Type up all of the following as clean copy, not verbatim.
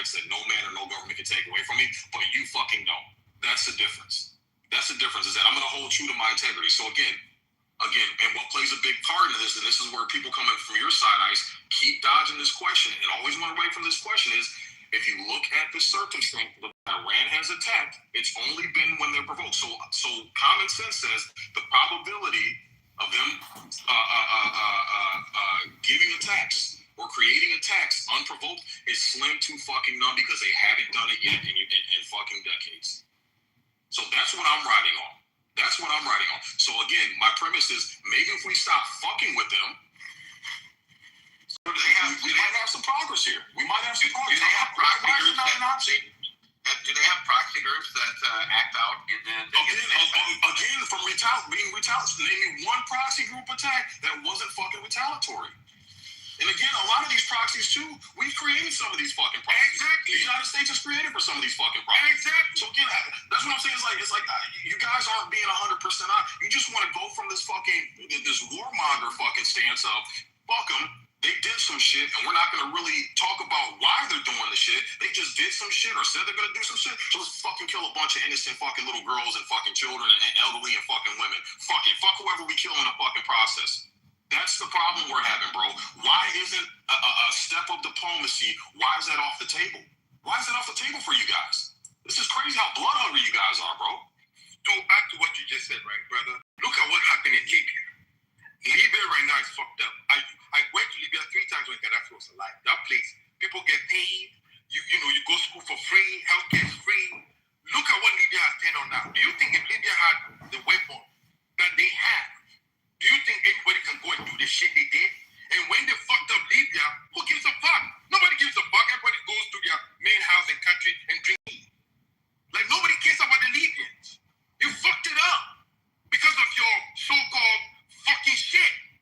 rights that no man or no government can take away from me, but you fucking don't. That's the difference. That's the difference, is that I'm going to hold true to my integrity. So again, and what plays a big part in this, and this is where people coming from your side, Ice, keep dodging this question and always run away from this question, is if you look at the circumstance that Iran has attacked, it's only been when they're provoked. So common sense says the probability of them giving attacks or creating attacks unprovoked is slim to fucking none, because they haven't done it yet in fucking decades. So that's what I'm riding on. So again, my premise is maybe if we stop fucking with them, we might have some progress here. Do they have proxy groups that act out and then again from being retaliatory? Name me one proxy group attack that wasn't fucking retaliatory. And again, a lot of these proxies too, we've created some of these fucking proxies. Exactly. The United States has created for some of these fucking proxies. Exactly. So again, that's what I'm saying. It's like you guys aren't being 100% on. You just want to go from this warmonger fucking stance of fuck them. They did some shit, and we're not going to really talk about why they're doing the shit. They just did some shit or said they're going to do some shit. So let's fucking kill a bunch of innocent fucking little girls and fucking children and elderly and fucking women. Fuck it. Fuck whoever we kill in the fucking process. That's the problem we're having, bro. Why isn't a step of diplomacy, why is that off the table? Why is that off the table for you guys? This is crazy how blood hungry you guys are, bro. To add to what you just said, right, brother? Look at what happened in Libya. Libya right now is fucked up. I went to Libya 3 times when Gaddafi was alive. That place, people get paid. You go to school for free. Healthcare is free. Look at what Libya has turned on now. Do you think if Libya had the weapon that they have, do you think anybody can go and do the shit they did? And when they fucked up Libya, who gives a fuck? Nobody gives a fuck. Everybody goes to their main house and country and drink. Like, nobody cares about the Libyans. You fucked it up because of your so-called fucking shit.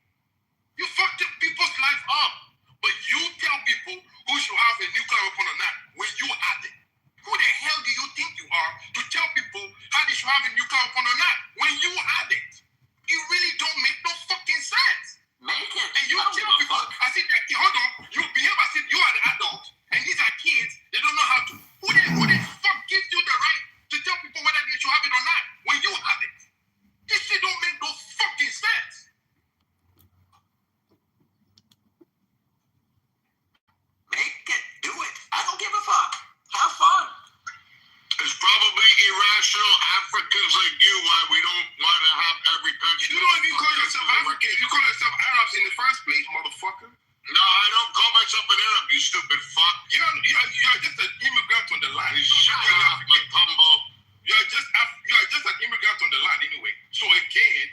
You fucked people's life up. But you tell people who should have a nuclear weapon or not when you had it. Who the hell do you think you are to tell people how they should have a nuclear weapon or not when you had it? It really don't make no fucking sense. Make it. And you tell people, I said, hold on, you behave as if you are the adult, and these are kids, they don't know how to. Who the fuck gives you the right to tell people whether they should have it or not when you have it? This shit don't make no fucking sense. Make it. Do it. I don't give a fuck. Have fun. It's probably irrational Africans like you why we don't want to have every country. You don't even call yourself African. You call yourself Arabs in the first place, motherfucker. No, I don't call myself an Arab, you stupid fuck. You're just an immigrant on the line. Shut up, Matumbo. You're just an immigrant on the land anyway. So again,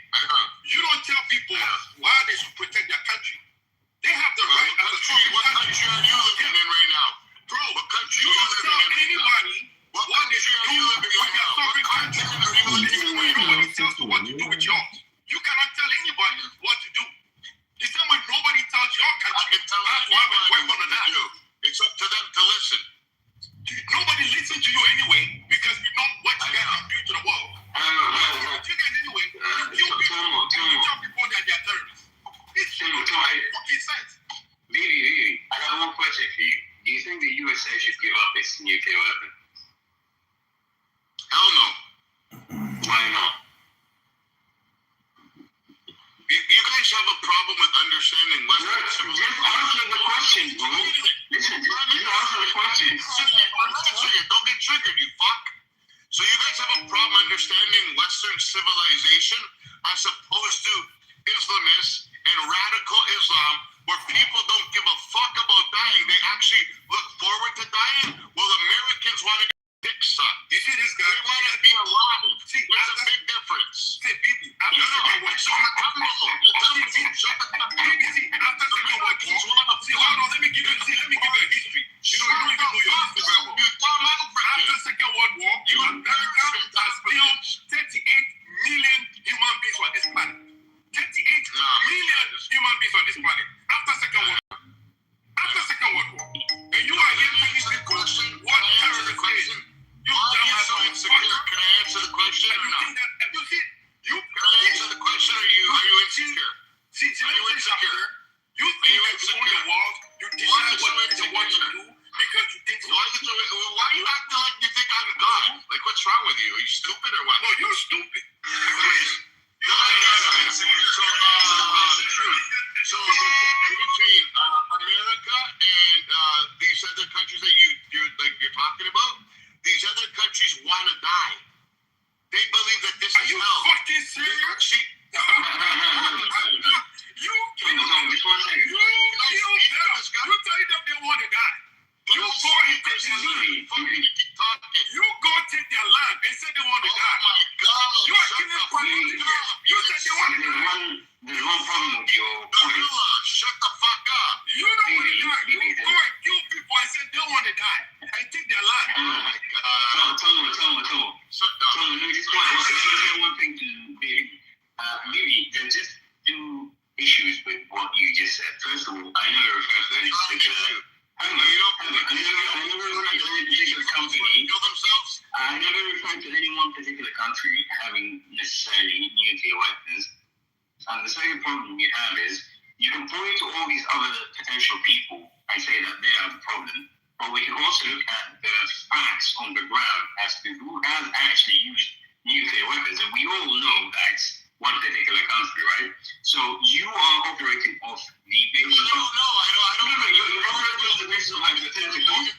you don't tell people why they should protect their country. They have the right as a country. What country are you living in right now? Bro, what country you don't tell anybody what country are you living in right now? What country are you living in right now? Nobody tells you what to do with yours. You cannot tell anybody what to do. The same way nobody tells your country I can tell how to have a weapon or not. It's up to them to listen. Nobody listens to you anyway because you know what you guys are doing to the world. You guys anyway, you kill people, you tell people that they're terrorists. This shit don't make fucking sense. Didi, I got one question for you. Do you think the USA should give up its nuclear weapon? Hell no. Why not? You guys have a problem with understanding Western civilization. Answer the question, bro. Listen, you answer the question. Don't get triggered, you fuck. So you guys have a problem understanding Western civilization as opposed to Islamists and radical Islam, where people don't give a fuck about dying. They actually look forward to dying, while Americans want to get dick sucked. You see this guy? They want to be alive. See, there's a big difference. See, Bibi, after let me give you a history. You know, stupid or what? No, you're stupid. No. So between America and these other countries that you're talking about, these other countries want to die. They believe that this Are is you hell. fucking serious? You tell them they want to die. You go and take their land. You go take their land. They said they want to die. Oh my God! You are killing people. You said they want to die. There's one problem with your point. Shut the fuck up! You don't want to die. You go and kill people. I said they want to die. I take their land. Oh my God! Tomo. Shut up! Let me say one thing to Baby. Baby, there's just two issues with what you just said. First of all, I never referred to any particular. I never referred to any particular company. Kill themselves? I never referred to any one particular country having necessarily nuclear weapons. And the second problem you have is you can point to all these other potential people and say that they are the problem, but we can also look at the facts on the ground as to who has actually used nuclear weapons, and we all know that it's one particular country, right? So you are operating off the basis of... You're operating off the basis of hypotheticals.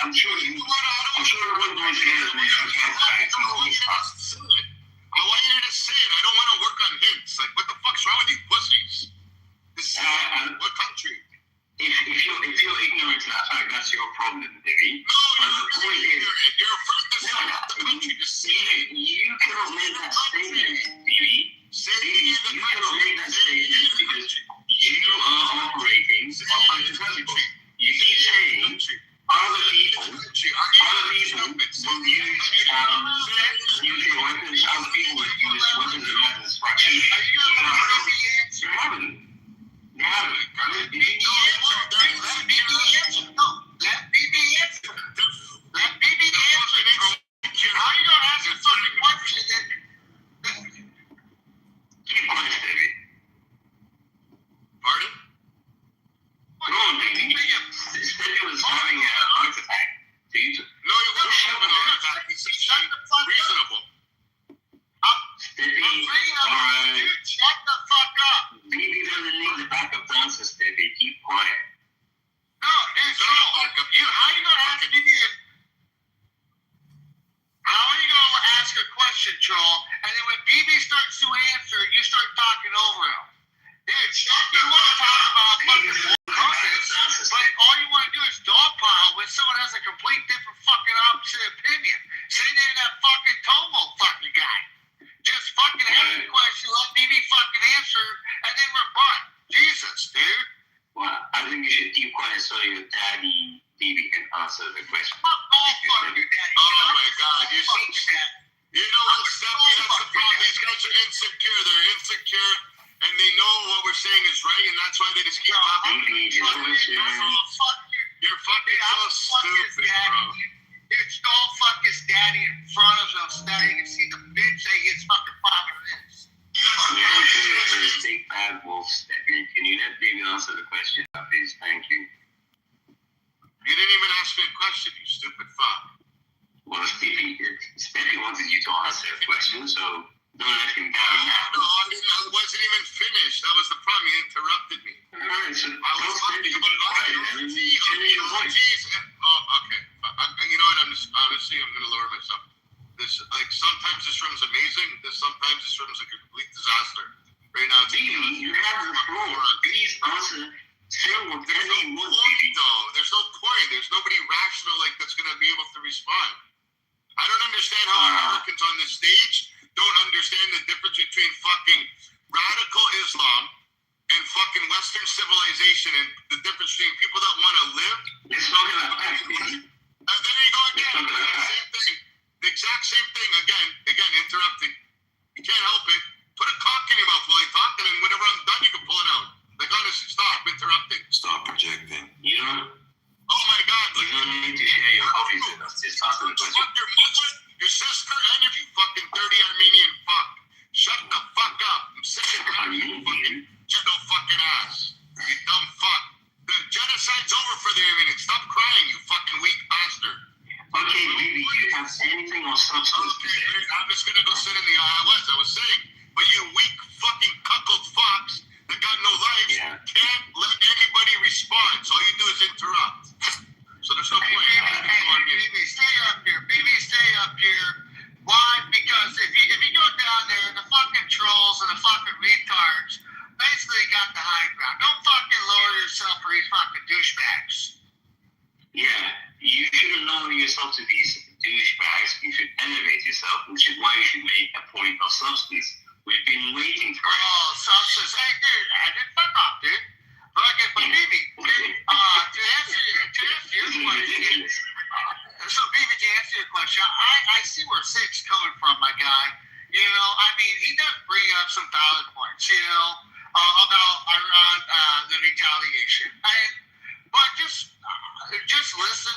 I'm sure everyone knows the facts and all this stuff. I want you to say it. I don't want to work on hints. Like, what the fuck's wrong with you pussies? What country? If you're ignorant to that fact, that's your problem, baby. No, you're ignorant. You're afraid to say the country. Just say it. You cannot make that statement, baby. You cannot make that statement because you are operating on hypotheticals. You keep saying other people will use nuclear weapons, other people will use weapons of mass destruction. You haven't. Let me be the answer. How are you going to ask a fucking question then? Keep quiet, baby. Pardon? No, baby. Steady was having a heart attack. No, you wouldn't have an heart attack. He's reasonable. Steady. Alright. Shut the fuck up. Baby doesn't need the backup dancers, Steady. Keep quiet. No, there's no backup. How are you going to ask me this? How are you going to ask a question, Joel, and then when BB starts to answer, you start talking over him? Dude, you want to talk about fucking comments, but all you want to do is dogpile when someone has a complete different fucking opposite opinion. Sitting in that fucking Tomo fucking guy. Just fucking ask the question, let BB fucking answer, and then rebut. Jesus, dude. Well, I think you should keep quiet so your daddy, BB, can answer the question. Fuck off, fucking daddy. Oh my God, you know what, Stephanie, that's the problem. These guys are insecure. They're insecure. And they know what we're saying is right, and that's why they just keep talking. You're fucking so stupid, bro. It's all fucking daddy in front of them, so you can see the bitch say his fucking father is. Big bad wolf, Stephanie. Can you let baby answer the question, please? Thank you. You didn't even ask me a question, you stupid fuck. Well, Stephanie wanted you to answer the question, so don't let him down. No, I wasn't even finished. That was the problem. He interrupted me. Alright, so I was talking about ideologies. Oh, okay. You know what? Honestly, I'm gonna lower myself. Sometimes this room's amazing. Sometimes this room's a complete disaster. Right now, you have the floor. Please answer. There's no point, though. There's no point. There's nobody rational that's gonna be able to respond. I don't understand how Americans on this stage don't understand the difference between fucking radical Islam and fucking Western civilization, and the difference between people that want to live. It's not gonna affect me. And there you go again. Same thing. The exact same thing again. Interrupting. You can't help it. Put a cock in your mouth while I talk, and then whenever I'm done, you can pull it out. Honestly, stop interrupting. Stop projecting. You know? Oh my God. You don't need to share your hobbies with us. Just answer the question. Your mother, your sister, and you fucking dirty Armenian fuck. Shut the fuck up. I'm sick of you fucking shut no fucking ass. You dumb fuck. The genocide's over for the Armenians. Stop crying, you fucking weak bastard. Okay, baby, do you have anything on substance, yourself to these douchebags. You should elevate yourself, which is why you should make a point of substance. We've been waiting for it. Oh, substance. Hey, dude, I didn't fuck off, dude. Fucking, but BB, to answer your question, so BB, to answer your question, I see where Sig's coming from, my guy. You know, I mean, he does bring up some valid points, you know, around the retaliation. But just listen.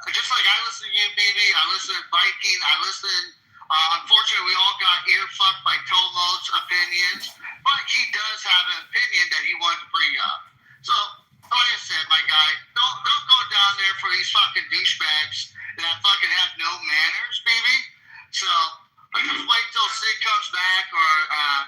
Just like I listen to you, BB, I listen to Viking, I listen. Unfortunately, we all got ear fucked by Tomo's opinions, but he does have an opinion that he wanted to bring up. So, like I said, my guy, don't go down there for these fucking douchebags that fucking have no manners, BB. So, just wait till Sig comes back, or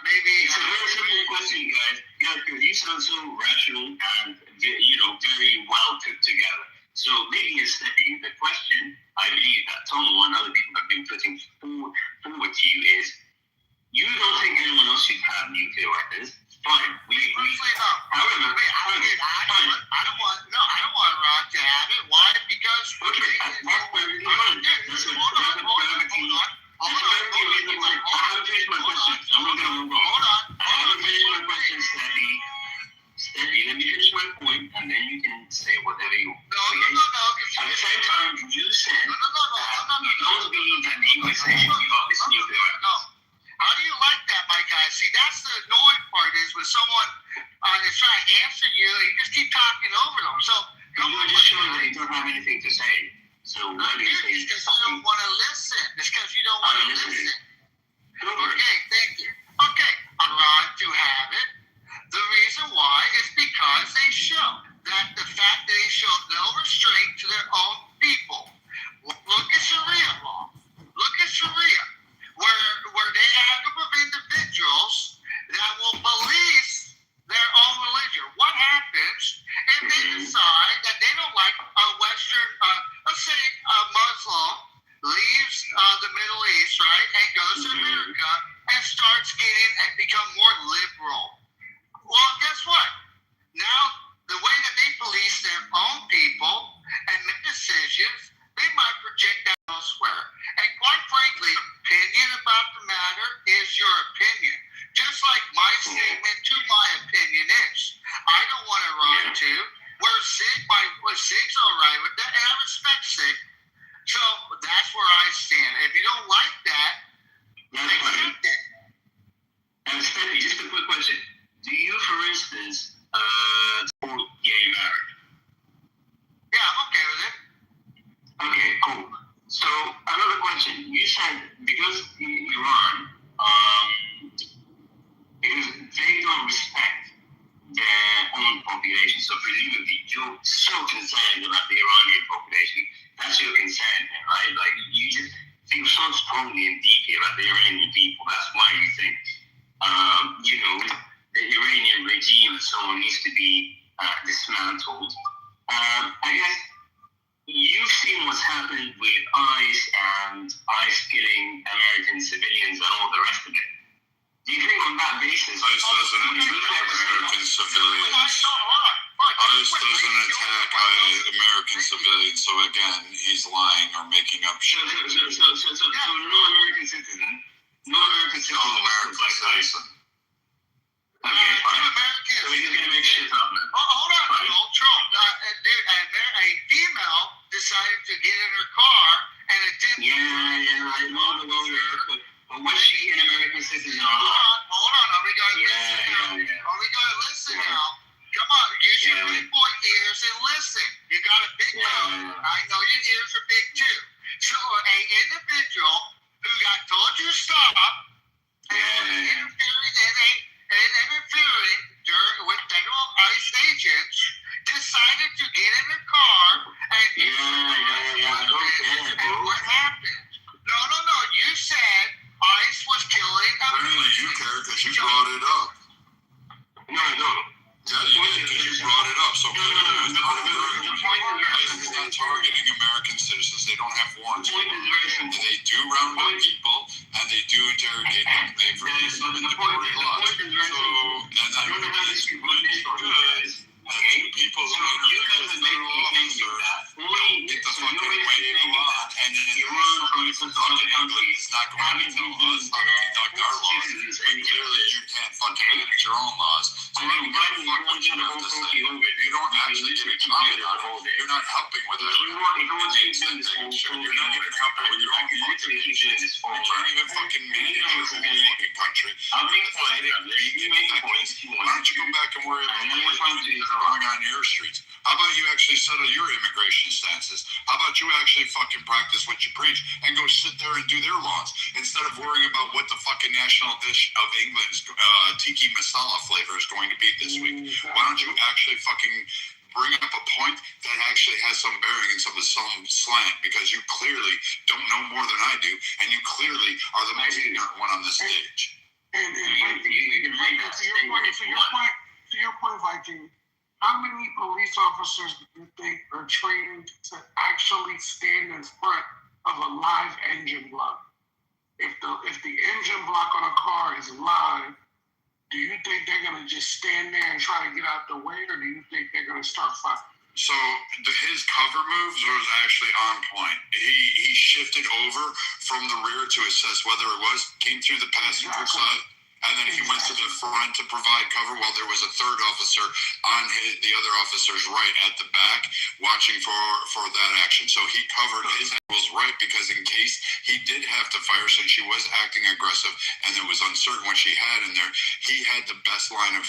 maybe. It's a very simple question, guys. Yeah, because you sound so rational and very well put together. So maybe instead the question I believe that Tomo and other people have been putting forward to you is, you don't think anyone else should have nuclear weapons. Fine, we agree. However, I don't want Iran to have it. Why? Because that's perfectly fine. I haven't finished my question. I'm not going to move on. I haven't finished my question, Steady, let me finish my point, and then you can say whatever you want. No. At the same time, you said that you don't believe that the US should give up this nuclear weapon. No. How do you like that, my guy? See, that's the annoying part is when someone is trying to answer you, you just keep talking over them. So, come on. You're just showing that you don't have anything to say. So, what do you think? It's because you don't want to listen. It's because you don't want to listen. Okay, thank you. Okay, Iran to have it. The reason why is because they show that the fact that they show no restraint to their own people. Look at Sharia law. Look at Sharia, where they have a group of individuals that will police their own religion. What happens if they decide that they don't like a Western, let's say a Muslim leaves the Middle East, right, and goes to America and starts become more liberal? Well, guess what? Now, the way that they police their own people and make decisions, they might project that elsewhere. And quite frankly, opinion about the matter is your opinion. Just like my statement to my opinion is. I don't want to run to where Sig's all right with that, and I respect Sig. So that's where I stand. If you don't like that, accept it. And Stephanie, just a quick question. Do you, for instance, support gay marriage? Yeah, I'm okay with it. Okay, cool. So, another question. You said because Iran, because they don't respect their own population, so presumably you're so concerned about the Iranian population. That's your concern, right? Like, you just feel so strongly and deeply about the Iranian people. That's why you think, the Iranian regime and so on needs to be dismantled. I guess you've seen what's happened with ICE and ICE killing American civilians and all the rest of it. Do you think on that basis... ICE doesn't attack American civilians. ICE doesn't attack American civilians, so again, he's lying or making up shit. So no American citizen. No American citizen. Okay, fine. So we're just gonna make shit up, man. Hold on, Trump. A female decided to get in her car and attempt. Yeah, I know the lawyer. But was she an American citizen or not? Hold on. Are we gonna listen now? Are we gonna listen now? Come on, use your big boy ears and listen. You got a big mouth. I know your ears are big too. So an individual who got told to stop and interfering with federal ICE agents decided to get in the car and and what happened? No. You said ICE was killing. Apparently you care because you brought it up. No, I don't. Yeah, you did because you brought it up. So ICE is not targeting American citizens. They don't have warrants. They do round up people and they do interrogate them. They've released them in the court laws. So, and that is really good. And people who interview with federal officers don't get the fucking way to lie. not going to tell us how to conduct our laws, but clearly you can't fucking manage your own laws. So I don't give a fuck what you have to say. You don't actually get a comment on it. You're not helping with it. You're not even helping with your own fucking issues. You can't even fucking manage your whole fucking country. Why don't you go back and worry about the things that are going on in your streets? How about you actually settle your immigration stances? How about you actually fucking practice what you preach and go sit there and do their laws instead of worrying about what the fucking national dish of England's tiki masala flavor is going to be this week? Why don't you actually fucking bring up a point that actually has some bearing and some slant, because you clearly don't know more than I do, and you clearly are the most ignorant one on the stage. And to your point, Viking, how many police officers do you think are trained to actually stand in front of a live engine block? If the engine block on a car is live, do you think they're gonna just stand there and try to get out the way, or do you think they're gonna start fighting? So his cover moves was actually on point. He shifted over from the rear to assess whether it came through the passenger side, and then he went to the front to provide cover while there was a third officer on the other officer's right at the back watching for that action. So he covered his angles right, because in case he did have to fire, since she was acting aggressive and it was uncertain what she had in there, he had the best line of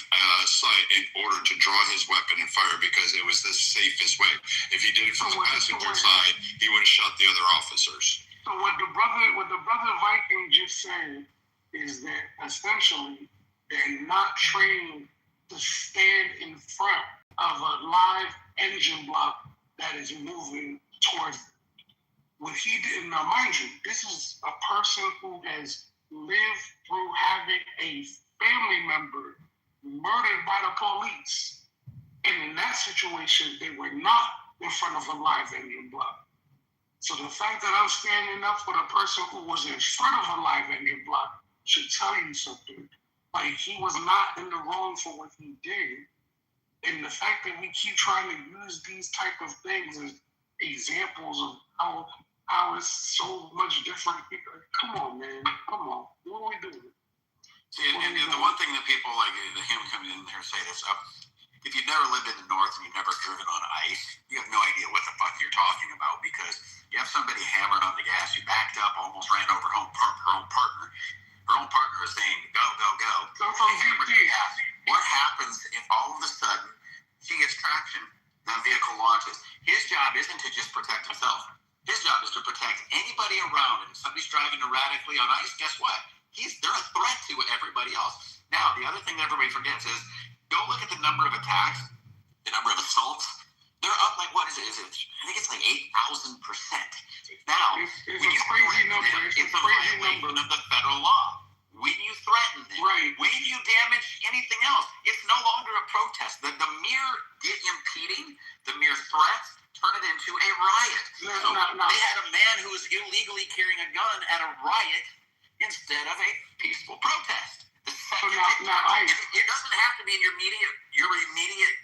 sight in order to draw his weapon and fire, because it was the safest way. If he did it from the passenger side, he would have shot the other officers. So what the brother Viking just said is that essentially they're not trained to stand in front of a live engine block that is moving towards what he did. Now, mind you, this is a person who has lived through having a family member murdered by the police. And in that situation, they were not in front of a live engine block. So the fact that I'm standing up for the person who was in front of a live engine block should tell you something. Like, he was not in the wrong for what he did. And the fact that we keep trying to use these type of things as examples of how it's so much different. Come on, man. Come on. What are we doing? See, and the one thing that people like him coming in there say this, if you've never lived in the North and you've never driven on ice, you have no idea what the fuck you're talking about, because you have somebody hammered on the gas, you backed up, almost ran over her own partner. Her own partner is saying, go, go, go. What happens if all of a sudden she gets traction? That vehicle launches. His job isn't to just protect himself. His job is to protect anybody around. And if somebody's driving erratically on ice, guess what? They're a threat to everybody else. Now, the other thing that everybody forgets is, go look at the number of attacks, the number of assaults. They're up like, what is it? I think it's like 8,000%. Now, it's a crazy number. It's a violation of the federal law. When you threaten them, right. When you damage anything else, it's no longer a protest. The mere impeding, the mere threats, turn it into a riot. They had a man who was illegally carrying a gun at a riot instead of a peaceful protest. It doesn't have to be in your immediate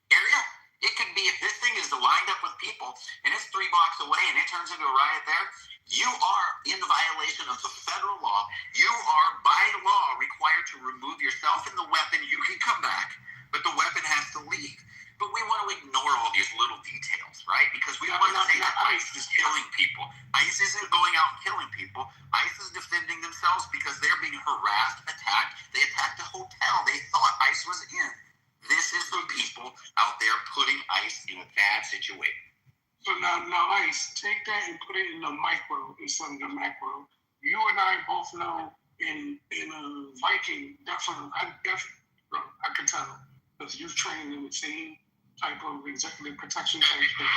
area. It could be, if this thing is lined up with people and it's 3 blocks away and it turns into a riot there, you are in violation of the federal law. You are, by law, required to remove yourself and the weapon. You can come back, but the weapon has to leave. But we want to ignore all these little details, right? Because we want to say that ICE is killing people. ICE isn't going out and killing people. ICE is defending themselves because they're being harassed, attacked. They attacked a hotel they thought ICE was in. This is the people out there putting ICE in a bad situation. So now ICE, take that and put it in the micro instead of the macro. You and I both know in a Viking, definitely, I can tell, because you've trained in the same type of executive protection type thing.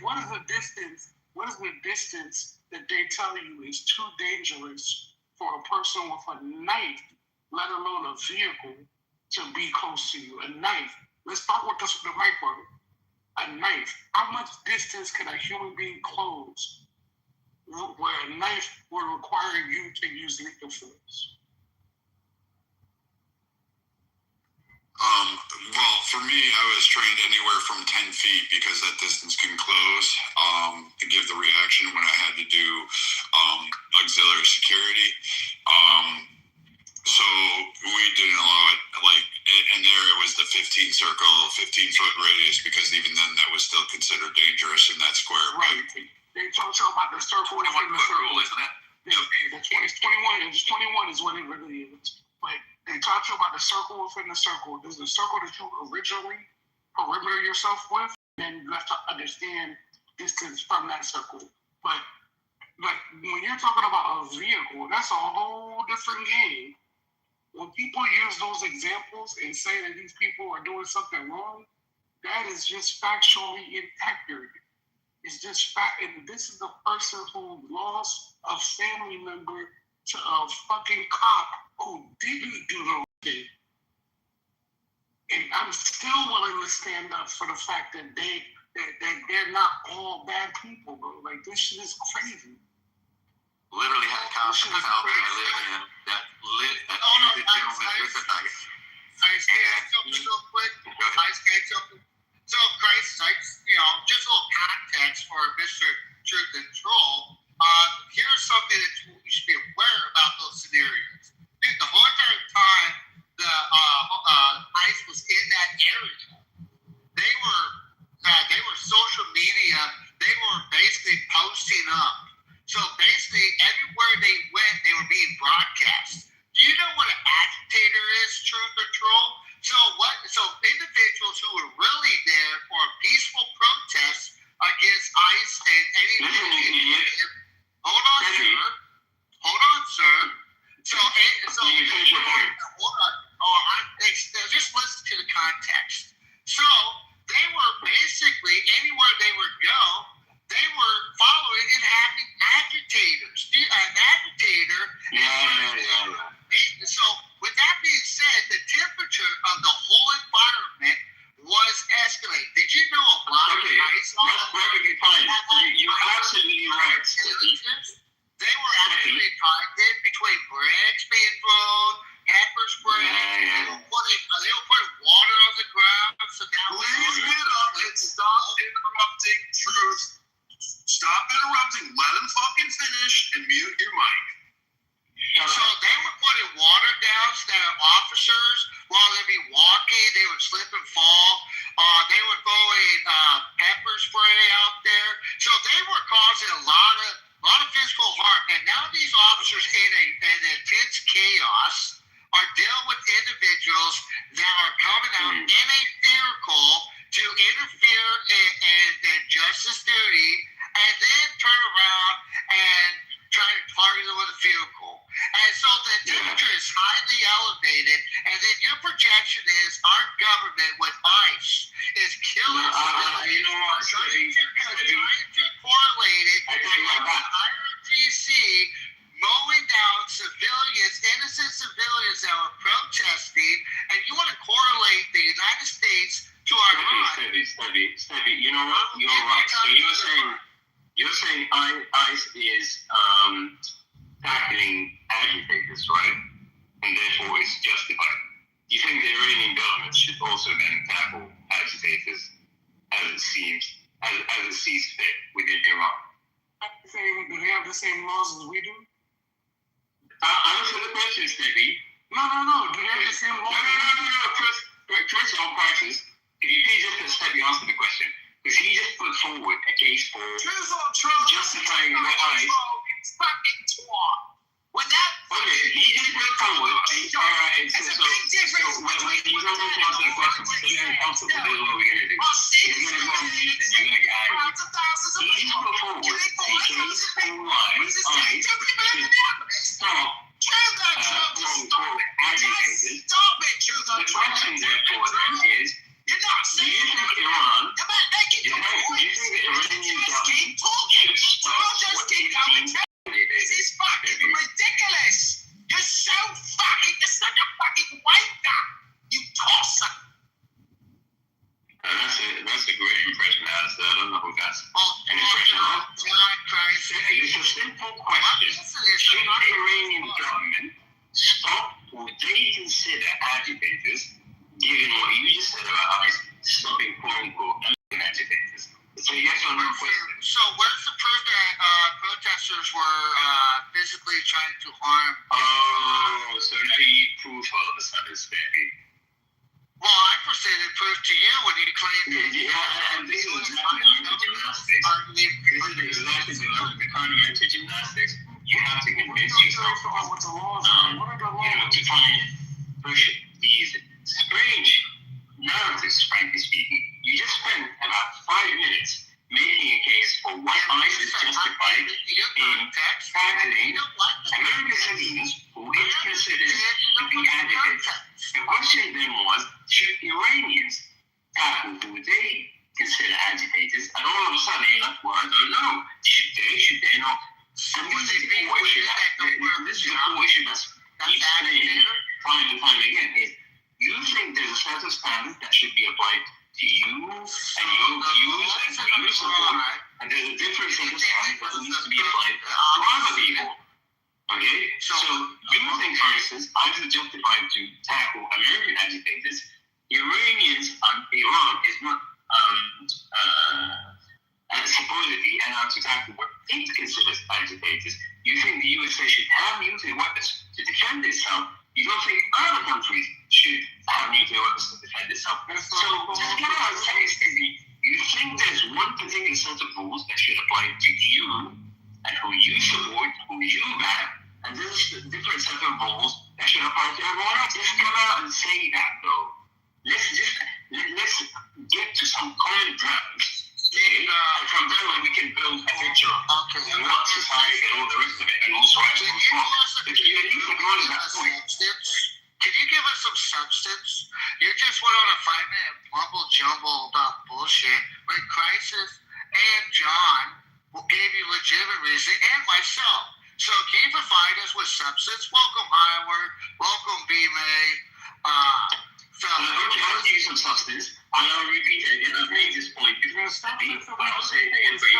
What is the distance that they tell you is too dangerous for a person with a knife, let alone a vehicle, to be close to you? A knife. Let's start with the micro. A knife. How much distance can a human being close where a knife will require you to use lethal force? Well, for me, I was trained anywhere from 10 feet because that distance can close to give the reaction when I had to do auxiliary security. So we didn't allow it, like, and there it was the 15 circle, 15-foot radius, because even then that was still considered dangerous in that square. Right. They talk about the circle within the circle, rule, isn't it? Yeah, it's 21. It's 21 is what it really is. But they talk about the circle within the circle. There's the circle that you originally perimeter yourself with, then you have to understand distance from that circle. But like when you're talking about a vehicle, that's a whole different game. When people use those examples and say that these people are doing something wrong, that is just factually inaccurate. It's just fact, and this is the person who lost a family member to a fucking cop who didn't do those things. And I'm still willing to stand up for the fact that they're not all bad people, bro. Like, this shit is crazy. Literally had a cop in the house I live in that used a gentleman with a knife. I stand something real quick. I stand something. So, Christ, just a little context for Mr. Truth and Troll. Here's something that you should be aware about those scenarios. Dude, the whole entire time the ICE was in that area, they were social media. They were basically posting up. So basically, everywhere they went, they were being broadcast. Do you know what an agitator is, Truth or Troll? So individuals who were really there for a peaceful protest against ICE and any hold on, sir. Just listen to the context. So they were basically anywhere they would go, they were following and having agitators. An agitator. So with that being said, the temperature of the whole environment was escalating. Did you know a lot of ICE? That's perfectly fine. You're absolutely right. They were actually targeted between bricks being thrown, pepper spray. They were putting water on the ground. So now Please get up and stop interrupting Truth. Stop interrupting. Let him fucking finish and mute your mic. So they were putting water down to their officers while they'd be walking. They would slip and fall. They were throwing pepper spray out there. So they were causing a lot of physical harm. And now these officers in intense chaos are dealing with individuals that are coming out in a vehicle to interfere in justice duty and then turn around and try to target them with a vehicle. And so the temperature is highly elevated, and then your projection is our government with ICE is killing civilians. Trying to correlate it with the IRGC mowing down civilians, innocent civilians that were protesting, and you want to correlate the United States to our Steady. You know what? You're right. So you're saying ICE is tackling agitators, right? And therefore it's justified. Do you think the Iranian government should also then tackle agitators as it sees fit within Iran? Do they have the same laws as we do? Answer the question, Steady. No. Do they have the same laws? No. First of all, Prices, if you please just let Steady answer the question. Because he just put forward a case for justifying the ICE. When that he just put forward a big difference between you don't want to answer the question, so you're uncomfortable, this is what we're gonna do. You're gonna go on mute and you're gonna get angry. He just put forward a case for why ICE should stop quote-unquote agitators. The question therefore then is, do you think Iran, do you think the Iranian government should stop what it means? This is fucking ridiculous. You're such a fucking wanker. You tosser. That's a great impression, Alistair. I don't know who that's an impression of. It's a simple question. Should the Iranian government stop what they consider agitators given what you just said about ICE stopping quote-unquote American agitators. So yes or no question. So where's the proof that protesters were physically trying to harm? Oh, so now you need proof all of a sudden, Specky. Well, I presented proof to you when you claimed that. Yeah, and this is exactly the mental gymnastics. This is exactly the kind of mental gymnastics you have to convince yourself to try and push these strange narratives, frankly speaking. You just spent about 5 minutes making a case for what ICE is justified in tackling American citizens who it considers to be agitators. The question then was, should Iranians tackle who they consider agitators? And all of a sudden you're like, well, I don't know. Should they not? And this is the core issue that's keeps saying time and time again is, you think there's a set of standards that should be applied to you and your views and who you support, and there's a different set of standards that needs to be applied to other people. Okay? So you think, for instance, ICE is justified to tackle American agitators. Iranians, Iran is not supposedly allowed to tackle what it considers agitators. You think the USA should have nuclear weapons to defend itself. You don't think other countries should have nuclear weapons to defend itself. So just get out and say, you think there's one particular set of rules that should apply to you and who you support, who you back, and there's a different set of rules that should apply to everyone else. Just come out and say that, though. Let's get to some common ground. And from there on, we can build a picture of what society and all the rest of it, and also actually Can you give us some substance? You just went on a 5-minute mumble jumble about bullshit when Crisis and John gave you legitimate reason, and myself. So can you provide us with substance? Welcome, Howard. Welcome, B-May. I'll give you some substance. And I'll repeat it again. I've made this point before, Stevie, but I'll say it again for you.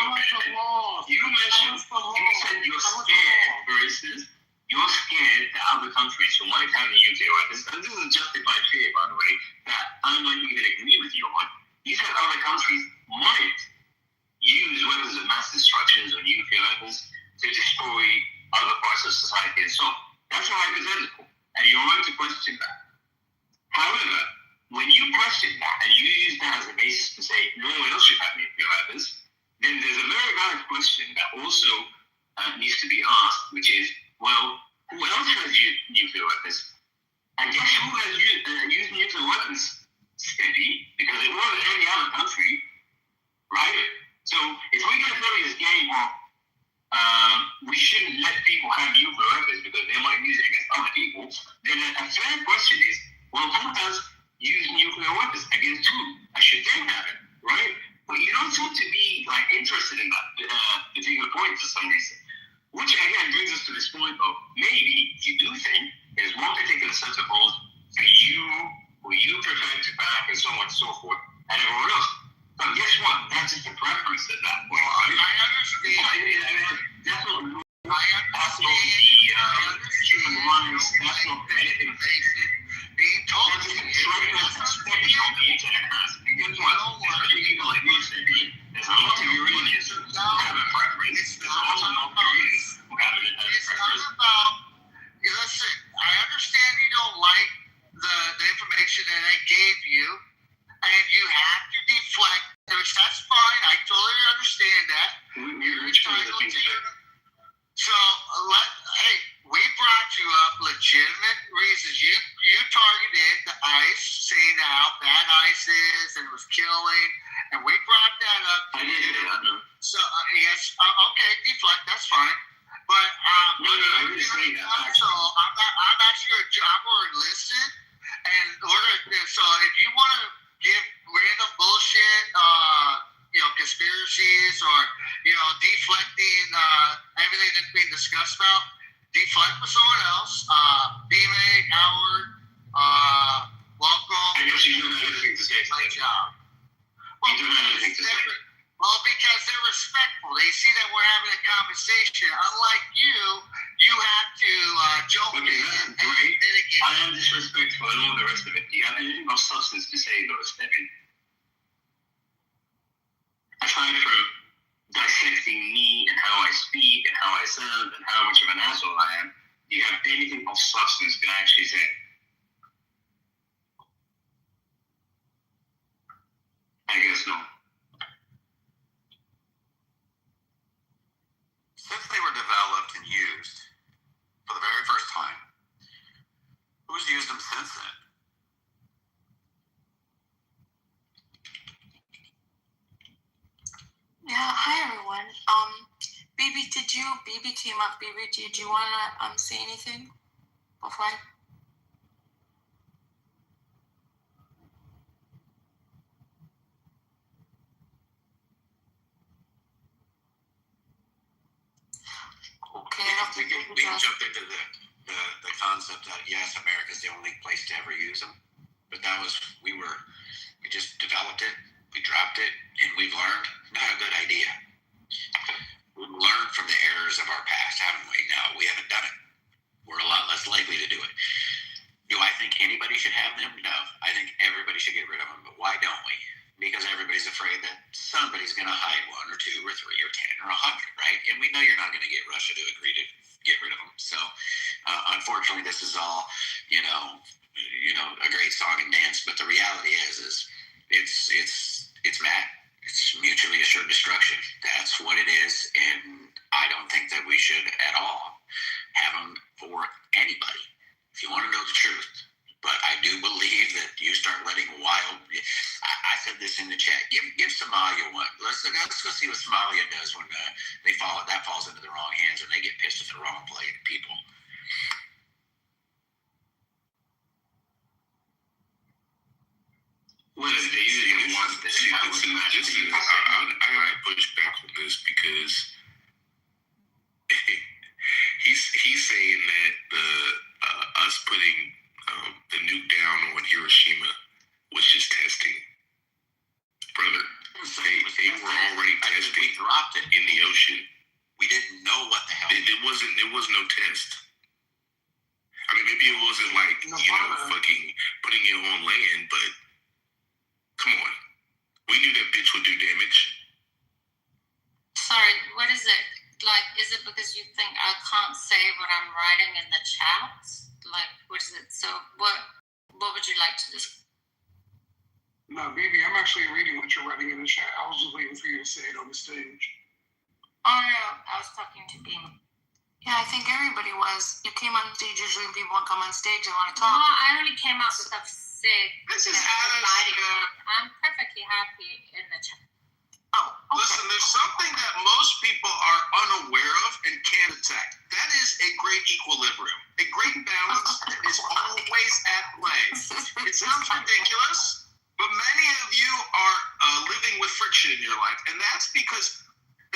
You mentioned, you said you're scared, for instance, you're scared that other countries who might have nuclear weapons, and this is a justified fear, by the way, that I might even agree with you on. You said other countries might use weapons of mass destruction or nuclear weapons to destroy other parts of society and so on. That's a hypothetical, and you're right to question that. However, when you question that and you use that as a basis to say no one else should have nuclear weapons, then there's a very valid question that also needs to be asked, which is, well, who else has used nuclear weapons? And guess who has used nuclear weapons? Steady, because it wasn't any other country, right? So if we're going to play this game of we shouldn't let people have nuclear weapons because they might use it against other people, then a fair question is, well, who has used nuclear weapons against who? I should then have it, right? But you don't seem to be interested in that particular point for some reason. Which again brings us to this point of maybe you do think there's one particular set of rules for you, who you prefer to back, and so on and so forth, and everyone else. But guess what? That's just a preference at that point. I understand. That's not the human rights. That's not anything being told that's just on the internet has. And guess what? There's people like me saying there's a lot of Iranians who have a preference. There's a lot of North Koreans who have a preference. It's not about, listen, I understand you don't like the information that I gave you, and you have to deflect. That's fine. I totally understand that. You're entitled to your... So, hey, we brought you up legitimate reasons. You targeted the ICE, saying how bad ICE is and it was killing, and we brought that up. I didn't do that, no. So, yes, okay, deflect, that's fine. But, no, I didn't say that. So, I'm actually a job or listen, and so if you want to give random bullshit, conspiracies or, deflecting everything that's being discussed about, deflect with someone else. B-May, Howard, welcome. I guess you don't have anything to say. My job. You don't have anything to say. Well, because they're respectful. They see that we're having a conversation. Unlike you have to jump in and mitigate. I am disrespectful and all the rest of it. Do you have anything of substance to say, though, Stephen? Aside from dissecting me and how I speak and how I sound and how much of an asshole I am, do you have anything of substance to actually say? I guess not. Since they were developed and used for the very first time, who's used them since then? Yeah, hi everyone. BB, team up, BB, did you wanna say anything before I? Okay, We can jump into the concept that yes, America's the only place to ever use them, but we just developed it, we dropped it, and we've learned not a good idea. We've learned from the errors of our past, haven't we? No, we haven't done it. We're a lot less likely to do it. Do I think anybody should have them? No, I think everybody should get rid of them. But why don't we? Because everybody's afraid that somebody's going to hide 1 or 2 or 3 or 10 or 100, right? And we know you're not going to get Russia to agree to get rid of them. So, unfortunately, this is all, a great song and dance. But the reality is it's mad. It's mutually assured destruction. That's what it is, and I don't think that we should at all have them for anybody. If you want to know the truth. But I do believe that you start letting wild. I said this in the chat. Give Somalia one. Let's go see what Somalia does when that falls into the wrong hands and they get pissed at the wrong people. Well, I push back on this because he's saying that us putting the nuke down on Hiroshima was just testing. Brother, they were already testing. We dropped it in the ocean. We didn't know what the hell. It was no test. I mean, maybe it wasn't like, fucking putting it on land, but come on. We knew that bitch would do damage. Sorry, what is it? Like, is it because you think I can't say what I'm writing in the chat? Like, what is it? So, what would you like to do? No, BB, I'm actually reading what you're writing in the chat. I was just waiting for you to say it on the stage. Oh, no, I was talking to Beam. Yeah, I think everybody was. You came on stage usually when people come on stage and want to talk. Well, I only came out because I'm sick. This is Alice. I'm perfectly happy in the chat. Oh, okay. Listen, there's something that most people are unaware of and can't attack. That is a great equilibrium. A great balance is always at play. It sounds ridiculous, but many of you are living with friction in your life, and that's because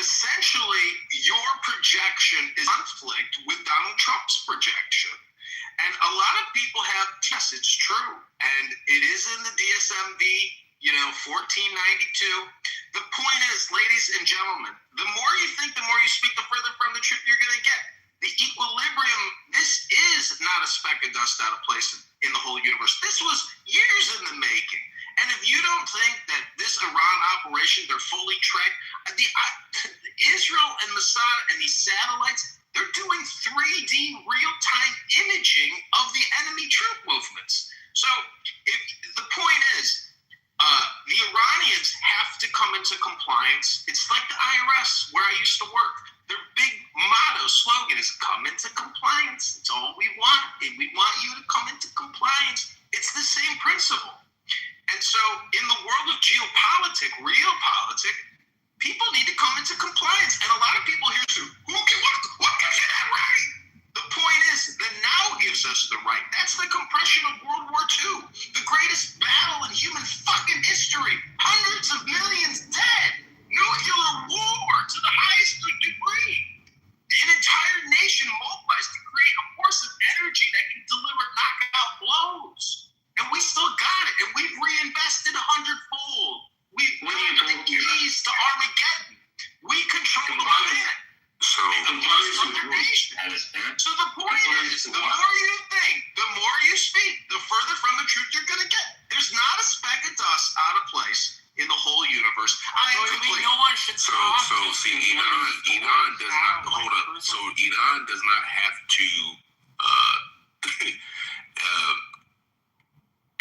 essentially your projection is conflict with Donald Trump's projection. And a lot of people have, yes, it's true, and it is in the DSMV, 1492. The point is, ladies and gentlemen, the more you think, the more you speak, the further from the truth you're going to get. The equilibrium, this is not a speck of dust out of place in the whole universe. This was years in the making. And if you don't think that this Iran operation, they're fully tracked, Israel and Mossad and these satellites, they're doing 3D real-time imaging of the enemy troop movements. So the point is, the Iranians have to come into compliance. It's like the IRS, where I used to work. Their big motto, slogan is come into compliance. It's all we want. And we want you to come into compliance. It's the same principle. And so in the world of geopolitics, real politics, people need to come into compliance. And a lot of people here say, what gives you that right? The point is, the now gives us the right. That's the compression of World War II. The greatest battle in human fucking history. Hundreds of millions dead. Nuclear war to the highest degree. An entire nation mobilized to create a force of energy that can deliver knockout blows. And we still got it. And we've reinvested 100-fold. We've built the keys to Armageddon. We control the planet. So, So the point is, the more you think, the more you speak, the further from the truth you're going to get. There's not a speck of dust out of place in the whole universe. No one should So see, Iran does not hold up. So Iran does not have to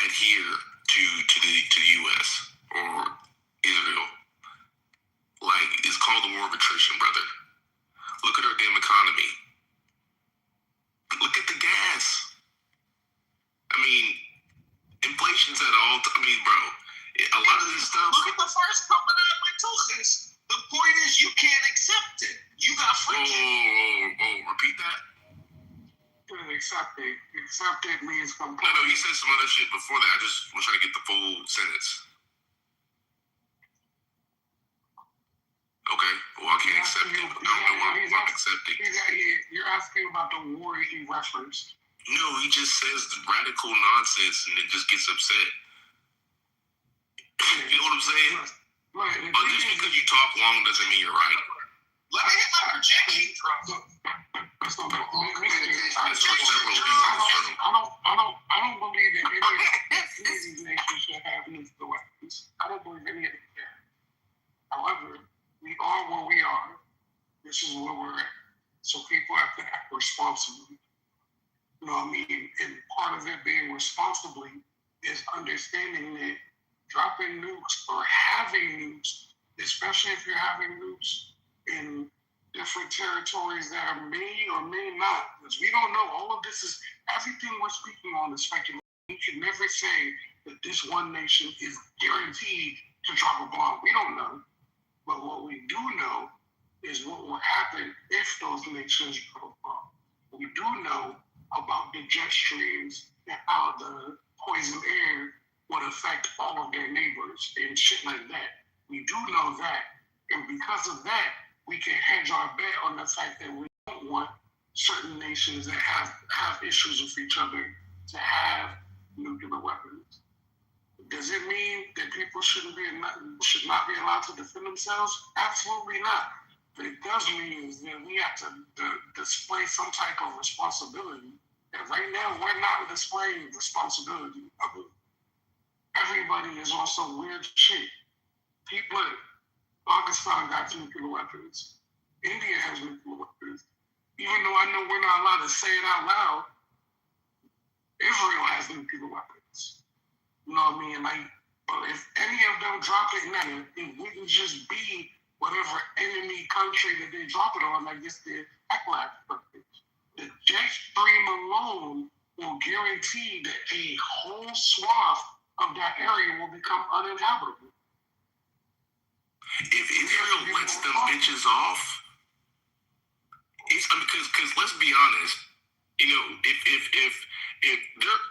adhere to the U.S. or Israel. Like, it's called the war of attrition, brother. Look at our damn economy. Look at the gas. I mean, inflation's at all. I mean, bro, a lot of this stuff. Look at the first coming out with Tuchis. The point is, you can't accept it. You got friction. Repeat that. Accept it. Accept it means completely. No, he said some other shit before that. I just was trying to get the full sentence. Okay, well, I can't accept it. I don't know what I'm accepting. You're asking about the war he referenced. No, he just says radical nonsense and then just gets upset. You know what I'm saying? Right. But just because you talk long doesn't mean you're right. Let me hit my projection drum. I don't believe that any of these nations should have nuclear weapons. I don't believe any of them can. However, we are where we are. This is where we're at. So people have to act responsibly. You know what I mean? And part of it being responsibly is understanding that dropping nukes or having nukes, especially if you're having nukes in different territories that are may or may not, because we don't know. All of this is, everything we're speaking on is speculation. We can never say that this one nation is guaranteed to drop a bomb. We don't know. But what we do know is what will happen if those nations drop a bomb. We do know about the jet streams and how the poison air would affect all of their neighbors and shit like that. We do know that. And because of that, we can hedge our bet on the fact that we don't want certain nations that have issues with each other to have nuclear weapons. Does it mean that people should not be allowed to defend themselves? Absolutely not. But it does mean that we have to display some type of responsibility. And right now, we're not displaying responsibility of it. Everybody is on some weird shit. People, Pakistan got nuclear weapons. India has nuclear weapons. Even though I know we're not allowed to say it out loud, Israel has nuclear weapons. You know what I mean? Like, but if any of them drop it now, it wouldn't just be whatever enemy country that they drop it on. I guess the backlash. The jet stream alone will guarantee that a whole swath of that area will become uninhabitable. If Israel lets them bitches off, it's because let's be honest, you know, if they're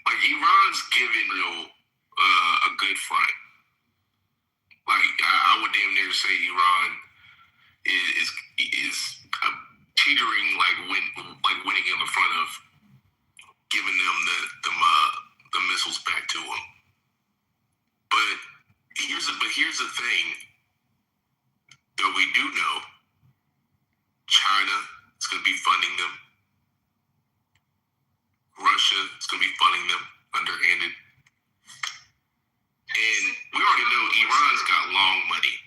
like Iran's given a good front. Like I would damn near say Iran is teetering like winning in the front of giving them the missiles back to them. But here's the thing that we do know: China is going to be funding them. Russia is going to be funding them underhanded. And we already know Iran's got long money.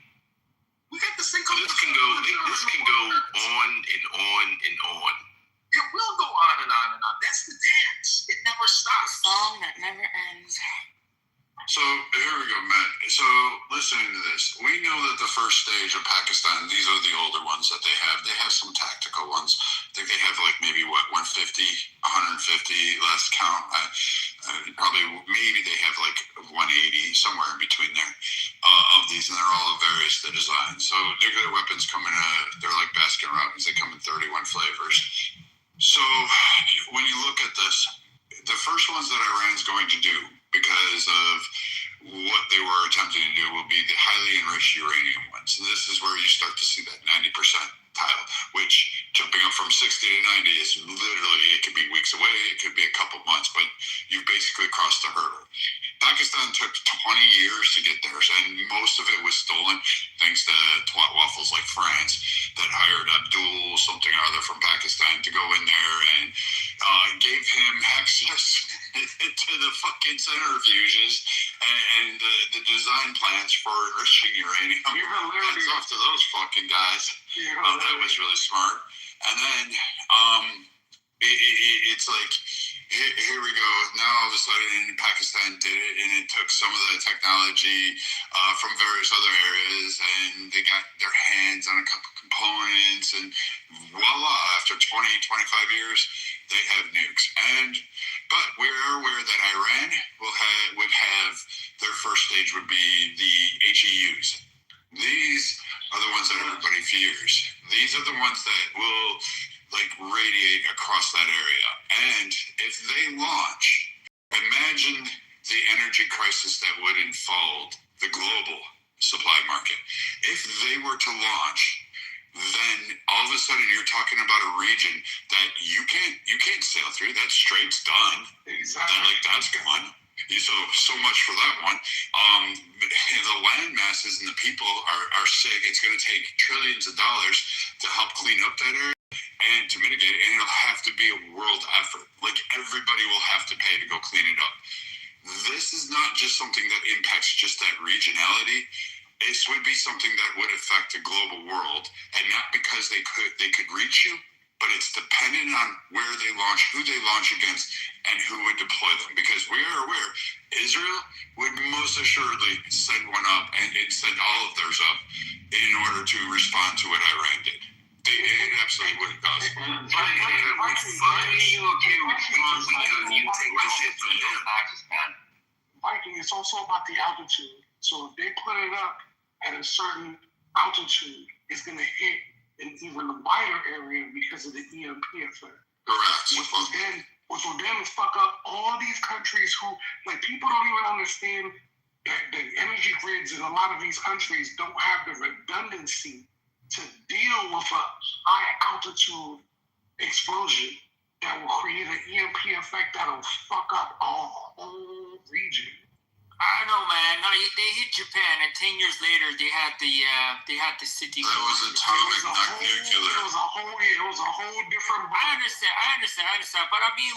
We got this thing called this can go on and on and on. It will go on and on and on. That's the dance. It never stops. Song that never ends. So here we go, Matt. So listening to this, we know that the first stage of Pakistan, these are the older ones that they have. They have some tactical ones. I think they have like maybe 150, 150 last count. Probably maybe they have like 180, somewhere in between there of these, and they're all of various designs. So nuclear weapons come in, they're like Baskin Robbins. They come in 31 flavors. So when you look at this, the first ones that Iran's going to do, because of what they were attempting to do, will be the highly enriched uranium ones. So this is where you start to see that 90% tile, which jumping up from 60 to 90 is literally, it could be weeks away, it could be a couple months, but you've basically crossed the hurdle. Pakistan took 20 years to get there, and most of it was stolen thanks to twat waffles like France that hired Abdul something or other from Pakistan Hats off to those fucking guys. That was really smart. And then it's like, here we go. Now all of a sudden Pakistan did it, and it took some of the technology from various other areas, and they got their hands on a couple components, and voila, after 20, 25 years, they have nukes. But we're aware that Iran would have their first stage would be the HEUs. These are the ones that everybody fears. These are the ones that will radiate across that area. And if they launch, imagine the energy crisis that would unfold the global supply market. If they were to launch, then all of a sudden you're talking about a region that you can't sail through. That strait's done. Exactly. That's gone. So much for that one. The land masses and the people are sick. It's going to take trillions of dollars to help clean up that area and to mitigate it, and it'll have to be a world effort. Everybody will have to pay to go clean it up. This is not just something that impacts just that regionality. This would be something that would affect the global world, and not because they could reach you, but it's dependent on where they launch, who they launch against, and who would deploy them. Because we are aware, Israel would most assuredly send one up and send all of theirs up in order to respond to what Iran did. It absolutely would have done. Viking, it's also about the altitude. So if they put it up at a certain altitude, it's going to hit an even wider area because of the EMP effect. Correct. Which will then fuck up all these countries who, people don't even understand that the energy grids in a lot of these countries don't have the redundancy to deal with a high altitude explosion that will create an EMP effect that'll fuck up a whole region. I don't know, man. No, they hit Japan, and 10 years later, they had the city. That was atomic, not nuclear. It was a whole different. I understand. But I mean,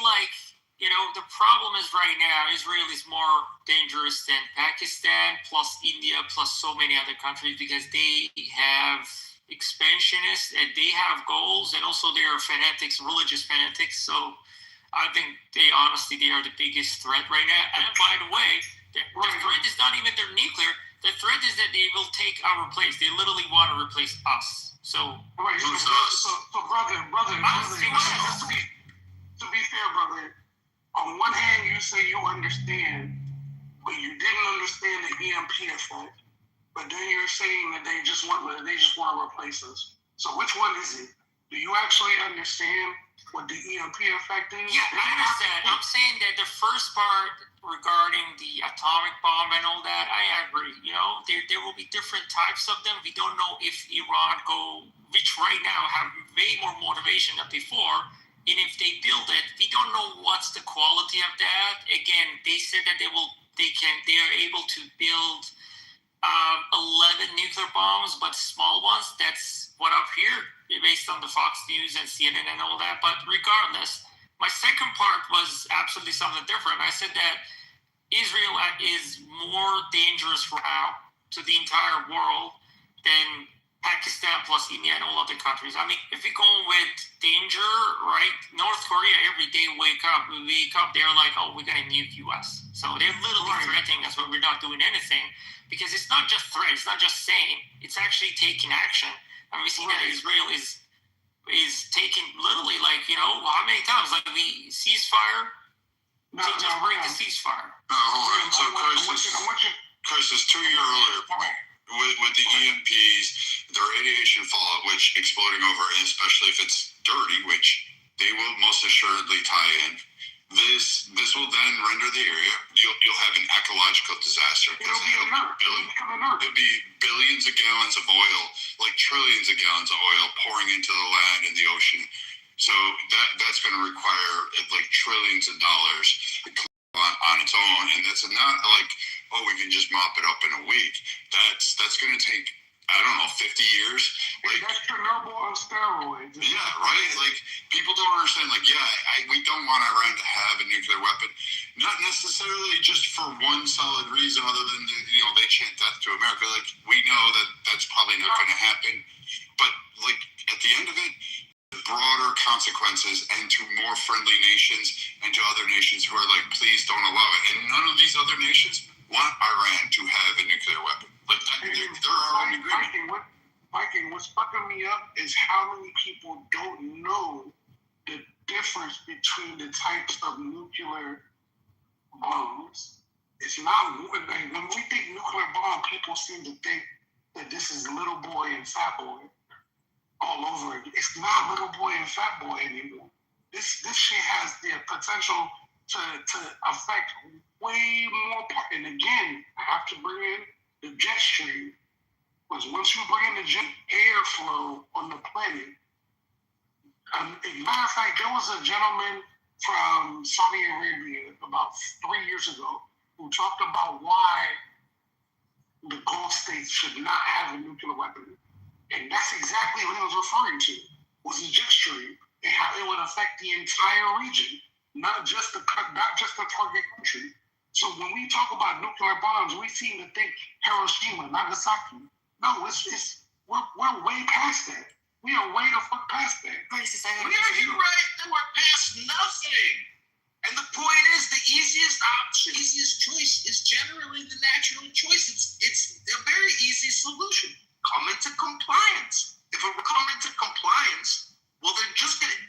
the problem is right now, Israel is more dangerous than Pakistan, plus India, plus so many other countries, because they have expansionists and they have goals, and also they are fanatics, religious fanatics. So I think they are the biggest threat right now. And by the way, the threat is not even their nuclear. The threat is that they will take our place. They literally want to replace us. So, brother, just to be fair, brother, on one hand you say you understand, but you didn't understand the EMP effect. But then you're saying that they just want to replace us. So which one is it? Do you actually understand what the EMP effect is? Yeah, I understand. I'm saying that the first part regarding the atomic bomb and all that, I agree. There will be different types of them. We don't know if Iran which right now have way more motivation than before. And if they build it, we don't know what's the quality of that. Again, they said that they are able to build 11 nuclear bombs, but small ones. That's what up here, based on the Fox News and CNN and all that. But regardless, my second part was absolutely something different. I said that Israel is more dangerous now to the entire world than Pakistan plus India and all other countries. I mean, if we go with danger, right? North Korea every day we wake up, they're like, oh, we're going to nuke US. So they're literally threatening us, but we're not doing anything. Because it's not just threat, it's not just saying, it's actually taking action. And we see that Israel is taking literally how many times? We ceasefire, break the ceasefire. No, hold on. So Chris, to your earlier point, with the EMPs, the radiation fallout, which exploding over, and especially if it's dirty, which they will most assuredly tie in, this will then render the area, you'll have an ecological disaster. It'll be billions of gallons of oil, trillions of gallons of oil pouring into the land and the ocean. So that's going to require trillions of dollars on its own, and that's not we can just mop it up in a week. That's going to take, I don't know, 50 years. That's Chernobyl on steroids. Yeah, right? People don't understand, we don't want Iran to have a nuclear weapon. Not necessarily just for one solid reason other than, they chant death to America. We know that consequences, and to more friendly nations and to other nations who are like, please don't allow it. And none of these other nations want Iran to have a nuclear weapon. Like they're our own agreement. Viking, what's fucking me up is how many people don't know the difference between the types of nuclear bombs. It's not like when we think nuclear bomb, people seem to think that this is little boy and fat boy all over again. It's not little boy and fat boy anymore. This shit has the potential to affect way more. And again, I have to bring in the jet stream. Because once you bring in the jet airflow on the planet, as a matter of fact, there was a gentleman from Saudi Arabia about 3 years ago who talked about why the Gulf states should not have a nuclear weapon. And that's exactly what he was referring to, was the jet stream and how it would affect the entire region, not just the target country. So when we talk about nuclear bombs, we seem to think Hiroshima, Nagasaki. No, we're way past that. We are way the fuck past that. You're right. We're past nothing. And the point is, the easiest option, easiest choice is generally the natural choice. It's a very easy solution. Come into compliance. If it were come into compliance, well, then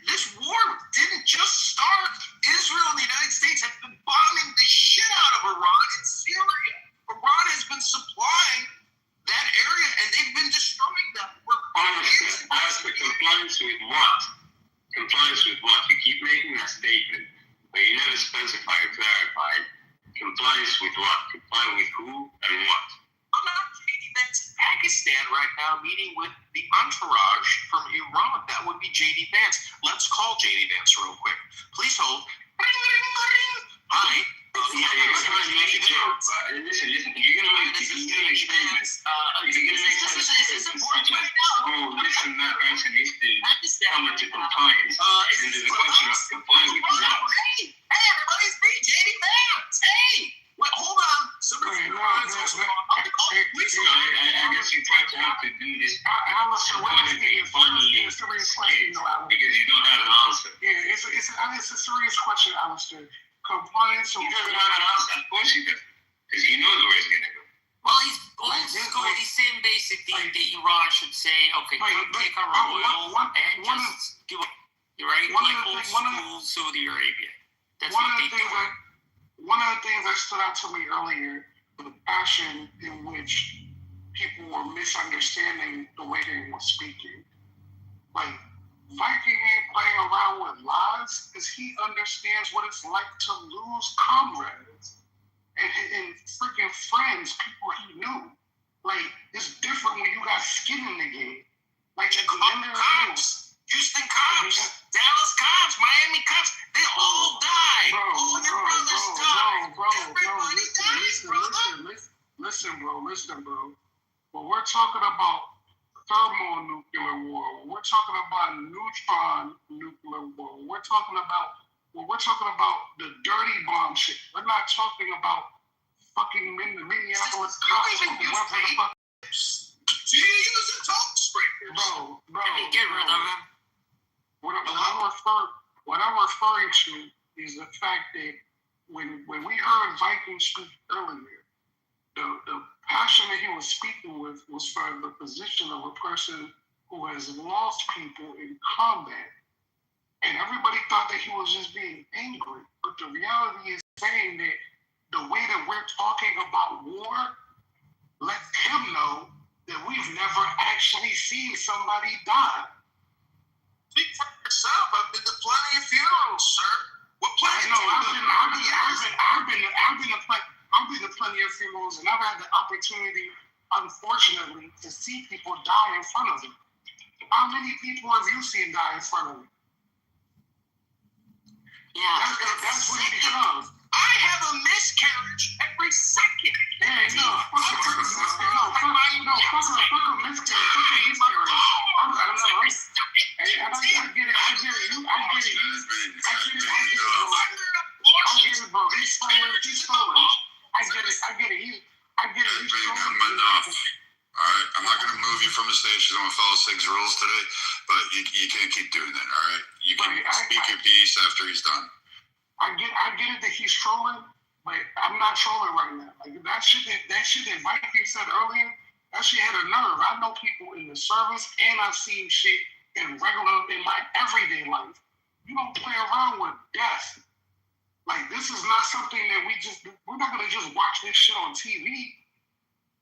this war didn't just start. Israel and the United States have been bombing the shit out of Iran and Syria. Iran has been supplying that area, and they've been destroying them for years. Ask for compliance with what? Compliance with what? You keep making that statement, but you never specify or clarify. Compliance with what? Comply with who and what? I'm not JD Vance in Pakistan right now, meeting with the entourage from Iran. That would be JD Vance. Let's call JD Vance real quick. Please hold. Hi. You're trying to make a joke, but listen, you're gonna make statements. You're gonna make statements such as, oh, this and that person needs to come into compliance. And there's a question of complying with what? Hey, everybody's me, JD Vance. Hey, wait, hold on. Somebody I guess you try to have to do this. Alistair, what I'm asking is a serious question, because you don't have an answer. Yeah, it's a serious question, Alistair. Compliance. He doesn't have an answer. Of course he doesn't, because he knows where he's gonna go. Well, he's saying basically that Iran should say, okay, take our oil and just give up. You're right, like old school Saudi Arabia. That's what they do. One of the things that stood out to me earlier, the passion in which people were misunderstanding the way they were speaking. Like, Viking ain't playing around with lies because he understands what it's like to lose comrades and freaking friends, people he knew. Like, it's different when you got skin in the game. Like, at the end of the day, Houston cops, Dallas cops, Miami cops, they all died. All your brothers died. Everybody died, brother. Listen, bro. When we're talking about thermonuclear war, when we're talking about neutron nuclear war, when we're talking about the dirty bomb shit, we're not talking about fucking Minneapolis cops. Do you use a talk spray? Bro. Get rid of him. What I'm referring to is the fact that when we heard Viking speak earlier, the passion that he was speaking with was for the position of a person who has lost people in combat. And everybody thought that he was just being angry. But the reality is saying that the way that we're talking about war lets him know that we've never actually seen somebody die. Speak for yourself. I've been to plenty of funerals, sir. What plenty? I've been to plenty of funerals, and I've had the opportunity, unfortunately, to see people die in front of me. How many people have you seen die in front of me? Yeah. That's what it becomes. I have a miscarriage every second. Yeah, fuck a miscarriage. Alright, I'm not gonna move remove you from the stage because I'm gonna follow Sig's rules today. But you can't keep doing that. All right, you can speak your piece after he's done. I get it that he's trolling, but I'm not trolling right now. Like that shit that Viking said earlier, that shit hit a nerve. I know people in the service, and I've seen shit in my everyday life. You don't play around with death. Like this is not something that we're not gonna just watch this shit on TV.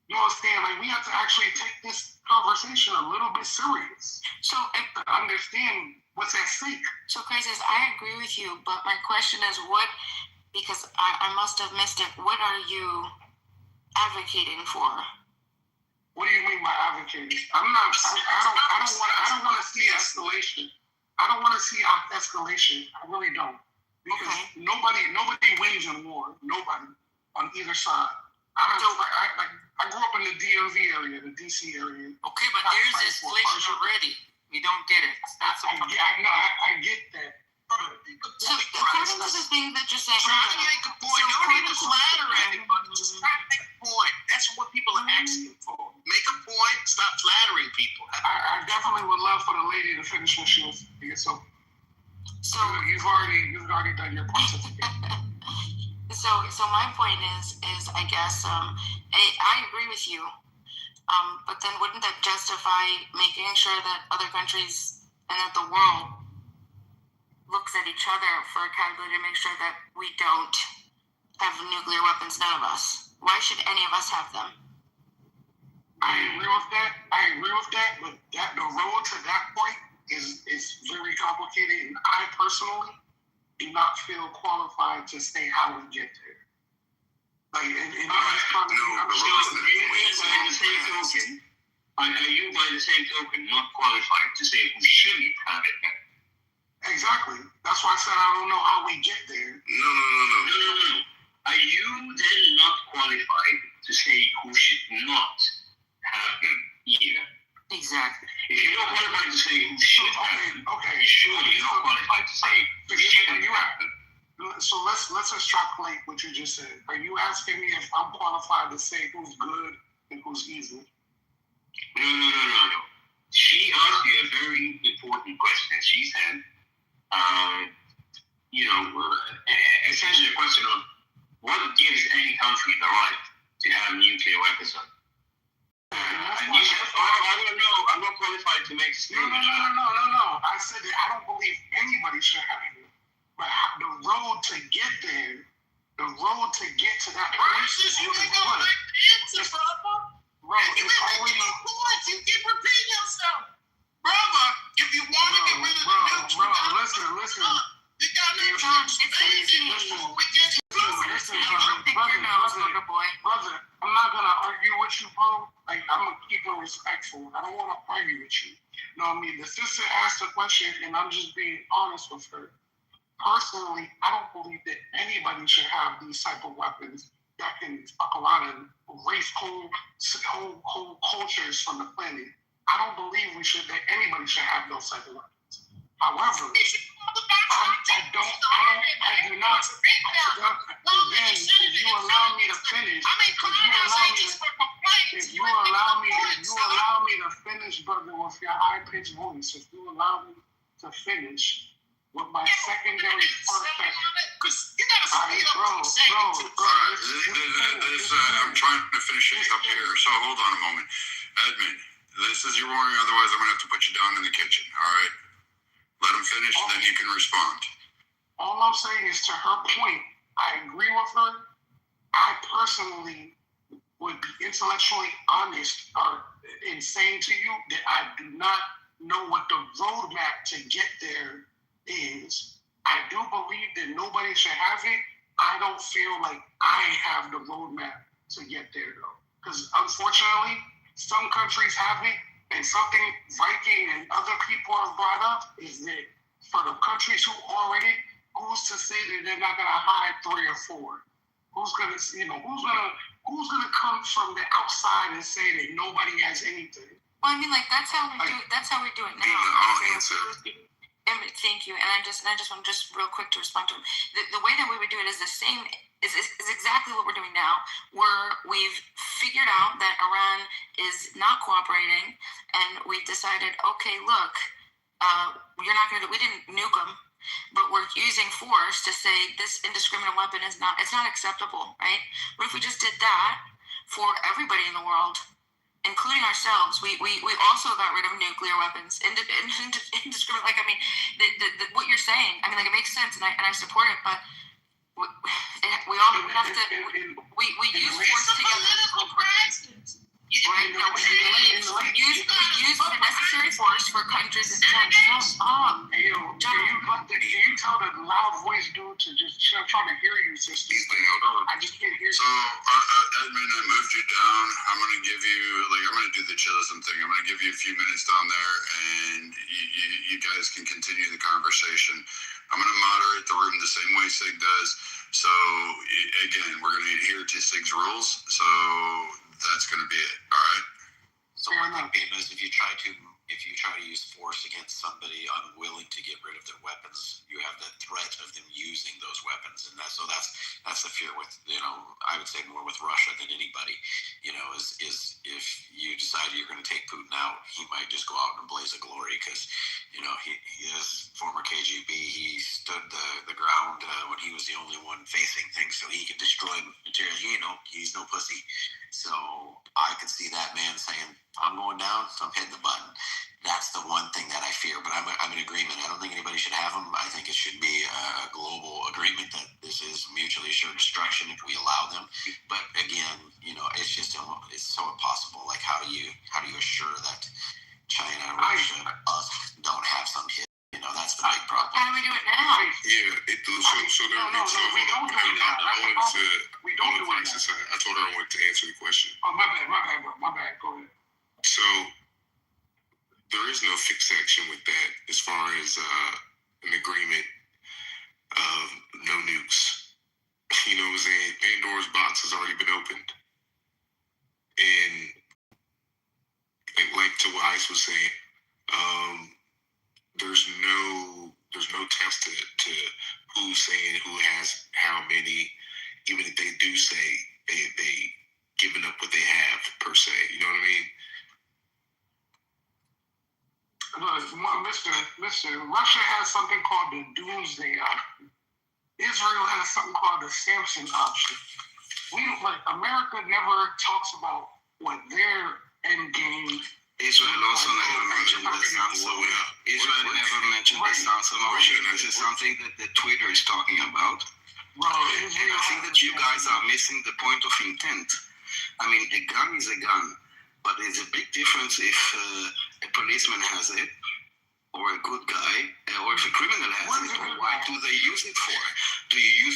You understand? Like we have to actually take this conversation a little bit serious. So to understand what's at stake. So Crisis, I agree with you, but my question is because I must have missed it, what are you advocating for? What do you mean by advocating? I don't want to see escalation. I don't want to see escalation. I really don't. Because nobody wins in war. Nobody on either side. I grew up in the DMV area, the DC area. Okay, but there's escalation already. We don't get it. That's all. I get that. So according to the thing that you're saying, try to make a point. No need to flatter anybody. Just try to make a point. That's what people are asking for. Make a point. Stop flattering people. I definitely would love for the lady to finish what she was saying. So you've already done your part. So my point is I guess I agree with you. But then wouldn't that justify making sure that other countries and that the world looks at each other for accountability to make sure that we don't have nuclear weapons, none of us? Why should any of us have them? I agree with that, but the road to that point is very complicated, and I personally do not feel qualified to say how we get there. Like, are you by the same token not qualified to say who shouldn't have it then? Exactly. That's why I said I don't know how we get there. No. Are you then not qualified to say who should not have them either? Exactly. If you're not qualified to say who should have them, surely you're not qualified to say who shouldn't have them. So let's extrapolate what you just said. Are you asking me if I'm qualified to say who's good and who's evil? No. She asked you a very important question. She said, essentially a question of what gives any country the right to have nuclear weapons on. And you said, I don't know, I'm not qualified to make a statement. No. I said that I don't believe anybody should have it. But the road to get there, the road to get to that point is you ain't gonna like the answer, brother. Bro, you it's already... points. You keep repeating yourself. Brother, if you want to get rid of the nukes, listen. You got to Brother, I'm not gonna argue with you, bro. Like, I'm gonna keep it respectful. I don't want to argue with you. You know what I mean? The sister asked a question, and I'm just being honest with her. Personally, I don't believe that anybody should have these type of weapons that can fuck around and erase whole cultures from the planet. I don't believe that anybody should have those type of weapons. However, I do not. Again, if you allow me to finish, if you allow me to finish, brother, with your high-pitched voice, if you allow me to finish with my secondary perfect. I'm trying to finish it up here, so hold on a moment. Edmund, this is your warning, otherwise I'm going to have to put you down in the kitchen, all right? Let him finish, then you can respond. All I'm saying is, to her point, I agree with her. I personally would be intellectually honest in saying to you that I do not know what the roadmap to get there is. I do believe that nobody should have it. I don't feel like I have the roadmap to get there, though. Because unfortunately, some countries have it, and something Viking and other people have brought up is that for the countries who already, who's to say that they're not gonna hide 3 or 4? Who's gonna come from the outside and say that nobody has anything? Well, I mean, like that's how we do it now. I'll answer. thank you. And I just want just real quick to respond to him. The way that we would do it is the same. Is exactly what we're doing now. We've figured out that Iran is not cooperating, and we've decided, okay, look, you're not going to. We didn't nuke them, but we're using force to say this indiscriminate weapon is not. It's not acceptable, right? What if we just did that for everybody in the world, including ourselves? We also got rid of nuclear weapons. Indiscriminate. Like, I mean, what you're saying. I mean, like, it makes sense, and I support it, but. We have to. We use force It's a together. political crisis. Right? No, we use the necessary force for countries that don't. Shut up. Hey, yo, can you tell that loud voice dude to just try to hear you, sister? He's the elder. I just can't hear So, you. Edmund, I moved you down. I'm going to give you, I'm going to do the chillism thing. I'm going to give you a few minutes down there, and you guys can continue the conversation. I'm going to moderate the room the same way Sig does. So, again, we're going to adhere to Sig's rules. So, that's going to be it. All right? So one thing being is if you try to use force against somebody unwilling to get rid of their weapons, you have the threat of them using those weapons, and that's the fear with, I would say more with Russia than anybody, is if you decide you're going to take Putin out, he might just go out in a blaze of glory because he is former KGB. He stood the ground when he was the only one facing things, so he could destroy material. He's no pussy. So I could see that man saying, I'm going down, so I'm hitting the button. That's the one thing that I fear, but I'm in agreement. I don't think anybody should have them. I think it should be a global agreement that this is mutually assured destruction if we allow them. But again, it's so impossible. Like, how do you assure that China, Russia, us don't have some hit? That's the big problem. How do we do it now? Yeah, We don't do it now. We don't do it now. I told her I wanted to answer the question. Oh, my bad, bro. My bad. Go ahead. So, there is no fixed action with that as far as an agreement of no nukes. You know what I'm saying? Pandora's box has already been opened. And like to what Ice was saying, there's no test to who's saying who has how many, even if they do say they given up what they have per se. You know what I mean? Listen, Russia has something called the Doomsday Option. Israel has something called the Samson Option. America never talks about what their end game. Israel also never mentioned the Samson. Israel never mentioned the Samson option. This is something that Twitter is talking about. Bro, And I think that you guys are missing the point of intent. I mean, a gun is a gun, but there's a big difference if a policeman has it, or a good guy, or if a criminal has it. What do they use it for? Do you use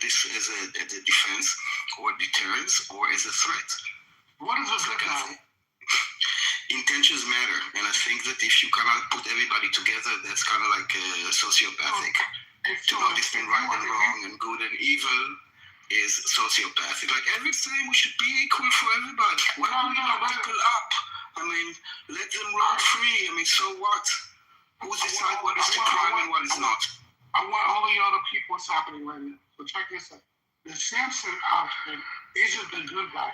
this as a defense or deterrence, or as a threat? What is a good guy? Intentions matter, and I think that if you cannot put everybody together, that's kind of like sociopathic. To understand right and wrong and good and evil is sociopathic. Like everything, we should be equal for everybody. Why don't we lock people up? I mean, let them run free. I mean, so what? Who decide what is the crime and what is not? I want all of y'all to peep what's happening right now. So check this out. The Samson option isn't the good guy.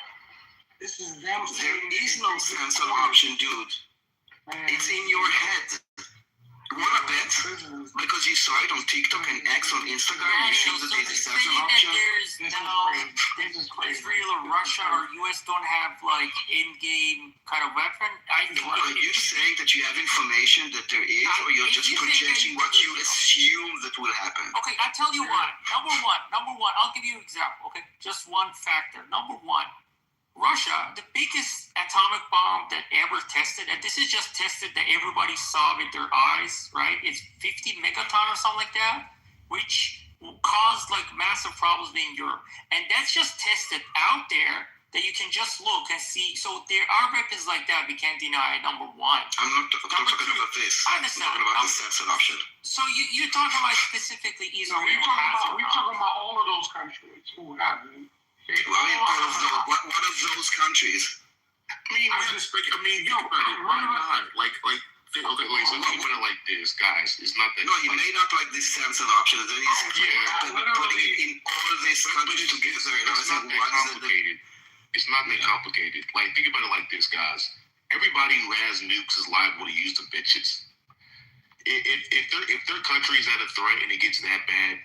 This is them saying there is no Samson option, dude. It's in your head. You wanna bet? Because you saw it on TikTok and X on Instagram, you feel that there's a Samson option. Israel or Russia or US don't have like in-game kind of weapon. I think are you saying that you have information that there is, or you're just projecting what you assume that will happen? Okay, I'll tell you why. Number one, I'll give you an example. Okay, just one factor. Number one, Russia, the biggest atomic bomb that ever tested, and this is just tested that everybody saw with their eyes, right? It's 50 megaton or something like that, which caused like massive problems in Europe. And that's just tested out there that you can just look and see. So there are weapons like that we can't deny, number one. I'm not talking about this. I understand. I'm talking about the Samson option. So you're talking about specifically Israel. We're talking about all of those countries who have them. What of those countries? Think about it. Why not? Like Okay, wait, so think about it like this, guys. It's not that. No, he made up like these terms and options, then he's putting it in all these countries together. It's not that complicated. It's not that complicated. Like, think about it like this, guys. Everybody who has nukes is liable to use the bitches. If their country's at a threat and it gets that bad,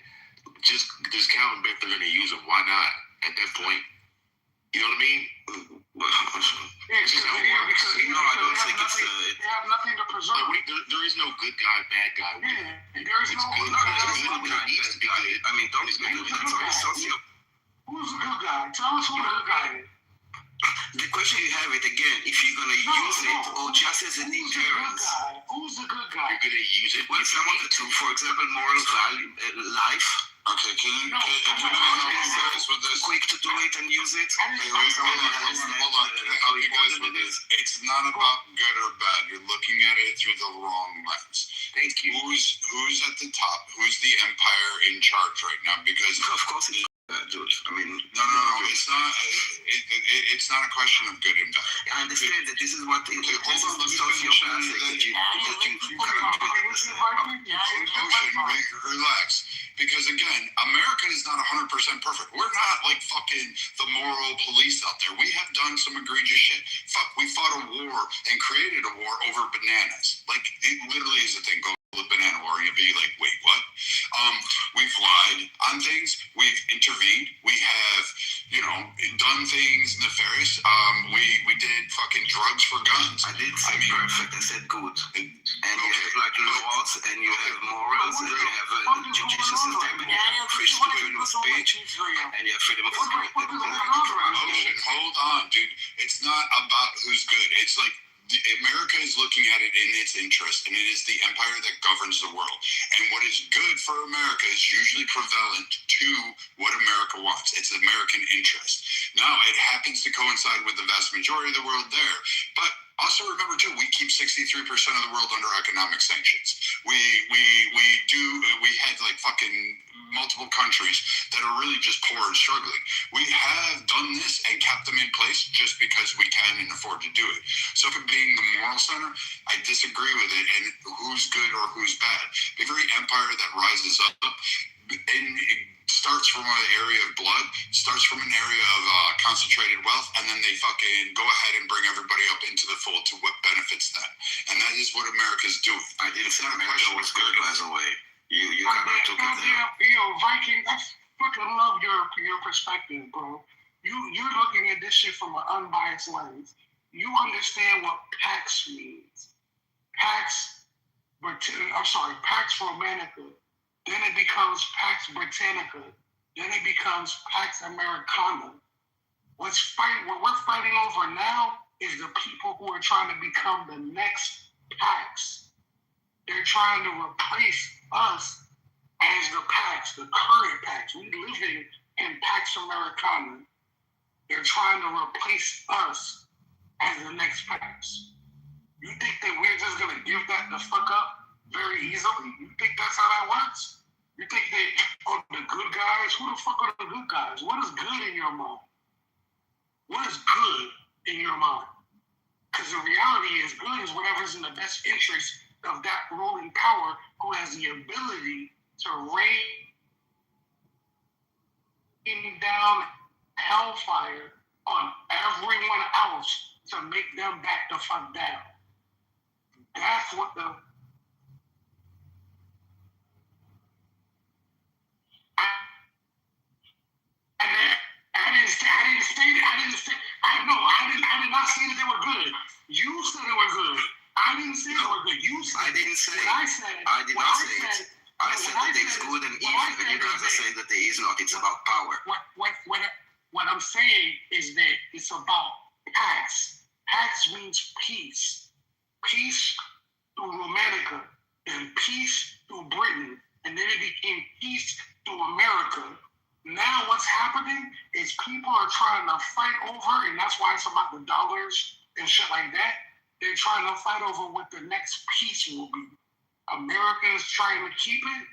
just count them if they're going to use them. Why not? At that point, you know what I mean? Because I don't think it's they have nothing to preserve. Like, there is no good guy, bad guy. There is no good guy. I mean, don't get me wrong. Who's the good guy? Tell us who the good guy is. The question you have it again, if you're going to use it or just as an deterrence. Who's the good guy? You're going to use it. Well, someone to, for example, moral value, life. Okay, can you with this? Quick to do it and use it. Hold on. You guys with this? It's not about good or bad. You're looking at it through the wrong lens. Thank you. Who's at the top? Who's the empire in charge right now? Because of course it's George. I mean, no. It's not. It's not a question of good and bad. I understand that this is what this is the sociopathic that you cannot put in the same. Relax. Because again, America is not 100% perfect. We're not like fucking the moral police out there. We have done some egregious shit. Fuck, we fought a war and created a war over bananas. Like, it literally is a thing. Go to the banana war, you'll be like, wait, what? We've lied on things. We've intervened. We have, done things nefarious. We did fucking drugs for guns. I didn't say perfect. I said good. And you have like laws, and you have morals, and you have a judicial system, and you have freedom of speech, and you have freedom of Ocean, hold on, dude. It's not about who's good. It's like America is looking at it in its interest, and it is the empire that governs the world. And what is good for America is usually prevalent to what America wants. It's American interest. Now, it happens to coincide with the vast majority of the world there, but also remember too, we keep 63% of the world under economic sanctions. We had like fucking multiple countries that are really just poor and struggling. We have done this and kept them in place just because we can and afford to do it. So for being the moral center, I disagree with it. And who's good or who's bad? Every empire that rises up and it starts from an area of blood, starts from an area of concentrated wealth, and then they fucking go ahead and bring everybody up into the fold to what benefits them. And that is what America's doing. I didn't say America was good, by the way. You kind of took it there. Viking, I fucking love your perspective, bro. You're looking at this shit from an unbiased lens. You understand what Pax means. Pax Romanica. Then it becomes Pax Britannica. Then it becomes Pax Americana. What we're fighting over now is the people who are trying to become the next Pax. They're trying to replace us as the Pax, the current Pax. We live in Pax Americana. They're trying to replace us as the next Pax. You think that we're just going to give that the fuck up very easily? You think that's how that works? You think the good guys? Who the fuck are the good guys? What is good in your mind? What is good in your mind? Because the reality is good is whatever's in the best interest of that ruling power who has the ability to rain down hellfire on everyone else to make them back the fuck down. That's what the... I did not say that they were good. You said they were good. I didn't say they were good. You said. I didn't say. I did not say it. I said that there's good and evil, and you guys are saying that there is not. It's about power. What I'm saying is that it's about Pax. Pax means peace. Peace through Romanica, and peace through Britain, and then it became peace through America. Now what's happening is people are trying to fight over, and that's why it's about the dollars and shit like that. They're trying to fight over what the next peace will be. America is trying to keep it.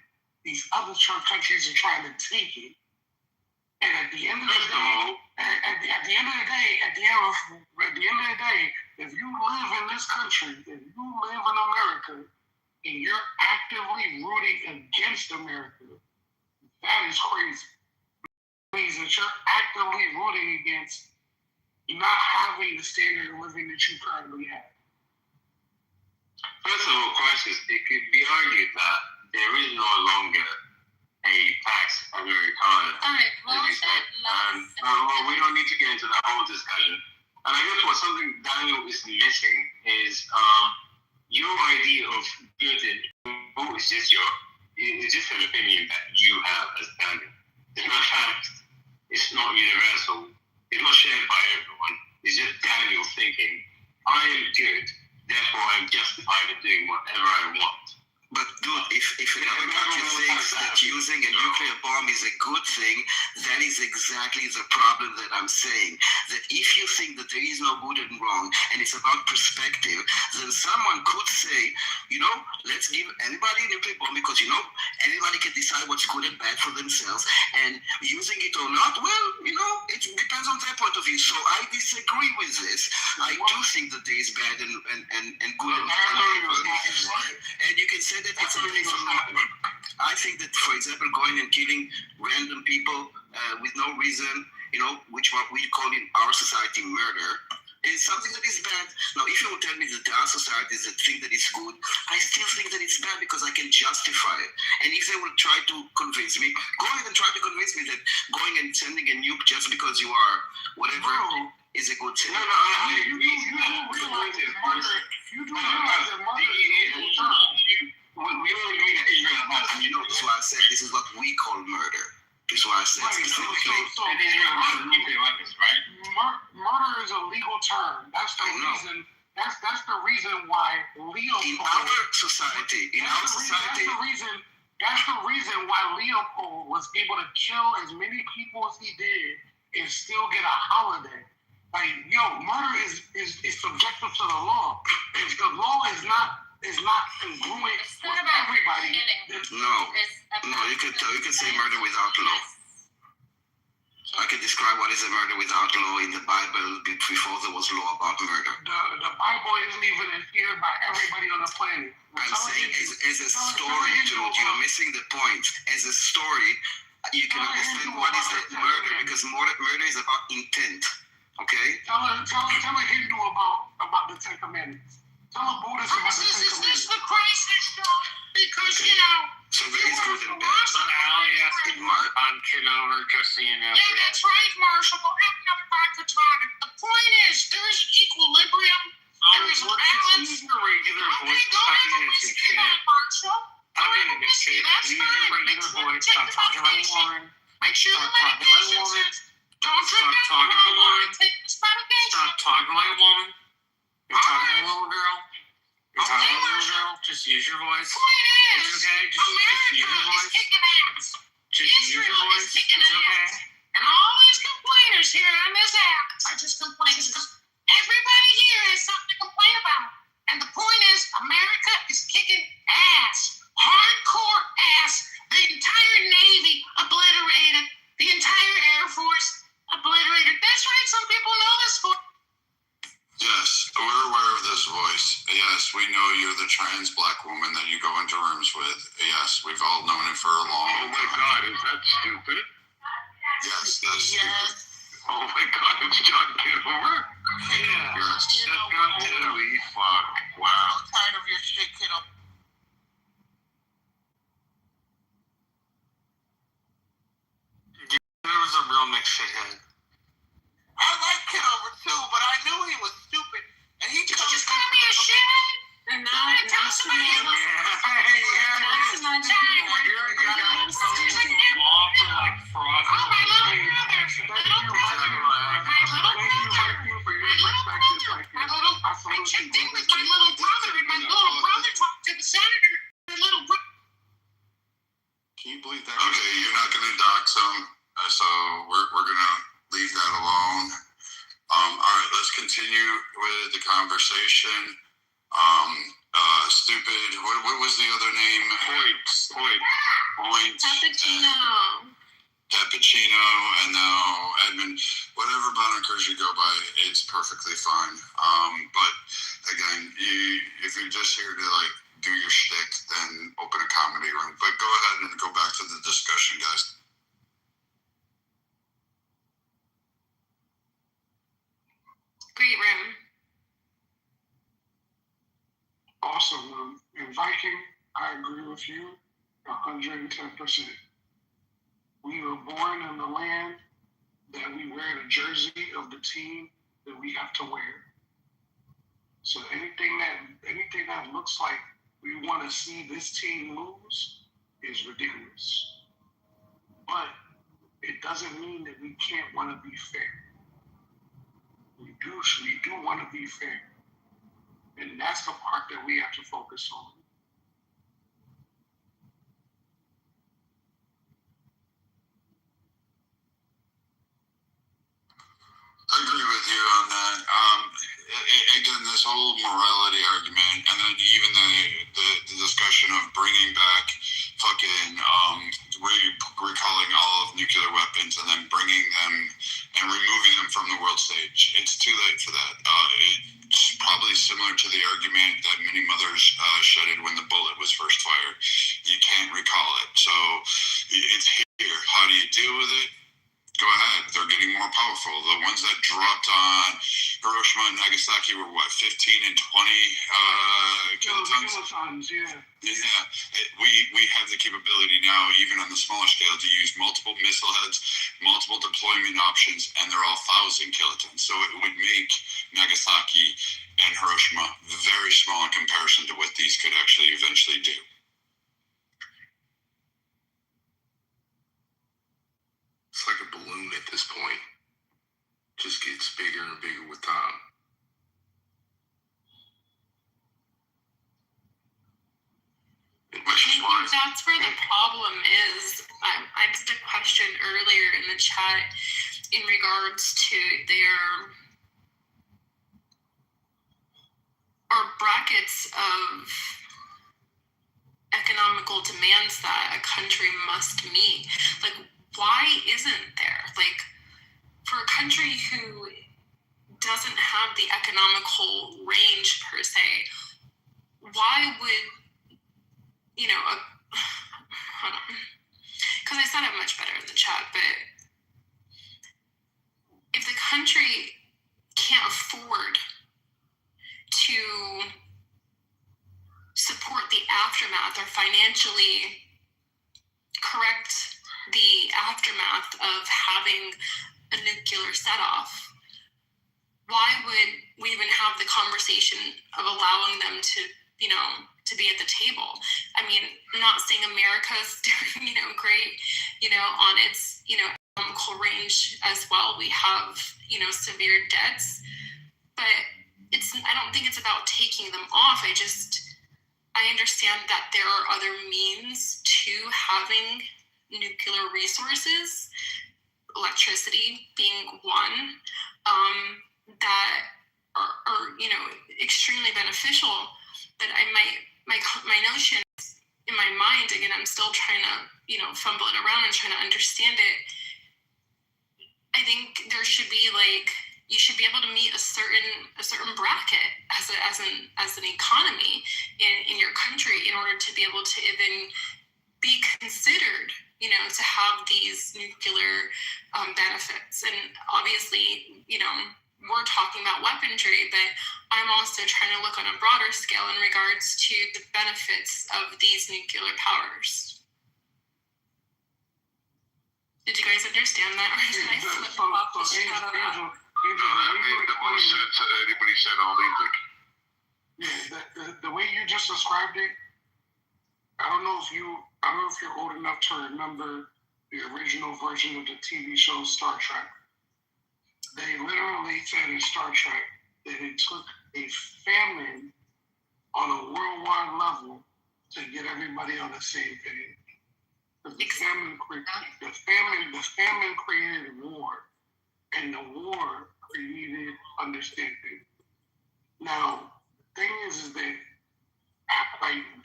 These other countries are trying to take it. And at the end of the day, if you live in this country, if you live in America, and you're actively rooting against America, that is crazy. It means that you're actively rooting against not having the standard of living that you currently have. First of all, crisis, it could be argued that there is no longer a Pax Americana, as you said. And well, we don't need to get into that whole discussion. And I guess what something Daniel is missing is your idea of good and evil is just an opinion that you have as Daniel. It's not fact. It's not universal. It's not shared by everyone. It's just Daniel thinking, I am good, therefore I'm justified in doing whatever I want. But dude, if another country thinks that using a nuclear bomb is a good thing, that is exactly the problem that I'm saying. That if you think that there is no good and wrong, and it's about perspective, then someone could say, let's give anybody a nuclear bomb because, anybody can decide what's good and bad for themselves, and using it or not, well, it depends on their point of view. So I disagree with this. I do think that there is bad and good and bad. And you can say that it's a place of I think that, for example, going and killing random people with no reason, which what we call in our society murder, is something that is bad. Now, if you will tell me that there are societies that think that it's good, I still think that it's bad because I can justify it. And if they will try to convince me, go ahead and try to convince me that going and sending a nuke just because you are whatever is a good thing. No, I agree. You do realize that murder is a term. We all agree that Israel is bad. That's why I said this is what we call murder. That's why I said specifically. And Israel has nuclear weapons, right? Murder is a legal term. That's the reason. That's the reason why Leopold. In our society, That's the reason why Leopold was able to kill as many people as he did and still get a holiday. Like, murder is subjective to the law. If the law is not congruent with everybody, no, you can say murder without law. I can describe what is a murder without law in the Bible before there was law about murder. The Bible isn't even adhered by everybody on the planet. I'm saying as a story, Jude, you're missing the point. As a story, you can understand what is that murder, because murder is about intent. Okay? Tell a Hindu about the Ten Commandments. Tell a Buddhist about the Ten Commandments. Is this the crisis, though? Because, so there is good and bad. On Kitover, just so you know. Yeah, that's right, Marshall. We'll have another vodka tonic. The point is, there is equilibrium. There is balance. Use your regular voice. Don't ever whiskey that, Marshall. Don't ever whiskey. That's fine. Makes me take the medication. Make sure the medication says, don't drink alcohol. Take this medication. Stop talking like a woman. You're talking like a little girl. You're talking like a little girl. Just use your voice. Point is, It's okay. Just use your America is voice. kicking ass. Just use your Israel voice. is kicking It's okay. ass. And all these complainers here on this app are just complaining. Everybody here has something to complain about. And the point is, America is kicking ass. Hardcore ass. The entire Navy obliterated. The entire Air Force obliterated. That's right, some people know this for. Yes, we're aware of this voice. Yes, we know you're the trans black woman that you go into rooms with. Yes, we've all known it for a long time. Oh my God, is that stupid? Yes, that's stupid. Oh my God, it's John Kitover? Yeah. Yes. Holy fuck, wow. I'm tired of your shit, kiddo. There was a real mixed shithead. I like Kitover too, but I knew he was stupid. And he just called me a shithead? And now Tell somebody else. that's not I checked in with my little brother, and my little brother talked to the senator. My little brother. Can you believe that? Okay, you're not going to dox them, so we're going to leave that alone. All right, let's continue with the conversation. Stupid. What was the other name? Point. Cappuccino. Cappuccino, and now Edmund, whatever monikers you go by, it's perfectly fine. But again, if you're just here to like do your shtick, then open a comedy room. But go ahead and go back to the discussion, guys. Great room. Awesome. And Viking, I agree with you 110%. We were born in the land that we wear the jersey of the team that we have to wear. So anything that looks like we want to see this team lose is ridiculous. But it doesn't mean that we can't want to be fair. We do want to be fair. And that's the part that we have to focus on. I agree with you on that. Again, this whole morality argument, and then even the discussion of bringing back fucking recalling all of nuclear weapons and then bringing them and removing them from the world stage. It's too late for that. It's probably similar to the argument that many mothers shedded when the bullet was first fired. You can't recall it. So it's here. How do you deal with it? Go ahead. They're getting more powerful. The ones that dropped on Hiroshima and Nagasaki were what, 15 and 20 kilotons? Kilotons, yeah. Yeah. We have the capability now, even on the smaller scale, to use multiple missile heads, multiple deployment options, and they're all 1,000 kilotons. So it would make Nagasaki and Hiroshima very small in comparison to what these could actually eventually do. It's like a balloon at this point. Just gets bigger and bigger with time. That's where the problem is. I asked a question earlier in the chat in regards to their brackets of economical demands that a country must meet. Like, why isn't there? Like, for a country who doesn't have the economical range per se, why would, because I said it much better in the chat, but if the country can't afford to support the aftermath or financially correct the aftermath of having a nuclear set-off, why would we even have the conversation of allowing them to be at the table? I mean, I'm not saying America's doing, great, on its, economical range as well. We have, severe debts, but I don't think it's about taking them off. I understand that there are other means to having nuclear resources, electricity being one, that are extremely beneficial. But my notion in my mind, again, I'm still trying to fumble it around and trying to understand it. I think there should be you should be able to meet a certain bracket as an economy in your country in order to be able to even be considered, to have these nuclear benefits. And obviously, we're talking about weaponry, but I'm also trying to look on a broader scale in regards to the benefits of these nuclear powers. Did you guys understand that? Or did I flip off the shit out of that? That made the most sense that anybody said all these. Yeah, the way you just described it, I don't know if you're old enough to remember the original version of the TV show Star Trek. They literally said in Star Trek that it took a famine on a worldwide level to get everybody on the same page. Because the famine created war, and the war created understanding. Now, the thing is that,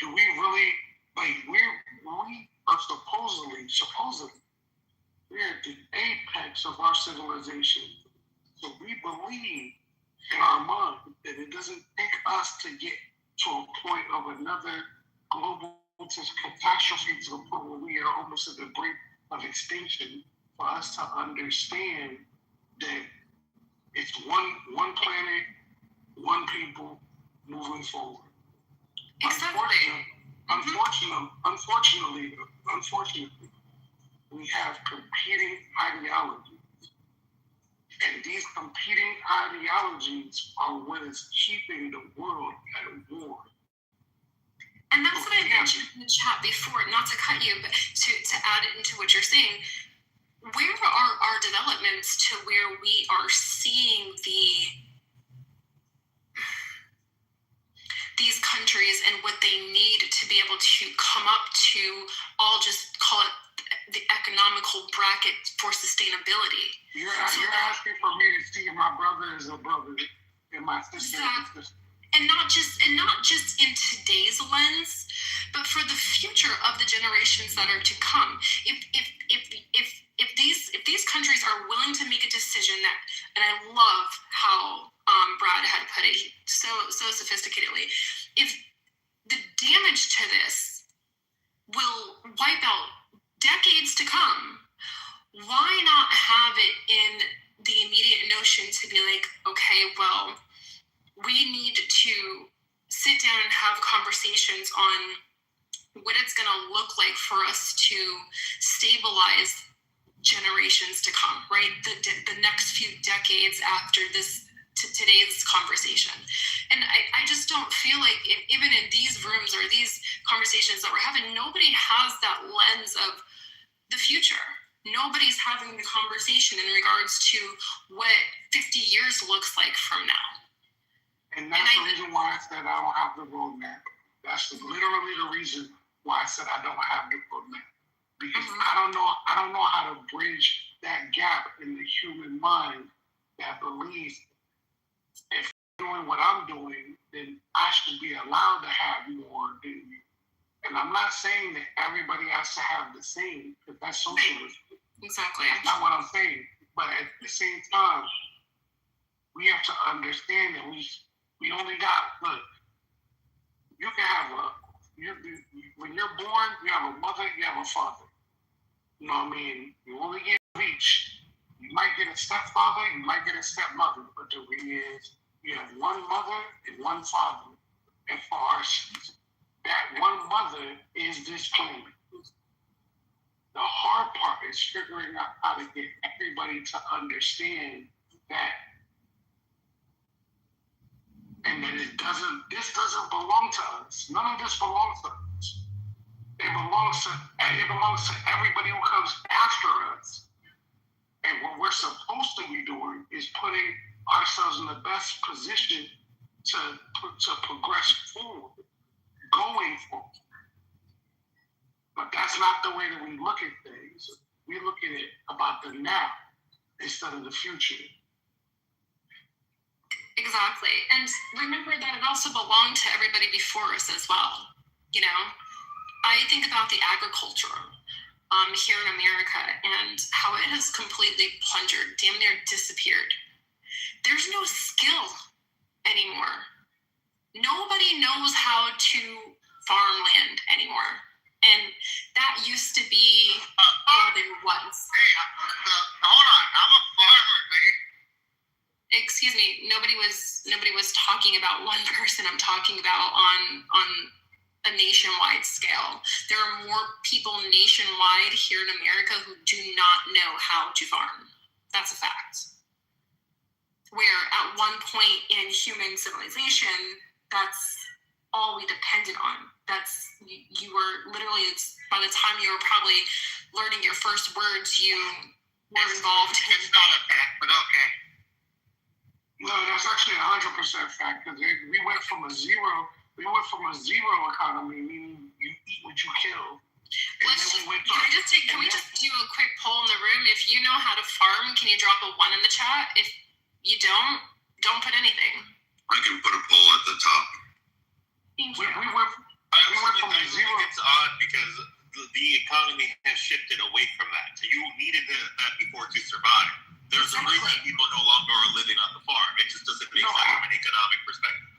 do we really, we are supposedly, we are aspects of our civilization. So we believe in our mind that it doesn't take us to get to a point of another global catastrophe to the point where we are almost at the brink of extinction for us to understand that it's one planet, one people moving forward. Unfortunately, we have competing ideologies. And these competing ideologies are what is keeping the world at war. And that's what I mentioned in the chat before, not to cut you, but to add it into what you're saying. Where are our developments to where we are seeing these countries and what they need to be able to come up to, I'll just call it the economical bracket for sustainability. You're asking for me to see my brother as a brother and my sister as a sister. And not just in today's lens, but for the future of the generations that are to come. If these countries are willing to make a decision that, and I love how Brad had put it so sophisticatedly, if the damage to this will wipe out decades to come, why not have it in the immediate notion to be like, okay, well, we need to sit down and have conversations on what it's going to look like for us to stabilize generations to come, right? The next few decades after today's conversation. And I just don't feel like even in these rooms or these conversations that we're having, nobody has that lens of the future. Nobody's having the conversation in regards to what 50 years looks like from now. And that's the reason why I said I don't have the roadmap. That's literally the reason why I said I don't have the roadmap. Because I don't know how to bridge that gap in the human mind that believes if I'm doing what I'm doing, then I should be allowed to have more than you. And I'm not saying that everybody has to have the same, because that's socialism. Exactly. That's not what I'm saying. But at the same time, we have to understand that we only got, look, you can have when you're born, you have a mother, you have a father. You know what I mean? You only get each. You might get a stepfather, you might get a stepmother, but the thing is, you have one mother and one father. And for our that one mother is this planet. The hard part is figuring out how to get everybody to understand that, and that this doesn't belong to us. None of this belongs to us. It belongs to everybody who comes after us. And what we're supposed to be doing is putting ourselves in the best position to progress forward, going forward. But that's not the way that we look at things. We look at it about the now instead of the future. Exactly. And remember that it also belonged to everybody before us as well. You know, I think about the agriculture here in America and how it has completely plundered, damn near disappeared. There's no skill anymore. Nobody knows how to farm land anymore. And that used to be more than once. Hey, hold on. I'm a farmer, man. Excuse me. Nobody was talking about one person. I'm talking about on a nationwide scale. There are more people nationwide here in America who do not know how to farm. That's a fact. Where at one point in human civilization, that's all we depended on. You were literally, by the time you were probably learning your first words, you were involved. It's not a fact, but okay. No, that's actually 100% fact, because we went from a zero economy, meaning you eat what you kill. Can we just do a quick poll in the room? If you know how to farm, can you drop a 1 in the chat? If you don't put anything. I can put a poll at the top. Thank you. We went from a zero. It's odd because the economy has shifted away from that. So you needed that before to survive. There's a reason people no longer are living on the farm. It just doesn't make sense from an economic perspective.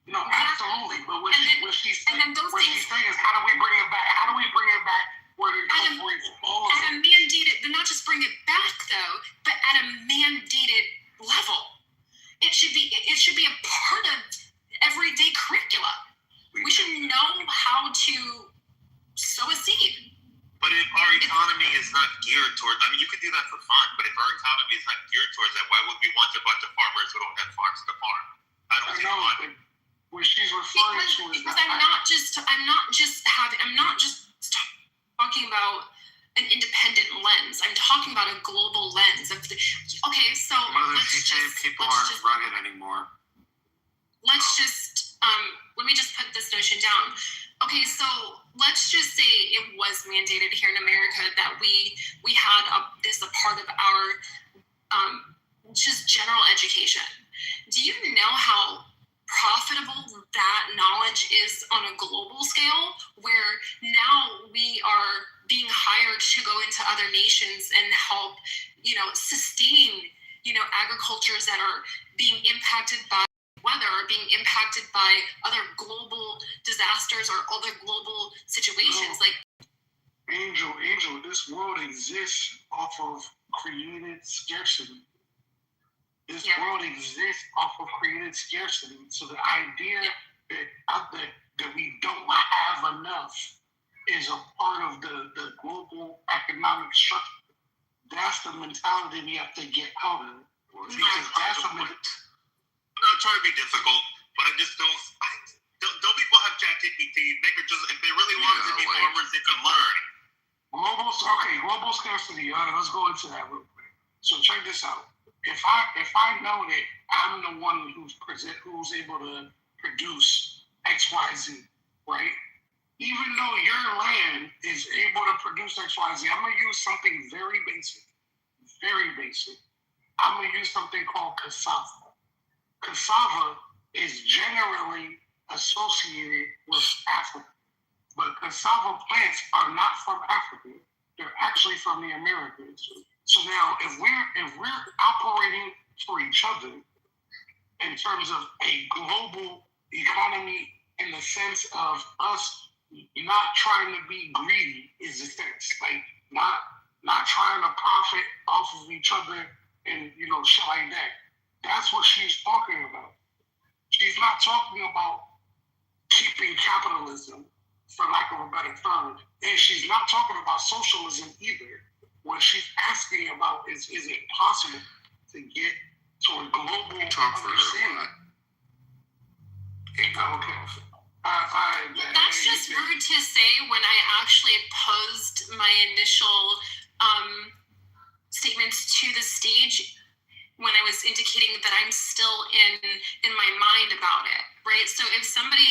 No, absolutely. But what she's saying is, how do we bring it back? How do we bring it back where it incorporates all of it? At a mandated, not just bring it back though, but at a mandated level. It should be a part of everyday curricula. We should know how to sow a seed. But if our economy is not geared towards, I mean, you could do that for fun, but if our economy is not geared towards that, why would we want a bunch of farmers who don't have farms to farm? I don't see why. What she's referring to is because I'm not just talking about an independent lens. I'm talking about a global lens of okay, so people aren't rugged anymore. Let's just let me just put this notion down. Okay, so let's just say it was mandated here in America that we had this a part of our just general education. Do you know how profitable that knowledge is on a global scale, where now we are being hired to go into other nations and help, sustain, agricultures that are being impacted by weather, or being impacted by other global disasters or other global situations? Angel, this world exists off of created scarcity. This world exists off of created scarcity. So the idea that we don't have enough is a part of the global economic structure. That's the mentality we have to get out of. Because that's I'm not trying to be difficult, but I just don't people have ChatGPT? They could just, if they really wanted to be farmers, they could learn. Global scarcity. All right, let's go into that real quick. So check this out. If I know that I'm the one who's able to produce X, Y, Z, right? Even though your land is able to produce X, Y, Z, I'm gonna use something very basic. Very basic. I'm gonna use something called cassava. Cassava is generally associated with Africa, but cassava plants are not from Africa. They're actually from the Americas. So now, if we're operating for each other in terms of a global economy, in the sense of us not trying to be greedy, is the sense, like not trying to profit off of each other and shit like that. That's what she's talking about. She's not talking about keeping capitalism, for lack of a better term, and she's not talking about socialism either. What she's asking about is it possible to get to a global understanding? That's just rude to say when I actually posed my initial statements to the stage, when I was indicating that I'm still in my mind about it, right? So if somebody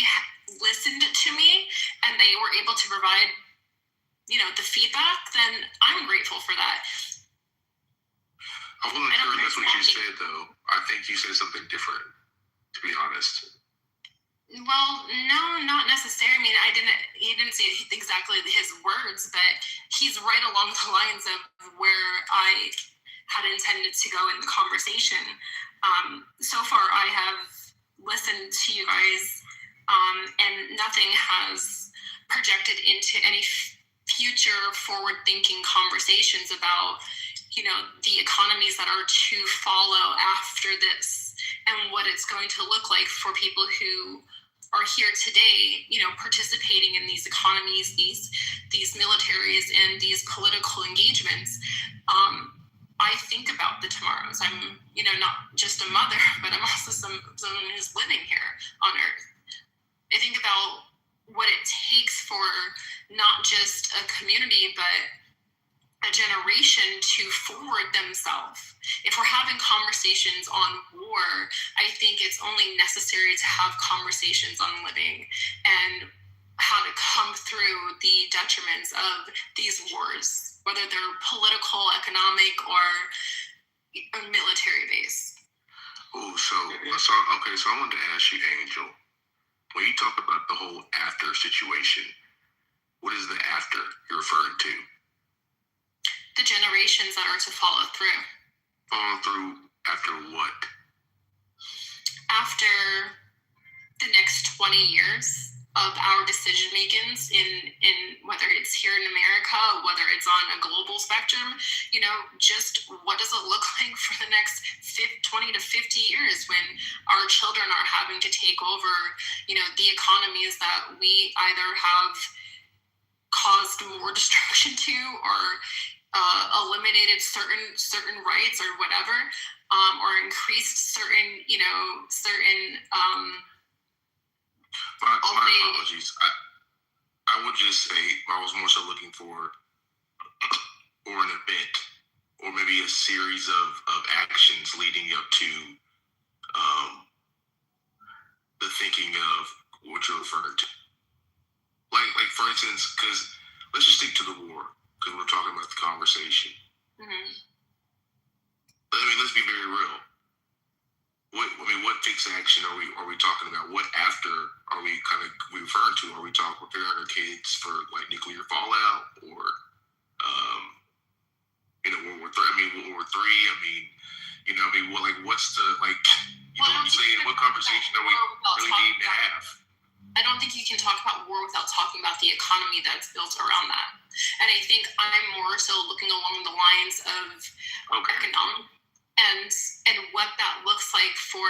listened to me and they were able to provide, the feedback, then I'm grateful for that. I wasn't sure that's what you said, though. I think you said something different, to be honest. Well, no, not necessarily. I mean, he didn't say exactly his words, but he's right along the lines of where I had intended to go in the conversation. So far, I have listened to you guys, and nothing has projected into any future forward-thinking conversations about, the economies that are to follow after this, and what it's going to look like for people who are here today, participating in these economies, these militaries, and these political engagements. I think about the tomorrows. I'm, not just a mother, but I'm also someone who's living here on Earth. I think about what it takes for not just a community, but a generation to forward themselves. If we're having conversations on war, I think it's only necessary to have conversations on living and how to come through the detriments of these wars, whether they're political, economic, or military based. So I wanted to ask you, Angel, when you talk about the whole after situation, What is the after you're referring to? The generations that are to follow through. Follow through after what? After the next 20 years of our decision makings in whether it's here in America, whether it's on a global spectrum, just what does it look like for the next 20 to 50 years when our children are having to take over, the economies that we either have caused more destruction to or eliminated certain rights or whatever, or increased certain My apologies. I would just say I was more so looking for or an event or maybe a series of actions leading up to the thinking of what you're referring to. Like for instance, because let's just stick to the war because we're talking about the conversation. Mm-hmm. I mean, let's be very real. What fixed action are we talking about? What after are we referring to? Are we talking preparing our kids for like nuclear fallout or World War III? World War III. What's the you know what I'm saying? What conversation are we really needing to have? I don't think you can talk about war without talking about the economy that's built around that. And I think I'm more so looking along the lines of economic and what that looks like for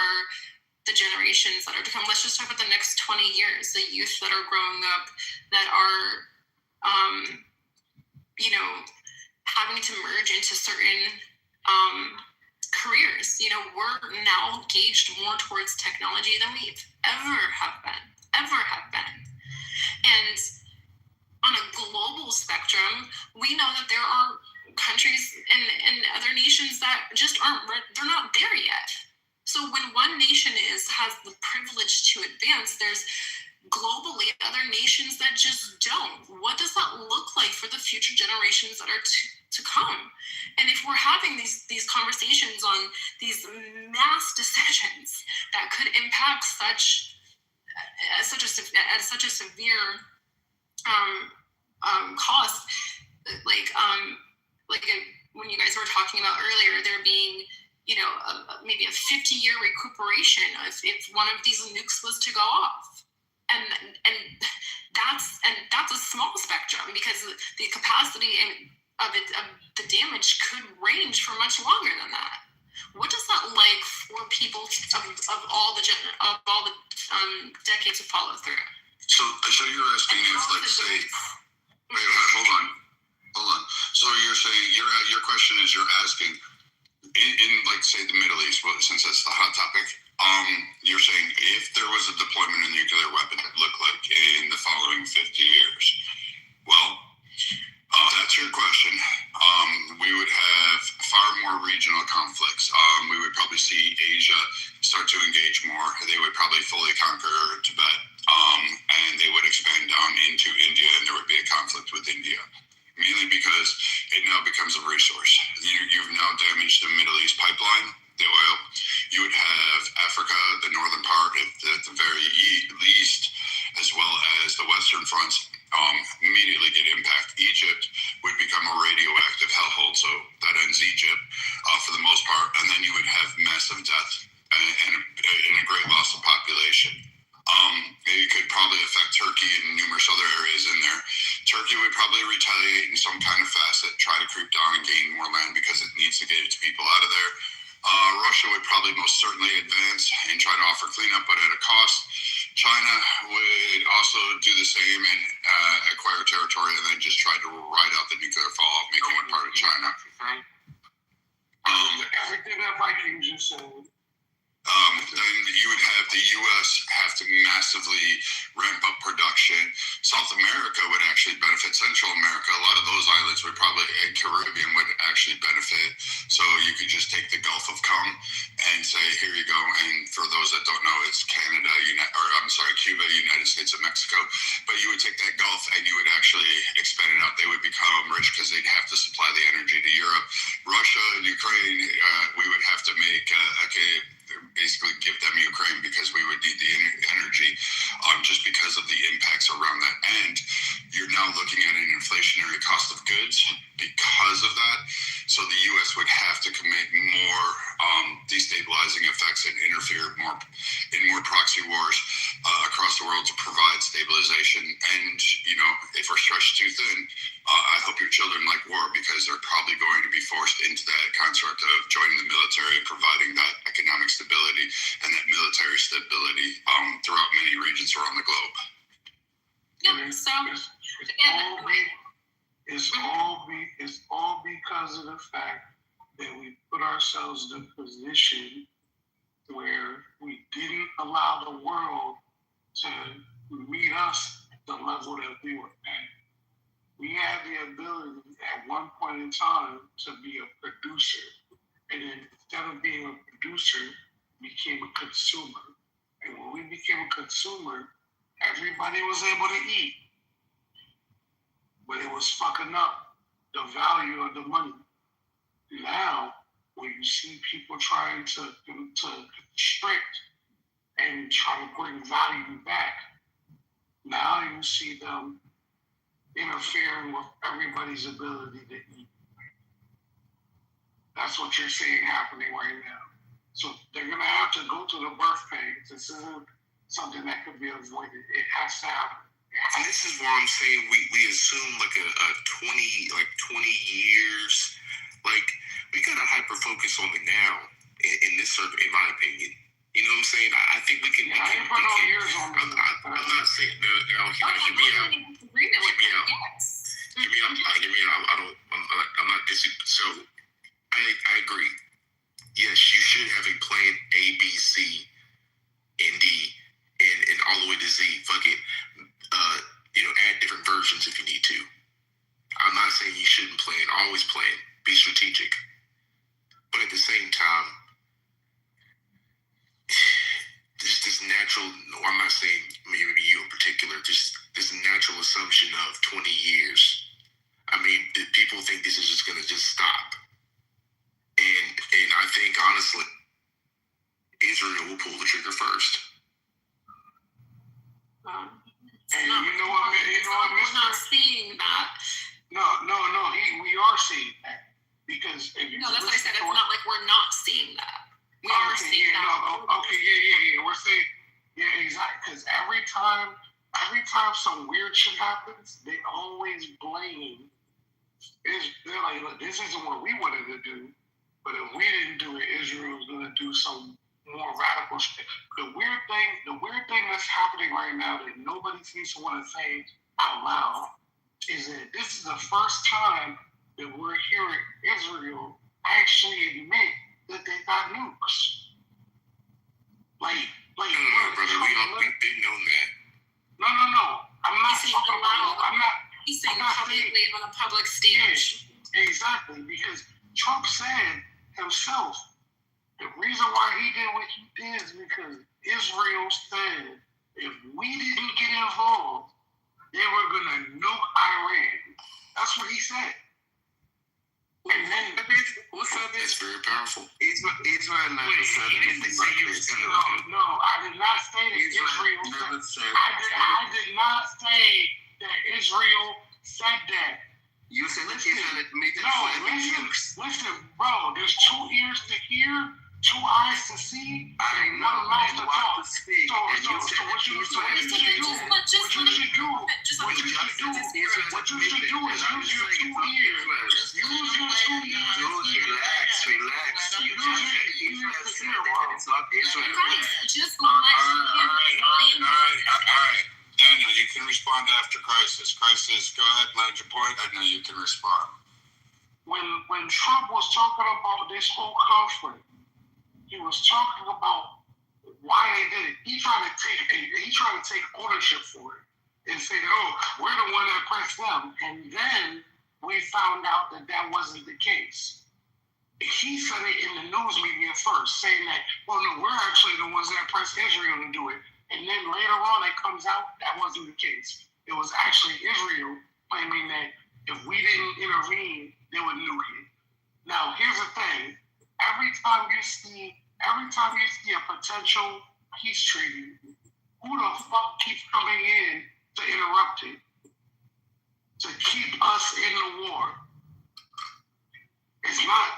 the generations that are to come. Let's just talk about the next 20 years, the youth that are growing up that are, having to merge into certain careers. We're now engaged more towards technology than we've ever have been. And on a global spectrum, we know that there are countries and other nations that just they're not there yet. So when one nation has the privilege to advance, there's globally other nations that just don't. What does that look like for the future generations that are to come? And if we're having these conversations on these mass decisions that could impact such a severe cost, when you guys were talking about earlier, there being, maybe a 50-year recuperation if one of these nukes was to go off. And that's a small spectrum because the capacity of the damage could range for much longer than that. What does that like for people of all the decades to follow through? So you're asking if, let's say, hold on. So you're saying your question is you're asking in like say the Middle East, since that's the hot topic. You're saying if there was a deployment of nuclear weapon, it looked like in the following 50 years. Well, that's your question. We would have far more regional conflicts. We would probably see Asia start to engage more. They would probably fully conquer Tibet, and they would expand down into India, and there would be a conflict with India. Mainly because it now becomes a resource. You've now damaged the Middle East pipeline, the oil. You would have Africa, the northern part, at the very least, as well as the western fronts, immediately get impact. Egypt would become a radioactive hellhole, so that ends Egypt for the most part. And then you would have massive death and a great loss of population. It could probably affect Turkey and numerous other areas in there. Turkey would probably retaliate in some kind of facet, try to creep down and gain more land because it needs to get its people out of there. Russia would probably most certainly advance and try to offer cleanup, but at a cost. China would also do the same and acquire territory and then just try to ride out the nuclear fallout, making it part of China. Everything that Viking just said. Then you would have the U.S. have to massively ramp up production. South America would actually benefit. Central America, a lot of those islands would probably, and Caribbean would actually benefit. So you could just take the Gulf of Com and say, here you go. And for those that don't know, it's Canada, Cuba, United States of Mexico. But you would take that Gulf and you would actually expand it out. They would become rich because they'd have to supply the energy to Europe. Russia and Ukraine, we would have to make basically give them Ukraine because we would need the energy, just because of the impacts around that. And you're now looking at an inflationary cost of goods because of that. So the U.S. would have to commit more destabilizing effects and interfere more in more proxy wars across the world to provide stabilization. And, if we're stretched too thin, I hope your children like war, because they're probably going to be forced into that construct of joining the military and providing that economic stability and that military stability throughout many regions around the globe. Yeah, so it's all because of the fact that we put ourselves in a position where we didn't allow the world to meet us at the level that we were at. We had the ability at one point in time to be a producer, and then instead of being a producer, became a consumer. And when we became a consumer, everybody was able to eat, but it was fucking up the value of the money. Now, when you see people trying to constrict and try to bring value back, now you see them interfering with everybody's ability to eat. That's what you're seeing happening right now. So they're going to have to go through the birth pains. This isn't something that could be avoided. It has to happen. And this is why I'm saying we assume like a 20 years. Like, we got to hyper focus on the now in this circle, in my opinion. You know what I'm saying? I think we can. Yeah, I ain't put no years on this. I'm not saying now. Hear me out. I'm not disagreeing. So I agree. Yes, you should have a plan A, B, C, and D, and all the way to Z. Fuck it. Add different versions if you need to. I'm not saying you shouldn't plan. Always plan. Be strategic. But at the same time, there's this natural, I'm not saying maybe you in particular, just this natural assumption of 20 years. I mean, people think this is just going to just stop. And I think, honestly, Israel will pull the trigger first. And you know what, we're not seeing that. No, we are seeing that. Because no, that's what I said. It's not like we're not seeing that. We are seeing that. We're saying, exactly. Because every time some weird shit happens, they always blame. They're like, look, this isn't what we wanted to do, but if we didn't do it, Israel's gonna do some more radical shit. The weird thing that's happening right now that nobody seems to want to say out loud is that this is the first time that we're hearing Israel actually admit that they got nukes. Brother, we've been known that. No. I'm not talking about. He's saying publicly on a public stage. Yeah, exactly, because Trump said himself the reason why he did what he did is because Israel said if we didn't get involved, they were gonna nuke Iran. That's what he said. And then who said this? It's very powerful. Israel never said anything like this. No, I did not say that Israel said. I did not say that Israel said that. You said that Israel admitted. No, listen, bro. There's 2 ears to hear, 2 eyes to see, and 1 mouth to talk. So what you should do is use your 2 ears. Use your 2 ears. Relax. You just said Israel said that it's not Israel. Just All right. Daniel, you can respond after Crisis. Crisis, go ahead, land your point. I know you can respond. When Trump was talking about this whole conflict, he was talking about why they did it. He tried to take ownership for it and say, "Oh, we're the one that pressed them." And then we found out that wasn't the case. He said it in the news media first, saying that, "Well, no, we're actually the ones that pressed Israel to do it." And then later on, it comes out that wasn't the case. It was actually Israel claiming that if we didn't intervene, they would nuke it. Now, here's the thing. Every time you see every time you see a potential peace treaty, who the fuck keeps coming in to interrupt it? To keep us in the war. It's not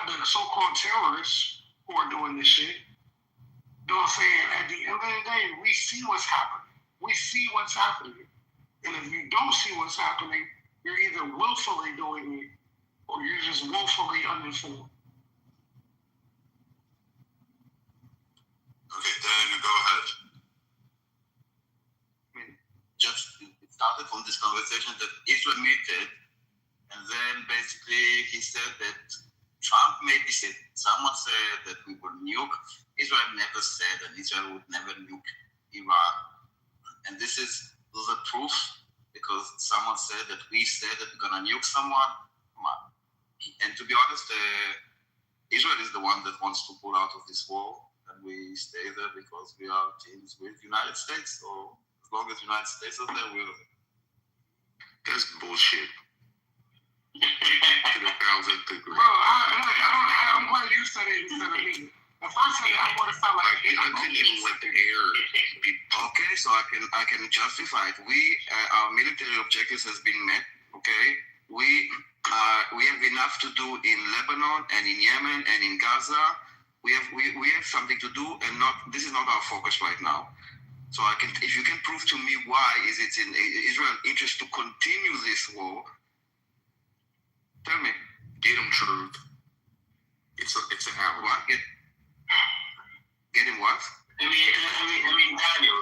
the so-called terrorists who are doing this shit. You know what I'm saying? At the end of the day, we see what's happening. We see what's happening. And if you don't see what's happening, you're either willfully doing it or you're just woefully uninformed. Okay, Daniel, go ahead. I mean, just it started from this conversation that Israel muted, and then basically he said that Trump maybe said, someone said that we will nuke. Israel never said that Israel would never nuke Iran. And this is the proof, because someone said that we said that we're going to nuke someone. Come on. And to be honest, Israel is the one that wants to pull out of this war, and we stay there because we are teams with the United States. So as long as the United States is there, we're there. That's bullshit. To the 1,000th degree. Bro, I'm glad you said it instead of me. If I said it, I would have felt like I couldn't even let the air be. Okay, so I can justify it. Our military objectives has been met. Okay, we have enough to do in Lebanon and in Yemen and in Gaza. We have something to do, and this is not our focus right now. So if you can prove to me why is it in Israel's interest to continue this war, tell me. Get them truth. It's an hour. What? Get him what? I mean, Daniel,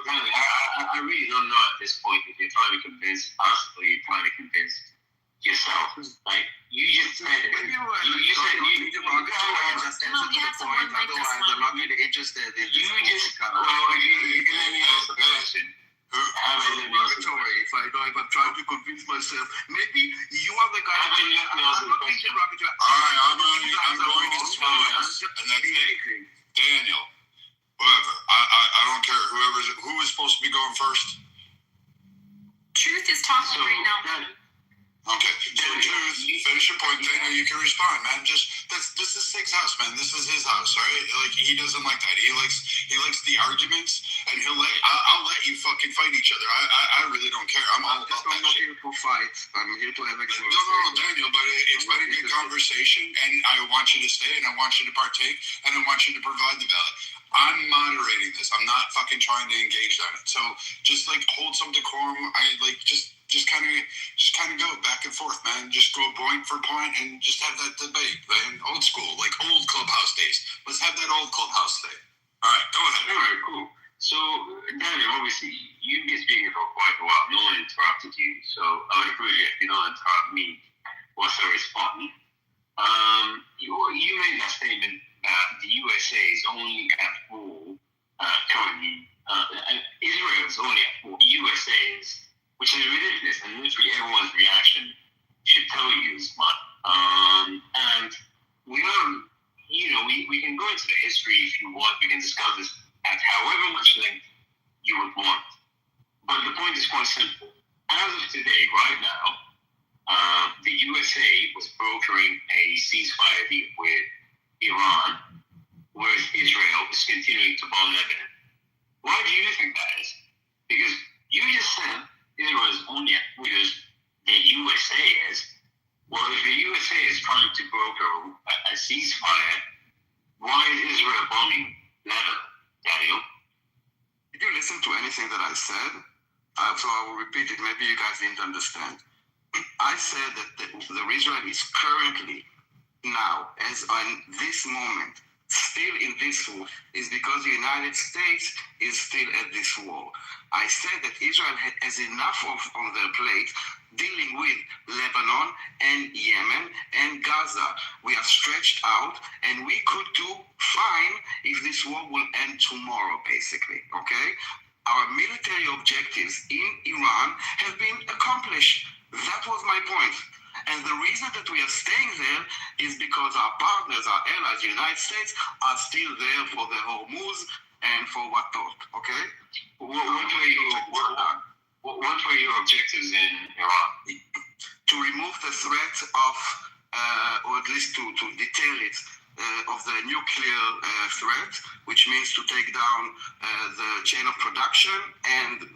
I really don't know at this point if you're trying to convince us or you're trying to convince yourself. Like, you just said it. You said you just answer the point. Otherwise, I'm not really interested in this. You just, well, you can let me ask the question. If I'm trying to convince myself, maybe you are the guy. All right, I'm going to swallow this, and that's it. Daniel, whoever, I don't care. Who is supposed to be going first? Truth is talking right now. Okay, so Truth, finish your point. Daniel, you can respond, man. This is Sig's house, man. This is his house, right? Like, he doesn't like that. He likes the arguments, and I'll let you fucking fight each other. I really don't care. I'm all about that shit. I'm not here to fight. I'm here to have a conversation. No, Daniel, but it's been a good conversation, and I want you to stay, and I want you to partake, and I want you to provide the ballot. I'm moderating this. I'm not fucking trying to engage on it. So just like hold some decorum. Just kind of go back and forth, man. Just go point for point and just have that debate, man. Old school, like old clubhouse days. Let's have that old clubhouse day. All right, go ahead. All right, cool. So, Daniel, obviously, you've been speaking for quite a while. No one interrupted you, so I would appreciate if you don't interrupt me once I respond. You made that statement that the USA is only at war currently. Israel is only at war. USA is, which is ridiculous, and literally everyone's reaction should tell you as much. And we know, we can go into the history if you want. We can discuss this at however much length you would want. But the point is quite simple. As of today, right now, the USA was brokering a ceasefire deal with Iran, whereas Israel is continuing to bomb Lebanon. Why do you think that is? Because you just said Israel is only because the USA is. Well, if the USA is trying to broker a ceasefire, why is Israel bombing Lebanon, Daniel? Did you listen to anything that I said? So I will repeat it. Maybe you guys didn't understand. I said that the Israel is currently now, as on this moment, still in this war, is because the United States is still at this war. I said that Israel has enough on their plate dealing with Lebanon and Yemen and Gaza. We are stretched out, and we could do fine if this war will end tomorrow, basically, okay? Our military objectives in Iran have been accomplished. That was my point. And the reason that we are staying there is because our partners, our allies, the United States, are still there for the Hormuz and for whatnot, okay? What were your objectives in Iran? To remove the threat of, or at least to deter it, of the nuclear threat, which means to take down the chain of production and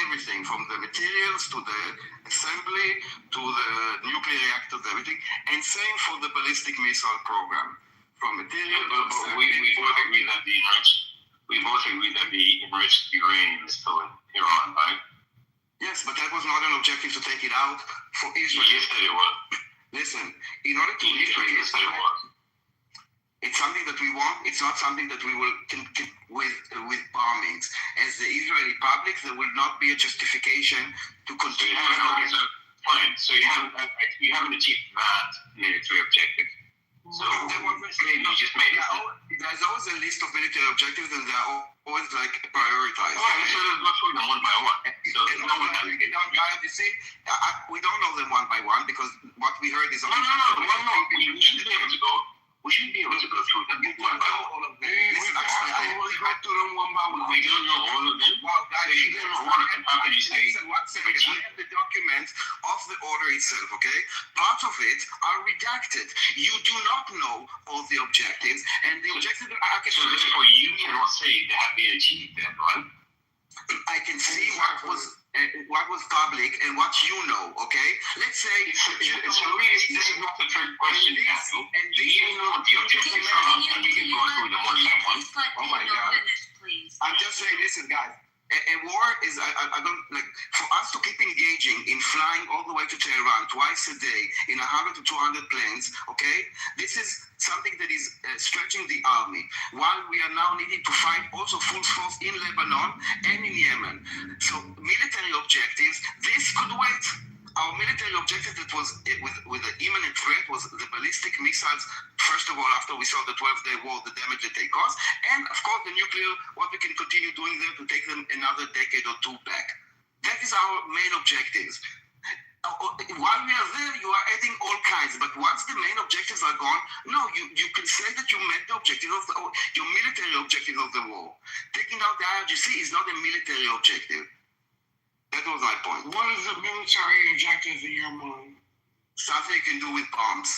everything from the materials to the assembly to the nuclear reactors, everything, and same for the ballistic missile program. From material, but we both agree that the enriched uranium is still in Iran, right? Yes, but that was not an objective to take it out for Israel. You said it was. Listen, in order to You said it was. it's something that we want. It's not something that we will with bombings. As the Israeli public, there will not be a justification to continue. Fine. So you haven't achieved that military objective. So you just made it. There's always a list of military objectives, and they're always prioritized. So let's go through them one by one. So no one has we don't know them one by one because what we heard is no. We should be able to go. We should be able to go through them one by one. We go through them one by one. We don't know all of them. Well, guys, you don't know one of them. How can you say? I have the documents of the order itself, okay? Part of it are redacted. You do not know all the objectives, and the objectives are... So therefore, you cannot say they have been achieved then, right? I can see what was public and what you know, okay? Let's say... This is not a trick question, Matthew. Do you know what the objectives are? And we can go through them one by one. Oh my God. I'm just saying, listen, guys. A war is, I don't, like, for us to keep engaging in flying all the way to Tehran twice a day in 100 to 200 planes, okay? This is something that is stretching the army, while we are now needing to fight also full force in Lebanon and in Yemen. So military objectives, this could wait. Our military objective that was with the imminent threat was the ballistic missiles, first of all, after we saw the 12-day war, the damage that they caused, and of course the nuclear, what we can continue doing there to take them another decade or two back. That is our main objectives. While we are there, you are adding all kinds, but once the main objectives are gone, no, you can say that you met the objective of your military objective of the war. Taking out the IRGC is not a military objective. That was my point. What is the military objective in your mind? Something you can do with bombs.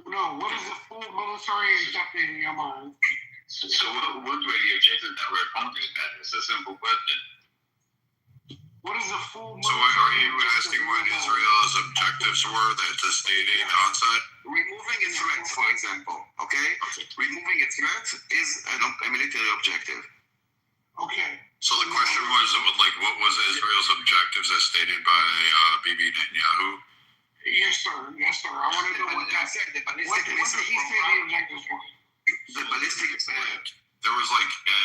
No, what is the full military objective in your mind? So what were the objectives that were accomplished then? It's a simple question. What is the full So are you asking what Israel's objectives were that the state aid onset? Removing its threats, for example, okay? Removing its threats is a military objective. Okay. So the question was, like, what was Israel's objectives as stated by Bibi Netanyahu? Yes, sir. Yes, sir. I want to know what that said. What did he say the objectives were? The ballistic... There was like a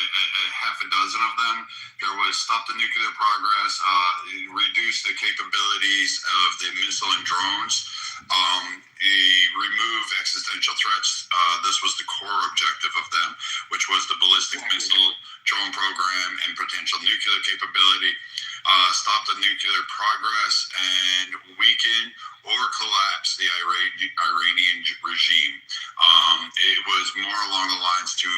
half a dozen of them. There was stop the nuclear progress, reduce the capabilities of the missile and drones, remove existential threats. This was the core objective of them, which was the ballistic missile drone program and potential nuclear capability. Stop the nuclear progress and weaken or collapse the Iranian regime. It was more along the lines to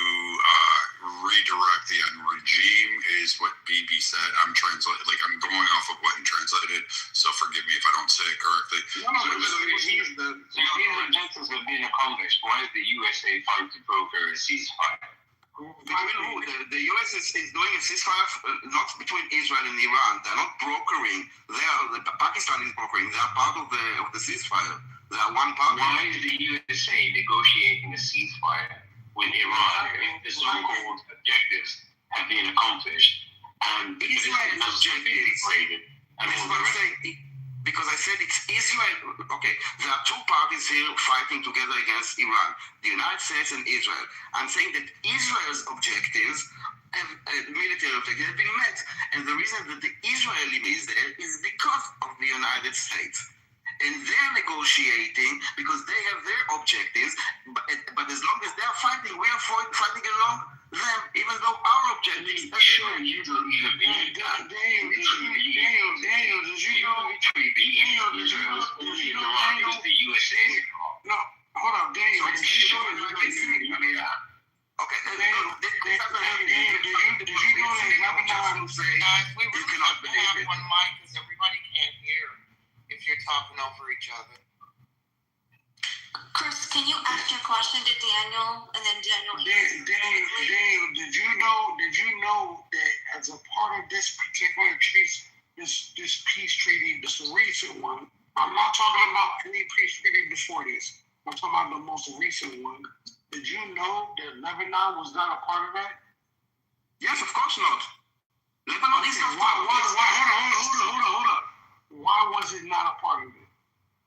redirect the regime, is what Bibi said. I'm going off of what he translated, so forgive me if I don't say it correctly. The objectives have been accomplished. Why is the USA trying to broker a ceasefire? The US is doing a ceasefire not between Israel and Iran. They're not brokering. Pakistan is brokering. They are part of the ceasefire. They are one part. Why is the USA negotiating a ceasefire with Iran if the so-called objectives have been accomplished and Israel's objectives? That's what I'm saying. Because I said it's Israel. Okay, there are two parties here fighting together against Iran, the United States and Israel. I'm saying that Israel's objectives, military objectives, have been met. And the reason that the Israeli is there is because of the United States. And they're negotiating because they have their objectives, but as long as they're fighting, we are fighting along them, even though our objectives are sure you don't even believe that. Daniel, did you know the USA? No, hold on, Daniel. Did you know that? Okay, did you know that Lebanon Guys, we really have to have one mic because everybody can't hear if you're talking over each other. Chris, can question to Daniel, and then Daniel. Daniel, did you know that as a part of this particular this peace treaty, this recent one, I'm not talking about any peace treaty before this. I'm talking about the most recent one. Did you know that Lebanon was not a part of that? Yes, of course not. Lebanon is not part of it. Hold on. Why was it not a part of it?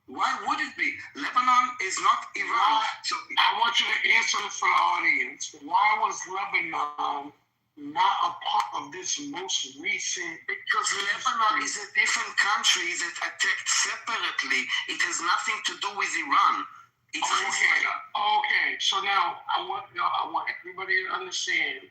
Why would it be? Lebanon is not Iran. So I want you to answer for the audience. Why was Lebanon not a part of this most recent? Because Lebanon is a different country that attacked separately. It has nothing to do with Iran. It's Okay. So now I want everybody to understand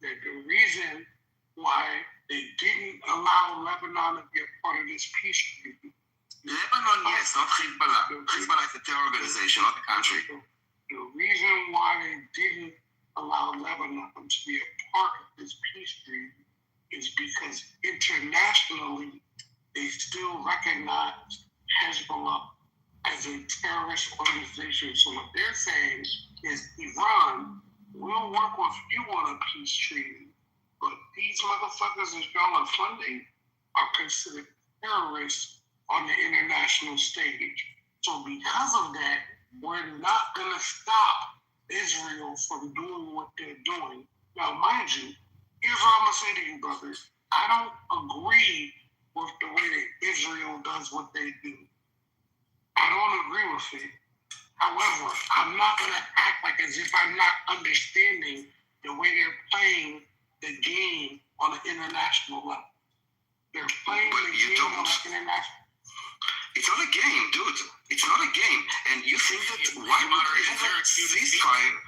that the reason why they didn't allow Lebanon to be a part of this peace treaty. Lebanon, yes, not Hezbollah. Hezbollah is a terror organization, not a country. The reason why they didn't allow Lebanon to be a part of this peace treaty is because internationally they still recognize Hezbollah as a terrorist organization. So what they're saying is Iran will work with you on a peace treaty, but these motherfuckers that y'all are funding are considered terrorists on the international stage. So because of that, we're not going to stop Israel from doing what they're doing. Now, mind you, here's what I'm going to say to you, brothers. I don't agree with the way that Israel does what they do. I don't agree with it. However, I'm not going to act like as if I'm not understanding the way they're playing the game on an international level. They're playing the game on an international. It's not a game, dude. It's not a game. And you think that why would we have a ceasefire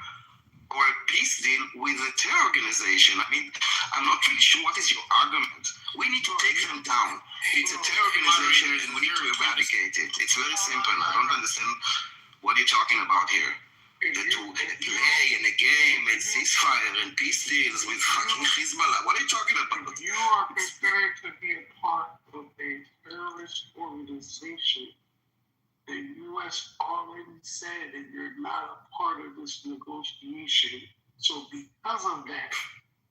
or a peace deal with a terror organization? I mean, I'm not really sure what is your argument. We need to take them down. It's a terror organization and we need to eradicate it. It's very simple. I don't understand what you're talking about here. To play in a game and ceasefire and peace deals with fucking Hezbollah. What are you talking about? You are considered to be a part of a terrorist organization. The U.S. already said that you're not a part of this negotiation. So because of that,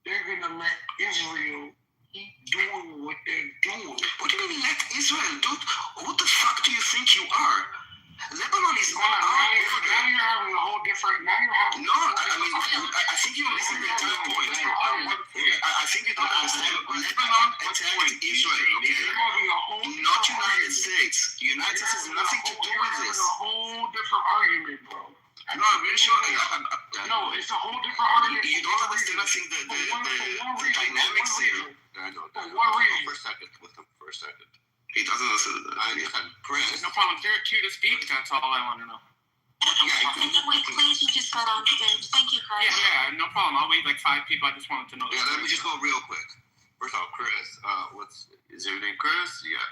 they're going to let Israel keep doing what they're doing. What do you mean let Israel? Dude, who the fuck do you think you are? Lebanon is not our border. Now you're having a whole different. Now you're having. No, I think you're missing the entire point. I think you don't understand. Lebanon attacked Israel, okay? Not United States. United States has nothing to do with this. It's a whole different argument, bro. No, I'm really sure. No, it's a whole different argument. You don't understand, I think, the dynamics here. I know. For one reason. For a second. He doesn't listen to that. There's no problem. There are two to speak. That's all I want to know. Wait, please, you just got on stage. Thank you, Chris. Yeah, no problem. I'll wait like 5 people. I just wanted to know. Yeah, let me just go real quick. First off, Chris, is your name Chris? Yeah.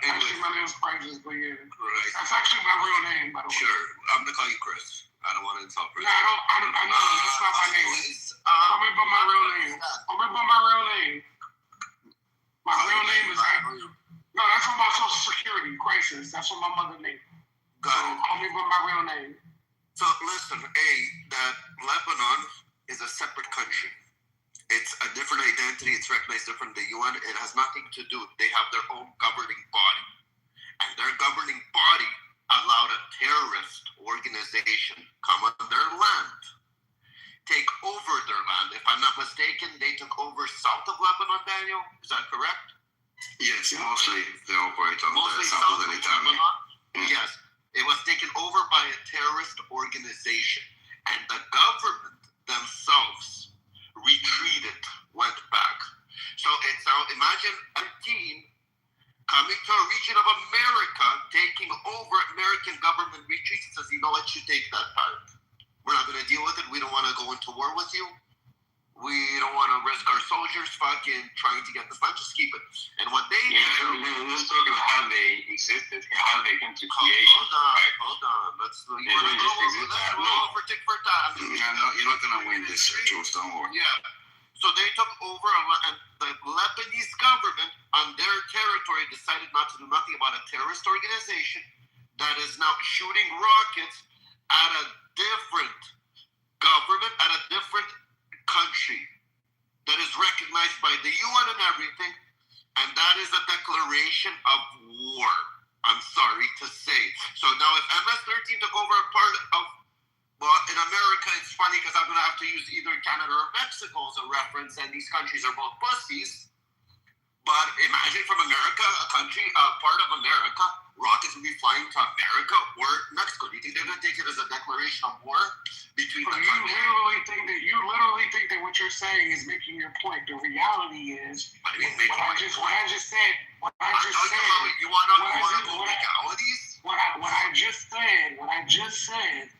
Actually, my name's Precious, but yeah. Right. That's actually my real name, by the way. Sure. I'm gonna call you Chris. I don't want to insult Chris. No, I know. That's not my name. Call me by my real name. Call me by my real name. My real name is. No, that's on my Social Security crisis. That's what my mother named. Got it. Call me by my real name. So listen, that Lebanon is a separate country. It's a different identity. It's recognized different than the UN. It has nothing to do. They have their own governing body, and their governing body allowed a terrorist organization come on their land, take over their land. If I'm not mistaken, they took over south of Lebanon. Daniel, is that correct? Yes, mostly they operate on the South south of the Lebanon. Yes, it was taken over by a terrorist organization, and the government themselves retreated, went back. So it's now imagine a team coming to a region of America, taking over. American government retreats and says, you know what, you take that part. We're not going to deal with it. We don't want to go into war with you. We don't want to risk our soldiers fucking trying to get this land. Just keep it. And what they do. Let's talk about how they existed, how they came to creation. Hold on. Let's. You want to go over that? We'll over tick for time. You're not going to win this, Jules. Don't worry. Yeah. So they took over, and the Lebanese government on their territory decided not to do nothing about a terrorist organization that is now shooting rockets at a different government, at a different country that is recognized by the UN and everything, and that is a declaration of war. I'm sorry to say. So now if MS-13 took over a part of, well, in America, it's funny because I'm going to have to use either Canada or Mexico as a reference, and these countries are both pussies. But imagine from America, a country, part of America, rockets will be flying to America or Mexico. Do you think they're going to take it as a declaration of war between the countries? You literally think that what you're saying is making your point. The reality is, what I just said. You want to go legalities? What I just said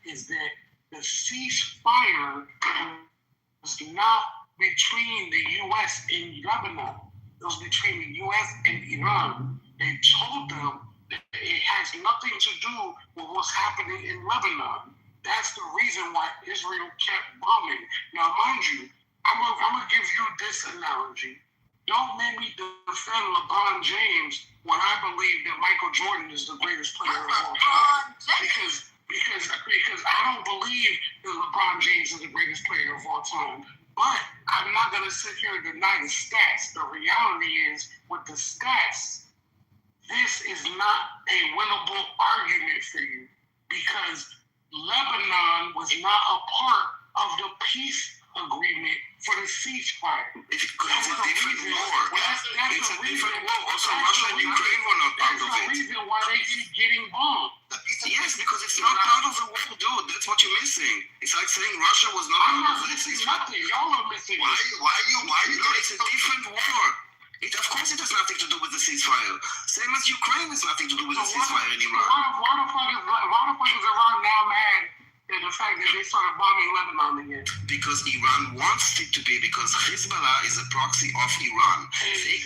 is that the ceasefire was not between the U.S. and Lebanon. It was between the U.S. and Iran. They told them that it has nothing to do with what's happening in Lebanon. That's the reason why Israel kept bombing. Now, mind you, I'm gonna give you this analogy. Don't make me defend LeBron James when I believe that Michael Jordan is the greatest player of all time. Because I don't believe that LeBron James is the greatest player of all time. But I'm not going to sit here and deny the stats. The reality is, with the stats, this is not a winnable argument for you because Lebanon was not a part of the peace agreement for the ceasefire. It's a different war. It's a different war. Also, Russia and Ukraine were not part of it. That's the reason why they keep getting bombed. Yes, because it's not part of the war, dude. That's what you're missing. It's like saying Russia was not part of this. Nothing. Y'all are missing. Why you? It's a different war. Of course, it has nothing to do with the ceasefire. Same as Ukraine has nothing to do with the ceasefire anymore. Why the fuck is Iran now mad at the fact that they started bombing Lebanon again? Because Iran wants it to be, because Hezbollah is a proxy of Iran. They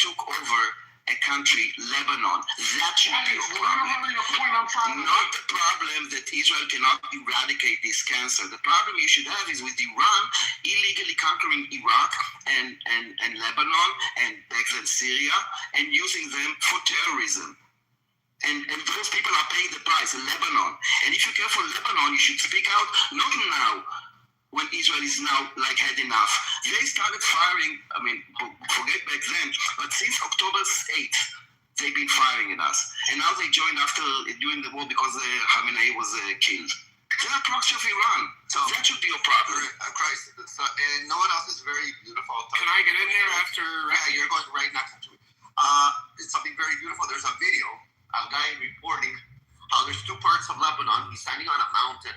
took over a country, Lebanon. That should be a problem. Not the problem that Israel cannot eradicate this cancer. The problem you should have is with Iran illegally conquering Iraq and Lebanon and back then Syria and using them for terrorism. And those people are paying the price in Lebanon. And if you care for Lebanon, you should speak out, not now, when Israel is now had enough. They started firing, forget back then, but since October 8th, they've been firing at us. And now they joined during the war because Khamenei was killed. They're a proxy of Iran. So that should be a problem. Christ, and no one else is very beautiful. Can I get in there after? Yeah, you're going right next to it. It's something very beautiful. There's a video, a guy reporting how there's two parts of Lebanon. He's standing on a mountain.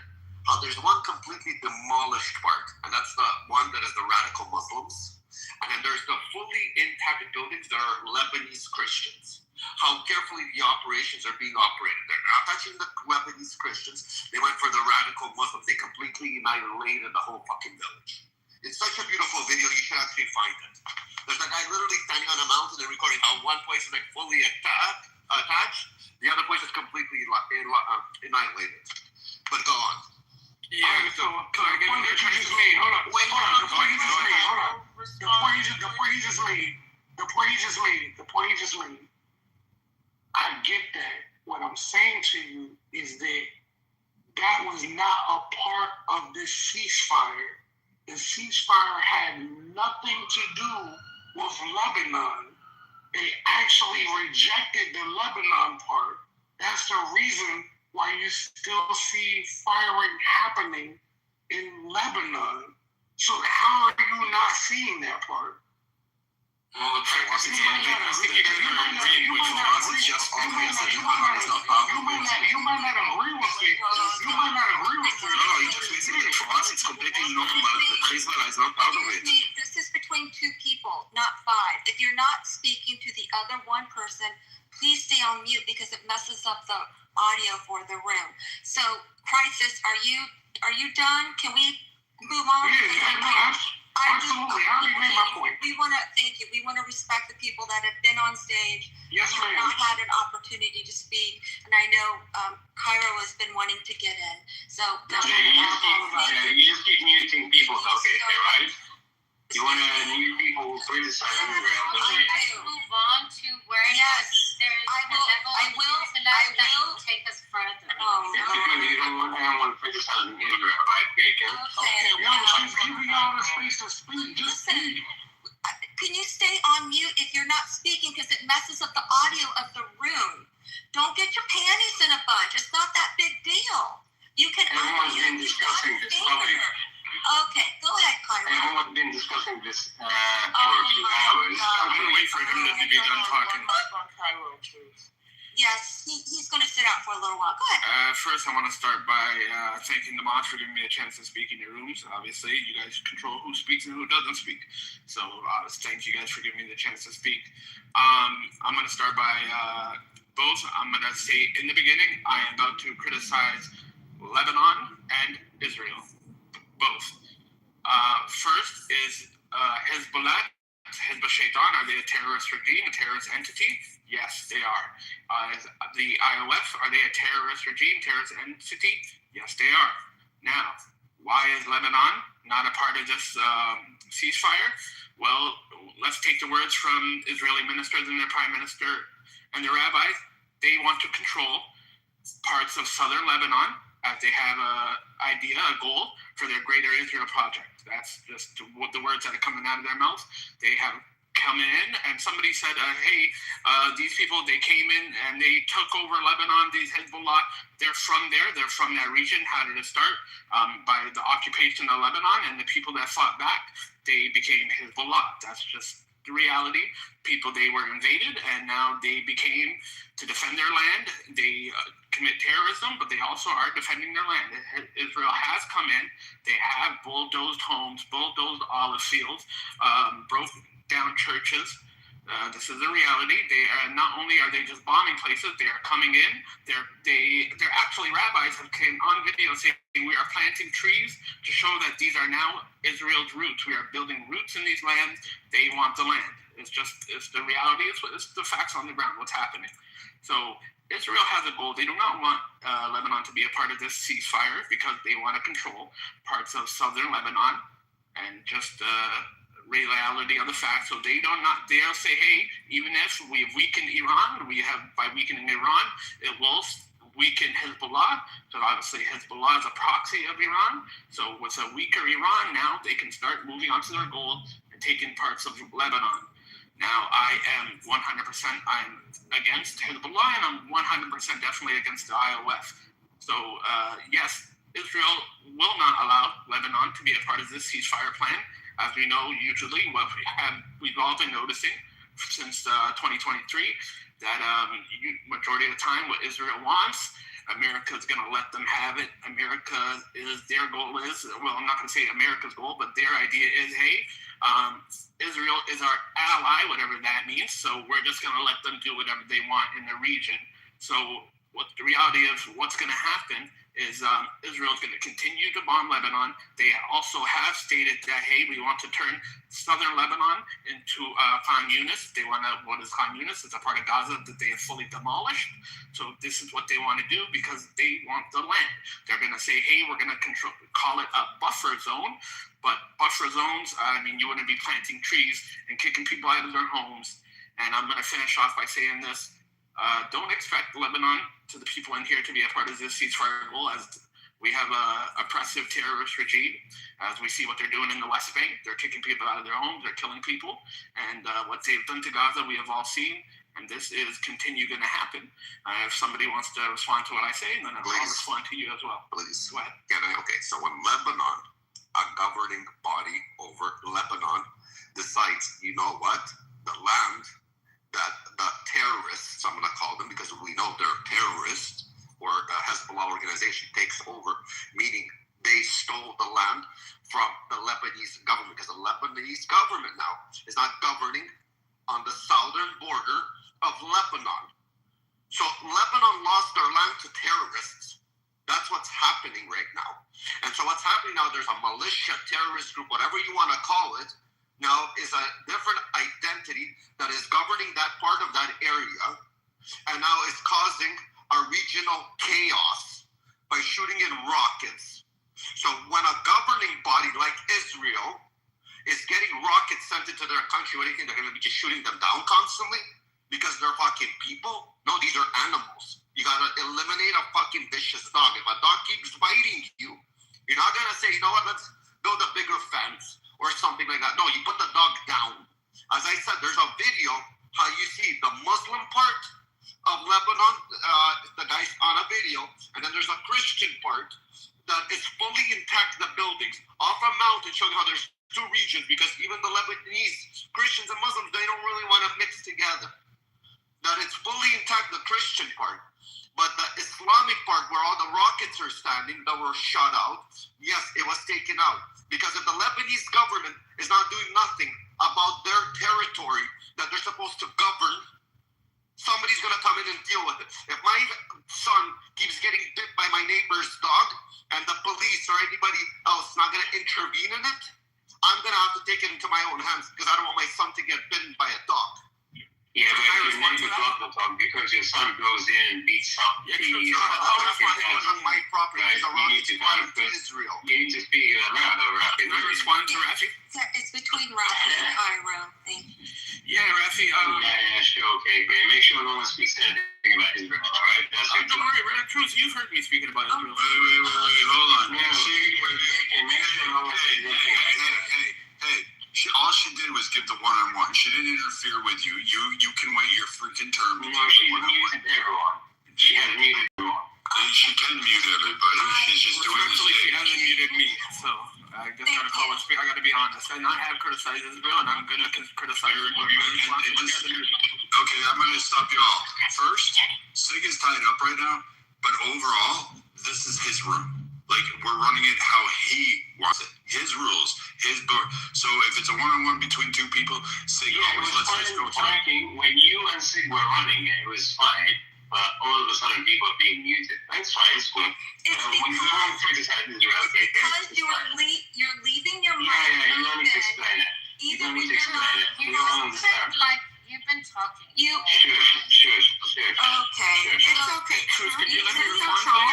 There's one completely demolished part, and that's the one that is the radical Muslims. And then there's the fully intact buildings that are Lebanese Christians. How carefully the operations are being operated. They're not touching the Lebanese Christians. They went for the radical Muslims. They completely annihilated the whole fucking village. It's such a beautiful video. You should actually find it. There's a guy literally standing on a mountain and recording how one place is fully attached. The other place is completely annihilated. But go on. Yeah, so the point that you just made, hold on. The point he just made, I get that. What I'm saying to you is that was not a part of this ceasefire. The ceasefire had nothing to do with Lebanon. They actually rejected the Lebanon part. That's the reason why you still see firing happening in Lebanon. So how are you not seeing that part? Well, for us, it's not it's just obvious that Lebanon is not part of it. You might not agree with it. No, you just basically, for us, it's completely normal that Hezbollah is not part of it. This is between two people, not five. If you're not speaking to the other one person, please stay on mute because it messes up the audio for the room. So, Crisis, are you done? Can we move on? Absolutely. I already made my point. We want to thank you. We want to respect the people that have been on stage. Yes, ma'am. Not had an opportunity to speak, and I know Cairo has been wanting to get in. So you just keep muting people. Okay, right? You want to mute people criticize? Move on to where? Yes. I will take us further. Oh, One thing I want to focus on is Rabbi Bacon. Okay, well, she's giving y'all the space to speak. Just speak. Can you stay on mute if you're not speaking because it messes up the audio of the room? Don't get your panties in a bunch. It's not that big deal. You can Everyone's been unmute. discussing this topic. Okay, go ahead, Kyra. Everyone's been discussing this for a few hours. I'm gonna wait for him to be done talking. Yes, he's going to sit out for a little while. Go ahead. First, I want to start by thanking the mods for giving me a chance to speak in your rooms. Obviously, you guys control who speaks and who doesn't speak. So, thank you guys for giving me the chance to speak. I'm going to start by both. I'm going to say in the beginning, I am about to criticize Lebanon and Israel. Both. First is Hezbollah. Hezbollah Shaitan, are they a terrorist regime, a terrorist entity? Yes, they are. The IOF, are they a terrorist regime, terrorist entity? Yes, they are. Now, why is Lebanon not a part of this ceasefire? Well, let's take the words from Israeli ministers and their prime minister and their rabbis. They want to control parts of southern Lebanon as they have a goal for their Greater Israel project. That's just what the words that are coming out of their mouth. They have come in, and somebody said, hey, these people, they came in and they took over Lebanon, these Hezbollah, they're from there, they're from that region. How did it start? By the occupation of Lebanon, and the people that fought back, they became Hezbollah. That's just the reality. People, they were invaded, and now they became to defend their land. They commit terrorism, but they also are defending their land. Israel has come in. They have bulldozed homes, bulldozed olive fields, broke down churches. This is a reality. They are not only are they just bombing places, they are coming in. They're actually, rabbis have came on video saying we are planting trees to show that these are now Israel's roots. We are building roots in these lands. They want the land. It's the reality. It's the facts on the ground. What's happening? So Israel has a goal. They do not want Lebanon to be a part of this ceasefire because they want to control parts of southern Lebanon, and just reality of the facts. So they'll say, hey, even if we weaken Iran, by weakening Iran, it will weaken Hezbollah. So obviously Hezbollah is a proxy of Iran. So with a weaker Iran, now they can start moving on to their goal and taking parts of Lebanon. Now, I am 100% I'm against Hezbollah, and I'm 100% definitely against the IOF. So, yes, Israel will not allow Lebanon to be a part of this ceasefire plan. As we know, usually what we've all been noticing since 2023, that majority of the time what Israel wants, America's going to let them have it. Their goal is, well, I'm not going to say America's goal, but their idea is, hey, Israel is our ally, whatever that means, so we're just going to let them do whatever they want in the region. So what the reality of what's going to happen is Israel's going to continue to bomb Lebanon. They also have stated that, hey, we want to turn southern Lebanon into Khan Yunis. They want to, what is Khan Yunis? It's a part of Gaza that they have fully demolished. So this is what they want to do because they want the land. They're going to say, hey, we're going to call it a buffer zone. But buffer zones, I mean, you wouldn't be planting trees and kicking people out of their homes. And I'm going to finish off by saying this. Don't expect Lebanon, to the people in here, to be a part of this ceasefire goal, as we have a oppressive terrorist regime. As we see what they're doing in the West Bank, they're kicking people out of their homes, they're killing people. And what they've done to Gaza, we have all seen. And this is going to happen. If somebody wants to respond to what I say, then I'll respond to you as well. Please. Go ahead. Okay, so when Lebanon, a governing body over Lebanon, decides, you know what, the land that the terrorists, I'm going to call them because we know they're terrorists, or the Hezbollah organization takes over, meaning they stole the land from the Lebanese government, because the Lebanese government now is not governing on the southern border of Lebanon. So Lebanon lost their land to terrorists. That's what's happening right now. And so what's happening now, there's a militia, terrorist group, whatever you want to call it, now is a different identity that is governing that part of that area, and now is causing a regional chaos by shooting in rockets. So when a governing body like Israel is getting rockets sent into their country, what do you think? They're going to be just shooting them down constantly? because they're fucking people? No, these are animals. You gotta eliminate a fucking vicious dog. If a dog keeps biting you, you're not gonna say, you know what, let's build a bigger fence or something like that. No, you put the dog down. As I said, there's a video how you see the Muslim part of Lebanon, the guy's on a video, and then there's a Christian part that is fully intact, the buildings, off a mountain, showing how there's two regions, because even the Lebanese Christians and Muslims, they don't really want to mix together. That it's fully intact, the Christian part. But the Islamic part, where all the rockets are standing that were shot out, yes, it was taken out. Because if the Lebanese government is not doing nothing about their territory that they're supposed to govern, somebody's going to come in and deal with it. If my son keeps getting bit by my neighbor's dog and the police or anybody else not going to intervene in it, I'm going to have to take it into my own hands because I don't want my son to get bitten by a dog. Yeah, but if your neighbor dropped the dog because your son goes in and beats up the on my property because a rocket is going to Israel. You need to speak to them out of Rafi. Respond to Rafi? It's between Rafi and Cairo. Thank you. Yeah, Rafi. Yeah, sure, okay, great. Make sure no one speaks anything about Israel, all right? That's your don't worry, Cruz, you've heard me speaking about Israel. Wait, hold on. Yeah, make sure no one says anything. Hey. All she did was give the one-on-one. She didn't interfere with you. You can wait your freaking turn. No, she's muted everyone. She has muted everyone. She can mute everybody. She's just doing the She same. hasn't muted me, so I just gotta call her speak. I gotta be honest. And I have criticized Israel, and I'm gonna criticize her. Okay, I'm gonna stop you all. First, Sig is tied up right now, but overall, this is his room. Like, we're running it how he wants it. His rules, his book. So if it's a one-on-one between two people, Sig always lets us go through. When you and Sig were running it, it was fine. But all of a sudden, people are being muted. That's fine. It's cool. When you don't criticize Israel, okay? Because you're leaving your mic you don't need to explain it. You don't need to explain it. We all understand. Like, you've been talking. Sure. Okay, it's okay. Cruz, can you let me You're respond?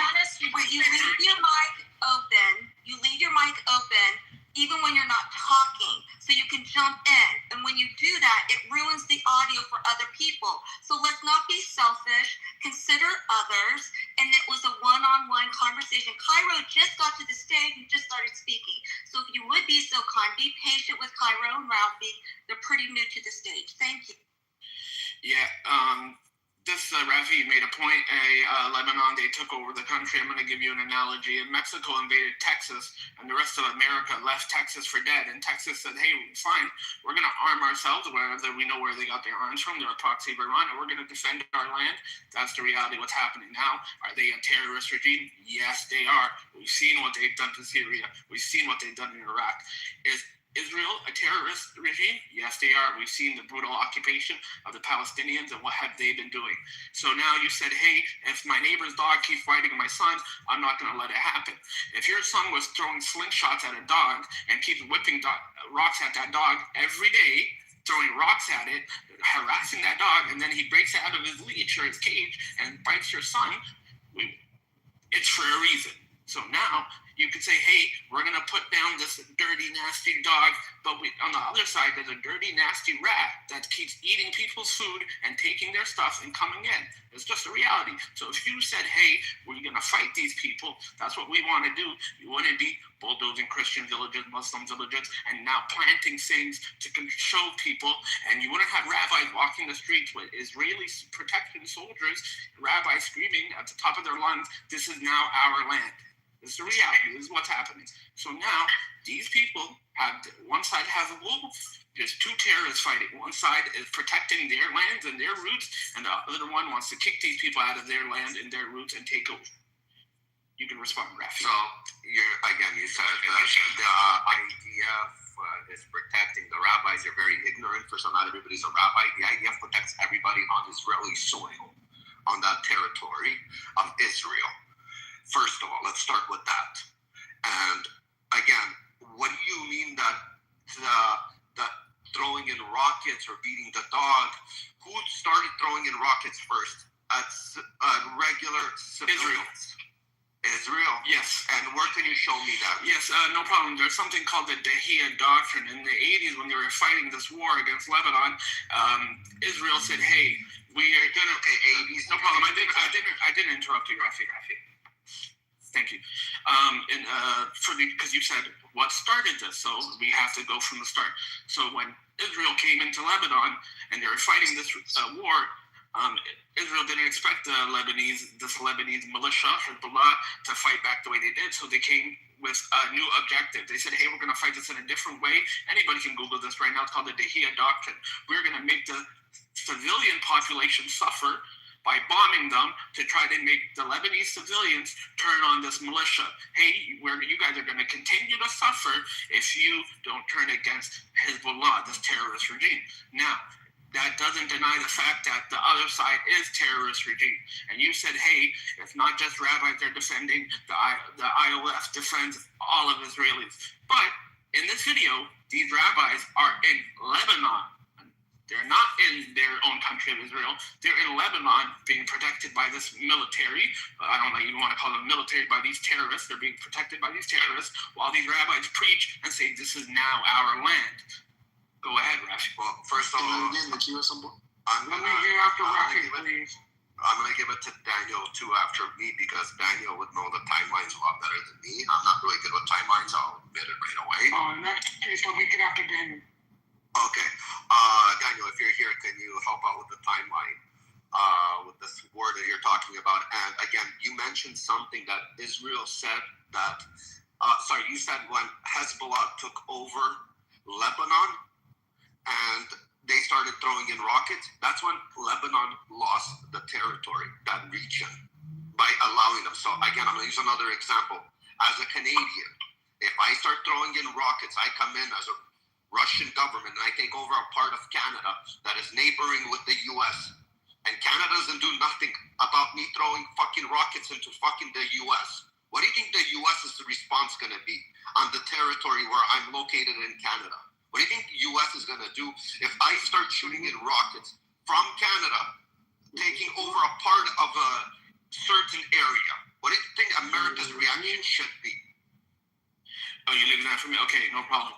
Wait, you leave your mic open. You leave your mic open even when you're not talking, so you can jump in. And when you do that, it ruins the audio for other people. So let's not be selfish. Consider others. And it was a one-on-one conversation. Cairo just got to the stage and just started speaking. So if you would be so kind, be patient with Cairo and Ralphie. They're pretty new to the stage. Thank you. Yeah, Rafi made a point. Lebanon, they took over the country. I'm going to give you an analogy. Mexico invaded Texas, and the rest of America left Texas for dead. And Texas said, hey, fine, we're going to arm ourselves, whether we know where they got their arms from. They're a proxy of Iran, and we're going to defend our land. That's the reality of what's happening now. Are they a terrorist regime? Yes, they are. We've seen what they've done to Syria. We've seen what they've done in Iraq. Is Israel a terrorist regime? Yes, they are. We've seen the brutal occupation of the Palestinians, and what have they been doing? So now you said, hey, if my neighbor's dog keeps biting my son, I'm not going to let it happen. If your son was throwing slingshots at a dog and keeps whipping rocks at that dog every day, throwing rocks at it, harassing that dog, and then he breaks out of his leash or his cage and bites your son, it's for a reason. So now you could say, hey, we're going to put down this dirty, nasty dog, but on the other side, there's a dirty, nasty rat that keeps eating people's food and taking their stuff and coming in. It's just a reality. So if you said, hey, we're going to fight these people, that's what we want to do. You wouldn't be bulldozing Christian villages, Muslim villages, and now planting things to show people, and you wouldn't have rabbis walking the streets with Israeli protection soldiers, rabbis screaming at the top of their lungs, this is now our land. It's the reality. This is what's happening. So now these people one side has a wolf. There's two terrorists fighting. One side is protecting their lands and their roots, and the other one wants to kick these people out of their land and their roots and take over. You can respond, Rafi. So you said that the IDF is protecting the rabbis. You're very ignorant. For some, not everybody's a rabbi. The IDF protects everybody on Israeli soil, on that territory of Israel. First of all, let's start with that. And again, what do you mean that throwing in rockets or beating the dog? Who started throwing in rockets first? At regular civilians. Israel. Israel? Yes. And where can you show me that? Yes, no problem. There's something called the Dahia Doctrine. In the 80s, when they were fighting this war against Lebanon, Israel said, "Hey, we are gonna." Okay, 80s. No problem. I didn't interrupt you, Rafi. Thank you. Because you said what started this, so we have to go from the start. So when Israel came into Lebanon and they were fighting this war, Israel didn't expect this Lebanese militia, Hezbollah, to fight back the way they did. So they came with a new objective. They said, "Hey, we're going to fight this in a different way." Anybody can Google this right now. It's called the Dahia Doctrine. We're going to make the civilian population suffer by bombing them to try to make the Lebanese civilians turn on this militia. Hey, you guys are going to continue to suffer if you don't turn against Hezbollah, this terrorist regime. Now, that doesn't deny the fact that the other side is terrorist regime. And you said, hey, it's not just rabbis they're defending, the IOF defends all of Israelis. But in this video, these rabbis are in Lebanon. They're not in their own country of Israel. They're in Lebanon being protected by this military. I don't know, you want to call them military, by these terrorists. They're being protected by these terrorists while these rabbis preach and say, this is now our land. Go ahead, Rafi. Well, first of all, I'm going to give after Rafi, please. I'm going to give it to Daniel, too, after me, because Daniel would know the timelines a lot better than me. I'm not really good with timelines. I'll admit it right away. Oh, in that case, let me get after Daniel. Okay. Daniel, if you're here, can you help out with the timeline with this war that you're talking about? And again, you mentioned something that Israel said that, you said when Hezbollah took over Lebanon and they started throwing in rockets, that's when Lebanon lost the territory, that region, by allowing them. So again, I'm going to use another example. As a Canadian, if I start throwing in rockets, I come in as a Russian government and I take over a part of Canada that is neighboring with the US, and Canada doesn't do nothing about me throwing fucking rockets into fucking the US. What do you think the US's response gonna be on the territory where I'm located in Canada? What do you think the US is gonna do if I start shooting in rockets from Canada, taking over a part of a certain area? What do you think America's reaction should be? Oh, you're leaving that for me? Okay, no problem.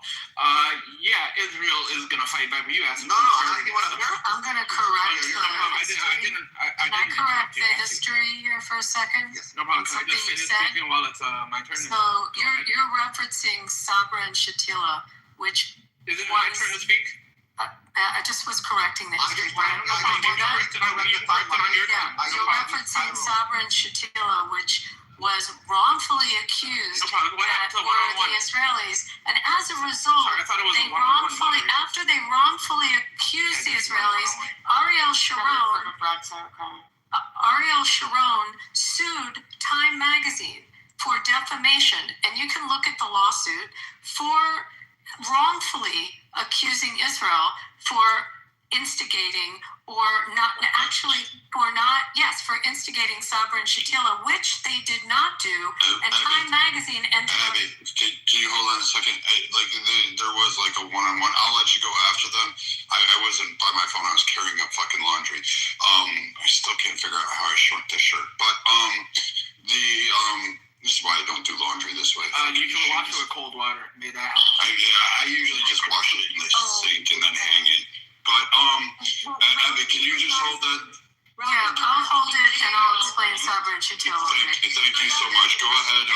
Yeah, Israel is going to fight back, but you asked me. I'm going to correct Can I correct the history here for a second? Yes, no problem. Can I just finish speaking while it's my turn? So you're referencing Sabra and Shatila, which is it my turn to speak? I just was correcting the history. You're referencing Sabra and Shatila, which was wrongfully accused that were the Israelis, and as a result, after they wrongfully accused the Israelis, Ariel Sharon sued Time magazine for defamation, and you can look at the lawsuit for wrongfully accusing Israel for instigating for instigating Sabra and Shatila, which they did not do, and Time magazine and Abby, can you hold on a second? There was like a one-on-one. I'll let you go after them. I wasn't by my phone. I was carrying up fucking laundry. I still can't figure out how I shrunk this shirt. But this is why I don't do laundry this way. You can wash it with cold water. May that help? I usually just wash it in the sink and then hang it. But Abby, can you just hold that? Yeah, I'll hold it and I'll explain Sabra and Shatila. Thank you so much. Go ahead.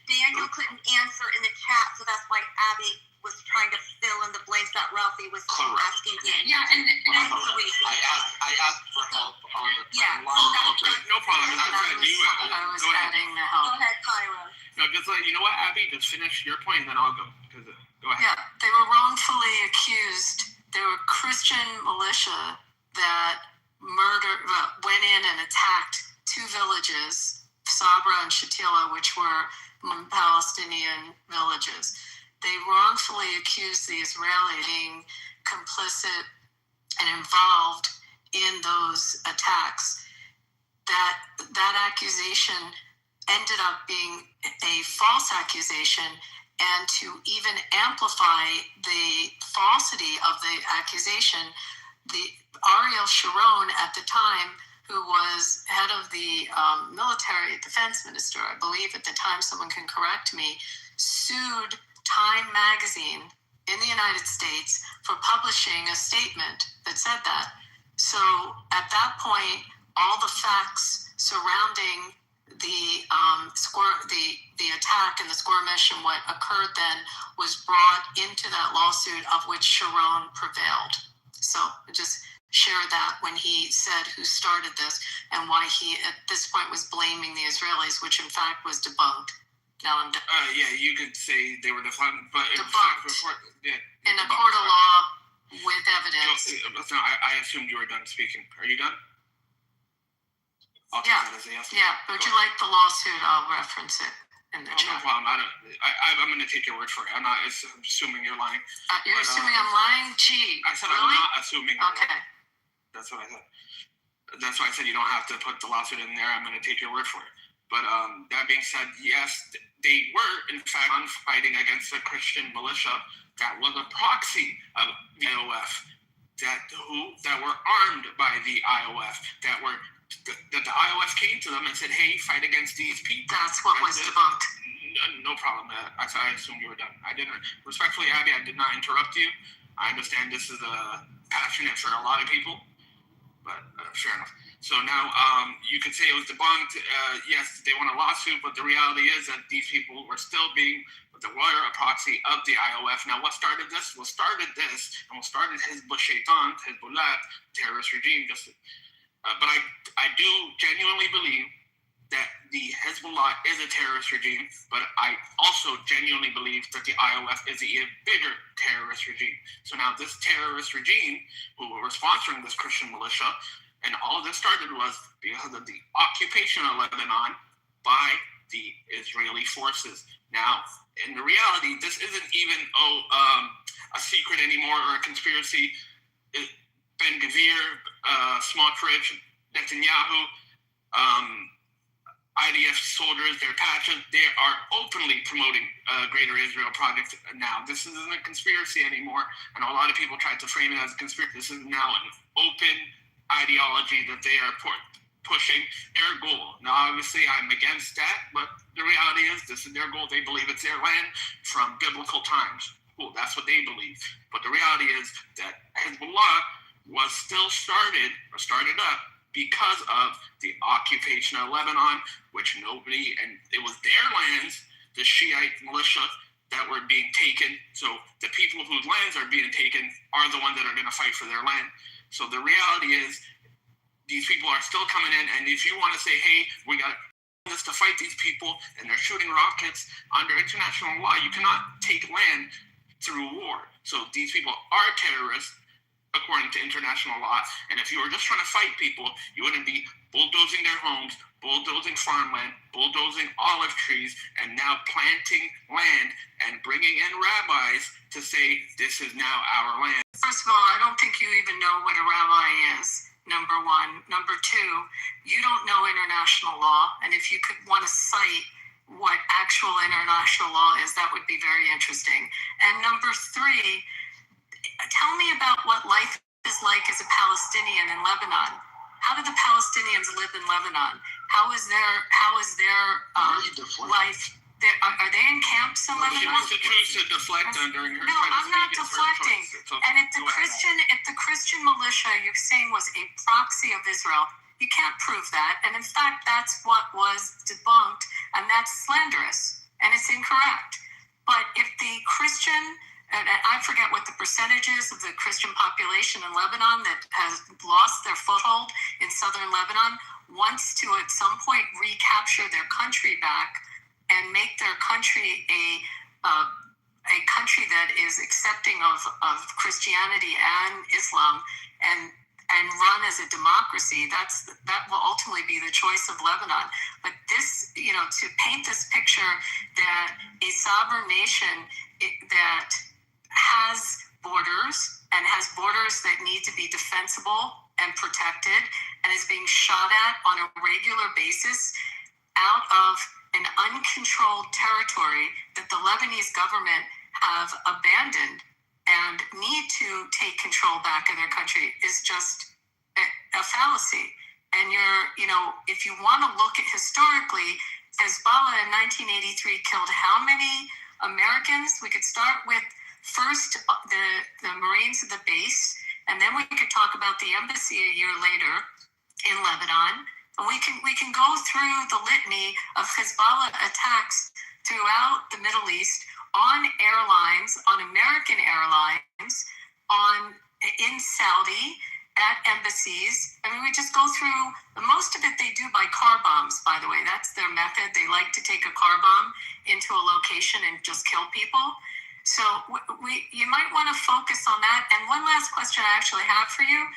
Daniel couldn't answer in the chat, so that's why Abby was trying to fill in the blanks that Ralphie was asking Daniel. Yeah, and I asked for help on the timeline. No problem. I was adding the help. Go ahead, Cairo. No, just you know what, Abby, just finish your point, and then I'll go. Go ahead. Yeah, they were wrongfully accused. They were Christian militia that went in and attacked two villages, Sabra and Shatila, which were Palestinian villages. They wrongfully accused the Israelis of being complicit and involved in those attacks. That accusation ended up being a false accusation, and to even amplify the falsity of the accusation, the Ariel Sharon at the time who was head of the military defense minister, I believe at the time, someone can correct me, sued Time magazine in the United States for publishing a statement that said that. So at that point, all the facts surrounding the attack and the skirmish and what occurred then was brought into that lawsuit, of which Sharon prevailed. So just share that when he said who started this and why he at this point was blaming the Israelis, which in fact was debunked. Now I'm done. Yeah, you could say they were debunked, but in Debunked. fact, In a court of law with evidence. No, I assumed you were done speaking. Are you done? I'll take that as a yes. Yeah, would you like the lawsuit? I'll reference it in the chat. No problem. I'm going to take your word for it. I'm not assuming you're lying. You're assuming I'm lying? Gee, I said really? I'm not assuming. Okay. That's what I said. That's why I said you don't have to put the lawsuit in there. I'm going to take your word for it. But that being said, yes, they were in fact fighting against a Christian militia that was a proxy of the IOF, that were armed by the IOF, that the IOF came to them and said, "Hey, fight against these people." That's what was debunked. No problem. I assumed you were done. I didn't. Respectfully, Abby, I did not interrupt you. I understand this is passionate for a lot of people, but fair enough. So now you could say it was debunked. Yes, they won a lawsuit, but the reality is that these people were still being, they were a proxy of the IOF. Now, what started this? What started Hezbollah, terrorist regime. But I do genuinely believe that the Hezbollah is a terrorist regime, but I also genuinely believe that the IOF is a bigger terrorist regime. So now this terrorist regime, who were sponsoring this Christian militia, and all of this started was because of the occupation of Lebanon by the Israeli forces. Now, in the reality, this isn't even a secret anymore or a conspiracy. Ben-Gvir, Smotrich, Netanyahu, IDF soldiers, their patches, they are openly promoting Greater Israel Project now. This isn't a conspiracy anymore, and a lot of people tried to frame it as a conspiracy. This is now an open ideology that they are pushing their goal. Now, obviously, I'm against that, but the reality is this is their goal. They believe it's their land from biblical times. Cool, that's what they believe. But the reality is that Hezbollah was still started up because of the occupation of Lebanon, which nobody, and it was their lands, the Shiite militia, that were being taken. So the people whose lands are being taken are the ones that are going to fight for their land. So the reality is these people are still coming in, and if you want to say, hey, we got this to fight these people, and they're shooting rockets under international law, you cannot take land through war. So these people are terrorists according to international law, and if you were just trying to fight people, you wouldn't be bulldozing their homes, bulldozing farmland, bulldozing olive trees, and now planting land and bringing in rabbis to say this is now our land. First of all, I don't think you even know what a rabbi is, number one. Number two, you don't know international law, and if you could want to cite what actual international law is, that would be very interesting. And number three, tell me about what life is like as a Palestinian in Lebanon. How do the Palestinians live in Lebanon? How is their life? Are they in camps in Lebanon? She wants to choose to deflect during her. No, I'm not deflecting. And if the Christian militia you're saying was a proxy of Israel, you can't prove that. And in fact, that's what was debunked, and that's slanderous, and it's incorrect. But if the Christian, and I forget what the percentage is of the Christian population in Lebanon that has lost their foothold in southern Lebanon, wants to at some point recapture their country back and make their country a country that is accepting of Christianity and Islam and run as a democracy, that will ultimately be the choice of Lebanon. But this, to paint this picture that a sovereign nation that has borders and has borders that need to be defensible and protected and is being shot at on a regular basis out of an uncontrolled territory that the Lebanese government have abandoned and need to take control back of their country is just a fallacy. and if you want to look at historically, Hezbollah in 1983 killed how many Americans? We could start with first the Marines at the base, and then we could talk about the embassy a year later in Lebanon. And we can go through the litany of Hezbollah attacks throughout the Middle East on airlines, on American airlines, in Saudi, at embassies. I mean, we just go through, most of it they do by car bombs, by the way. That's their method. They like to take a car bomb into a location and just kill people. So you might want to focus on that. And one last question I actually have for you.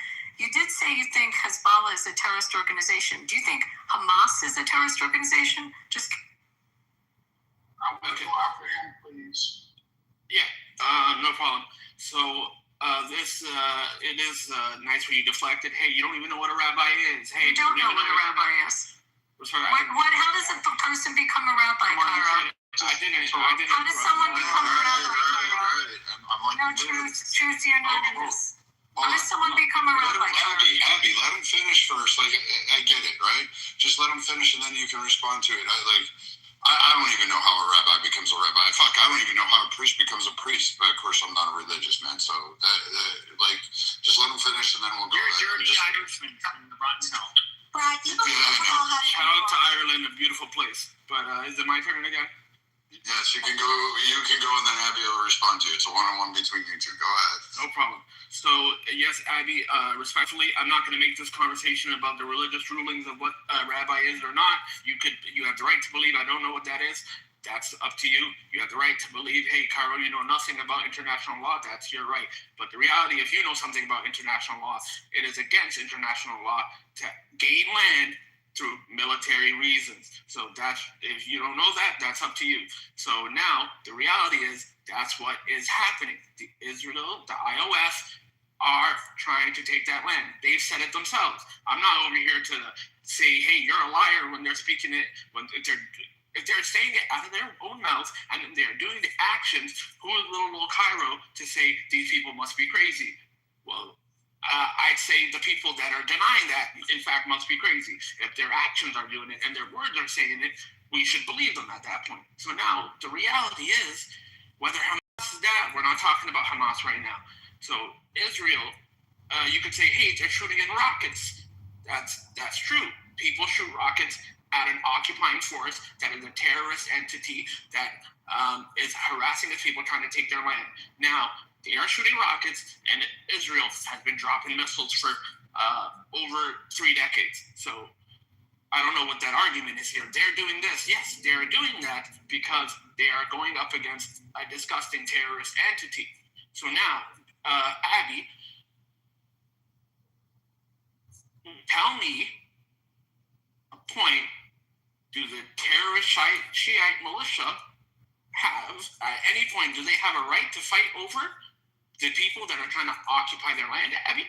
You did say you think Hezbollah is a terrorist organization. Do you think Hamas is a terrorist organization? I want to go after him, please. Yeah, no problem. So it is nice when you deflected. Hey, you don't even know what a rabbi is. Hey, you don't know what a rabbi is. How does a person become a rabbi, Cairo? I didn't. How does someone become a rabbi, Cairo? Right. No, truth, you're not in this. How does someone become a rabbi? Abby, let him finish first. Like, I get it, right? Just let him finish, and then you can respond to it. I don't even know how a rabbi becomes a rabbi. Fuck, I don't even know how a priest becomes a priest. But of course, I'm not a religious man, so just let him finish, and then we'll go. You're a Irishman from the Rotten South. Brad, you don't know how to Shout out to Ireland, a beautiful place. But is it my turn again? Yes, you can go, and then Abby will respond to you. It's a one-on-one between you two. Go ahead. No problem. So, yes, Abby, respectfully, I'm not going to make this conversation about the religious rulings of what a rabbi is or not. You have the right to believe I don't know what that is. That's up to you. You have the right to believe, hey, Cairo, you know nothing about international law. That's your right. But the reality, if you know something about international law, it is against international law to gain land through military reasons. So if you don't know that, that's up to you. So now the reality is that's what is happening. Israel, the IOF, are trying to take that land. They've said it themselves. I'm not over here to say, hey, you're a liar when they're speaking it, if they're saying it out of their own mouths and they're doing the actions, who is little Cairo to say these people must be crazy? Well, I'd say the people that are denying that, in fact, must be crazy. If their actions are doing it and their words are saying it, we should believe them at that point. So now the reality is, whether Hamas is that, we're not talking about Hamas right now. So Israel, you could say, hey, they're shooting in rockets. That's true. People shoot rockets at an occupying force that is a terrorist entity that is harassing the people trying to take their land. Now, they are shooting rockets, and Israel has been dropping missiles for over 3 decades. So I don't know what that argument is here. They're doing this. Yes, they're doing that because they are going up against a disgusting terrorist entity. So now, Abby, tell me a point. Do the terrorist Shiite militia have, at any point, do they have a right to fight over the people that are trying to occupy their land? Abby,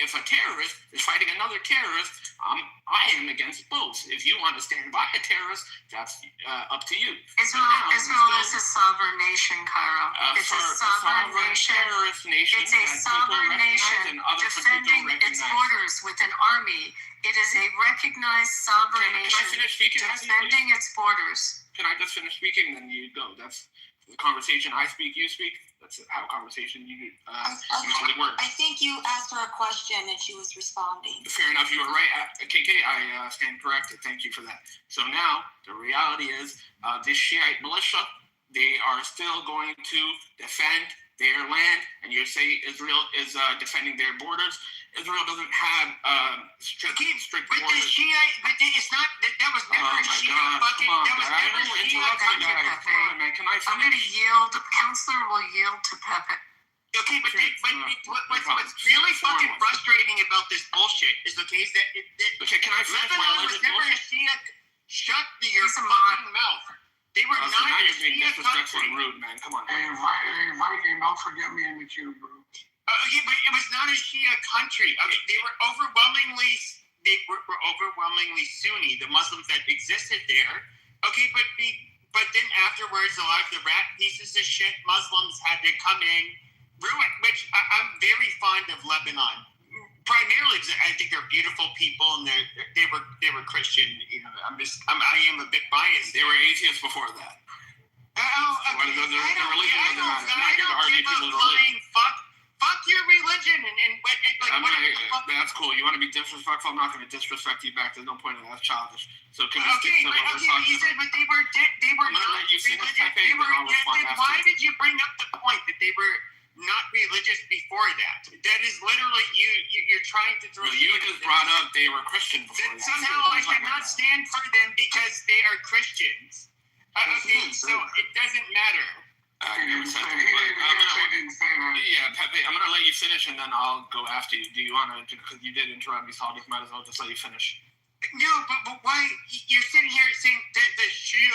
if a terrorist is fighting another terrorist, I am against both. If you want to stand by a terrorist, that's up to you. Israel is a sovereign nation, Cairo. It's a sovereign nation. Terrorist nation. It's a sovereign nation defending its borders with an army. It is a recognized sovereign nation defending its borders. Can I just finish speaking? Then you go. That's the conversation. I speak, you speak. That's how conversation usually works. I think you asked her a question and she was responding. Fair enough. You were right. KK, I stand corrected. Thank you for that. So now the reality is this Shiite militia, they are still going to defend their land. And you say Israel is defending their borders. Israel doesn't have strict borders. But the Shiite, but it's not, that was never a Shiite bucket. That was never a Shiite bucket. Can I finish? I'm going to yield. The counselor will yield to Pepe. Okay, but what's really fucking frustrating about this bullshit is the case that can I finish Lebanon was never a Shiite. Shut your fucking mouth. They were not now a you're being Shiite disrespectful country. and rude, man. Come on. Hey, Viking, don't forget me in the queue, bro. Yeah, but it was not a Shia country. I mean, they were overwhelmingly Sunni, the Muslims that existed there. Okay, but then afterwards, a lot of the rat pieces of shit Muslims had to come in, ruin. Which I'm very fond of Lebanon. primarily, I think they're beautiful people, and they were Christian. You know, I am a bit biased. They were atheists before that. I don't give a flying fuck your religion that's cool. You want to be disrespectful? I'm not going to disrespect you back. There's no point in that. That's childish. So can we okay, stick to what we're talking you said, about? but they were not religious. Why did you bring up the point that they were not religious before that? That is literally you're trying to throw. No, you just brought up they were Christian before that. Somehow I should not stand for them because they are Christians. Okay, so it doesn't matter. I never said that. Yeah, Pepe, I'm going to let you finish and then I'll go after you. Do you want to, because you did interrupt me, so I might as well just let you finish. No, but why, you're sitting here saying that the Shia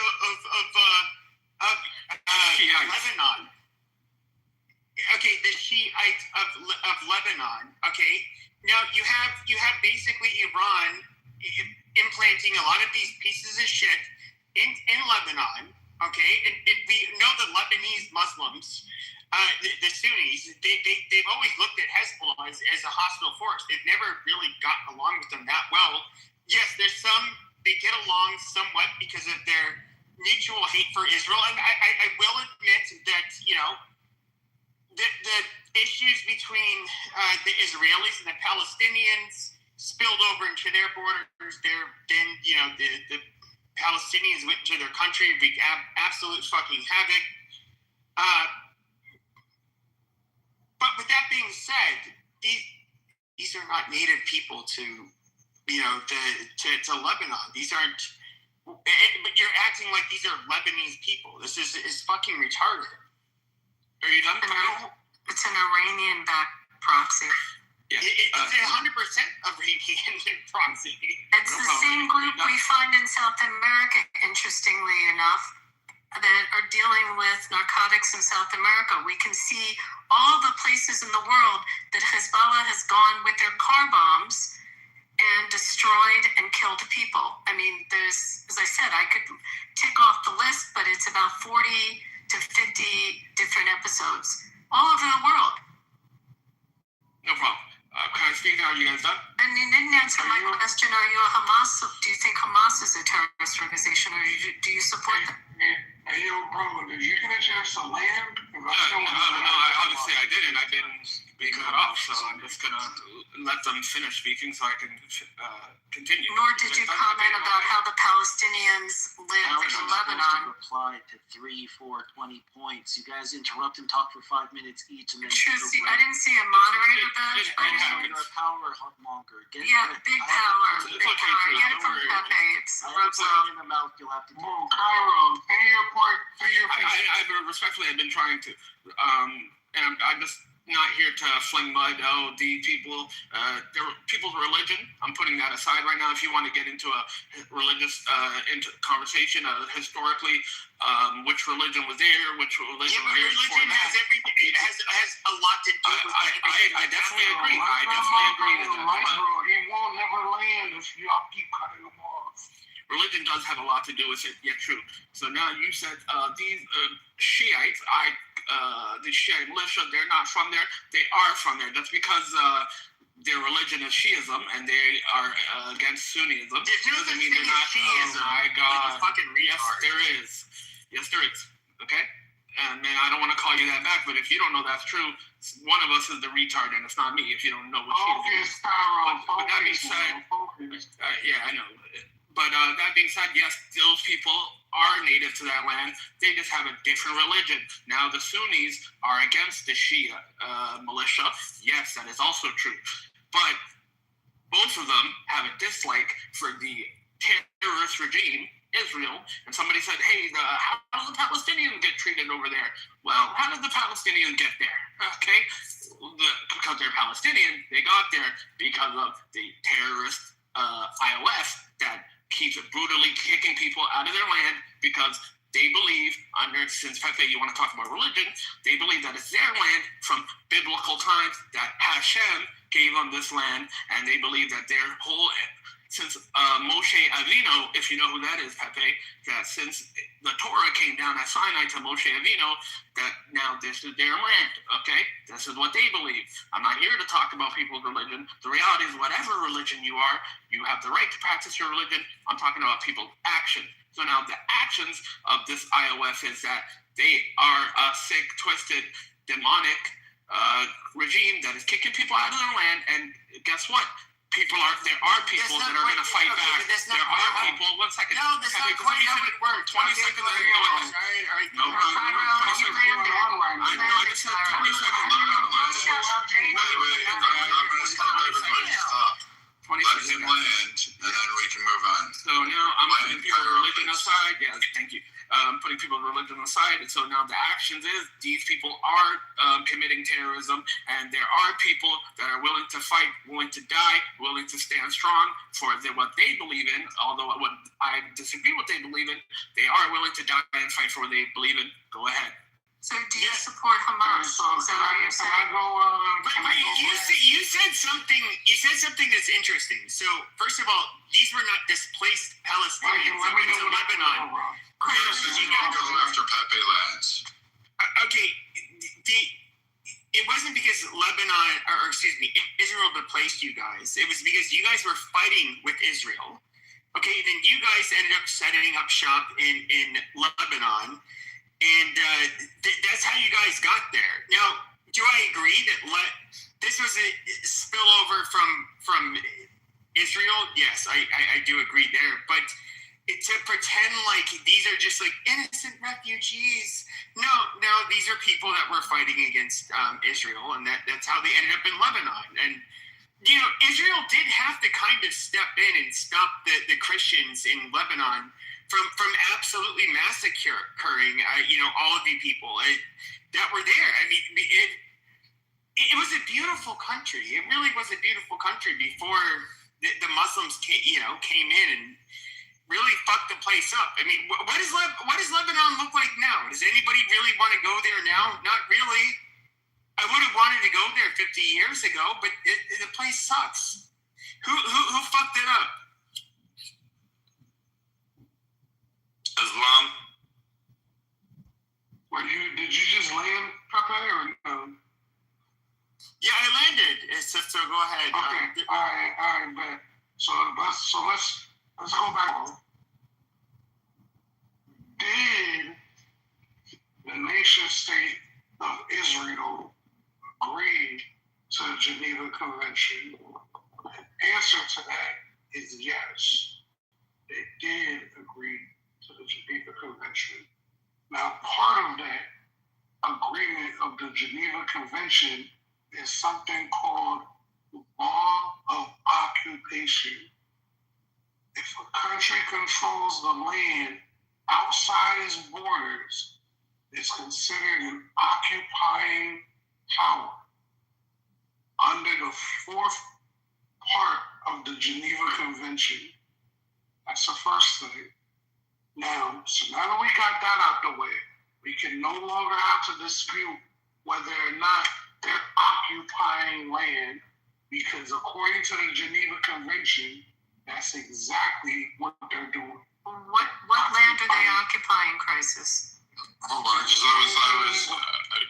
of Lebanon. Okay, the Shiites of Lebanon. Okay, now you have basically Iran implanting a lot of these pieces of shit in Lebanon. Okay, and we know the Lebanese Muslims, the Sunnis, they've always looked at Hezbollah as a hostile force. They've never really gotten along with them that well. Yes, there's they get along somewhat because of their mutual hate for Israel. And I will admit that, you know, the issues between the Israelis and the Palestinians spilled over into their borders. Then, you know, the Palestinians went into their country, wreaked absolute fucking havoc. But with that being said, these are not native people to, you know, to Lebanon. These aren't. But you're acting like these are Lebanese people. This is fucking retarded. Are you done? It's an Iranian-backed proxy. Yeah. It's 100% Iranian proxy. It's the same group we find in South America, interestingly enough, that are dealing with narcotics in South America. We can see all the places in the world that Hezbollah has gone with their car bombs and destroyed and killed people. I mean, there's, as I said, I could tick off the list, but it's about 40 to 50 different episodes all over the world. No problem. Can I speak now? Are you guys done? And you didn't answer my question. Are you a Hamas? Do you think Hamas is a terrorist organization, or do you support them? Hey, yo, bro, did you get a chance to land? No, obviously I didn't. I've been being cut off, so I'm just going to let them finish speaking so I can continue. Nor did you comment about how the Palestinians live in Lebanon. To reply to 3, 4, 20 points. You guys interrupt and talk for 5 minutes each, and then I didn't see a moderator badge. You're a power monger. Big power. Big power. Get it from Pepe. It's rubs off. In the mouth, you'll have to do. Cairo, say your part. Say your piece. Respectfully, I've been trying to, and I'm just not here to fling mud. Oh, the people, people's religion. I'm putting that aside right now. If you want to get into a religious into conversation, historically, which religion was there, which religion was there before that. Has a lot to do with I definitely agree. I definitely agree with that. He won't never land if y'all keep cutting him off. Religion does have a lot to do with it. Yeah, true. So now you said these Shiites, the Shiite militia, they're not from there. They are from there. That's because their religion is Shiism, and they are against Sunnism. Doesn't mean they're not. Shiism. Oh my God! Like fucking retard. Yes, there is. Yes, there is. Okay. And man, I don't want to call you that back, but if you don't know that's true, one of us is the retard, and it's not me. If you don't know what Shiism is. But that being said, yeah, I know. But that being said, yes, those people are native to that land. They just have a different religion. Now, the Sunnis are against the Shia militia. Yes, that is also true. But both of them have a dislike for the terrorist regime, Israel. And somebody said, hey, how do the Palestinians get treated over there? Well, how did the Palestinians get there? Okay? Because they're Palestinian, they got there because of the terrorist IOS that keeps brutally kicking people out of their land because they believe, since Pepe, you want to talk about religion, they believe that it's their land from biblical times, that Hashem gave them this land, and they believe that their whole, since Moshe Avinu, if you know who that is, Pepe, that since the Torah came down at Sinai to Moshe Avinu, that now this is their land, okay? This is what they believe. I'm not here to talk about people's religion. The reality is, whatever religion you are, you have the right to practice your religion. I'm talking about people's action. So now the actions of this IOF is that they are a sick, twisted, demonic regime that is kicking people out of their land. And guess what? There are people that are going to fight back. There are people. 1 second. No, that's not quite how it works. 20 seconds. All right. No, 20 seconds. I know. I just said 20 seconds. I'm going to stop everybody. Stop. Let him land, and then we can move on. So now I'm putting people's religion aside. Yes, thank you. Putting people's religion aside, and so now the actions is these people are committing terrorism, and there are people that are willing to fight, willing to die, willing to stand strong for what they believe in. Although what I disagree with what they believe in, they are willing to die and fight for what they believe in. Go ahead. So do you support Hamas? So can I go? You said something. You said something that's interesting. So first of all, these were not displaced Palestinians that went to Lebanon. You gotta go after Pepe lands. Okay, it wasn't because Israel displaced you guys. It was because you guys were fighting with Israel. Okay, then you guys ended up setting up shop in Lebanon. And that's how you guys got there. Now, do I agree that this was a spillover from Israel? Yes, I do agree there. But to pretend like these are just like innocent refugees, no, these are people that were fighting against Israel, and that's how they ended up in Lebanon. And Israel did have to kind of step in and stop the Christians in Lebanon from absolutely massacring, all of you people that were there. I mean, it was a beautiful country. It really was a beautiful country before the Muslims came in and really fucked the place up. I mean, what does Lebanon look like now? Does anybody really want to go there now? Not really. I would have wanted to go there 50 years ago, but the place sucks. Who fucked it up? Islam. Did you just land, Pepe, or no? Yeah, I landed. So go ahead. Okay. All right, but so let's go back. Did the nation state of Israel agree to the Geneva Convention? The answer to that is yes. They did agree to the Geneva Convention. Now, part of that agreement of the Geneva Convention is something called law of occupation. If a country controls the land outside its borders, it's considered an occupying power. Under the fourth part of the Geneva Convention, that's the first thing. Now that we got that out the way, we can no longer have to dispute whether or not they're occupying land, because according to the Geneva Convention, that's exactly what they're doing. What land are they occupying, Crisis? Hold on, because I was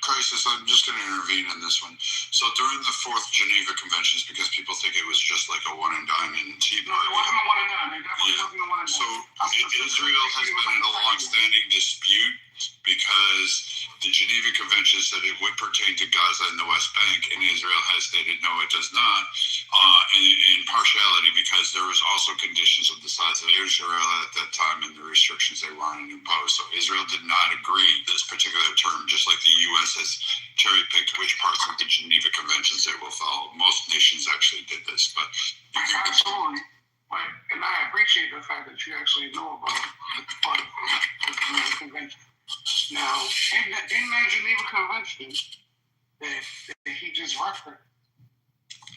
Crisis, I'm just going to intervene in this one. So during the Fourth Geneva Conventions, because people think it was just like a one and done and cheap. No, it wasn't a one and done. It definitely wasn't a one and done. So Israel has been in a long-standing dispute because the Geneva Convention said it would pertain to Gaza and the West Bank, and Israel has stated no, it does not, in partiality, because there was also conditions of the size of Israel at that time and the restrictions they wanted to impose. So Israel did not agree this particular term, just like the U.S. has cherry-picked which parts of the Geneva Conventions it will follow. Most nations actually did this, but absolutely. And I appreciate the fact that you actually know about part of the Geneva Convention. Now, in that Geneva Convention that he just referenced,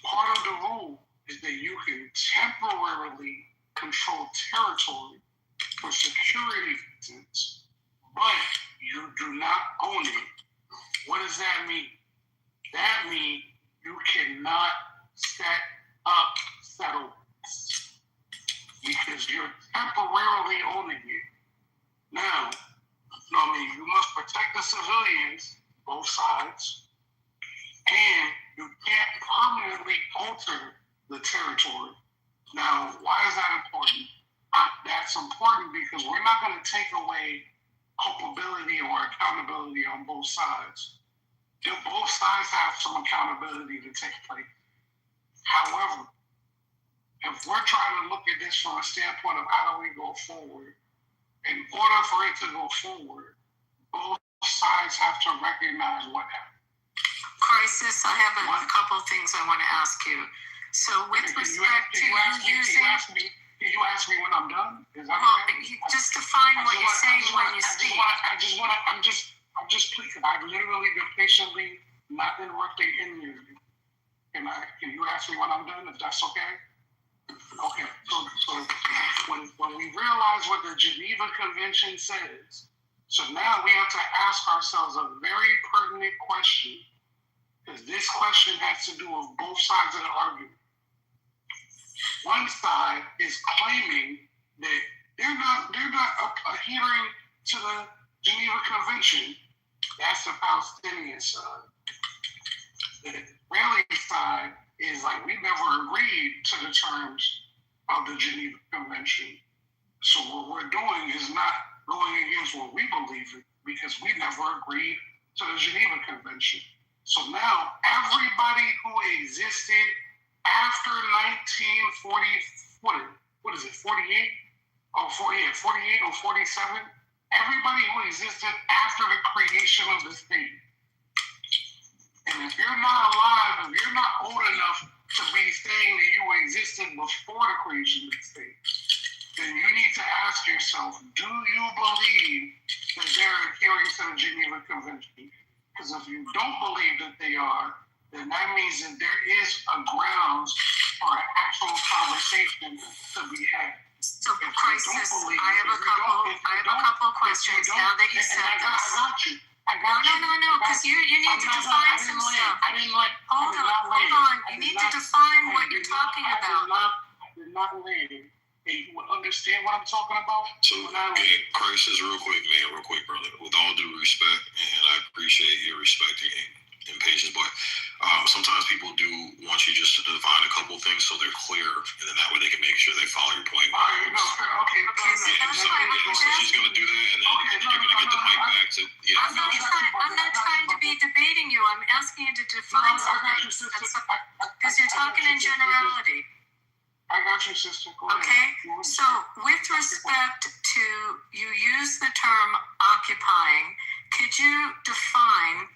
part of the rule is that you can temporarily control territory for security reasons, but you do not own it. What does that mean? That means you cannot set up settlements because you're temporarily owning it. Now, you must protect the civilians, both sides, alter the territory. Now, why is that important? That's important because we're not going to take away culpability or accountability on both sides. Both sides have some accountability to take place. However, if we're trying to look at this from a standpoint of how do we go forward, in order for it to go forward, both sides have to recognize what happened. Crisis, I have a couple things I want to ask you. So with respect to using... Can you ask me when I'm done? Is that well, okay? Just define what you're saying when you speak. I'm just pleasing. I've literally been patiently not interrupting any of you. Can you ask me when I'm done, if that's okay? Okay. So when we realize what the Geneva Convention says, so now we have to ask ourselves a very pertinent question, because this question has to do with both sides of the argument. One side is claiming that they're not adhering to the Geneva Convention. That's the Palestinian side. The Israeli side is like, we never agreed to the terms of the Geneva Convention. So what we're doing is not going against what we believe in, because we never agreed to the Geneva Convention. So now everybody who existed after 1940, what is it, 48? Oh, 48 or 47? Everybody who existed after the creation of the state. And if you're not alive, if you're not old enough to be saying that you existed before the creation of the state, then you need to ask yourself, do you believe that they're adhering to the Geneva Convention? Because if you don't believe that they are, then that means that there is a grounds for an actual conversation to be had. So, Crisis, I have a couple questions now that you said this. No, because you need to define some stuff. Hold on. You need to define what you're talking about. I did not land. You understand what I'm talking about? So, Crisis, real quick, brother. With all due respect, and I appreciate your respecting and patience, but sometimes people do want you just to define a couple things so they're clear, and then that way they can make sure they follow your point. So she's going to do that, and then you're going to get the mic back to... Yeah, I'm not trying to be debating you. I'm asking you to define something. Because you're talking in generality. I got you, sister. Go ahead. Okay, so with respect to, you use the term occupying, could you define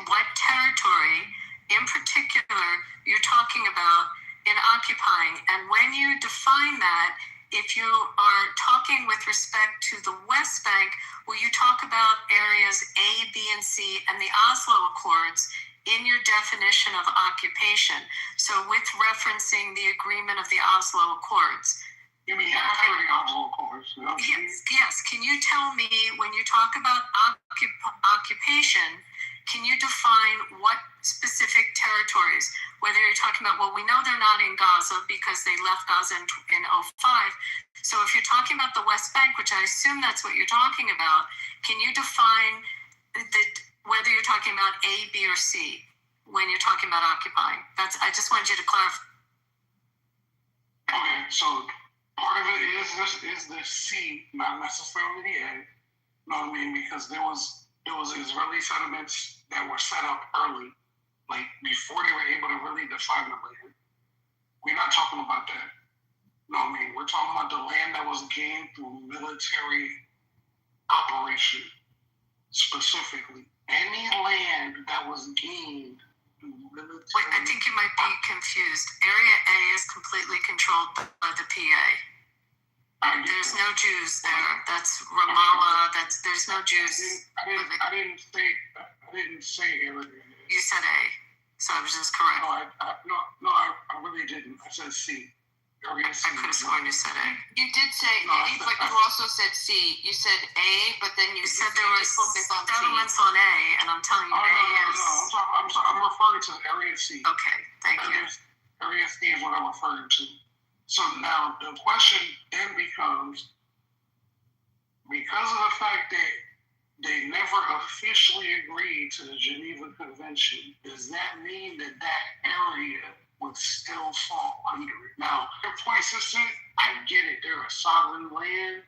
what territory in particular you're talking about in occupying? And when you define that, if you are talking with respect to the West Bank, will you talk about areas A, B, and C and the Oslo Accords in your definition of occupation? So with referencing the agreement of the Oslo Accords. You mean after the Oslo Accords? Yes. Can you tell me, when you talk about occupation, can you define what specific territories, whether you're talking about, well, we know they're not in Gaza because they left Gaza in 2005. So if you're talking about the West Bank, which I assume that's what you're talking about, can you define whether you're talking about A, B, or C when you're talking about occupying? I just wanted you to clarify. Okay, so part of it is the C, not necessarily the A. You know what I mean? Because there was Israeli settlements that were set up early, like before they were able to really define the land. We're not talking about that. You know what I mean? We're talking about the land that was gained through military operation, specifically. Any land that was gained through military... Wait, I think you might be confused. Area A is completely controlled by the PA. There's no Jews there. That's Ramallah. There's no Jews. I didn't say area. You said A, so I was just correct. No, I really didn't. I said C. Area C. I could have sworn you said A. You did say A, but you also said C. You said A, but then you said there were settlements on A, and I'm telling you A is... No, I'm sorry. I'm referring to Area C. Okay, thank you. Area C is what I'm referring to. So now the question then becomes, because of the fact that they never officially agreed to the Geneva Convention, does that mean that area would would still fall under it. Now, their point system, I get it. They're a sovereign land,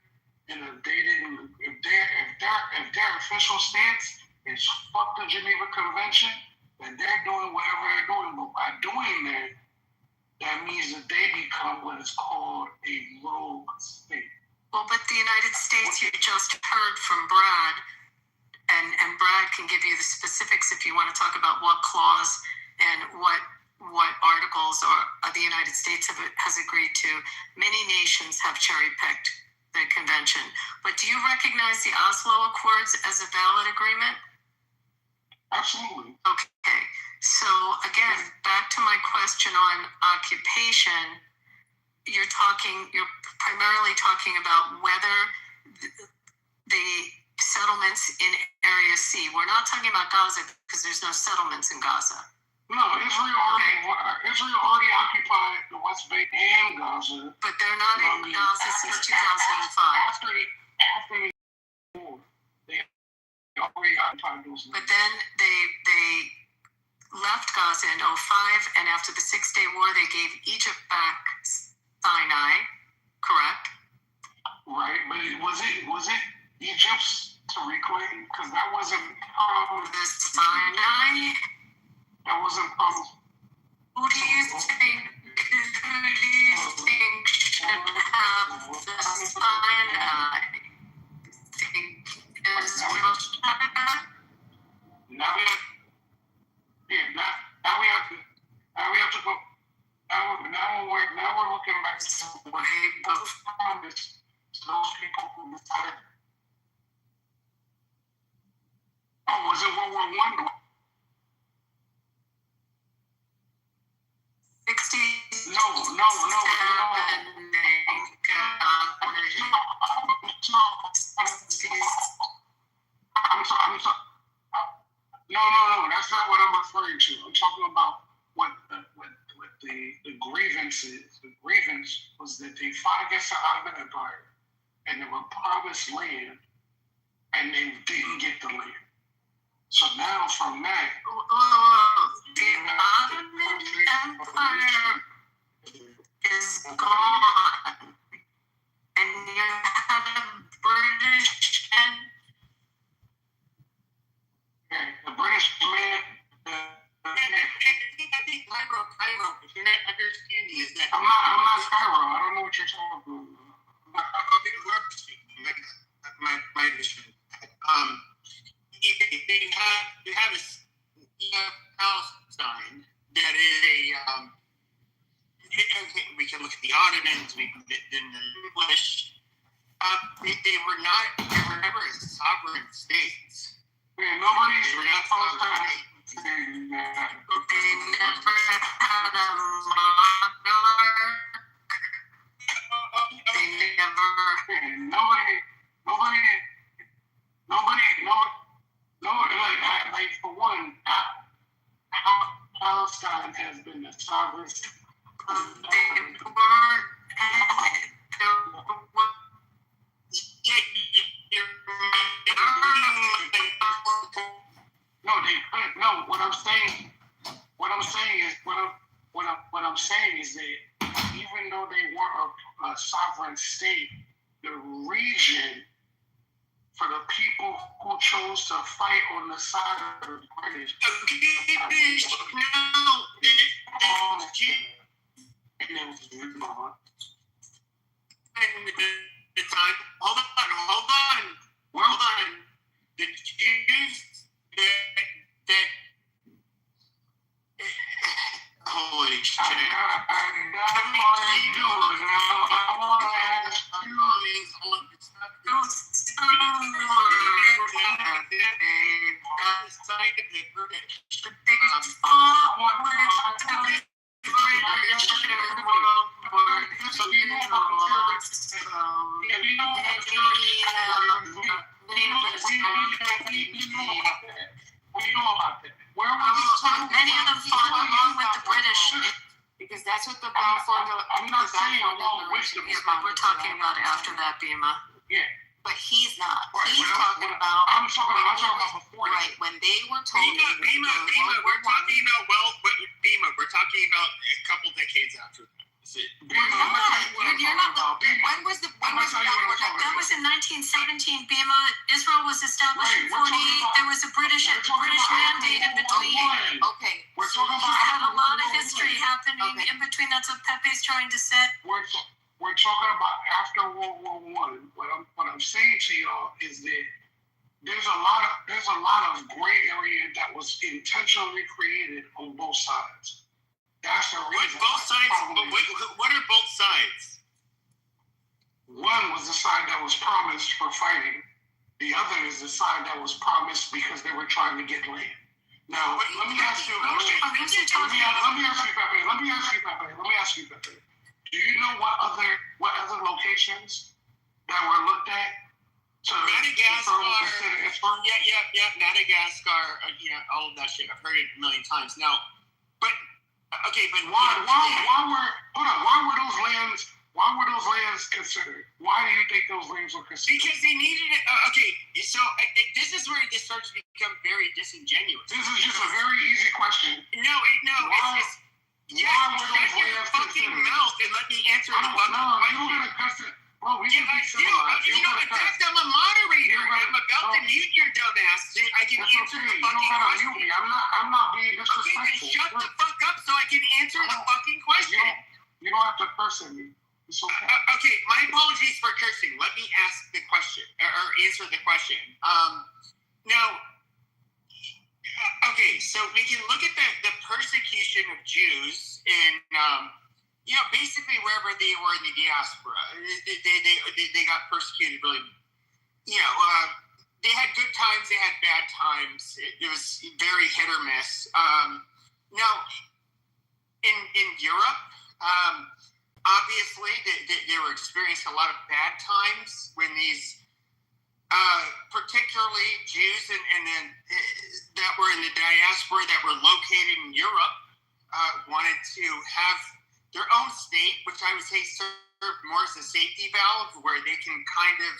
and if they didn't, if their official stance is fuck the Geneva Convention, then they're doing whatever they're doing. But by doing that, that means that they become what is called a rogue state. Well, but the United States, you just heard from Brad, and Brad can give you the specifics if you want to talk about what clause and what articles the United States has agreed to. Many nations have cherry-picked the convention. But do you recognize the Oslo Accords as a valid agreement? Absolutely. Okay. So, again, back to my question on occupation, you're primarily talking about whether the settlements in Area C, we're not talking about Gaza because there's no settlements in Gaza. No, Israel already occupied the West Bank and Gaza. But they're not in Gaza since 2005. After the war, they already occupied those lands. But then they left Gaza in 2005, and after the 6-day war, they gave Egypt back Sinai, correct? Right, but was it Egypt's to reclaim? Because that wasn't the Sinai. That wasn't Who do you think should have the Sinai? Think Israel should have that? Now we have to go. Now we're looking back to what was promised to those people who decided. Oh, was it World War I? 60s. No. I'm sorry. No. That's not what I'm referring to. I'm talking about what the grievance is. The grievance was that they fought against the Ottoman Empire, and they were promised land, and they didn't get the land. So now from that, the Ottoman Empire is gone, and you have a British and the British man. Cairo, if you're not understanding, is that I'm not Cairo. I don't know what you're talking about. My issue. You have Palestine that is we can look at the Ottomans, we can look at the English. They were never sovereign states. Nobody. They were not Palestine. they never had a monarch. They never. Like for one, Palestine has been the sovereign. No, what I'm saying is that even though they weren't a sovereign state, the region for the people who chose to fight on the side of the British. Hold on. The Jews that holy shit. Many of them fought along with the British. Because that's what the Balfour. I'm not saying along with the British. We're talking about after that, Bima. Yeah. But he's not. Right, He's talking about. I'm talking about before. Right, when they were told. We're talking about a couple happening in between. That's what Pepe's trying to say. We're talking about after World War One. What I'm saying to y'all is that there's a lot of gray area that was intentionally created on both sides. That's the reason. Both sides. What are both sides? One was the side that was promised for fighting. The other is the side that was promised because they were trying to get land. Now, let me ask you, Pepe. Do you know what other locations that were looked at? Madagascar. Yeah. Madagascar. All of that shit. I've heard it a million times. Now, but why were those lands considered? Why do you think those lands were considered? Because they needed it. This is where it starts to become very disingenuous. This is just a very easy question. No. Why were those lands fucking mouth and let me answer the fucking question. You don't gotta cuss it. Bro, we can be civilized. In fact, I'm a moderator. I'm about to mute your dumb ass so I can answer the fucking question. I'm not being disrespectful. Okay, then shut the fuck up so I can answer the fucking question. You don't have to curse at me. It's okay. Okay, my apologies for cursing. Let me ask the question or answer the question. So we can look at the persecution of Jews in, basically wherever they were in the diaspora. They got persecuted really. They had good times, they had bad times. It was very hit or miss. Now, in Europe, obviously they were experiencing a lot of bad times when these, particularly Jews and then that were in the diaspora that were located in Europe, wanted to have their own state, which I would say served more as a safety valve where they can kind of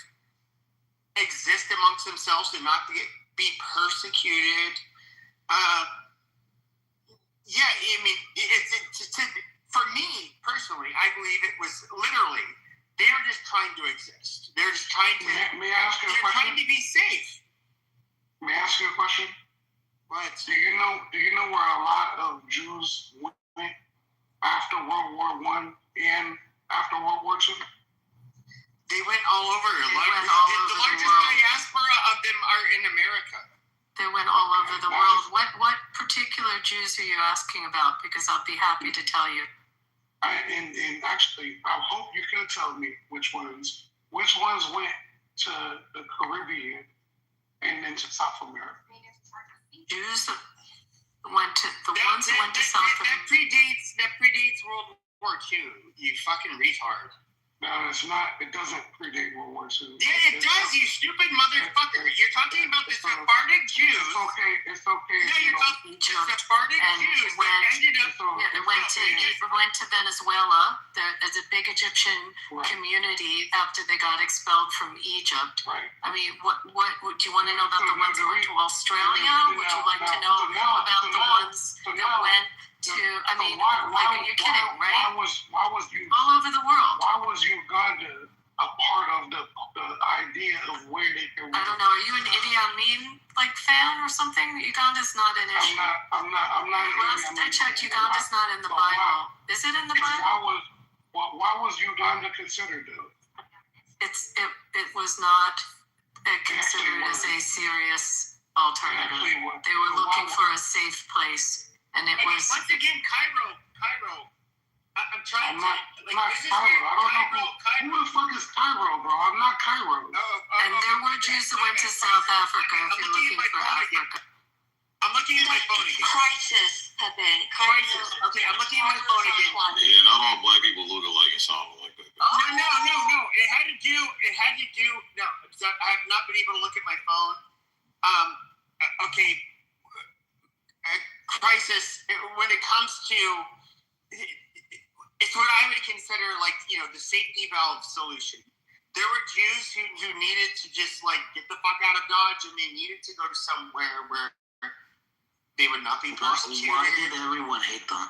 exist amongst themselves and not be persecuted. For me personally, I believe it was literally they're just trying to exist. They're just trying to. May I ask you a question? They're trying to be safe. May I ask you a question? What? Do you know where a lot of Jews went after World War I and after World War II? They went all over. The largest diaspora of them are in America. They went all over the world. What particular Jews are you asking about? Because I'll be happy to tell you. And actually, I hope you can tell me which ones went to the Caribbean and then to South America. Jews went to ones that went to South America. That predates World War II. You fucking retard. No, it's not. It doesn't predate World War II. Yeah, it does, you stupid motherfucker. You're talking about the Sephardic Jews. It's okay. No, you're talking the Sephardic Jews that ended up. It went to Venezuela. There's a big Egyptian community after they got expelled from Egypt. Right. I mean, what do you want to know about the ones that went to Australia? Would you like to know about the ones that went to? I mean, are you kidding, right? Why was all over the world? Why was Uganda a part of the idea of where they can? I don't know. Are you an Idi Amin fan or something? Uganda's not an issue. I'm not. Last I checked, Uganda's not in the Bible. Is it in the Bible? Why was Uganda considered though? It was not considered as a serious alternative. They were looking for a safe place. And it was once again Cairo. I'm trying to. Not Cairo. I don't know who the fuck is Cairo, bro. I'm not Cairo. And there were Jews that went to South Africa. If you're looking for Africa, I'm looking at my phone again. Crisis, Pepe. Crisis. Okay, I'm looking at my phone again. Yeah, not all black people look alike. It sounded like that. No. It had to do. No, I have not been able to look at my phone. Okay. Crisis. When it comes to, it's what I would consider the safety valve solution. There were Jews who needed to just get the fuck out of Dodge, and they needed to go to somewhere where they would not be persecuted. Why did everyone hate them?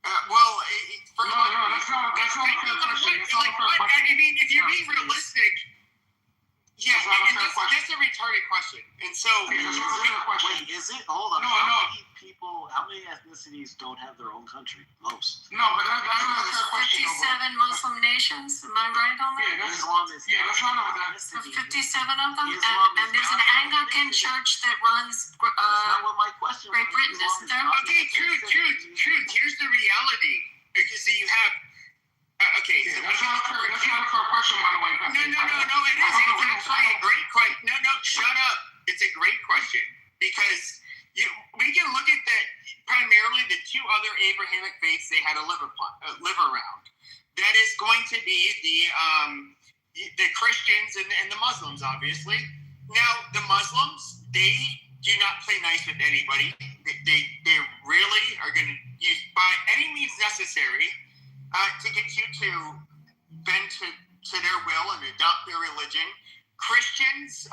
That's not a fair question. I mean, if you're being realistic, yeah, that's a retarded question. And so, Wait, is it? Hold on. No. ethnicities don't have their own country? Most. No, but that's not a fair question. 57 Muslim nations. Am I right on that? That's wrong with that. 57 of them, and there's an Anglican church that runs Great Britain, isn't there? Okay, truth. Here's the reality. Okay, so you have. Okay. That's not a fair question, by the way. No. It is. It's actually a great question. No. Shut up. It's a great question because we can look at primarily the two other Abrahamic faiths they had to live around. That is going to be the Christians and the Muslims, obviously. Now, the Muslims, they do not play nice with anybody. They really are going to use by any means necessary to get you to bend to their will and adopt their religion. Christians,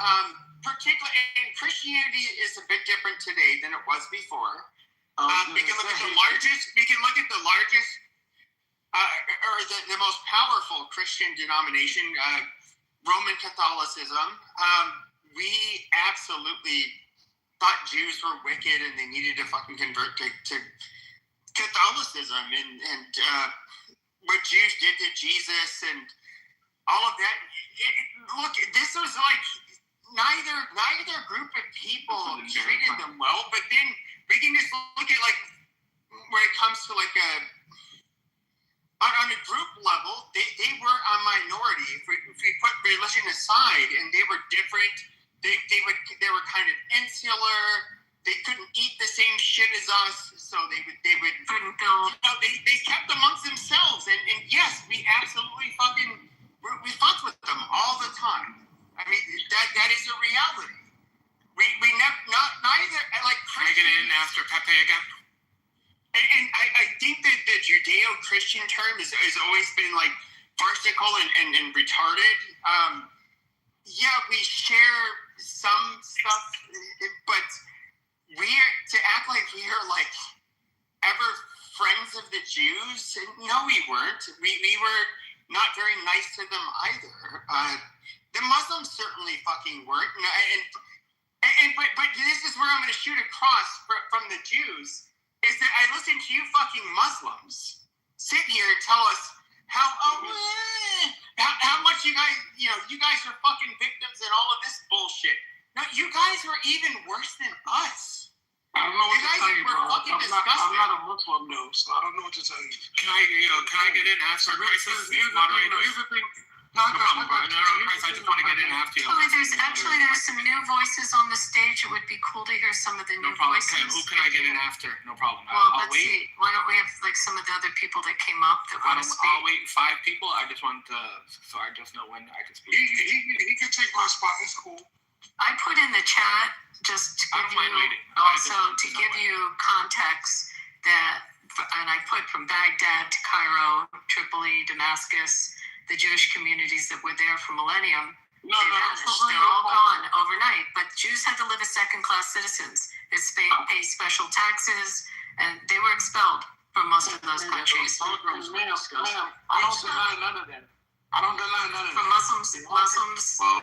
particularly, and Christianity is a bit different today than it was before. We can look at the largest. We can look at the largest, or the most powerful Christian denomination, Roman Catholicism. We absolutely thought Jews were wicked and they needed to fucking convert to Catholicism and what Jews did to Jesus and all of that. Look, this was like neither group of people treated them well, but then we can just look at like when it comes to like on a group level, they were a minority. If we put religion aside, and they were different. They were kind of insular. They couldn't eat the same shit as us, so they couldn't build. They kept amongst themselves, and yes, we absolutely we fucked with them all the time. I mean, that is a reality. We neither like. Can I get in after Pepe again? And I think that the Judeo-Christian term has always been like farcical and retarded. Yeah, we share some stuff, but to act like we are like ever friends of the Jews. No, we weren't. We were not very nice to them either. The Muslims certainly fucking weren't. But this is where I'm going to shoot across from the Jews. Is that I listen to you fucking Muslims sit here and tell us how much you guys are fucking victims and all of this bullshit. No, you guys were even worse than us. I don't know what to tell you, bro. I'm not a Muslim, though, so I don't know what to tell you. Can I get in after crisis moderators? No, Chris, I just want to get in after you. There's some new voices on the stage. It would be cool to hear some of the new voices. Who can I get in after? No problem. Well, let's see. Why don't we have like some of the other people that came up that want to speak? I'll wait 5 people. I just want to, so I just know when I can speak. He can take my spot. It's cool. I put in the chat just to give you context and I put from Baghdad to Cairo, Tripoli, Damascus, the Jewish communities that were there for millennium. They vanished. They're all gone overnight. But Jews had to live as second-class citizens. They paid special taxes, and they were expelled from most of those countries. Ma'am, I don't deny none of that. From Muslims. Well,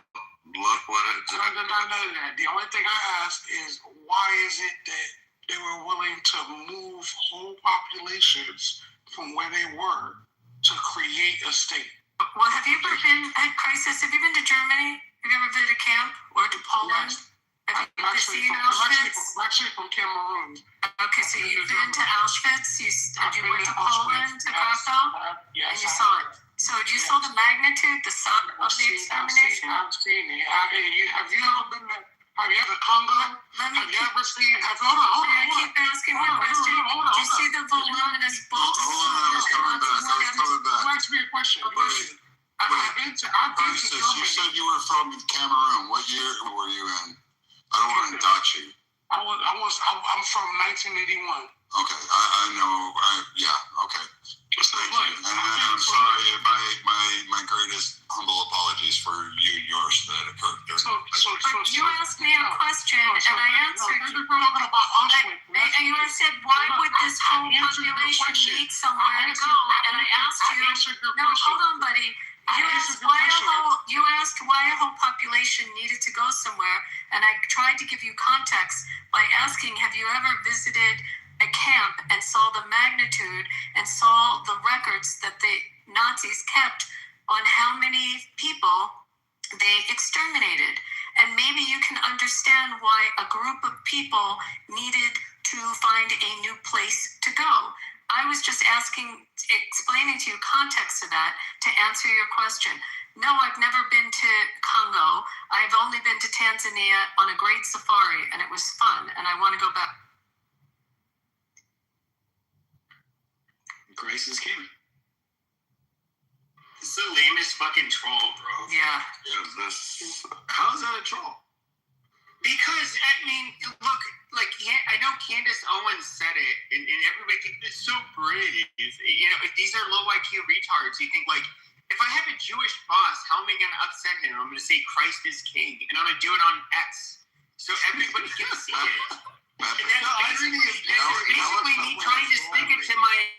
look what it I don't deny none of that. The only thing I ask is, why is it that they were willing to move whole populations from where they were to create a state? Well, have you ever been at Crisis? Have you been to Germany? Have you ever been to camp or to Poland? Yes. Have you I'm seen Auschwitz? actually from Cameroon. Okay, so you've been to Auschwitz. You went to Poland, to Krakow, Yes, and you saw it. So you saw the magnitude, the sum of the extermination. I've seen it. Have you ever been to? Have you ever Congo? Have you ever seen? Hold on. I keep asking you, Christian. Did you see the voluminous books? Ask me a question. I've been to Germany. You said you were from Cameroon. What year were you in? I don't want to dodge you. I'm from 1981. Okay, I know. Okay. Thank you. And I'm sorry. My greatest humble apologies for you and yours that occurred during. You asked me a question and I answered you. And you said, why would this whole population need somewhere to go? And I asked you, no, hold on, buddy. You asked why a whole population needed to go somewhere, And I tried to give you context by asking, have you ever visited a camp and saw the magnitude and saw the records that the Nazis kept on how many people they exterminated? And maybe you can understand why a group of people needed to find a new place to go. I was just explaining to you context to that to answer your question. No, I've never been to Congo. I've only been to Tanzania on a great safari, and it was fun, and I want to go back. Grace is king. It's the lamest fucking troll, bro. Yeah. How is that a troll? Because, I mean, look, like, I know Candace Owens said it, and everybody thinks it's so brave. You know, if these are low IQ retards, you think, like, if I have a Jewish boss, how am I going to upset him? I'm going to say Christ is king, and I'm going to do it on X, so everybody can see it. And that's basically me trying to stick it to my...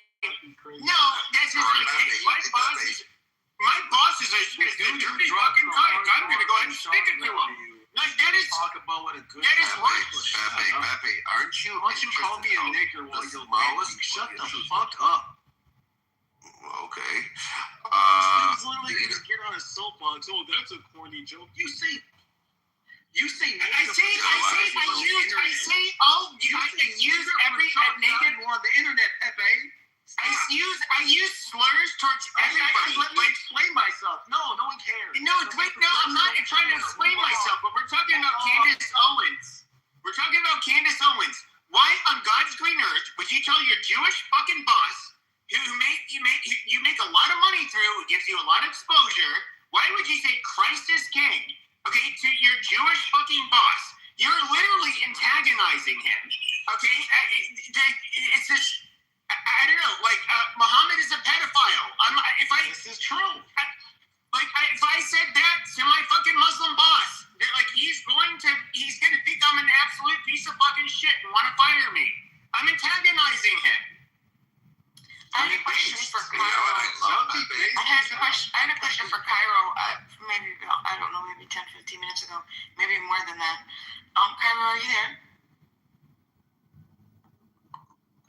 No, that's just the case. My boss is a dirty fucking cunt. I'm going to go ahead and stick it to him. No, that is talk about what a good. That is worse. Pepe, aren't you? Why don't you call me a nigger while you're Maoist? Shut the fuck up. Okay. He's literally gonna get on a soapbox. Oh, that's a corny joke. You say. I use every naked on the internet, Pepe. I use slurs towards everybody. Let me explain myself. No one cares. No, I'm not trying to explain myself, but we're talking about Candace Owens. We're talking about Candace Owens. Why on God's green earth would you tell your Jewish fucking boss, who you make a lot of money through, who gives you a lot of exposure, why would you say Christ is king, okay, to your Jewish fucking boss? You're literally antagonizing him, okay? It's just... I don't know, like, Muhammad is a pedophile. This is true. If I said that to my fucking Muslim boss, he's gonna think I'm an absolute piece of fucking shit and want to fire me. I'm antagonizing him. I had a question for Cairo. I had a question for Cairo. Maybe, I don't know, maybe 10, 15 minutes ago. Maybe more than that. Cairo, are you there?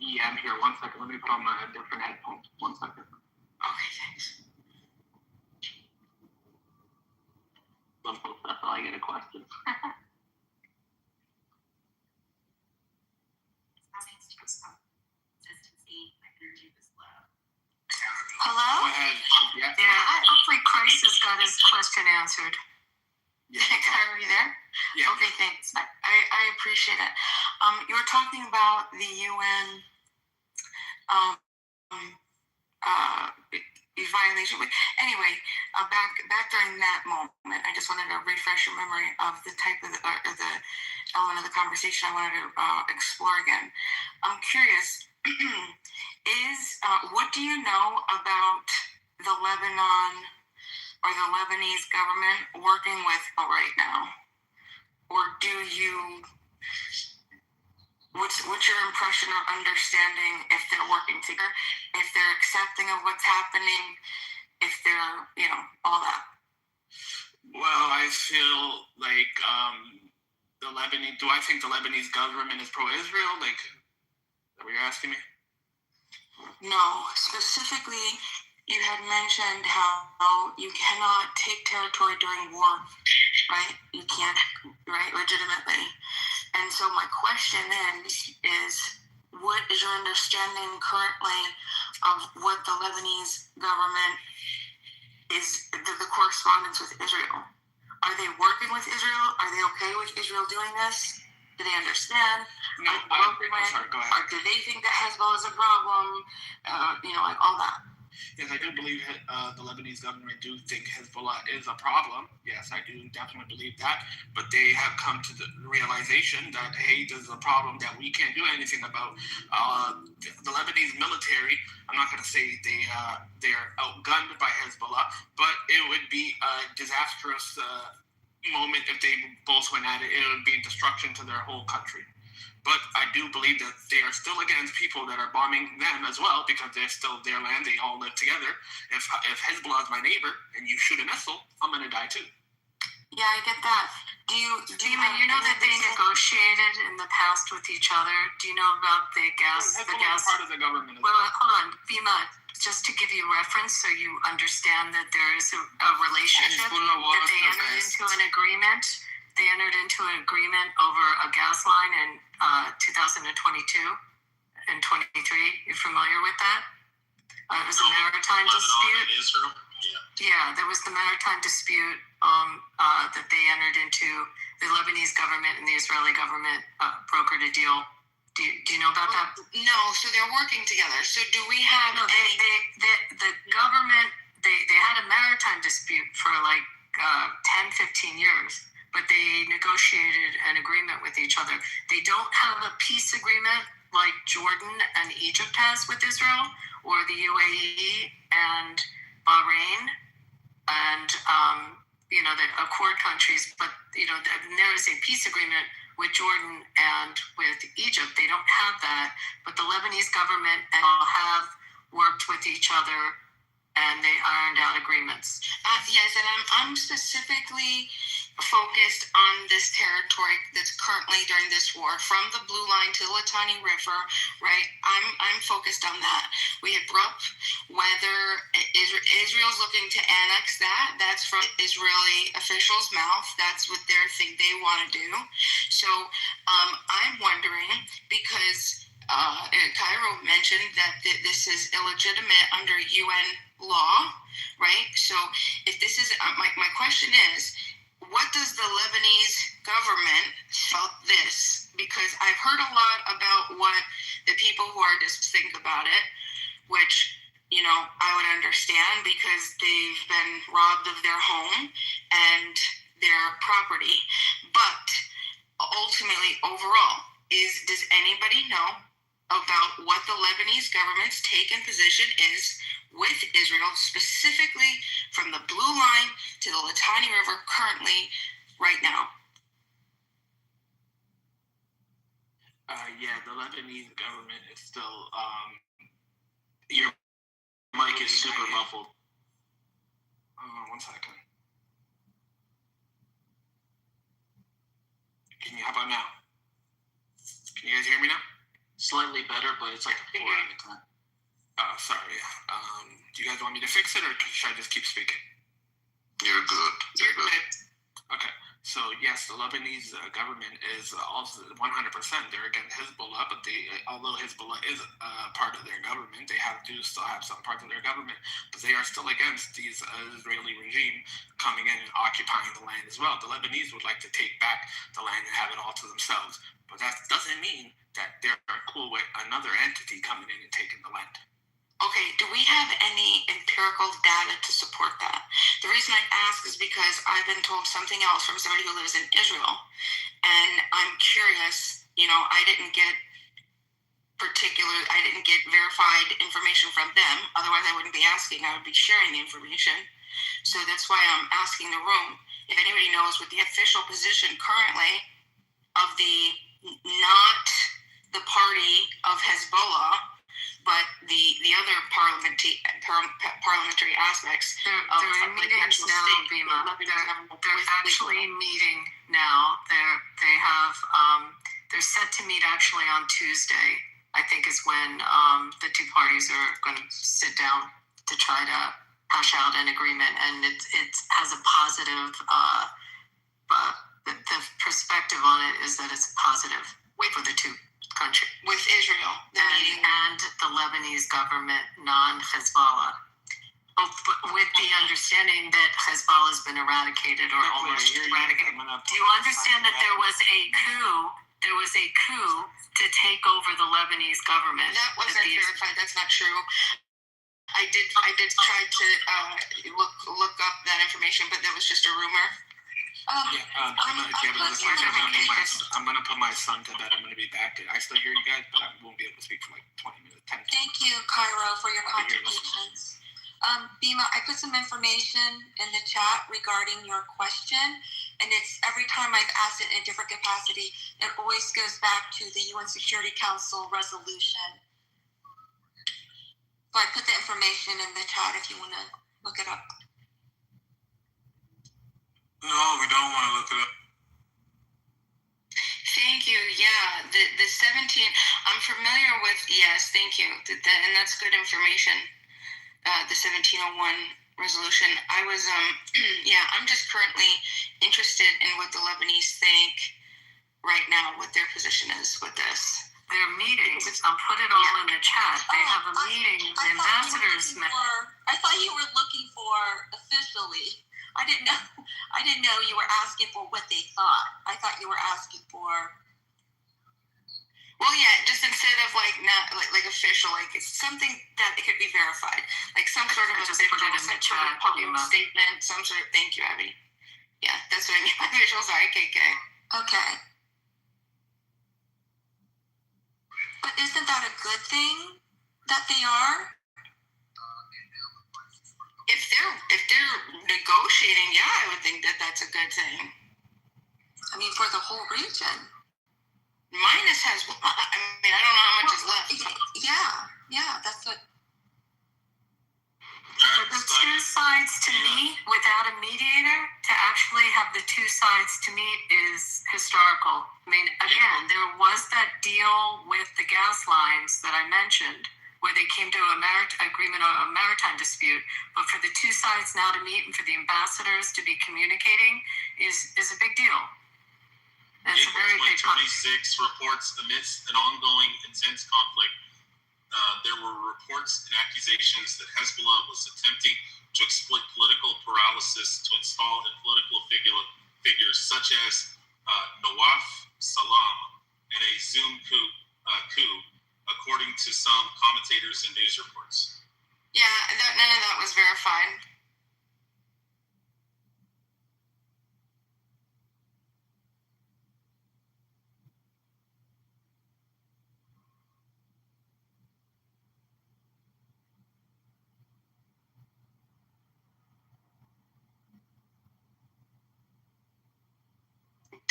Yeah, I'm here. 1 second. Let me put on my different headphones. 1 second. Okay, thanks. That's all I get a question. Hello? Go ahead. Yeah, hopefully Christ has got his question answered. Yeah. Are you there? Yeah. Okay, thanks. I appreciate it. You were talking about the UN violation. Anyway, back during that moment, I just wanted to refresh your memory of the type of the element of the conversation I wanted to explore again. I'm curious. What do you know about the Lebanon or the Lebanese government working with right now? Or do you, what's your impression or understanding if they're working together, if they're accepting of what's happening, if they're, all that? Well, I feel like do I think the Lebanese government is pro-Israel? Like, is that what you're asking me? No, specifically, you had mentioned how you cannot take territory during war, right? You can't, right, legitimately. And so my question then is, what is your understanding currently of what the Lebanese government is, the correspondence with Israel? Are they working with Israel? Are they okay with Israel doing this? Do they understand? No, sorry, go ahead. Or do they think that Hezbollah is a problem? Like all that. Yes, I do believe the Lebanese government do think Hezbollah is a problem. Yes, I do definitely believe that. But they have come to the realization that, hey, this is a problem that we can't do anything about. The Lebanese military, I'm not going to say they're outgunned by Hezbollah, but it would be a disastrous moment if they both went at it. It would be destruction to their whole country. But I do believe that they are still against people that are bombing them as well, because they're still their land. They all live together. If Hezbollah is my neighbor and you shoot a missile, I'm going to die too. Yeah, I get that. Do you You know that they negotiated in the past with each other. Do you know about the gas? Part of the government. Well, hold on, Bima. Just to give you reference, so you understand that there is a relationship that they entered into an agreement. They entered into an agreement over a gas line in 2022 and 23. You familiar with that? It was a maritime dispute. In Israel? Yeah, there was the maritime dispute that they entered into. The Lebanese government and the Israeli government brokered a deal. Do you know about that? No, so they're working together. So do we have the government, they had a maritime dispute for like 10, 15 years, but they negotiated an agreement with each other. They don't have a peace agreement like Jordan and Egypt has with Israel, or the UAE and Bahrain, and the Accord countries, but there is a peace agreement with Jordan and with Egypt. They don't have that, but the Lebanese government and all have worked with each other, and they ironed out agreements. Yes, and I'm specifically focused on this territory that's currently during this war, from the Blue Line to the Litani River, right? I'm focused on that. We had brought up whether Israel's looking to annex that. That's from Israeli officials' mouth. That's what they think they want to do. So I'm wondering, because Cairo mentioned that this is illegitimate under UN law, right? So if this is, my question is, what does the Lebanese government about this? Because I've heard a lot about what the people who are just think about it, which, I would understand because they've been robbed of their home and their property. But ultimately, overall, does anybody know about what the Lebanese government's take and position is with Israel, specifically from the Blue Line to the Litani River currently, right now? The Lebanese government is still. Your mic is super muffled. 1 second. How about now? Can you guys hear me now? Slightly better, but it's like a 4 out of 10. Sorry. Do you guys want me to fix it, or should I just keep speaking? You're good. You're good. Okay. So yes, the Lebanese government is also 100%. They're against Hezbollah, but although Hezbollah is part of their government, they still have some parts of their government, but they are still against these Israeli regime coming in and occupying the land as well. The Lebanese would like to take back the land and have it all to themselves, but that doesn't mean that they're cool with another entity coming in and taking the land. Okay, do we have any empirical data to support that? The reason I ask is because I've been told something else from somebody who lives in Israel, and I'm curious. I didn't get verified information from them. Otherwise, I wouldn't be asking. I would be sharing the information. So that's why I'm asking the room if anybody knows what the official position currently of not the party of Hezbollah, but the other parliamentary aspects. They're in meetings now, Bima. They're actually meeting now. They're set to meet actually on Tuesday, I think, is when the two parties are going to sit down to try to hash out an agreement, and it has a positive. The perspective on it is that it's positive for the two countries. With Israel, and the Lebanese government, non-Hezbollah, with the understanding that Hezbollah has been eradicated or almost eradicated. Do you understand that there was a coup? There was a coup to take over the Lebanese government. That wasn't verified. That's not true. I did try to look up that information, but that was just a rumor. If you have another question, I'm going to put my son to bed. I'm going to be back. I still hear you guys, but I won't be able to speak for like 20 minutes. 10 minutes. Thank you, Cairo, for your contributions. Bima, I put some information in the chat regarding your question, and it's every time I've asked it in a different capacity, it always goes back to the UN Security Council resolution. So I put the information in the chat if you want to look it up. No, we don't want to look it up. Thank you. Yeah, the 17. I'm familiar with. Yes, thank you. And that's good information. The 1701 resolution. I was yeah. I'm just currently interested in what the Lebanese think right now, what their position is with this. Their meetings. I'll put it all in the chat. They have a meeting. The ambassadors met. I thought you were looking for officially. I didn't know you were asking for what they thought. I thought you were asking for. Well, yeah, just instead of not like official, like it's something that it could be verified, like some sort of official, some sort of public statement, some sort of. Thank you, Abby. Yeah, that's what I mean. Official. Sorry, KK. Okay. But isn't that a good thing that they are? If they're negotiating, yeah, I would think that that's a good thing. I mean, for the whole region. Minus has. I mean, I don't know how much is left. Yeah, that's what. For the two sides to meet without a mediator, to actually have the two sides to meet is historical. I mean, again, there was that deal with the gas lines that I mentioned, where they came to a agreement on a maritime dispute. But for the two sides now to meet and for the ambassadors to be communicating is a big deal. That's a very big part. 26 reports amidst an ongoing intense conflict. There were reports and accusations that Hezbollah was attempting to exploit political paralysis to install a political figures such as Nawaf Salam in a Zoom coup, according to some commentators and news reports. Yeah, none of that was verified.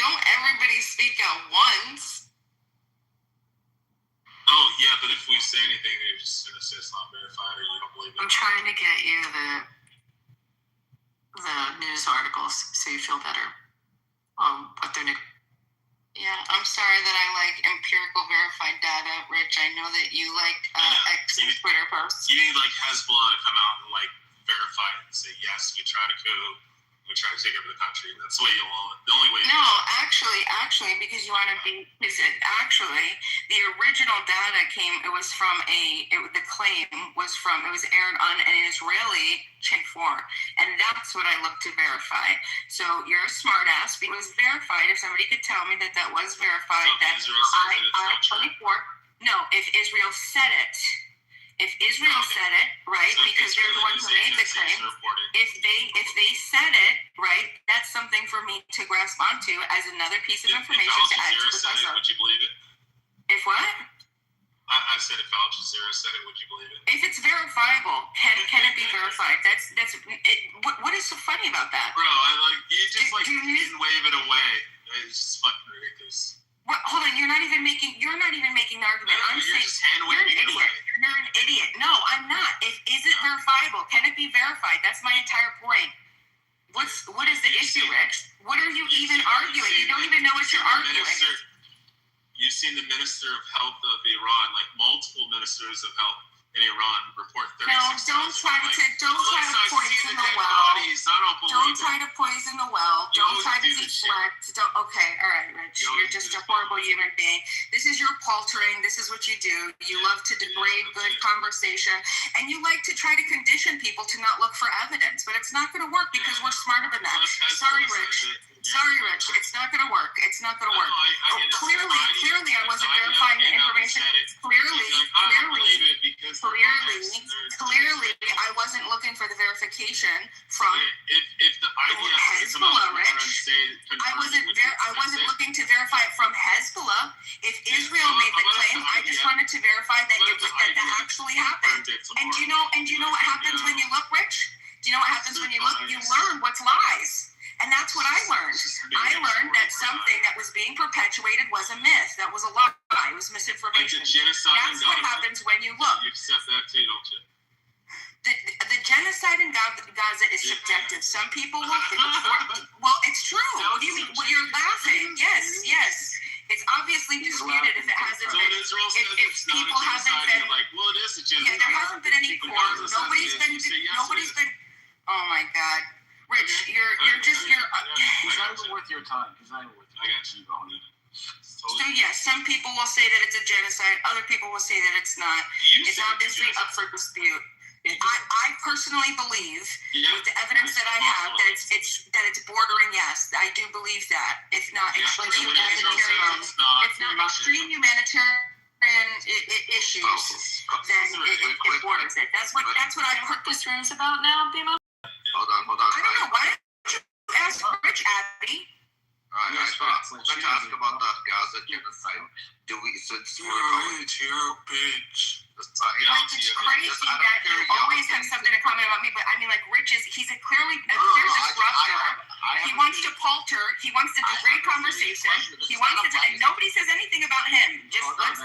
Don't everybody speak at once. Oh, yeah, but if we say anything, they're just going to say it's not verified or you don't believe it. I'm trying to get you the news articles so you feel better. But they're yeah, I'm sorry that I like empirical verified data, Rich. I know that you like X and Twitter posts. You need Hezbollah to come out and verify it and say, yes, we tried to coup. We try to take over the country. That's the way you'll own it. The only way. No, actually, because you want to be. Actually, the original data came. It was from the claim was from. It was aired on an Israeli Channel 4, and that's what I looked to verify. So you're a smart ass. It was verified. If somebody could tell me that was verified, so that I-24. No, if Israel said it. If Israel said it, right, so because they're the ones who made the claim, if they said it, right, that's something for me to grasp onto as another piece of information to add to the puzzle. Would you believe it? If what? I said if Al Jazeera said it, would you believe it? If it's verifiable, can it be verified? That's what is so funny about that? Bro, you just wave it away. It's just fucking ridiculous. What, hold on, you're not even making the argument. No, I'm saying you're an idiot. You're an idiot. No, I'm not. Is it verifiable? Can it be verified? That's my entire point. What is the issue, Rich? What are you even arguing? You don't even know what you're arguing. You've seen the Minister of Health of Iran, multiple ministers of health in Iran report 36. No, don't try to poison the well. Don't try to poison the well. Don't try to deflect. Okay, all right, Rich. You're just a horrible human being. This is your paltering. This is what you do. You love to degrade good conversation, and you like to try to condition people to not look for evidence. But it's not going to work because we're smarter than that. Sorry, Rich. It's not going to work. It's not going to work. Clearly, I wasn't verifying the information. Clearly, I wasn't looking for the verification from Hezbollah, Rich. I wasn't looking to verify it from Hezbollah. If Israel made the claim, I just wanted to verify that that actually happened. And do you know what happens when you look, Rich? Do you know what happens when you look? You learn what's lies. And that's what I learned. I learned that something that was being perpetuated was a myth. That was a lie. It was misinformation. That's what happens when you look. You accept that too, don't you? The genocide in Gaza is subjective. Some people will think, well, it's true. What do you mean? Well, you're laughing. Yes. It's obviously disputed if it hasn't been. If people haven't been. Like, well, it is a genocide. Yeah, there hasn't been any court. Nobody's been. Oh my God, Rich, you're. It's not even worth your time. It's not even worth your time. So yes, some people will say that it's a genocide. Other people will say that it's not. It's obviously up for dispute. I personally believe, with the evidence that I have, that it's bordering yes. I do believe that. If not extreme humanitarian, issues, then it borders it. That's what I put this room's about now, Bimo. Hold on. I don't know. Why don't you ask Rich, Abby? Alright, let's ask about that Gaza genocide. Do we, since we're going to your bitch. It's crazy that you always have something to comment about me, but I mean, like, Rich he's a clearly a clear disruptor. He wants to palter. He wants to degrade conversation. He wants to, and nobody says anything about him.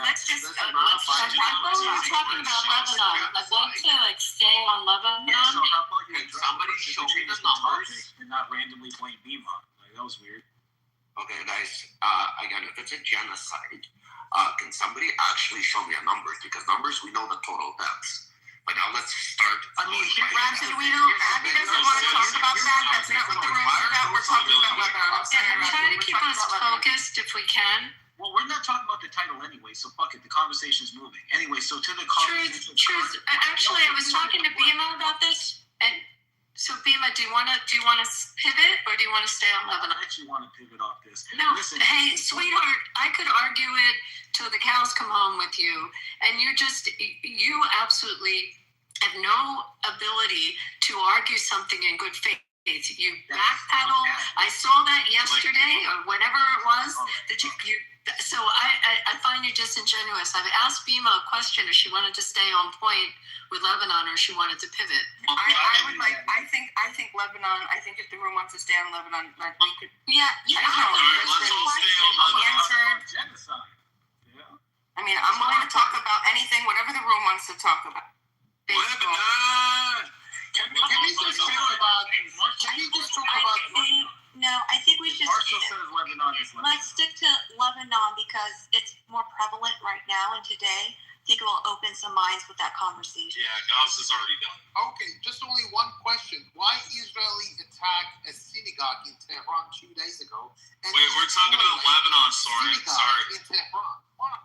Let's just. We're talking about Lebanon. I'd like to stay on Lebanon. So how about you? Somebody show me the numbers and not randomly blame Bima. Like, that was weird. Okay, guys, again, if it's a genocide, can somebody actually show me a number? Because numbers, we know the total deaths. But now let's start. Brandon, Abby doesn't want to talk about that. That's not what the rules are about. We're talking about Lebanon. I'm trying to keep us focused if we can. Well, we're not talking about the title anyway, so fuck it. The conversation's moving. Anyway, so to the conversation. Truth. Actually, I was talking to Bima about this, and so Bima, do you want to pivot or do you want to stay on Lebanon? I actually want to pivot off this. No, listen, hey, sweetheart, I could argue it till the cows come home with you, and you absolutely have no ability to argue something in good faith. You backpedal. I saw that yesterday or whenever it was that you. So I find you disingenuous. I've asked Bima a question if she wanted to stay on point with Lebanon or she wanted to pivot. I think Lebanon. I think if the room wants to stay on Lebanon, like we could. Yeah. Let's all stay on Lebanon. Genocide. Yeah. I mean, I'm willing to talk about anything, whatever the room wants to talk about. Lebanon. Can we just talk about? No, I think we should. Marshall says Lebanon is Lebanon. Let's stick to Lebanon because it's more prevalent right now and today. I think it will open some minds with that conversation. Yeah, Gaza's already done. Okay, just only one question. Why Israeli attacked a synagogue in Tehran 2 days ago? Wait, we're talking about Lebanon, Soren. Sorry. In Tehran. Why?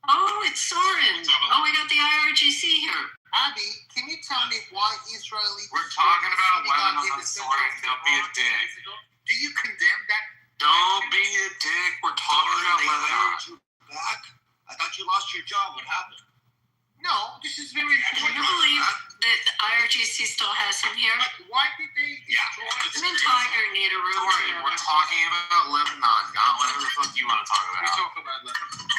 Oh, it's Soren. Oh, we got the IRGC here. Abby, can you tell me why Israeli... We're talking about Lebanon, Soren. Don't be a dick. Do you condemn that? Don't be a dick. We're talking about Lebanon. Back? I thought you lost your job. What happened? No, this is very Can important. you believe that the IRGC still has him here? Why did they... Him and Tiger need a room together. We're talking about Lebanon, not whatever the fuck you want to talk We about. talk about Lebanon.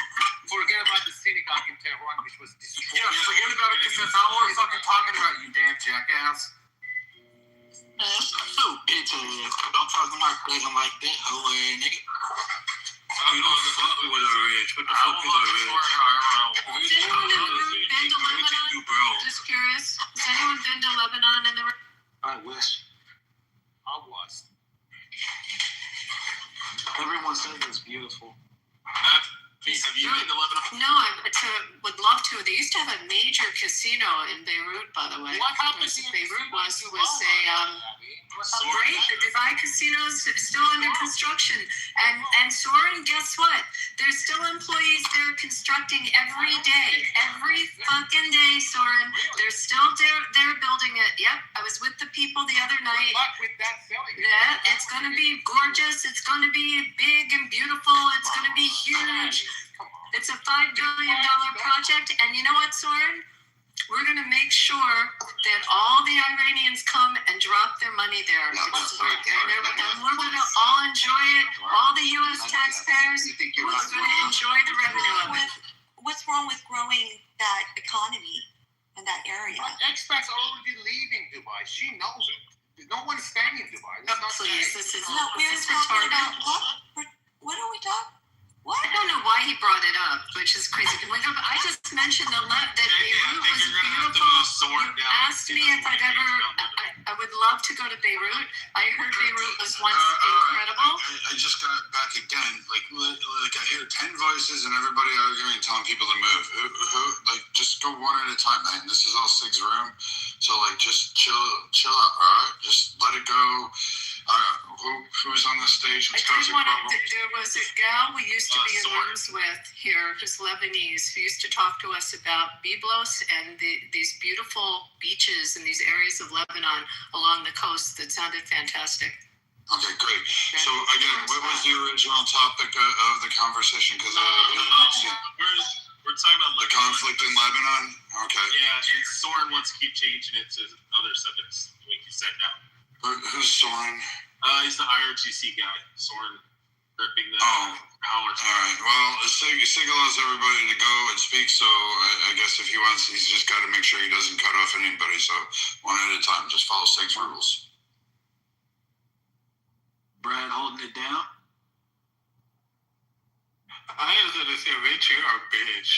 Forget about the synagogue in Tehran, which was destroyed. Yeah, forget about it, because that's not what we're fucking talking about, you damn jackass. So bitch ass. Don't talk to my cousin like that, hoe ass nigga. You don't fuck with a rich. What the fuck is a rich? Has anyone in the room been to Lebanon? Just curious. Has anyone been to Lebanon in the room? I wish. I was. Everyone says it's beautiful. Have you been to Lebanon? No, I would love to. They used to have a major casino in Beirut, by the way. What happened to Beirut was a great. The Dubai casino is still under construction. And Soren, guess what? There's still employees there constructing every day. Every fucking day, Soren. They're still there building it. Yep. I was with the people the other night. Good luck with that selling. Yeah, it's going to be gorgeous. It's going to be big and beautiful. It's going to be huge. It's a $5 billion project. And you know what, Soren? We're going to make sure that all the Iranians come and drop their money there. And we're going to all enjoy it. All the U.S. taxpayers are going to enjoy the revenue of it. What's wrong with growing that economy in that area? Expats are already leaving Dubai. She knows it. No one's staying in Dubai. Please, this is No, we're talking about what are we talking? What? I don't know why he brought it up, which is crazy. I just mentioned that Beirut was beautiful. You asked asked me if I'd ever, I would love to go to Beirut. I heard Beirut was once incredible. I just got back again. Like I hear 10 voices and everybody arguing, telling people to move. Who like, just go one at a time, man. This is all Sig's room. So, like, just chill out, all right? Just let it go. Who's on the stage? There was a gal we used to be in rooms with here, who's Lebanese, who used to talk to us about Byblos and these beautiful beaches and these areas of Lebanon along the coast that sounded fantastic. Okay, great. So, again, what was the original topic of the conversation? Because we're talking about the conflict in Lebanon? Okay. Yeah, and Soren wants to keep changing it to other subjects. We can set now. Who's Soren? He's the IRGC guy. Soren ripping the All howlers. right. Well, Sig allows everybody to go and speak, so I guess if he wants, he's just got to make sure he doesn't cut off anybody. So one at a time. Just follow Sig's rules. Brad holding it down. I was going to say, Rich, you're a bitch.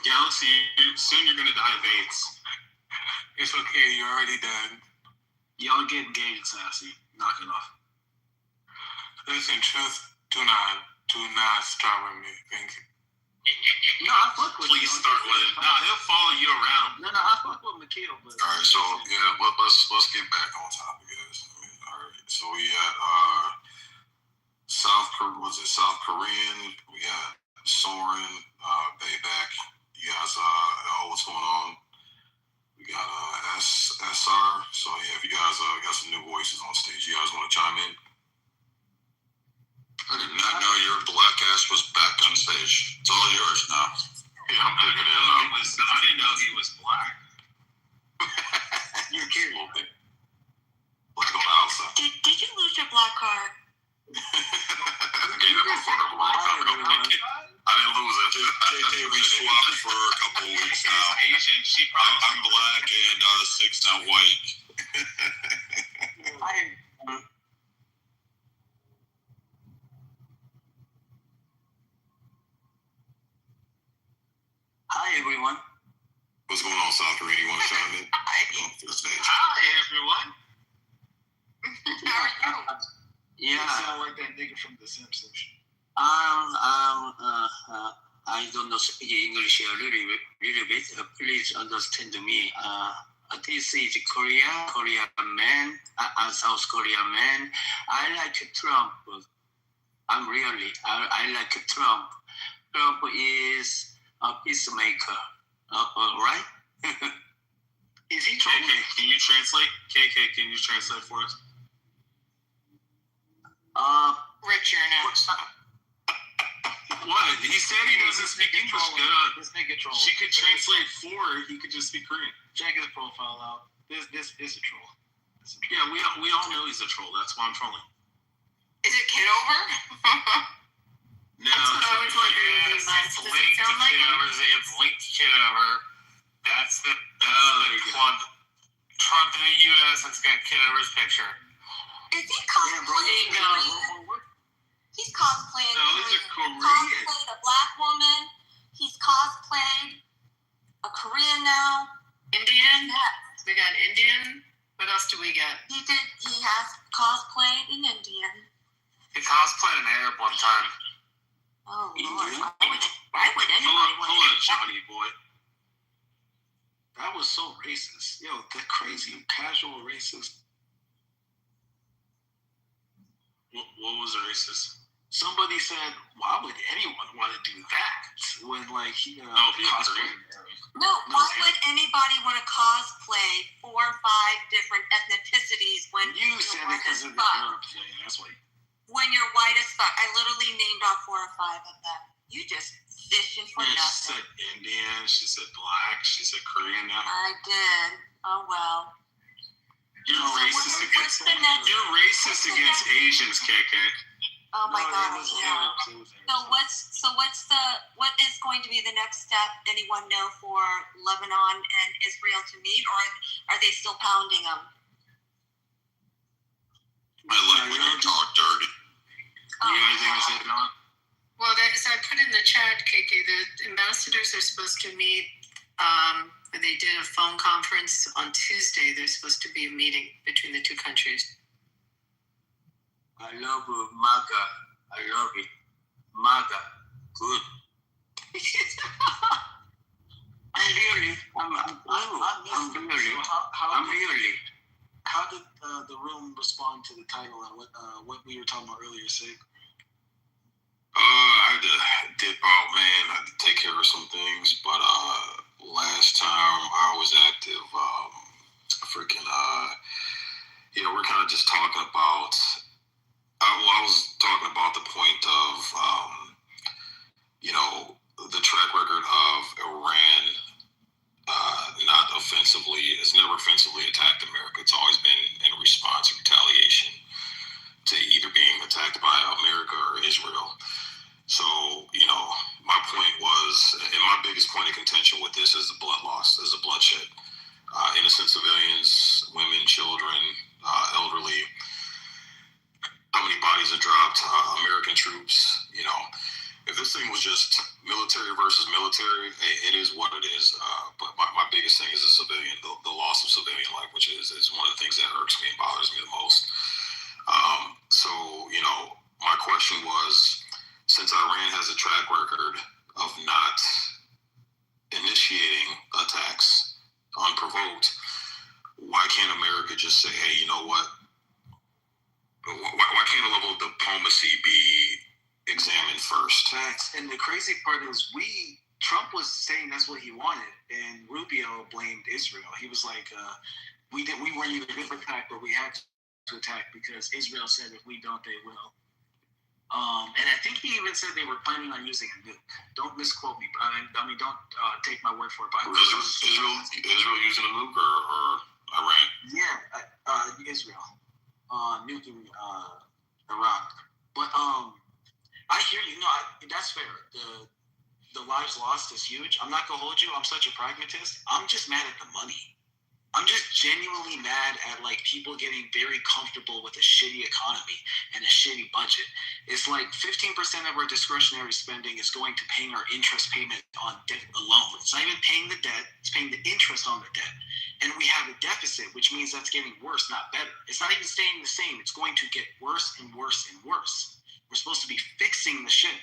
Galaxy, soon you're going to die of AIDS. It's okay, you're already dead. Y'all getting gay and sassy. Knock it off. Listen, just do not start with me. Thank you. No, I fuck with Please start with him. Nah, he'll follow you around. No, I fuck with Mikhail. All right, so yeah, let's get back on topic, guys. All right, so we got South Korean. We got Soren, Bayback. You guys, what's going on? We got SR. So yeah, if you guys got some new voices on stage, you guys want to chime in? I did not know your black ass was back on stage. It's all yours now. Yeah, I'm digging it out. I didn't know he was black. You're cute. A little bit. Black on the outside. Did you lose your black card? I gave that motherfucker a long time ago. I didn't lose it. We swapped for a couple of weeks now. Asian. I'm black and Sig's now white. Hi, everyone. What's going on, South Korea? You want to chime in? Hi, everyone. How are you? Yeah. Sound like that nigga from The Simpsons. I don't know speak English a little bit. Please understand me. This is Korean man, South Korean man. I like Trump. I like Trump. Trump is a peacemaker. Right? Is he trolling? KK, can you translate? KK, can you translate for us? Rich, you're next. What? He said he doesn't speak English good. This nigga troll. She could translate for her. He could just speak Korean. Check his profile out. This is a troll. Yeah, we all know he's a troll. That's why I'm trolling. Is it Kitover? No. That's what I was wondering. Yes, it's linked to Kitover. It's linked to Kitover. That's the club. Trump in the U.S. It's got Kitover's picture. Is he cosplaying? He's cosplaying. No, he's a Korean. Cosplayed a black woman. He's cosplayed a Korean now. Indian? Yes. We got Indian. What else do we got? He has cosplayed an Indian. He cosplayed an Arab one time. Oh, Lord. Why would anybody want to Hold on, do that? Johnny boy. That was so racist. Yo, that crazy, casual racist. What was racist? Somebody said, why would anyone want to do that? When, like, cosplay. No, why would anybody want to cosplay 4 or 5 different ethnicities when You you're said it white because as of the fuck? Arab thing. That's why. When you're white as fuck. I literally named off 4 or 5 of them. You just fishing for She nothing. said Indian. She said black. She said Korean. Now I did. Oh, well. you're So racist what's the next- You're racist against Asians, KK. Oh my No, God, it was yeah. Arabs, it was Arabs. So what is going to be the next step? Anyone know for Lebanon and Israel to meet, or are they still pounding them? I like when you talk dirty. You got anything to say, Don? Well, so I put in the chat, KK, the ambassadors are supposed to meet with the they did a phone conference on Tuesday. There's supposed to be a meeting between the two countries. I love MAGA. I love it. MAGA. Good. I'm really. How did the room respond to the title and what we were talking about earlier, Sig? I had to dip out, man. I had to take care of some things, but last time I was active, we're kind of just talking about. I was talking about the point of, the track record of Iran has never offensively attacked America. It's always been in response or retaliation to either being attacked by America or Israel. So, my point was, and my biggest point of contention with this is the blood loss, is the bloodshed. Innocent civilians, women, children, elderly. How many bodies are dropped? American troops, If this thing was just military versus military, it is what it is. But my biggest thing is the loss of civilian life, which is one of the things that irks me and bothers me the most. My question was, since Iran has a track record of not initiating attacks unprovoked, why can't America just say, hey, you know what? Why can't a level of diplomacy be examined first? Facts. And the crazy part is Trump was saying that's what he wanted, and Rubio blamed Israel. He was like, we weren't even going to attack, but we had to attack because Israel said if we don't, they will. And I think he even said they were planning on using a nuke. Don't misquote me, but don't take my word for it. But Israel using a nuke or Iran? Yeah, Israel nuking Iraq. But I hear you. No, that's fair. The lives lost is huge. I'm not gonna hold you. I'm such a pragmatist. I'm just mad at the money. I'm just genuinely mad at people getting very comfortable with a shitty economy and a shitty budget. It's like 15% of our discretionary spending is going to paying our interest payment on debt alone. It's not even paying the debt, it's paying the interest on the debt. And we have a deficit, which means that's getting worse, not better. It's not even staying the same. It's going to get worse and worse and worse. We're supposed to be fixing the ship.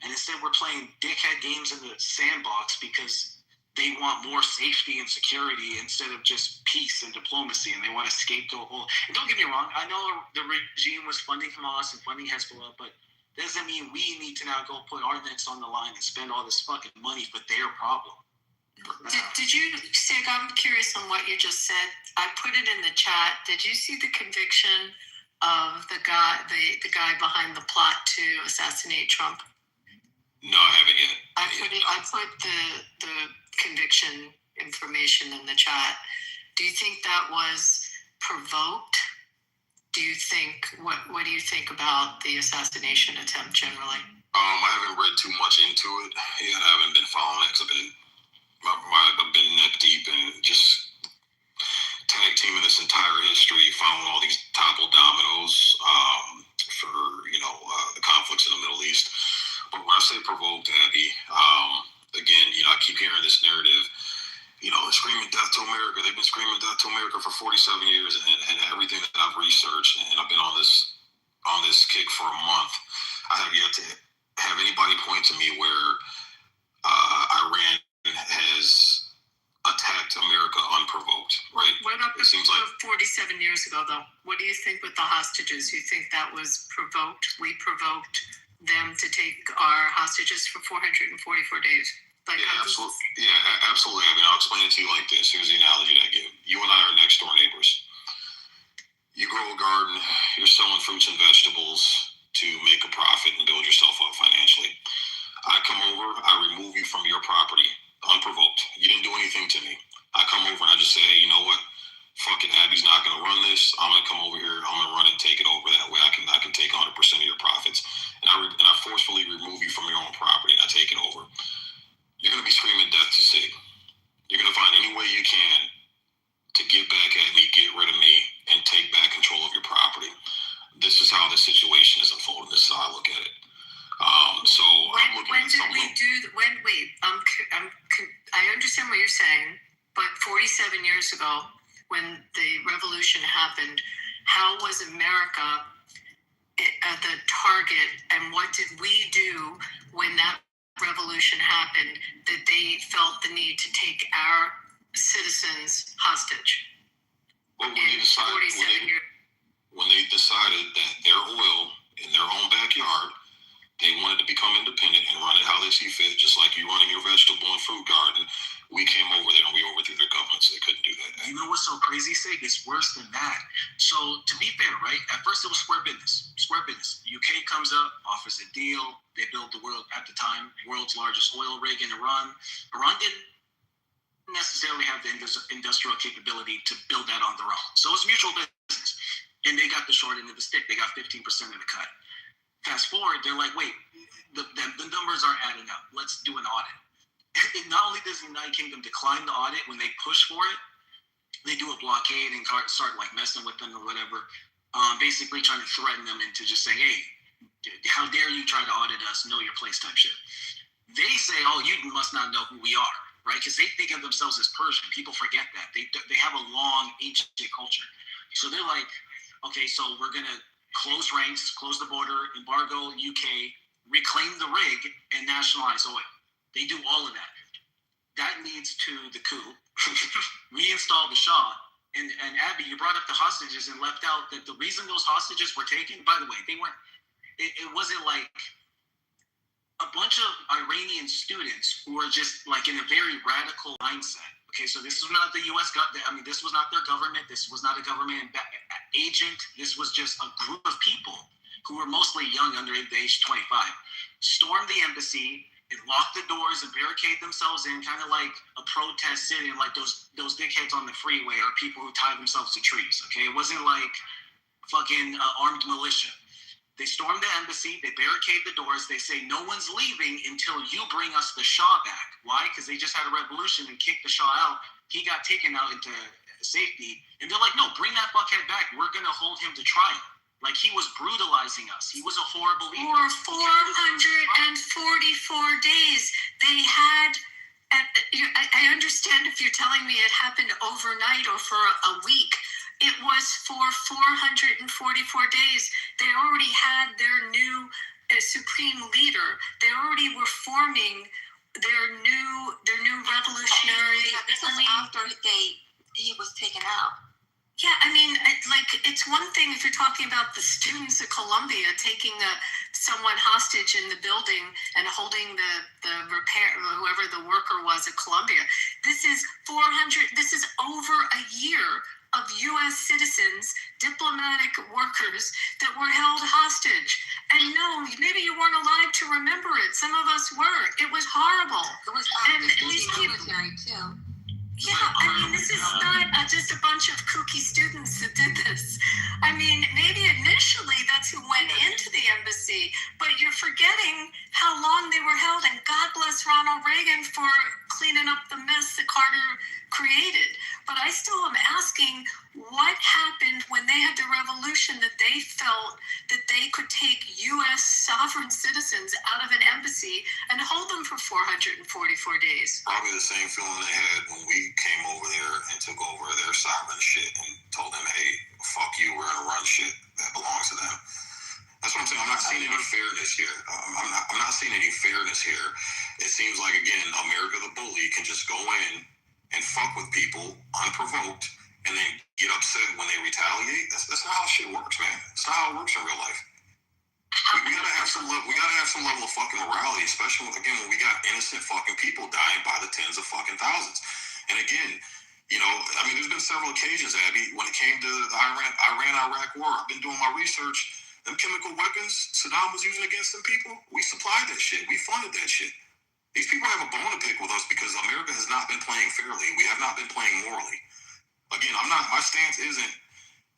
And instead we're playing dickhead games in the sandbox because they want more safety and security instead of just peace and diplomacy, and they want to scapegoat whole. And don't get me wrong, I know the regime was funding Hamas and funding Hezbollah, but that doesn't mean we need to now go put our necks on the line and spend all this fucking money for their problem. Did you, Sig, I'm curious on what you just said. I put it in the chat. Did you see the conviction of the guy behind the plot to assassinate Trump? No, I haven't yet. I put the conviction information in the chat. Do you think that was provoked? Do you think what do you think about the assassination attempt generally? I haven't read too much into it yet. I haven't been following it because I've been neck deep in just tag teaming this entire history, following all these toppled dominoes for the conflicts in the Middle East. But when I say provoked, Abby, again, I keep hearing this narrative, they're screaming death to America. They've been screaming death to America for 47 years, and everything that I've researched, and I've been on this kick for a month, I have yet to have anybody point to me where Iran has attacked America unprovoked, right? What about it seems like 47 years ago, though? What do you think with the hostages? You think that was provoked? We provoked them to take our hostages for 444 days. Absolutely. Yeah, absolutely. I mean, I'll explain it to you like this. Here's the analogy that I give. You and I are next door neighbors. You grow a garden, you're selling fruits and vegetables to make a profit and build yourself up financially. I come over, I remove you from your property, unprovoked. You didn't do anything to me. I come over and I just say, hey, you know what? Fuck it, Abby's not going to run this. I'm going to come over here. I'm going to run it and take it over. That way I can take 100% of your profits. And I forcefully remove you from your own property and I take it over. You're going to be screaming death to Sig. You're going to find any way you can to get back at me, get rid of me, and take back control of your property. This is how this situation is unfolding. This is how I look at it. I understand what you're saying. 47 years ago, when the revolution happened, how was America the target, and what did we do when that revolution happened that they felt the need to take our citizens hostage? Well, when they decided that their oil in their own backyard, they wanted to become independent and run it how they see fit, just like you running your vegetable and fruit garden. We came over there and we overthrew their government, so they couldn't do that. You know what's so crazy, Sig? It's worse than that. So, to be fair, right? At first, it was square business. Square business. UK comes up, offers a deal. They built the world, at the time, world's largest oil rig in Iran. Iran didn't necessarily have the industrial capability to build that on their own. So, it was mutual business. And they got the short end of the stick. They got 15% of the cut. Fast forward, they're like, wait, the numbers aren't adding up. Let's do an audit. And not only does the United Kingdom decline the audit when they push for it, they do a blockade and start like messing with them or whatever, basically trying to threaten them into just saying, hey, how dare you try to audit us, know your place type shit. They say, oh, you must not know who we are, right? Because they think of themselves as Persian. People forget that. They have a long, ancient culture. So they're like, okay, so we're going to close ranks, close the border, embargo UK, reclaim the rig, and nationalize oil. They do all of that. That leads to the coup. Reinstall the Shah. And Abby, you brought up the hostages and left out that the reason those hostages were taken, by the way, they weren't, it wasn't like a bunch of Iranian students who were just like in a very radical mindset. Okay, so this is not the U.S. government. I mean, this was not their government. This was not a government agent. This was just a group of people who were mostly young, under the age 25, stormed the embassy and locked the doors and barricade themselves in, kind of like a protest sitting, like those dickheads on the freeway or people who tie themselves to trees. Okay, it wasn't like fucking armed militia. They storm the embassy, they barricade the doors, they say no one's leaving until you bring us the Shah back. Why? Because they just had a revolution and kicked the Shah out. He got taken out into safety. And they're like, no, bring that fuckhead back. We're going to hold him to trial. Like he was brutalizing us. He was a horrible leader. For 444 days, they had... I understand if you're telling me it happened overnight or for a week. It was for 444 days. They already had their new supreme leader. They already were forming their new revolutionary. Yeah, this is after he was taken out. Yeah, I mean, it's one thing if you're talking about the students at Columbia taking someone hostage in the building and holding the repair, whoever the worker was at Columbia. This is 400. This is over a year of U.S. citizens, diplomatic workers that were held hostage. And no, maybe you weren't alive to remember it. Some of us were. It was horrible. It was these military too. Yeah, I mean, this is not just a bunch of kooky students that did this. I mean, maybe initially that's who went into the embassy, but you're forgetting how long they were held, and God bless Ronald Reagan for cleaning up the mess that Carter created. But I still am asking, what happened when they had the revolution that they felt that they could take U.S. sovereign citizens out of an embassy and hold them for 444 days? Probably the same feeling they had when we came over there and took over their sovereign shit and told them, hey, fuck you, we're gonna run shit that belongs to them. That's what I'm saying. I'm not seeing any fairness here. I'm not seeing any fairness here. It seems like, again, America the bully can just go in and fuck with people unprovoked and then get upset when they retaliate. That's not how shit works, man. It's not how it works in real life. We gotta have some level of fucking morality, especially when we got innocent fucking people dying by the tens of fucking thousands. And again, you know, I mean, there's been several occasions, Abby, when it came to the Iran-Iraq war. I've been doing my research. Them chemical weapons Saddam was using against them people, we supplied that shit. We funded that shit. These people have a bone to pick with us because America has not been playing fairly. We have not been playing morally. Again, my stance isn't,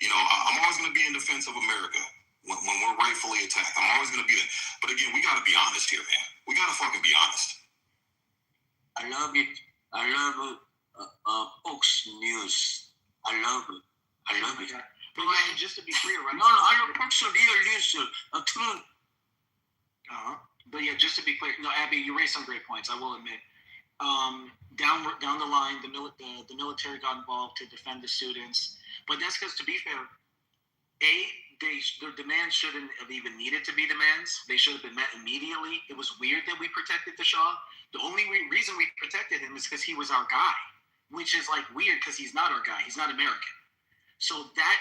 you know, I'm always going to be in defense of America when we're rightfully attacked. I'm always going to be there. But again, we got to be honest here, man. We got to fucking be honest. I love it. I love Fox News. I love it. But yeah, just to be clear, right? No, I love Fox News. But yeah, just to be clear, no, Abby, you raised some great points. I will admit, Down the line, the military got involved to defend the students. But that's because, to be fair, their demands shouldn't have even needed to be demands. They should have been met immediately. It was weird that we protected the Shah. The only reason we protected him is because he was our guy, which is like weird because he's not our guy. He's not American. So that.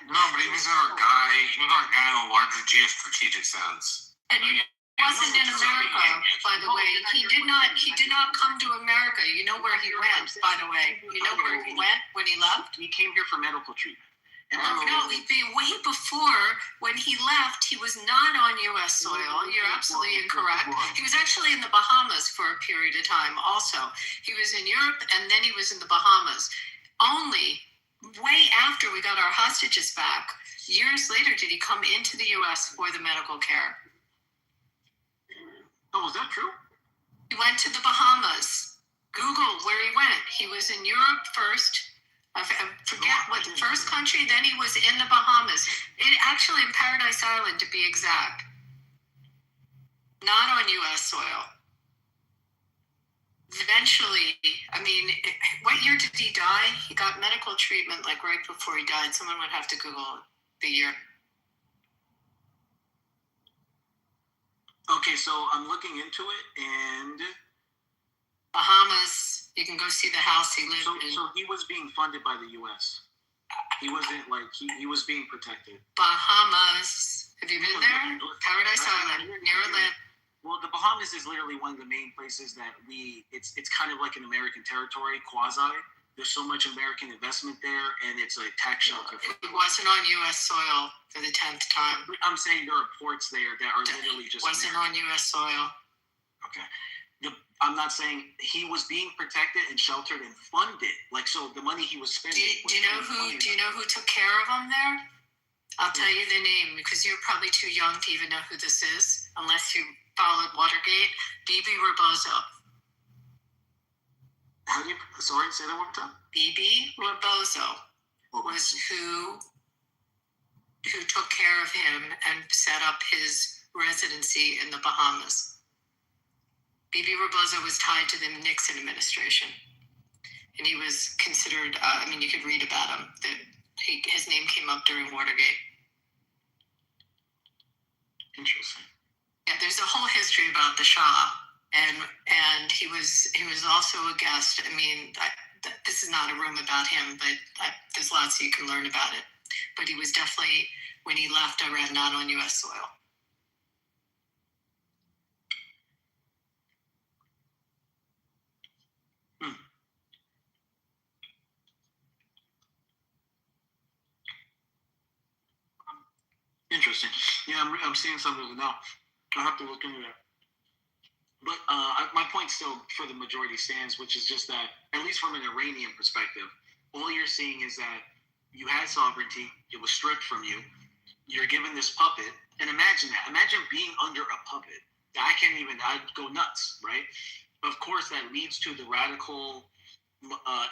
No, but he was our guy. He was our guy in a larger geostrategic sense. And he wasn't in America, by the way. He did not come to America. You know where he went, by the way. You know where he went when he left? He came here for medical treatment. No, way before, when he left, he was not on U.S. soil. You're absolutely incorrect. He was actually in the Bahamas for a period of time also. He was in Europe, and then he was in the Bahamas. Only way after we got our hostages back, years later, did he come into the U.S. for the medical care. Oh, is that true? He went to the Bahamas. Google where he went. He was in Europe first. I forget what the first country, then he was in the Bahamas. Actually in Paradise Island, to be exact. Not on U.S. soil. Eventually, what year did he die? He got medical treatment like right before he died. Someone would have to Google the year. Okay, so I'm looking into it, and Bahamas, you can go see the house he lived in. So he was being funded by the U.S. He wasn't like, he was being protected. Bahamas. Have you been there? Paradise Island, near Orlando. Well, the Bahamas is literally one of the main places that it's kind of like an American territory, quasi. There's so much American investment there, and it's a tax shelter. It wasn't on U.S. soil for the 10th time. I'm saying there are ports there that are literally just wasn't American. On U.S. soil. Okay. I'm not saying he was being protected and sheltered and funded. Like, so the money he was spending. Do you know who took care of him there? I'll tell you the name because you're probably too young to even know who this is, unless you followed Watergate. Bibi Rebozo. How do you? Sorry, say that one more time. Bibi Rebozo was who took care of him and set up his residency in the Bahamas. Bibi Rebozo was tied to the Nixon administration, and he was considered. You could read about him. His name came up during Watergate. Interesting. Yeah, there's a whole history about the Shah. And he was also a guest. This is not a room about him, but there's lots you can learn about it. But he was definitely, when he left Iran, not on U.S. soil. Interesting. Yeah, I'm seeing something now. I'll have to look into that. But my point still for the majority stands, which is just that, at least from an Iranian perspective, all you're seeing is that you had sovereignty, it was stripped from you, you're given this puppet, and imagine that. Imagine being under a puppet. I'd go nuts, right? Of course, that leads to the radical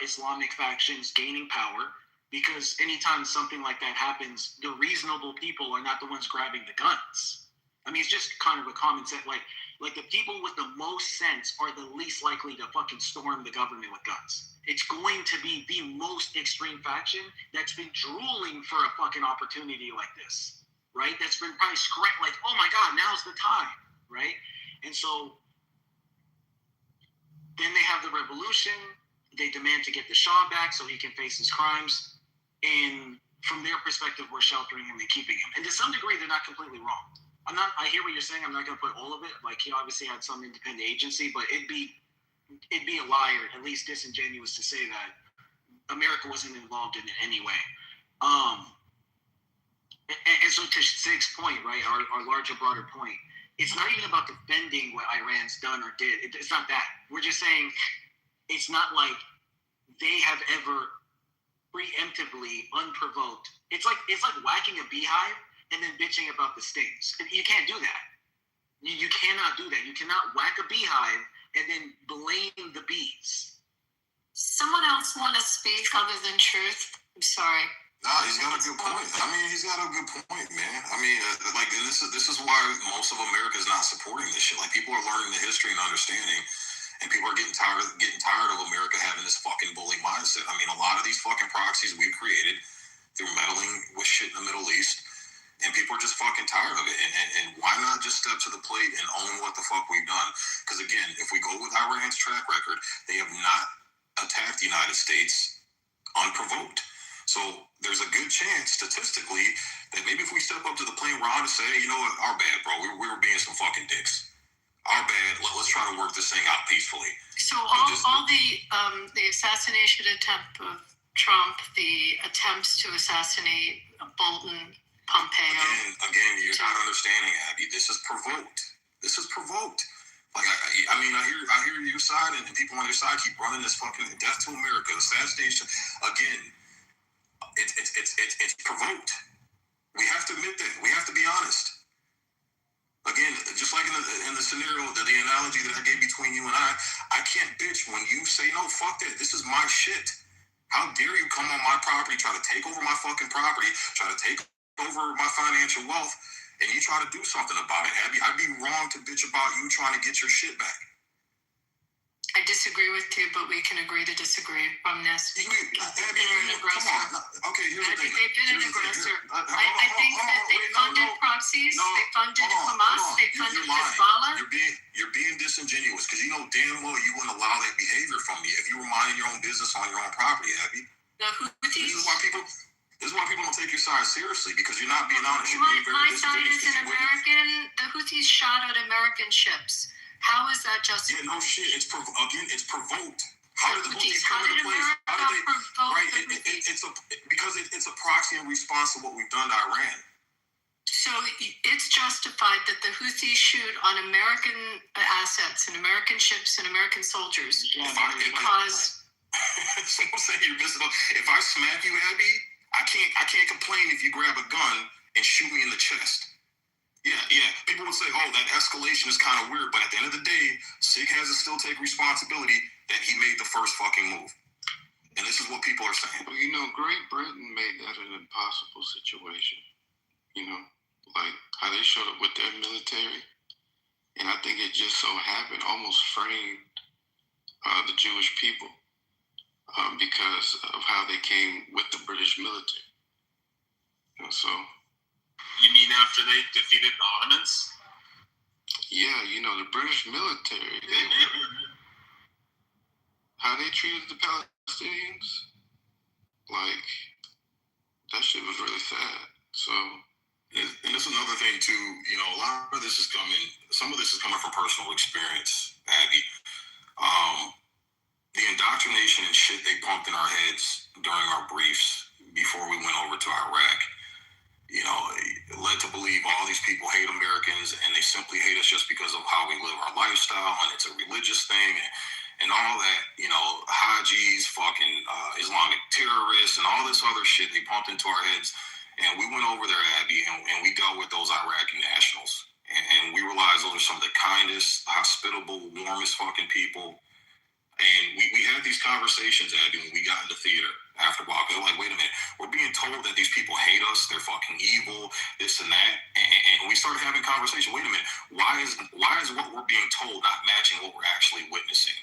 Islamic factions gaining power, because anytime something like that happens, the reasonable people are not the ones grabbing the guns. It's just kind of a common sense, like the people with the most sense are the least likely to fucking storm the government with guns. It's going to be the most extreme faction that's been drooling for a fucking opportunity like this, right? That's been probably like, oh my God, now's the time, right? And so then they have the revolution. They demand to get the Shah back so he can face his crimes. And from their perspective, we're sheltering him and keeping him. And to some degree, they're not completely wrong. I hear what you're saying. I'm not going to put all of it. Like, he obviously had some independent agency, but it'd be a lie, or at least disingenuous, to say that America wasn't involved in it any way. And so to Sig's point, right, our larger, broader point, it's not even about defending what Iran's done or did. It's not that. We're just saying it's not like they have ever preemptively, unprovoked. It's like whacking a beehive and then bitching about the stings. You can't do that. You cannot do that. You cannot whack a beehive and then blame the bees. Someone else want to speak other than Truth? I'm sorry. No, he's got a good point. He's got a good point, man. This is why most of America is not supporting this shit. Like, people are learning the history and understanding. And people are getting tired of America having this fucking bully mindset. I mean, a lot of these fucking proxies we've created through meddling with shit in the Middle East, and people are just fucking tired of it. And why not just step to the plate and own what the fuck we've done? Because again, if we go with Iran's track record, they have not attacked the United States unprovoked. So there's a good chance, statistically, that maybe if we step up to the plate, Ron, and say, hey, you know what, our bad, bro. We were being some fucking dicks. Our bad. Let's try to work this thing out peacefully. So all the assassination attempt of Trump, the attempts to assassinate Bolton, Pompeo. Again, you're not understanding, Abby. This is provoked. Like I mean, I hear your side, and people on your side keep running this fucking death to America, assassination. Again, it's provoked. We have to admit that. We have to be honest. Again, just like in the scenario, the analogy that I gave between you and I can't bitch when you say, no, fuck that. This is my shit. How dare you come on my property, try to take over my fucking property, try to take over my financial wealth, and you try to do something about it, Abby. I'd be wrong to bitch about you trying to get your shit back. I disagree with you, but we can agree to disagree on this. They've been an aggressor. Okay, here's the thing. They've been an aggressor. I think that they funded proxies. They funded Hamas. They funded Hezbollah. You're being disingenuous because you know damn well you wouldn't allow that behavior from me if you were minding your own business on your own property, Abby. The Houthis. This is why people don't take your side seriously because you're not being honest. My side is an American. The Houthis shot at American ships. How is that justified? Yeah, no shit. It's provoked. How did the Houthis come into place? How did they? Right. It's a proxy in response to what we've done to Iran. So it's justified that the Houthis shoot on American assets and American ships and American soldiers because. So I'm saying you're missing. If I smack you, Abby, I can't complain if you grab a gun and shoot me in the chest. Yeah. People would say, oh, that escalation is kind of weird, but at the end of the day, SIG has to still take responsibility that he made the first fucking move. And this is what people are saying. Well, you know, Great Britain made that an impossible situation. You know, like how they showed up with their military. And I think it just so happened, almost framed the Jewish people because of how they came with the British military. You know, so... You mean after they defeated the Ottomans? Yeah, you know, the British military, how they treated the Palestinians, like, that shit was really sad. So, and this is another thing too, you know, a lot of this is some of this is coming from personal experience, Abby. The indoctrination and shit they pumped in our heads during our briefs before we went over to Iraq, you know, led to believe all these people hate Americans and they simply hate us just because of how we live our lifestyle and it's a religious thing and all that, you know, Hajis, fucking Islamic terrorists and all this other shit they pumped into our heads. And we went over there, Abby, and we dealt with those Iraqi nationals. And we realized those are some of the kindest, hospitable, warmest fucking people. And we had these conversations, Abby, when we got in the theater after a while. Because we're like, wait a minute, we're being told that these people hate us, they're fucking evil, this and that. And we started having conversation. Wait a minute, why is what we're being told not matching what we're actually witnessing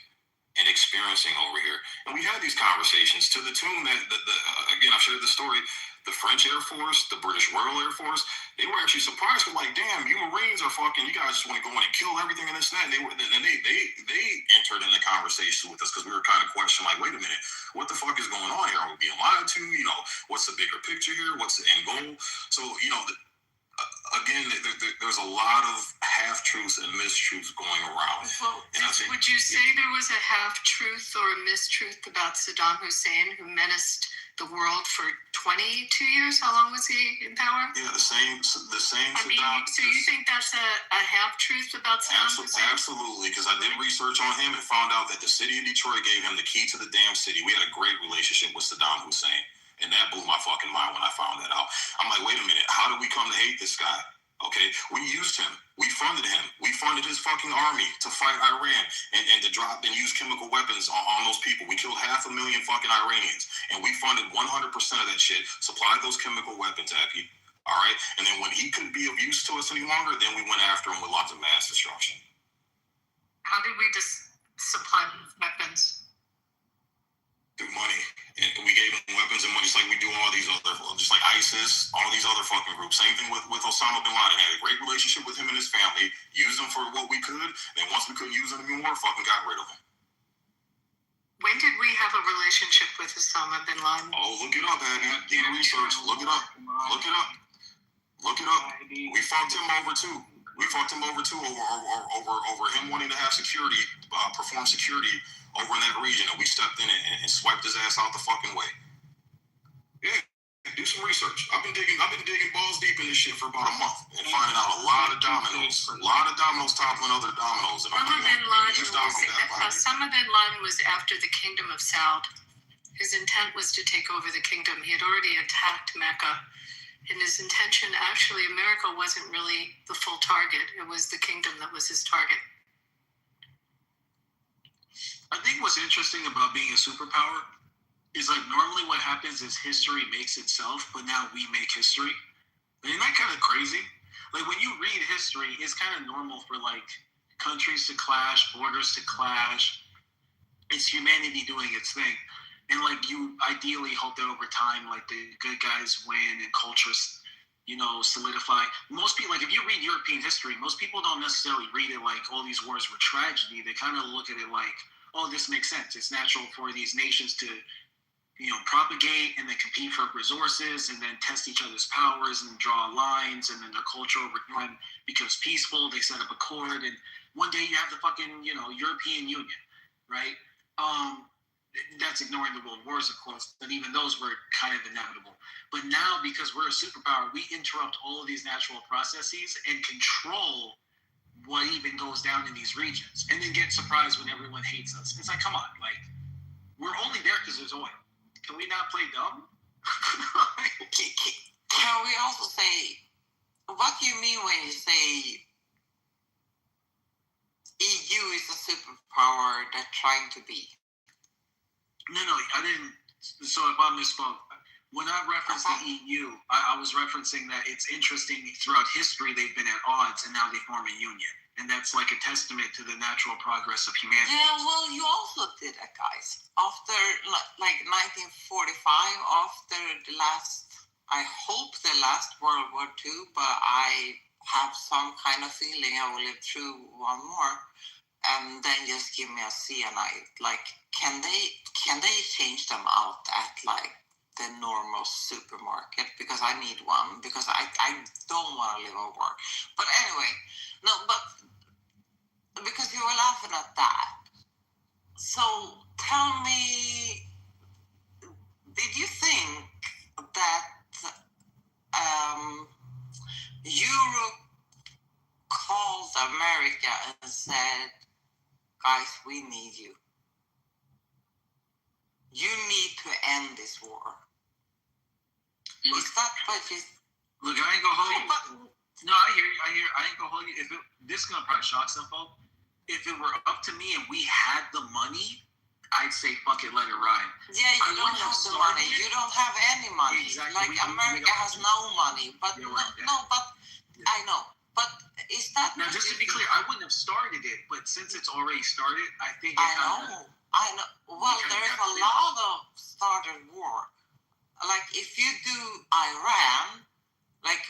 and experiencing over here? And we had these conversations to the tune that, again, I shared the story, the French Air Force, the British Royal Air Force, they were actually surprised. They're like, damn, you Marines are fucking, you guys just want to go in and kill everything and this and that. And they entered in the conversation with us because we were kind of questioning, like, wait a minute, what the fuck is going on here? Are we being lied to? You know, what's the bigger picture here? What's the end goal? So, you know, again, there's a lot of half-truths and mistruths going around. Well, would you say there was a half-truth or a mistruth about Saddam Hussein, who menaced the world for 22 years? How long was he in power? Yeah, the same. I mean, so you think that's a half-truth about Saddam Hussein? Absolutely, because I did research on him and found out that the city of Detroit gave him the key to the damn city. We had a great relationship with Saddam Hussein. And that blew my fucking mind when I found that out. I'm like, wait a minute, how did we come to hate this guy? Okay, we used him. We funded him. We funded his fucking army to fight Iran and to drop and use chemical weapons on those people. We killed 500,000 fucking Iranians. And we funded 100% of that shit, supplied those chemical weapons, Abby. All right? And then when he couldn't be of use to us any longer, then we went after him with lots of mass destruction. How did we supply weapons? Through money. And we gave them weapons and money, just like we do all these other, just like ISIS, all these other fucking groups. Same thing with Osama bin Laden. Had a great relationship with him and his family. Used them for what we could. And once we couldn't use them anymore, fucking got rid of them. When did we have a relationship with Osama bin Laden? Oh, look it up, Abby. Do your research. Look it up. Look it up. Look it up. We fucked him over too. Over him wanting to have security, perform security over in that region, and we stepped in and swiped his ass out the fucking way. Yeah, do some research. I've been digging balls deep in this shit for about a month and finding out a lot of dominoes toppling other dominoes. And Osama bin Laden was after the Kingdom of Saud. His intent was to take over the kingdom. He had already attacked Mecca. And his intention, actually, America wasn't really the full target. It was the kingdom that was his target. I think what's interesting about being a superpower is like normally what happens is history makes itself, but now we make history. Isn't that kind of crazy? Like when you read history, it's kind of normal for like countries to clash, borders to clash. It's humanity doing its thing. And like you ideally hope that over time, like the good guys win and cultures, solidify. Most people, like if you read European history, most people don't necessarily read it like all these wars were tragedy. They kind of look at it like, oh, this makes sense. It's natural for these nations to, propagate and then compete for resources and then test each other's powers and draw lines, and then their culture over time becomes peaceful. They set up a court, and one day you have the fucking, European Union, right? That's ignoring the world wars, of course, but even those were kind of inevitable. But now, because we're a superpower, we interrupt all of these natural processes and control what even goes down in these regions, and then get surprised when everyone hates us. It's like, come on, like, we're only there because there's oil. Can we not play dumb? Can we also say, what do you mean when you say EU is a superpower they're trying to be? No, I didn't. So if I misspoke, when I referenced the EU, I was referencing that it's interesting throughout history they've been at odds and now they form a union. And that's like a testament to the natural progress of humanity. Yeah, well, you also did that, guys. After like 1945, after the last, I hope the last World War II, but I have some kind of feeling I will live through one more. And then just give me a cyanide. Like, can they change them out at like the normal supermarket? Because I need one, because I don't want to live in war. But anyway, no, but because you were laughing at that. So tell me, did you think that Europe called America and said, guys, we need you. You need to end this war. Is that what you... Look, I ain't gonna hold you. No, I hear you. I ain't gonna hold you. This is gonna probably shock some folks. If it were up to me and we had the money, I'd say fuck it, let it ride. Yeah, you don't have the money. You don't have any money. Exactly. Like America has no money. But but I know. But is that... Now, just to be clear, I wouldn't have started it, but since it's already started, I think I know. Well, there is a lot of started war. Like, if you do Iran, like,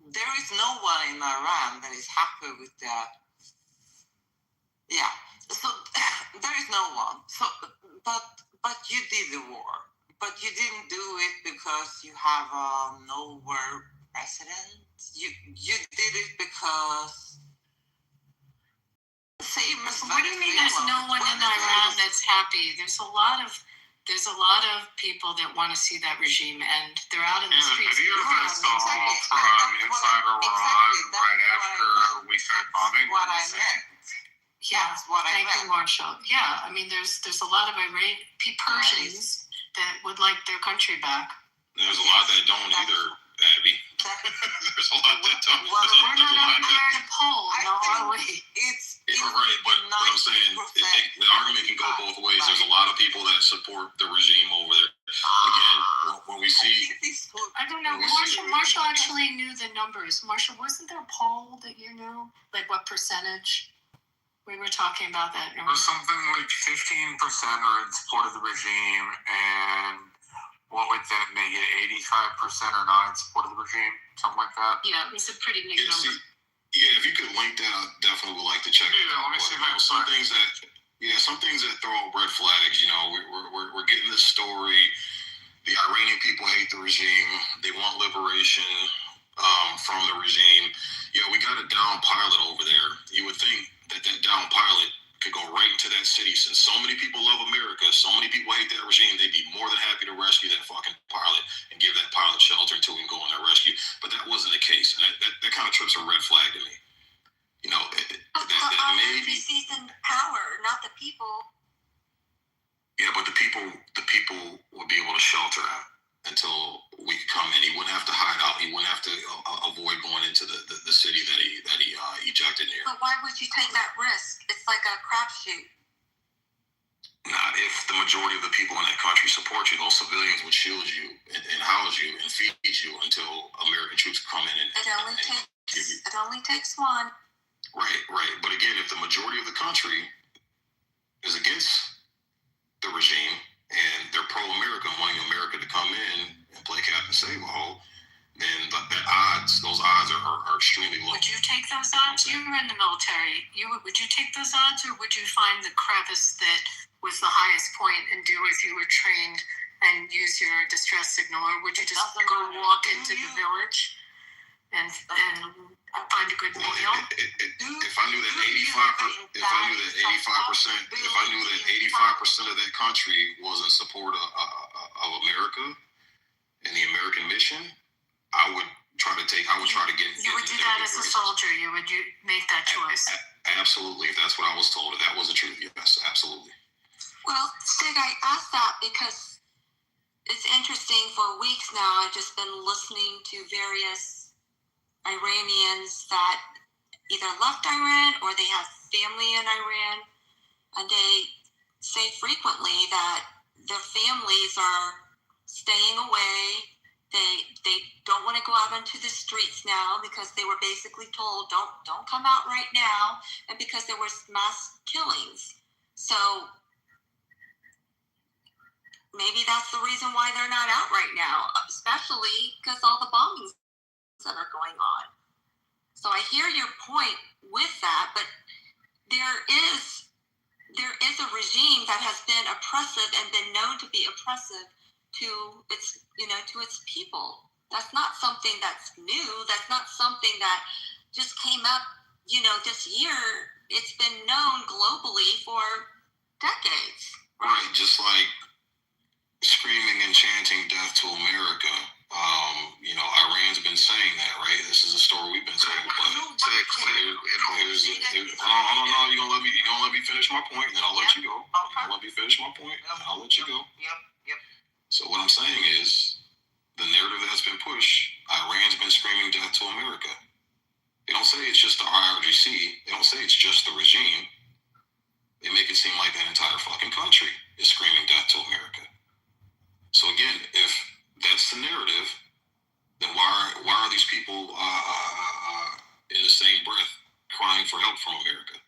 there is no one in Iran that is happy with that. Yeah. So, there is no one. So, but you did the war. But you didn't do it because you have a nowhere president. You did it because... What do you mean there's no one in Iran that's happy? There's a lot of people that want to see that regime end. They're out in the streets. Have you ever saw from inside Iran right after we started bombing? What I meant. Yeah, thank you, Marshall. Yeah, I mean, there's a lot of Persians that would like their country back. There's a lot that don't either, Abby. There's a lot that don't. We're not out there in a poll, no, are we? Right, but what I'm saying, the argument can go both ways. There's a lot of people that support the regime over there. Again, when we see... I don't know. Marshall actually knew the numbers. Marshall, wasn't there a poll that you knew? Like what percentage? We were talking about that. It was something like 15% are in support of the regime, and what would that make it? 85% are not in support of the regime, something like that. Yeah, it was a pretty big number. Yeah, if you could link that, I definitely would like to check it out. Let me see Some things that throw up red flags. You know, we're getting this story. The Iranian people hate the regime. They want liberation from the regime. Yeah, we got a down pilot over there. You would think that down pilot could go right into that city. Since so many people love America, so many people hate that regime, they'd be more than happy to rescue that fucking pilot and give that pilot shelter until we can go on that rescue. But that wasn't the case, and that kind of trips a red flag to me. You know, that maybe sees in power, not the people. Yeah, but the people would be able to shelter him until we could come in. He wouldn't have to hide out. He wouldn't have to avoid going into the city that he ejected near. But why would you take that risk? It's like a crapshoot. Not if the majority of the people in that country support you. Those civilians would shield you and house you and feed you until American troops come in. It only takes one. Right. But again, if the majority of the country is against the regime and they're pro-America and wanting America to come in and play Captain Save-A-Hole, then those odds are extremely low. Would you take those odds? You were in the military. Would you take those odds, or would you find the crevice that was the highest point and do as you were trained and use your distress signal, or would you just go walk into the village and find a good meal? If I knew that 85% of that country was in support of America and the American mission, I would try to get. You would do that as a soldier. You would make that choice. Absolutely, if that's what I was told. If that was the truth, yes, absolutely. Well, Stig, I asked that because it's interesting. For weeks now, I've just been listening to various Iranians that either left Iran or they have family in Iran, and they say frequently that their families are staying away. They don't want to go out into the streets now because they were basically told don't come out right now, and because there was mass killings. So maybe that's the reason why they're not out right now, especially because all the bombings that are going on. So I hear your point with that, but there is a regime that has been oppressive and been known to be oppressive to its people. That's not something that's new. That's not something that just came up, this year. It's been known globally for decades. Right, just like screaming and chanting death to America. Iran's been saying that, right? This is a story we've been saying. But hold on, you gonna let me finish my point, and then I'll let you go. Let me finish my point, and I'll let you go. Yep. So what I'm saying is, the narrative that's been pushed, Iran's been screaming death to America. They don't say it's just the IRGC. They don't say it's just the regime. They make it seem like that entire fucking country is screaming death to America. So again, if that's the narrative, then why are these people in the same breath crying for help from America?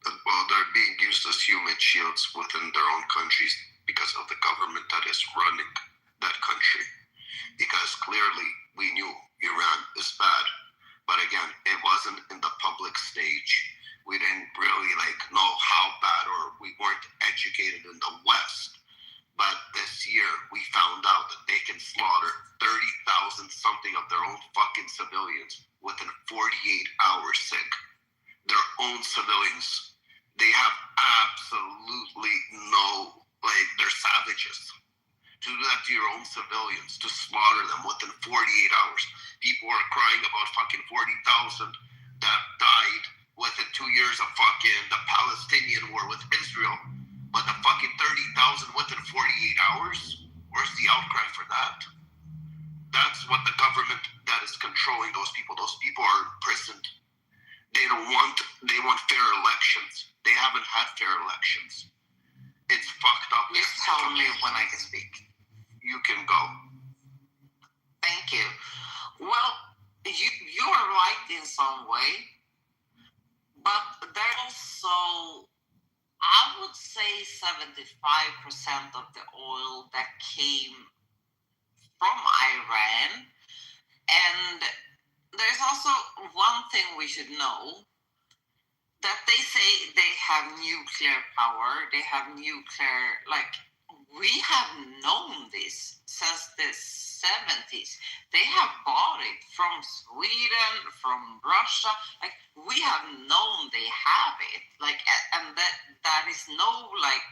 Well, they're being used as human shields within their own countries because of the government that is running that country. Because clearly we knew Iran is bad, but again, it wasn't in the public stage. We didn't really know how bad, or we weren't educated in the West. But this year, we found out that they can slaughter 30,000 something of their own fucking civilians within 48 hours, Sick. Their own civilians. They have absolutely no, they're savages. To do that to your own civilians, to slaughter them within 48 hours. People are crying about fucking 40,000 that died within 2 years of fucking the Palestinian war with Israel. But the fucking 30,000 within 48 hours? Where's the outcry for that? That's what the government that is controlling those people. Those people are imprisoned. They want fair elections. They haven't had fair elections. It's fucked up. Please tell me when I can speak. You can go. Thank you. Well, you are right in some way, But there's also, I would say 75% of the oil that came from Iran. And there's also one thing we should know, that they say they have nuclear power, they have nuclear, like, we have known this since the 70s. They have bought it from Sweden, from Russia. Like, we have known they have it. Like, and that is no, like,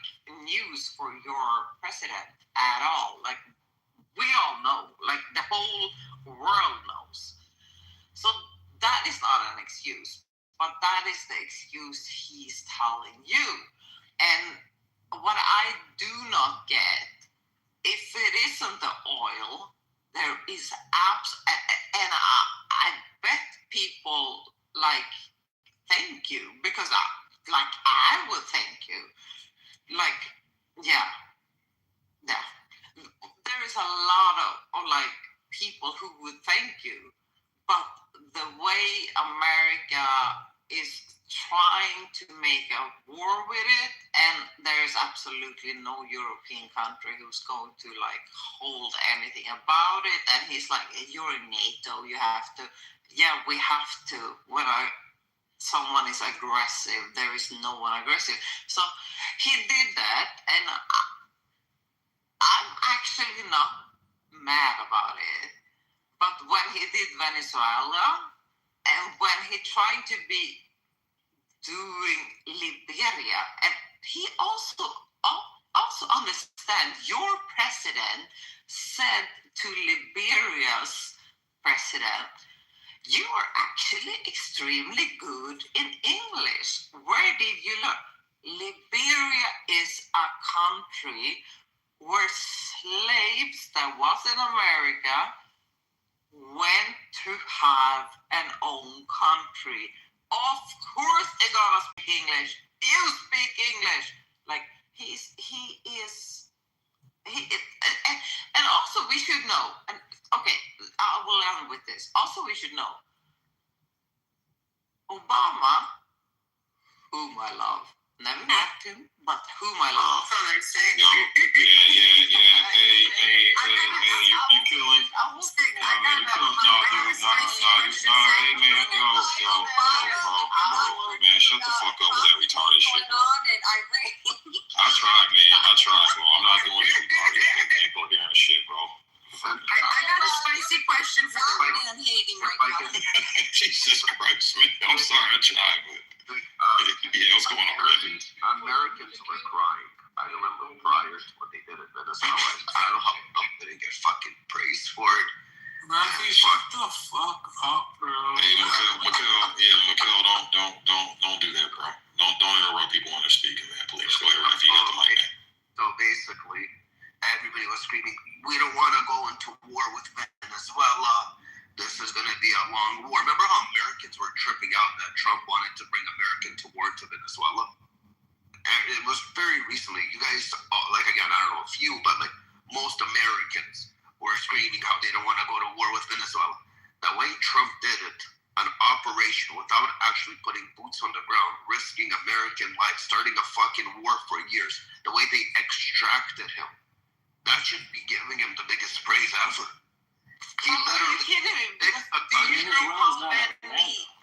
news for your president at all. Like, we all know. Like, the whole world knows. So that is not an excuse. But that is the excuse he's telling you. And what I do not get, if it isn't the oil, there is and I bet people, like, thank you, because I would thank you. Like, yeah. There is a lot of like, people who would thank you, but the way America is trying to make a war with it, and there's absolutely no European country who's going to, like, hold anything about it. And he's like, you're in NATO, you have to. Yeah, we have to. When someone is aggressive, there is no one aggressive. So he did that, and I'm actually not mad about it. But when he did Venezuela, and when he tried to be doing Liberia, and he also understand, your president said to Liberia's president, you are actually extremely good in English. Where did you learn? Liberia is a country where slaves that was in America went to have an own country. Of course they're gonna speak English. You speak English. Like, and also we should know, and okay, I will end with this. Also we should know, Obama, whom I love, never met him, but whom I love. Yeah. Hey, you killing? No, man, you killing? No, dude, hey, man, yo, bro, man, shut the fuck up with that retarded shit, bro. I tried, man, bro. I'm not doing this retarded shit, incoherent shit, bro. I got a spicy question for the man hating right now. Jesus Christ, man. I'm sorry, I tried, but yeah, what's going on, Reggie? Americans were crying. I remember prior to what they did in Venezuela. I don't know how they didn't get fucking praised for it. Rafi, shut the fuck up, bro. Hey, Mikhail, don't do that, bro. Don't interrupt people when they're speaking, man. Please go ahead, Rafi. You got the mic, man. So basically, everybody was screaming, we don't want to go into war with Venezuela. This is going to be a long war. Remember how Americans were tripping out that Trump wanted to bring America to war to Venezuela? And it was very recently. You guys, like, again, I don't know if you, but like most Americans were screaming how they don't want to go to war with Venezuela. The way Trump did it, an operation without actually putting boots on the ground, risking American life, starting a fucking war for years, the way they extracted him, that should be giving him the biggest praise ever. He literally.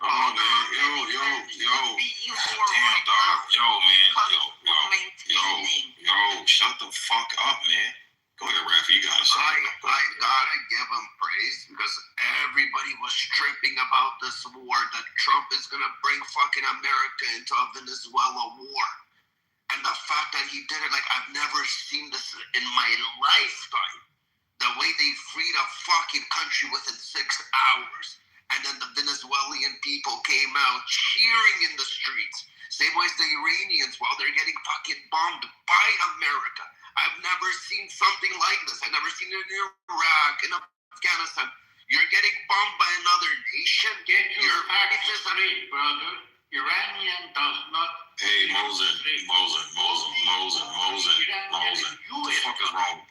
Oh, man, yo. Damn, dog. Yo, man. Yo. Shut the fuck up, man. Go ahead, Rafi. You gotta say it. I gotta give him praise because everybody was tripping about this war that Trump is gonna bring fucking America into a Venezuela war. And the fact that he did it, like, I've never seen this in my lifetime. The way they freed a fucking country within 6 hours. And then the Venezuelan people came out cheering in the streets. Same way as the Iranians while they're getting fucking bombed by America. I've never seen something like this. I've never seen it in Iraq, in Afghanistan. You're getting bombed by another nation. You're straight, brother. Iranian does not. Hey, Mosen. What the fuck is wrong?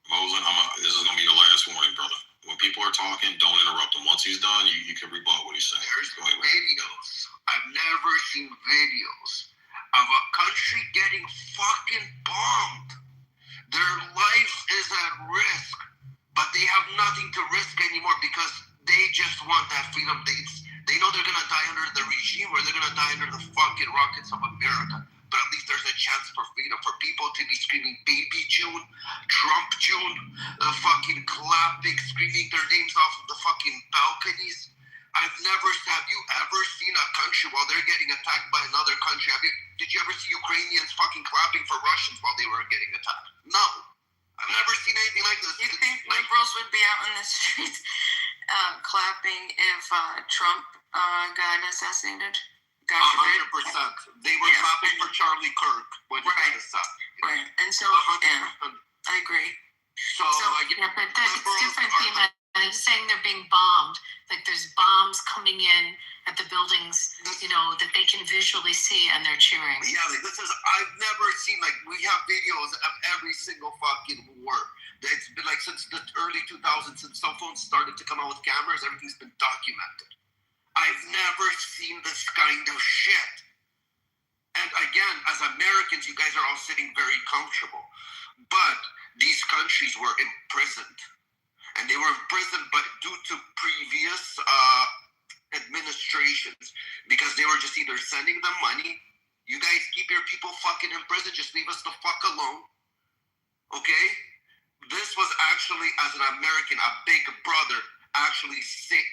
Mosen, this is gonna be your last warning, brother. When people are talking, don't interrupt him. Once he's done, you can rebut what he's saying. There's videos. I've never seen videos of a country getting fucking bombed. Their life is at risk, but they have nothing to risk anymore because they just want that freedom. They know they're gonna die under the regime or they're gonna die under the fucking rockets of America. But at least there's a chance for freedom, for people to be screaming Baby June, Trump June, fucking clapping, screaming their names off of the fucking balconies. Have you ever seen a country while they're getting attacked by another country? Did you ever see Ukrainians fucking clapping for Russians while they were getting attacked? No. I've never seen anything like this. You think liberals would be out in the streets clapping if Trump got assassinated? 100%. They were clapping for Charlie Kirk when he got assassinated. Right. And so, yeah, I agree. So yeah, but it's different. He's saying they're being bombed. Like there's bombs coming in at the buildings, that they can visually see, and they're cheering. Yeah, I've never seen, we have videos of every single fucking war. It's been since the early 2000s, since cell phones started to come out with cameras, everything's been documented. I've never seen this kind of shit. And again, as Americans, you guys are all sitting very comfortable. But these countries were imprisoned. And they were imprisoned, but due to previous administrations, because they were just either sending them money, you guys keep your people fucking in prison, just leave us the fuck alone. Okay? This was actually, as an American, a big brother, actually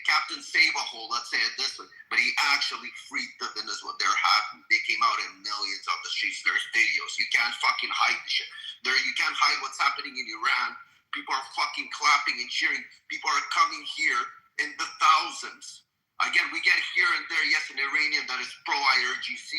Captain Save-A-Hole, let's say it this way, but he actually freed them, and this is what they're happy. They came out in millions on the streets. There's videos. You can't fucking hide the shit. You can't hide what's happening in Iran. People are fucking clapping and cheering. People are coming here in the thousands. Again, we get here and there, yes, an Iranian that is pro-IRGC.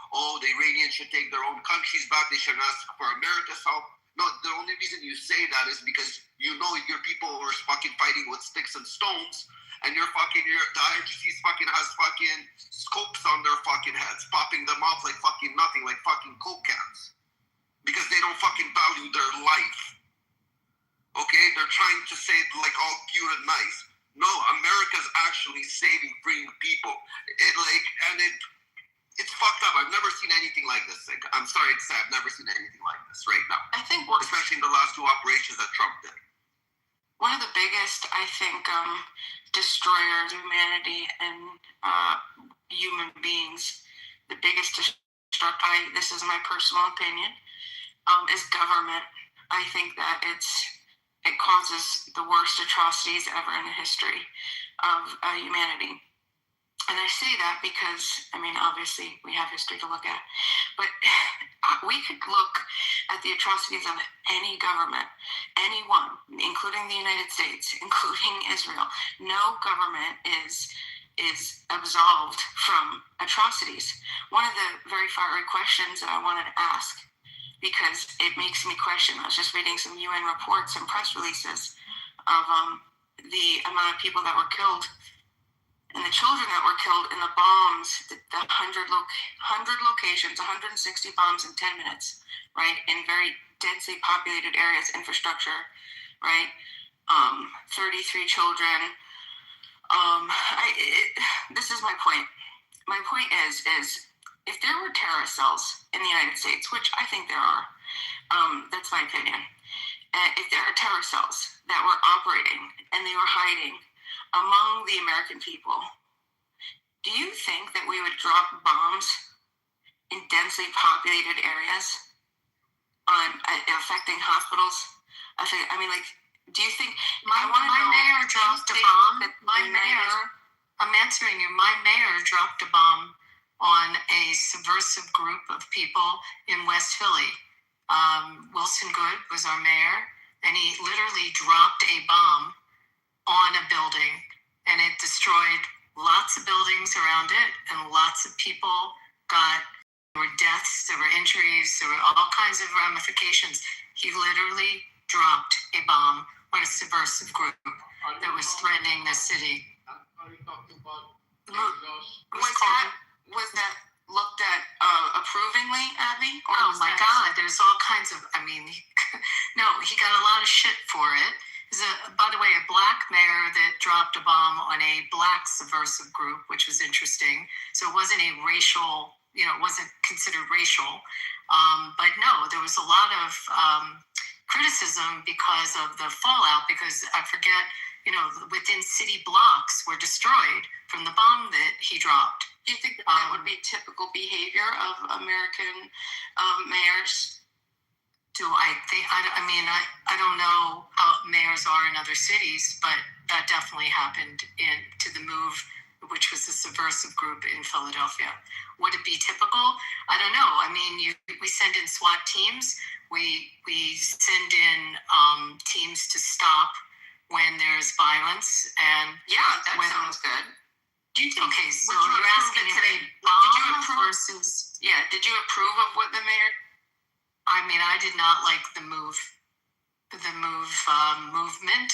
Oh, the Iranians should take their own countries back. They should ask for America's help. No, the only reason you say that is because you know your people are fucking fighting with sticks and stones, and the IRGC fucking has fucking scopes on their fucking heads, popping them off like fucking nothing, like fucking Coke cans. Because they don't fucking value their life. Okay, they're trying to say it like all cute and nice. No, America's actually saving, freeing people. It's fucked up. I've never seen anything like this. I'm sorry to say, I've never seen anything like this right now. I think especially in the last two operations that Trump did. One of the biggest, I think, destroyers of humanity and human beings, the biggest destructor, this is my personal opinion, is government. I think that it causes the worst atrocities ever in the history of humanity. And I say that because, obviously we have history to look at, but we could look at the atrocities of any government, anyone, including the United States, including Israel. No government is absolved from atrocities. One of the very fiery questions that I wanted to ask, because it makes me question, I was just reading some UN reports and press releases of the amount of people that were killed and the children that were killed in the bombs, the 100 locations, 160 bombs in 10 minutes, right, in very densely populated areas, infrastructure, right, 33 children. This is my point. My point is if there were terrorist cells in the United States, which I think there are, that's my opinion, if there are terrorist cells that were operating and they were hiding among the American people, do you think that we would drop bombs in densely populated areas affecting hospitals? Do you think my mayor dropped a bomb? I'm answering you. My mayor dropped a bomb on a subversive group of people in West Philly. Wilson Good was our mayor, and he literally dropped a bomb on a building, and it destroyed lots of buildings around it, and lots of people there were deaths, there were injuries, there were all kinds of ramifications. He literally dropped a bomb on a subversive group that was threatening the city. Was that looked at approvingly, Abby? Oh my God, there's all kinds of, no, he got a lot of shit for it. There's by the way, a black mayor that dropped dropped a bomb on a black subversive group, which was interesting. So it wasn't a racial, it wasn't considered racial. But no, there was a lot of criticism because of the fallout, because I forget, within city blocks were destroyed from the bomb that he dropped. Do you think that would be typical behavior of American mayors? I don't know how mayors are in other cities, but that definitely happened to the Move, which was a subversive group in Philadelphia. Would it be typical? I don't know. I mean, we send in SWAT teams. We send in teams to stop when there's violence. And yeah, that sounds good. Do you think? Okay, so you're asking if they bomb versus? Yeah. Did you approve of what the mayor? I mean, I did not like the move movement.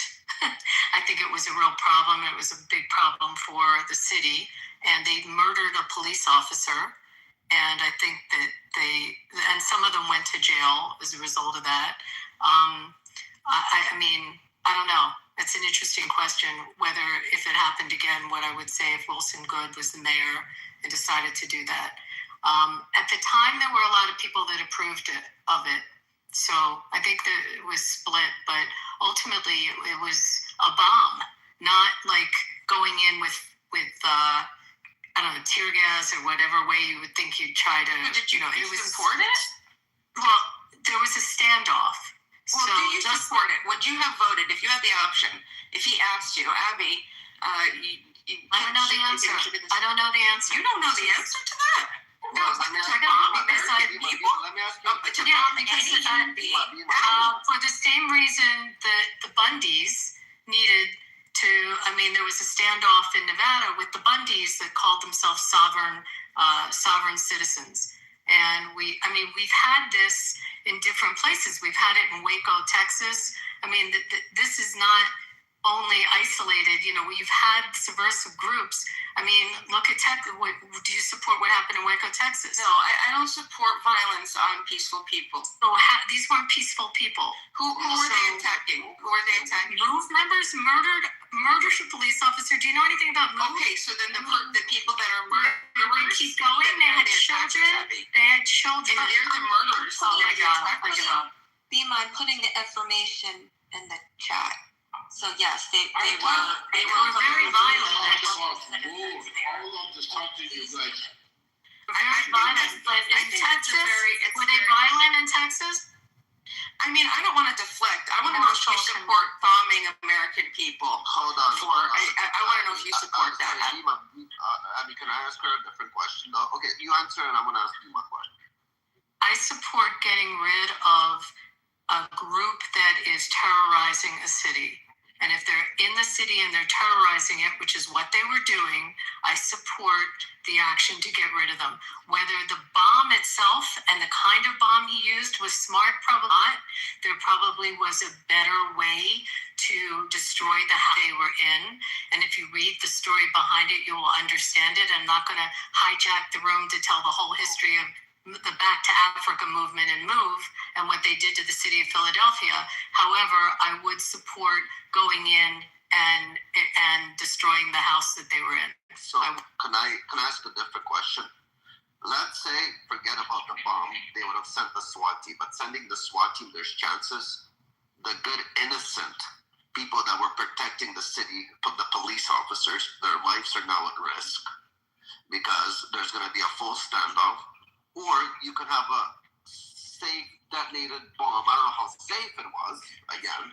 I think it was a real problem. It was a big problem for the city, and they murdered a police officer. And I think that and some of them went to jail as a result of that. I mean, I don't know. It's an interesting question whether, if it happened again, what I would say if Wilson Good was the mayor and decided to do that. At the time, there were a lot of people that approved of it. So I think that it was split, but ultimately it was a bomb, not like going in with I don't know, tear gas or whatever way you would think you'd try to. But did you support it? Well, there was a standoff. Well, so do you support it? Would you have voted if you had the option? If he asked you, Abby, I don't know the answer. I don't know the answer. You don't know the answer to that? No, I don't. Because for the same reason that the Bundys needed to, there was a standoff in Nevada with the Bundys that called themselves sovereign citizens. And we've had this in different places. We've had it in Waco, Texas. This is not only isolated. We've had subversive groups. Look at Texas. Do you support what happened in Waco, Texas? No, I don't support violence on peaceful people. So these weren't peaceful people. Who were they attacking? Move members murdered a police officer. Do you know anything about Move? Okay, so then the people that are murderers. Keep going. They had children. And they're the murderers. Oh my God. Be mind putting the information in the chat. So yes, they were very violent. All of this talk to you guys. Very violent. But in Texas, were they violent in Texas? I don't want to deflect. I want to know if you support bombing American people. Hold on. I want to know if you support that. Abby, can I ask her a different question? Okay, you answer and I'm going to ask you my question. I support getting rid of a group that is terrorizing a city. And if they're in the city and they're terrorizing it, which is what they were doing, I support the action to get rid of them. Whether the bomb itself and the kind of bomb he used was smart, probably not. There probably was a better way to destroy the house they were in. And if you read the story behind it, you will understand it. I'm not going to hijack the room to tell the whole history of the Back to Africa movement and Move and what they did to the city of Philadelphia. However, I would support going in and destroying the house that they were in. So can I ask a different question? Let's say, forget about the bomb, they would have sent the SWAT team, but sending the SWAT team, there's chances the good innocent people that were protecting the city, the police officers, their lives are now at risk because there's going to be a full standoff. Or you could have a safe detonated bomb. I don't know how safe it was. Again,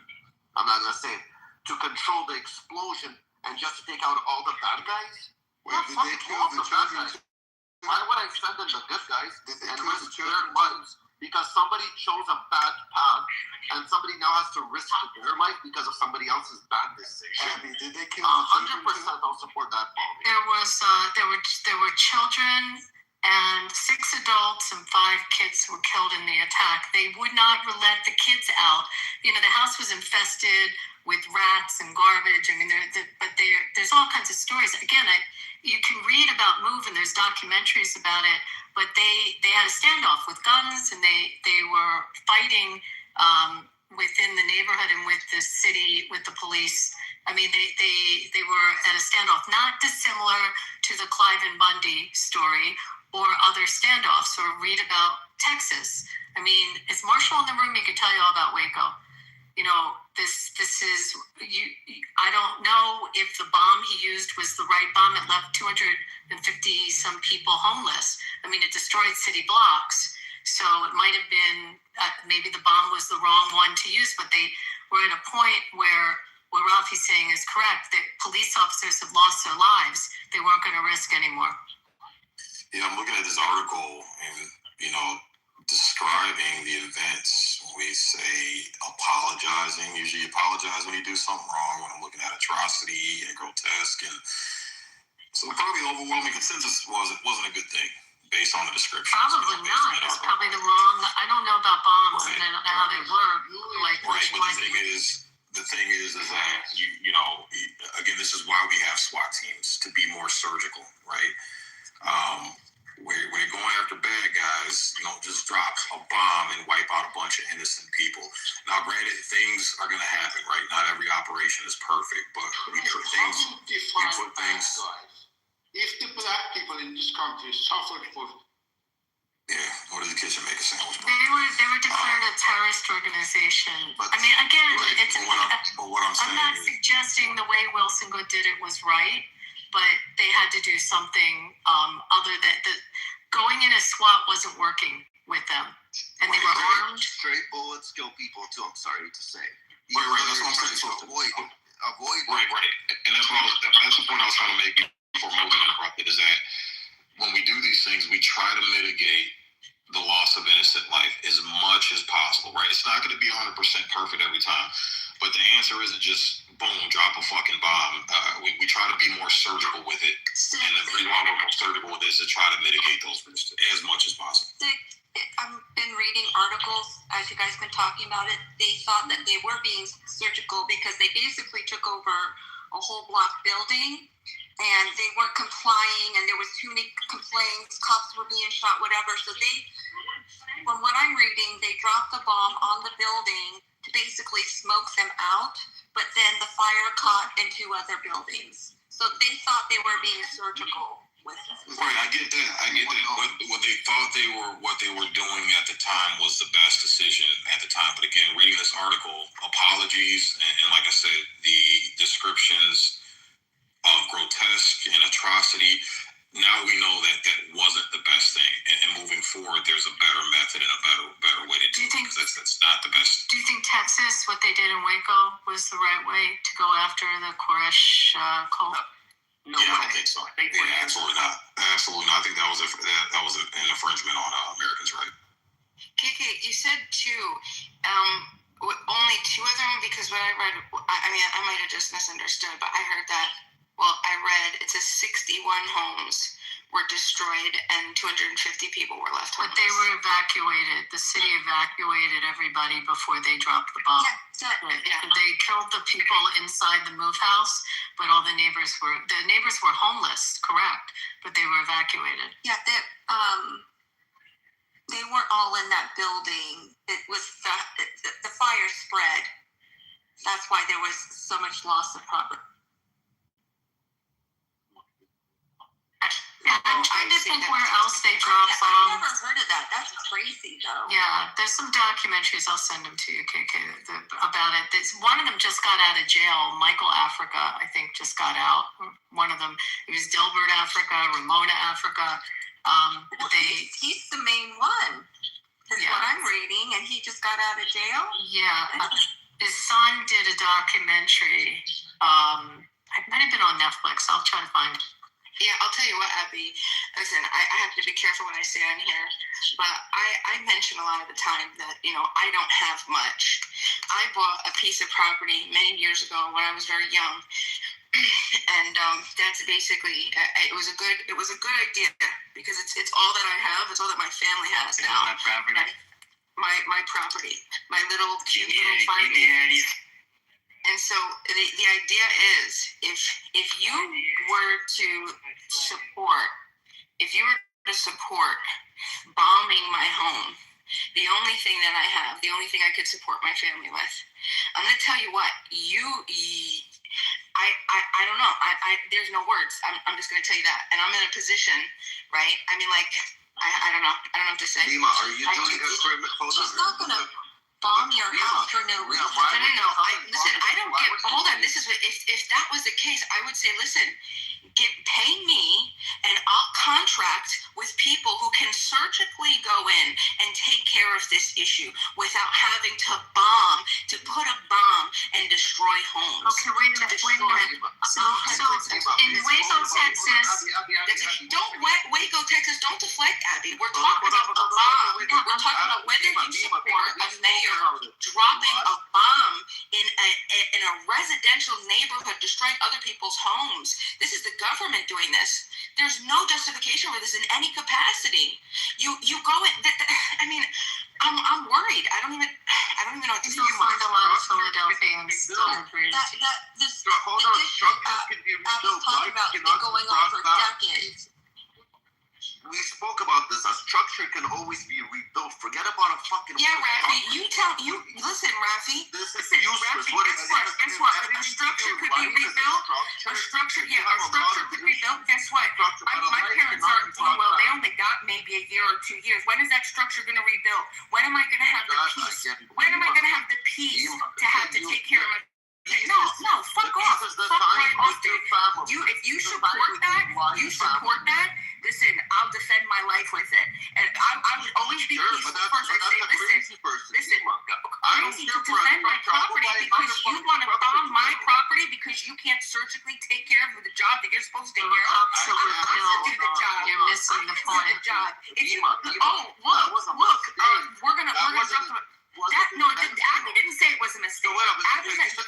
I'm not going to say it, to control the explosion and just take out all the bad guys. Wait, did they kill the children? Why would I send in the good guys and risk their lives? Because somebody chose a bad path and somebody now has to risk their life because of somebody else's bad decision. Abby, did they kill the children? 100% I'll support that bomb. There were children and 6 adults and 5 kids were killed in the attack. They would not let the kids out. The house was infested with rats and garbage. There's all kinds of stories. Again, you can read about Move and there's documentaries about it, but they had a standoff with guns and they were fighting within the neighborhood and with the city, with the police. I mean, they were at a standoff, not dissimilar to the Clive and Bundy story or other standoffs, or read about Texas. I mean, is Marshall in the room? He could tell you all about Waco. You know, this is, I don't know if the bomb he used was the right bomb. It left 250 some people homeless. I mean, it destroyed city blocks. So it might have been, maybe the bomb was the wrong one to use, but they were at a point where what Rafi's saying is correct, that police officers have lost their lives. They weren't going to risk anymore. Yeah, I'm looking at this article and, you know, describing the events. We say apologizing. Usually you apologize when you do something wrong. When I'm looking at atrocity and grotesque. And so probably the overwhelming consensus was it wasn't a good thing based on the description. Probably not. It's probably the wrong, I don't know about bombs, right. And I don't know how they work. Like, right, but the thing is that, you know, again, this is why we have SWAT teams, to be more surgical, right? When you're going after bad guys, you don't just drop a bomb and wipe out a bunch of innocent people. Now, granted, things are going to happen, right? Not every operation is perfect, but we put things. If the black people in this country suffered for... Yeah, go to the kitchen, make a sandwich. They were declared a terrorist organization. I mean, again, right, I'm not suggesting the way Wilson Good did it was right, but they had to do something other than going in as SWAT wasn't working with them, and they were armed. Straight bullets kill people too. I'm sorry to say. Right. That's what I'm saying. So avoid. Right. And that's the point I was trying to make before Moses interrupted. Is that when we do these things, we try to mitigate the loss of innocent life as much as possible. Right. It's not going to be 100% perfect every time. But the answer isn't just, boom, drop a fucking bomb. We try to be more surgical with it. And the reason why we're more surgical with it is to try to mitigate those risks as much as possible. I've been reading articles, as you guys have been talking about it. They thought that they were being surgical because they basically took over a whole block building and they weren't complying and there was too many complaints, cops were being shot, whatever. So they, from what I'm reading, they dropped the bomb on the building to basically smoke them out, but then the fire caught into other buildings. So they thought they were being surgical with it. Right, I get that. What they thought what they were doing at the time was the best decision at the time. But again, reading this article, apologies, and like I said, the descriptions of grotesque and atrocity, now we know that that wasn't the best thing. And moving forward, there's a better method and a better way to do it, because that's not the best. Do you think Texas, what they did in Waco, was the right way to go after the Koresh cult? No, I don't think so. Yeah, absolutely not. Absolutely not. I think that was an infringement on Americans' right. KK, you said two. Only two of them, because what I read, I mean, I might have just misunderstood, but I heard that. Well, I read it says 61 homes were destroyed and 250 people were left homeless. But they were evacuated. The city evacuated everybody before they dropped the bomb. Yeah. They killed the people inside the move house, but all the neighbors were homeless, correct? But they were evacuated. Yeah, they weren't all in that building. It was the fire spread. That's why there was so much loss of property. I'm trying to think where else they drop bombs. I've never heard of that. That's crazy, though. Yeah, there's some documentaries. I'll send them to you, KK, about it. One of them just got out of jail. Michael Africa, I think, just got out. One of them. It was Dilbert Africa, Ramona Africa. He's the main one. That's what I'm reading, and he just got out of jail? Yeah. His son did a documentary. It might have been on Netflix. I'll try to find it. Yeah, I'll tell you what, Abby. Listen, I have to be careful what I say on here, but I mention a lot of the time that, you know, I don't have much. I bought a piece of property many years ago when I was very young, and that's basically it was a good idea because it's all that I have. It's all that my family has now. My property. My property, my little cute little 5 acres. And so the idea is, if you were to support bombing my home, the only thing that I have, the only thing I could support my family with, I'm going to tell you what, I don't know. There's no words. I'm just going to tell you that. And I'm in a position, right? I mean, like, I don't know. I don't know what to say. Lima, are you doing experiment? She's not going to bomb your house for no reason. No. Listen, I don't get. Hold on. This is if that was the case, I would say, listen, pay me, and I'll contract with people who can surgically go in and take care of this issue without having to put a bomb and destroy homes. Okay, wait a minute. So in Waco, Texas, Waco, Texas, don't deflect, Abby. We're talking about a bomb. We're talking about whether you support a mayor dropping a bomb in a residential neighborhood, destroying other people's homes. This is the government doing this. There's no justification for this in any capacity. You go in. I mean, I'm worried. I don't even know what to say. You'll find a lot of Philadelphians still agree. This issue Abby's talking about been going on for decades. We spoke about this. A structure can always be rebuilt. Forget about a fucking. Yeah, Rafi. Listen, Rafi. This is useless. Guess what? A structure could be rebuilt. A structure could be rebuilt. Guess what? My parents aren't doing well. They only got maybe a year or 2 years. When is that structure going to rebuild? When am I going to have the peace? When am I going to have the peace to have to take care of my? No, fuck off. Fuck right off, dude. If you support that, listen, I'll defend my life with it. And I would always be peaceful first. I say, listen, I need to defend my property because you want to bomb my property because you can't surgically take care of the job that you're supposed to take care of. Absolutely. Do the job. You're missing the point. If you, look, we're gonna jump to it. Abby didn't say it was a mistake.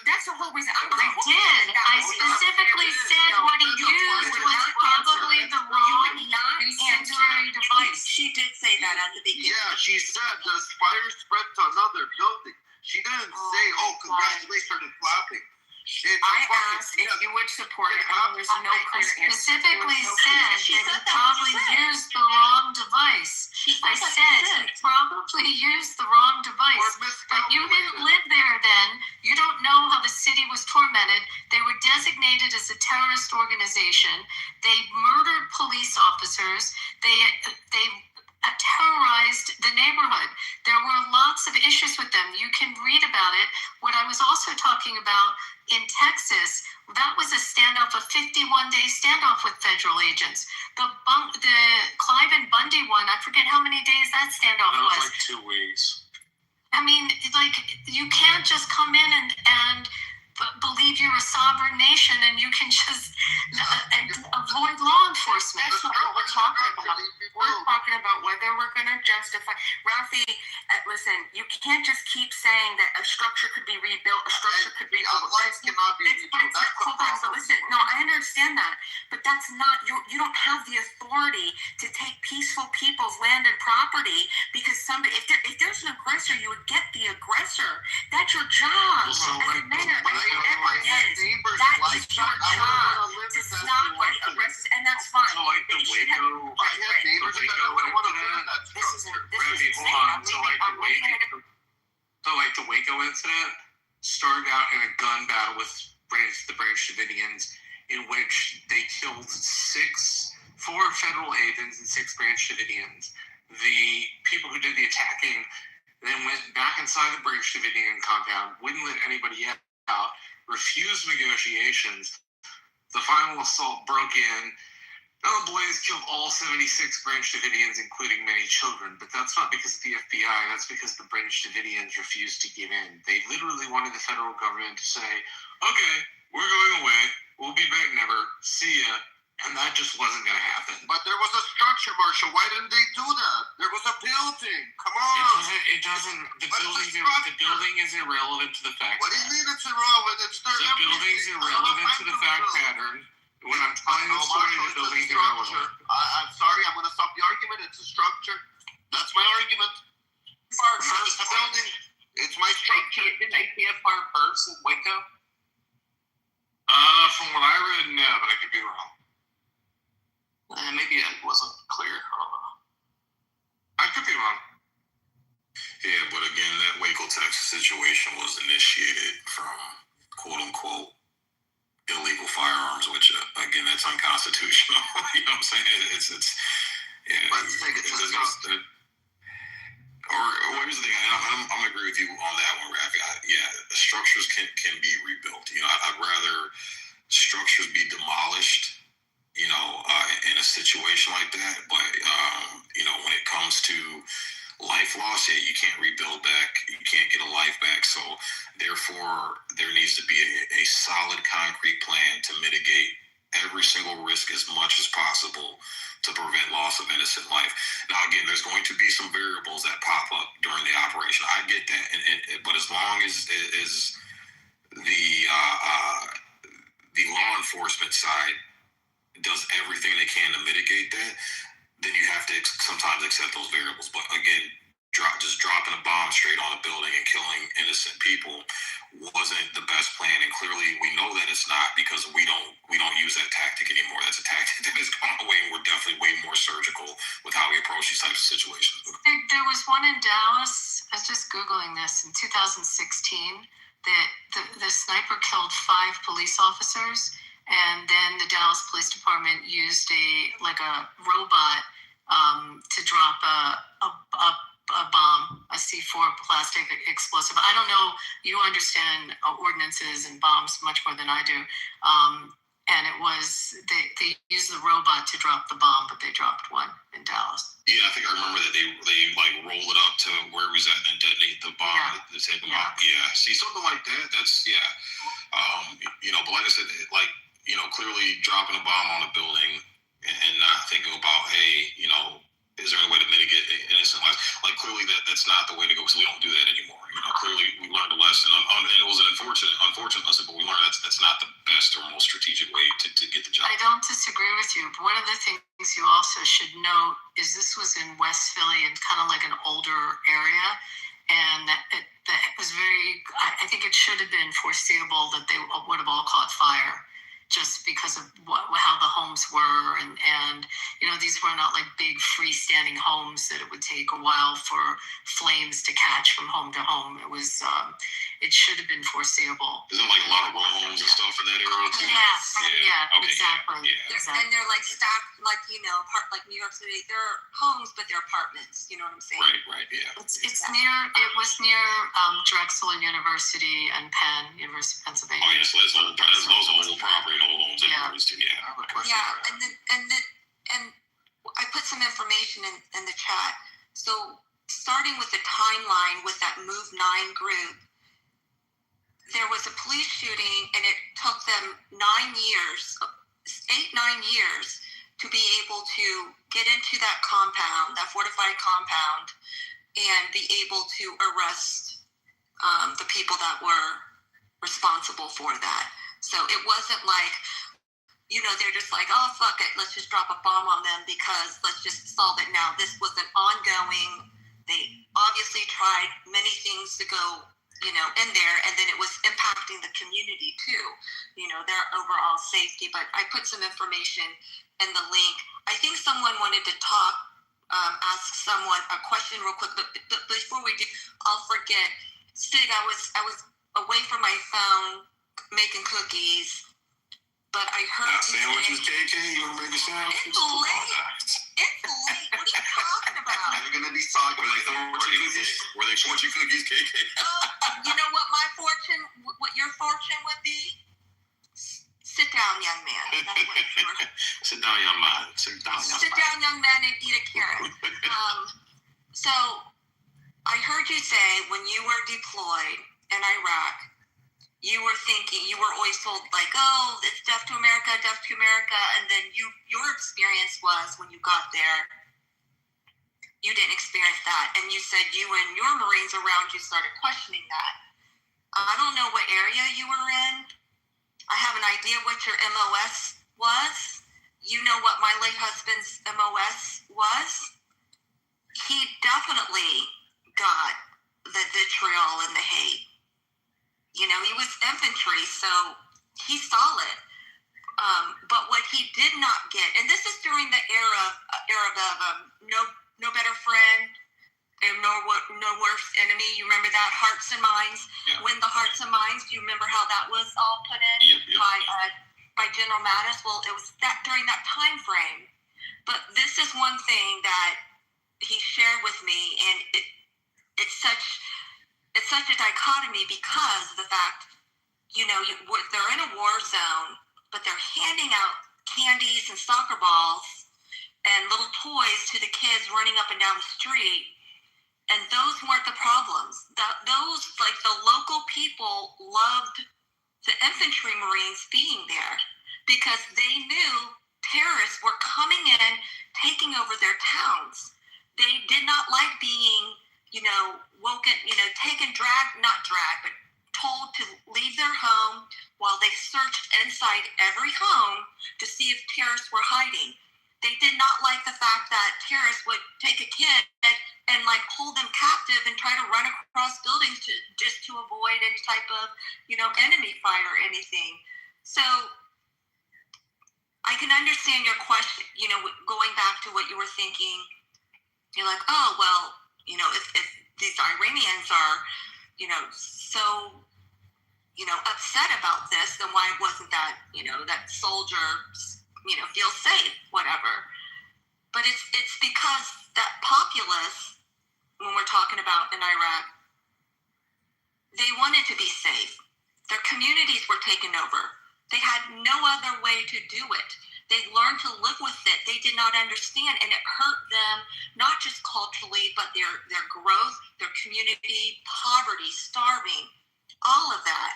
That's the whole reason. I did. I specifically said what he used was probably the wrong incendiary device. She did say that at the beginning. Yeah, she said the fire spread to another building. She didn't say, congratulations, and clapping. I asked if you would support it, and there's no clear answer. I specifically said that he probably used the wrong device. I said he probably used the wrong device. But you didn't live there then. You don't know how the city was tormented. They were designated as a terrorist organization. They murdered police officers. They terrorized the neighborhood. There were lots of issues with them. You can read about it. What I was also talking about in Texas, that was a standoff, a 51-day standoff with federal agents. The Clive and Bundy one, I forget how many days that standoff was. That was like 2 weeks. I mean, like, you can't just come in and believe you're a sovereign nation and you can just avoid law enforcement. That's not what we're talking about. We're talking about whether we're going to justify. Rafi, listen, you can't just keep saying that a structure could be rebuilt, a structure could be rebuilt. Hold on, but listen, no, I understand that, but that's not, you don't have the authority to take peaceful people's land and property because somebody, if there's an aggressor, you would get the aggressor. That's your job as a mayor. That is your job to stop the aggressors, and that's fine. So like the Waco incident started out in a gun battle with the Branch Davidians, in which they killed 4 federal agents and 6 Branch Davidians. The people who did the attacking then went back inside the Branch Davidian compound, wouldn't let anybody out, refused negotiations. The final assault broke in. Now the blaze killed all 76 Branch Davidians, including many children. But that's not because of the FBI. That's because the Branch Davidians refused to give in. They literally wanted the federal government to say, okay, we're going away. We'll be back never. See ya. And that just wasn't going to happen. But there was a structure, Marshall. Why didn't they do that? There was a building. Come on. It doesn't. The building is irrelevant to the fact. What do you mean it's irrelevant? It's there. The building's irrelevant to the fact pattern. When I'm telling the story, the building's irrelevant. I'm sorry. I'm going to stop the argument. It's a structure. That's my argument. It's a building. It's my structure. Did they see a fire first in Waco? From what I read, no, but I could be wrong. Maybe it wasn't clear. I could be wrong. Yeah, but again, that Waco, Texas situation was initiated from quote unquote illegal unconstitutional. You know what I'm saying? It's yeah. Let's take it to the top. Or here's the thing, I'm gonna agree with you on that one, Rafi. Structures can be rebuilt. You know, I'd rather structures be demolished, you know, in a situation like that. But you know, when it comes to life loss, you can't rebuild back. You can't get a life back. So therefore, there needs to be a solid, concrete plan to mitigate every single risk as much as possible to prevent loss of innocent life. Now, again, there's going to be some variables that pop up during the operation. I get that, but as long as the law enforcement side does everything they can to mitigate that, then you have to sometimes accept those variables. But again, just dropping a bomb straight on a building and killing innocent people wasn't the best plan, and clearly we know that it's not, because we don't use that tactic anymore. That's a tactic that has gone away, and we're definitely way more surgical with how we approach these types of situations. There was one in Dallas. I was just Googling this in 2016 that the sniper killed 5 police officers, and then the Dallas Police Department used a robot to drop a bomb, a C4 plastic explosive. I don't know, you understand ordinances and bombs much more than I do. And it was, they used the robot to drop the bomb, but they dropped one in Dallas. Yeah, I think I remember that they like roll it up to where it was at and detonate the bomb. Yeah. Yeah. See, something like that, that's, you know, but like I said, like, you know, clearly dropping a bomb on a building and not thinking about, hey, you know, is there any way to mitigate innocent lives? Like, clearly that's not the way to go, because we don't do that anymore. You know, clearly we learned a lesson, and it was an unfortunate lesson, but we learned that's not the best or most strategic way to get the job. I don't disagree with you, but one of the things you also should note is this was in West Philly, and kind of like an older area, and it was very, I think it should have been foreseeable that they would have all caught fire, just because of how the homes were, and you know, these were not like big freestanding homes that it would take a while for flames to catch from home to home. It was, it should have been foreseeable. Isn't like a lot of row homes and stuff in that area too? Yeah, Okay, exactly. And they're like stacked, like, you know, like New York City. They're homes, but they're apartments. You know what I'm saying? Right, yeah. It's near. It was near Drexel University and Penn, University of Pennsylvania. Oh yes, it's old property and old homes anyways too. Yeah. I have a question. Yeah, and I put some information in the chat. So starting with the timeline with that Move 9 group, there was a police shooting, and it took them 9 years, 8-9 years, to be able to get into that compound, that fortified compound, and be able to arrest the people that were responsible for that. So it wasn't like, you know, they're just like, oh, fuck it, let's just drop a bomb on them because let's just solve it now. This was an ongoing, they obviously tried many things to go, you know, in there, and then it was impacting the community too, you know, their overall safety. But I put some information in the link. I think someone wanted to talk, ask someone a question real quick, but before we do, I'll forget. Sig, I was away from my phone making cookies, but I heard sandwiches, KK. You want to make a sandwich? It's late. It's late. What are you talking about? You're gonna be talking. Were they fortune cookies, KK? You know what my fortune, what your fortune would be? Sit down, young man. Sit down, young man. Sit down, young man, and eat a carrot. So I heard you say when you were deployed in Iraq, you were thinking, you were always told like, oh, it's death to America, and then your experience was when you got there, you didn't experience that, and you said you and your Marines around you started questioning that. I don't know what area you were in. I have an idea what your MOS was. You know what my late husband's MOS was. He definitely got the vitriol and the hate. You know, he was infantry, so he saw it. But what he did not get, and this is during the era of no better friend and no worse enemy. You remember that? Hearts and Minds. Yeah. When the Hearts and Minds, do you remember how that was all put in? Yep. By by General Mattis. Well, it was that during that time frame. But this is one thing that he shared with me, and it's such a dichotomy because of the fact, they're in a war zone, but they're handing out candies and soccer balls and little toys to the kids running up and down the street. And those weren't the problems. Those, like, the local people loved the infantry Marines being there because they knew terrorists were coming in, taking over their towns. They did not like being, woken, not dragged, but told to leave their home while they searched inside every home to see if terrorists were hiding. They did not like the fact that terrorists would take a kid and hold them captive and try to run across buildings just to avoid any type of, enemy fire or anything. So I can understand your question, going back to what you were thinking. You're like, oh, well, if these Iranians are, so, upset about this, then why wasn't that, that soldier, feel safe, whatever. But it's because that populace, when we're talking about in Iraq, they wanted to be safe. Their communities were taken over. They had no other way to do it. They learned to live with it. They did not understand, and it hurt them, not just culturally, but their growth, their community, poverty, starving, all of that.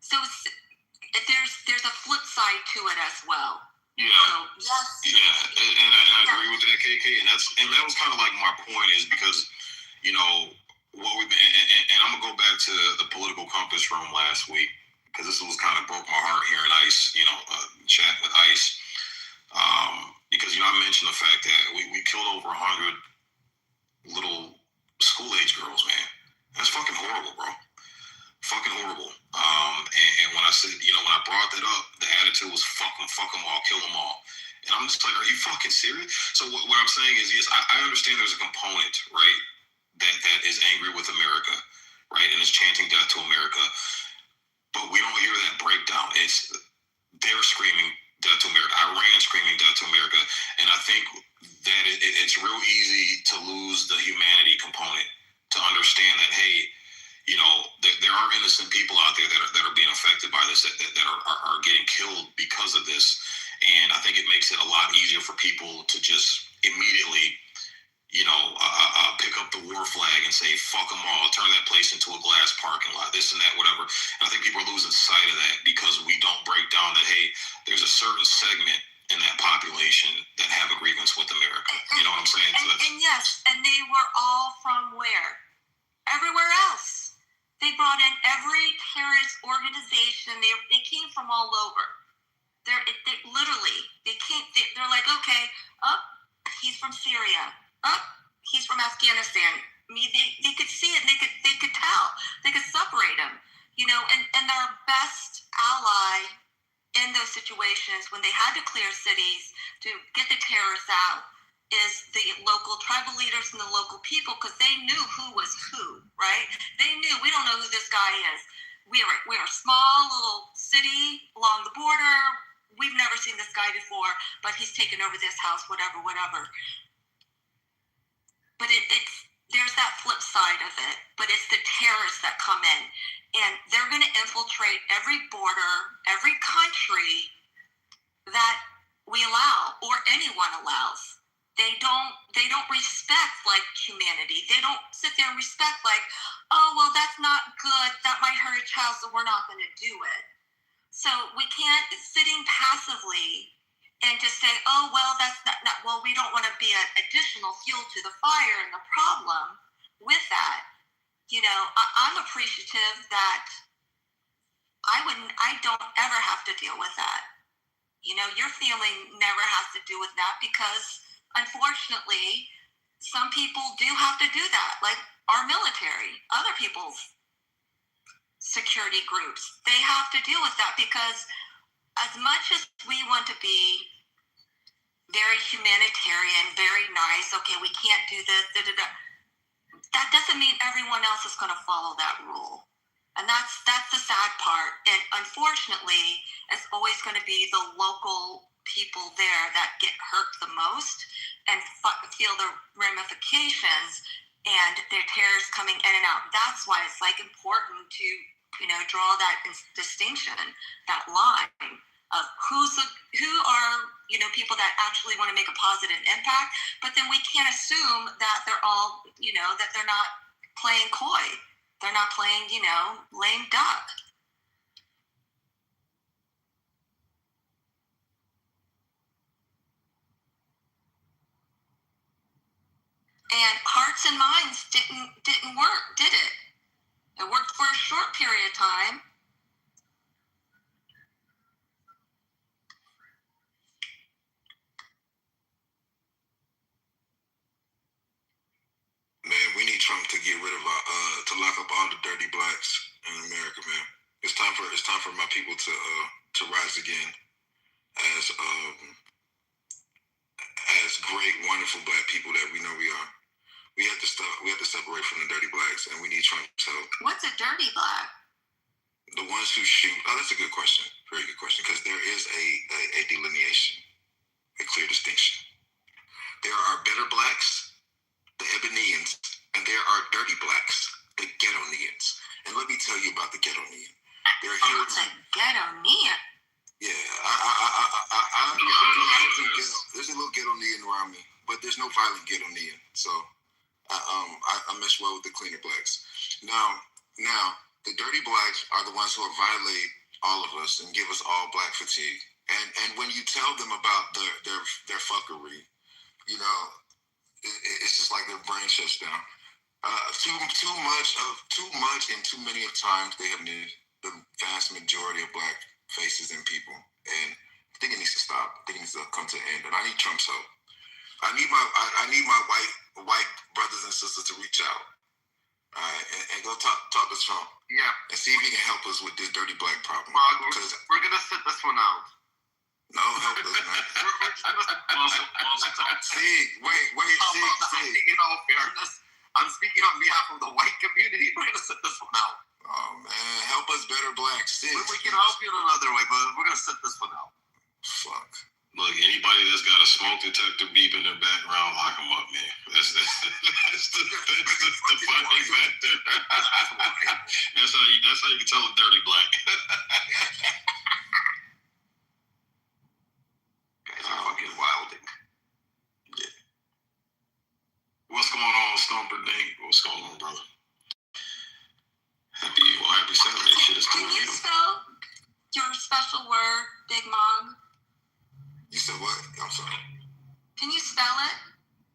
So there's a flip side to it as well. Yeah, and I agree with that, KK, and that was kind of like my point, is because what we've been, and I'm gonna go back to the political compass room last week, because this was kind of broke my heart here in ICE, chat with ICE, because I mentioned the fact that we killed over 100 little school age girls, man. That's fucking horrible, bro. Fucking horrible. And when I said, when I brought that up, the attitude was fuck them all, kill them all. And I'm just like, are you fucking serious? So what I'm saying is, yes, I understand there's a component, right, that is angry with America, right, and is chanting death to America. But we don't hear that breakdown. It's they're screaming death to America, Iran screaming death to America. And I think that it's real easy to lose the humanity component, to understand that, hey, there are innocent people out there that are being affected by this, that are getting killed because of this. And I think it makes it a lot easier for people to just immediately, pick up the war flag and say, fuck them all, turn that place into a glass parking lot, this and that, whatever. And I think people are losing sight of that because we don't break down that, hey, there's a certain segment in that population that have a grievance with America. You know what I'm saying? And yes, and they were all from where? Everywhere else. They brought in every terrorist organization. They came from all over. They're like, okay, he's from Syria. He's from Afghanistan. I mean, they could see it. They could tell. They could separate them. And their best ally in those situations, when they had to clear cities to get the terrorists out, is the local tribal leaders and the local people, because they knew who was who, right? They knew, we don't know who this guy is. We're a small little city along the border. We've never seen this guy before, but he's taken over this house, whatever. But there's that flip side of it. But it's the terrorists that come in, and they're going to infiltrate every border, every country that we allow, or anyone allows. They don't respect humanity. They don't sit there and respect oh, well, that's not good. That might hurt a child, so we're not going to do it. So we can't sitting passively and just say, oh, well, that's not well, we don't want to be an additional fuel to the fire and the problem with that. I'm appreciative that I don't ever have to deal with that. Your family never has to deal with that, because unfortunately, some people do have to do that, like our military, other people's security groups. They have to deal with that, because as much as we want to be very humanitarian, very nice, okay, we can't do this, that doesn't mean everyone else is going to follow that rule. And that's the sad part. And unfortunately, it's always going to be the local people there that get hurt the most and feel the ramifications and their terrors coming in and out. That's why it's like important to, draw that distinction, that line of who are, people that actually want to make a positive impact, but then we can't assume that they're all, that they're not playing coy. They're not playing, lame duck. And hearts and minds didn't work, did it? It worked for a short period of time. Man, we need Trump to get rid of to lock up all the dirty blacks in America, man. It's time for my people to rise again as great, wonderful black people that we know we are. We have to separate from the dirty blacks, and we need Trump's help. What's a dirty black? The ones who shoot. Oh, that's a good question. Very good question, because there is a delineation, a clear distinction. There are better blacks, the Ebonians, and there are dirty blacks, the Ghetto-nians. And let me tell you about the Ghetto-nian. They're here. What's a Ghetto-nian? Yeah, there's a little Ghetto-nian around me, but there's no violent Ghetto-nian. So I mesh well with the cleaner blacks. Now, the dirty blacks are the ones who will violate all of us and give us all black fatigue. And when you tell them about their fuckery, it's just like their brain shuts down. Too much and too many of times they have needed the vast majority of black faces and people, and I think it needs to stop. I think it needs to come to an end. And I need Trump's help. I need my white brothers and sisters to reach out, and go talk to Trump. Yeah, and see if he can help us with this dirty black problem. Because we're gonna sit this one out. No, help us, man. In all fairness, I'm speaking on behalf of the white community. We're gonna sit this one out. Oh man, help us better blacks. We can help you in another way, but we're gonna sit this one out. Fuck. Look, anybody that's got a smoke detector beep in their background, lock them up, man. That's the funny factor. That's how you can tell a dirty black. Guys are fucking wilding. Yeah. What's going on, Stomper Dink? What's going on, brother? Happy Saturday. Shit is Can doing you spell your special word, Big Mom? You said what? I'm sorry. Can you spell it?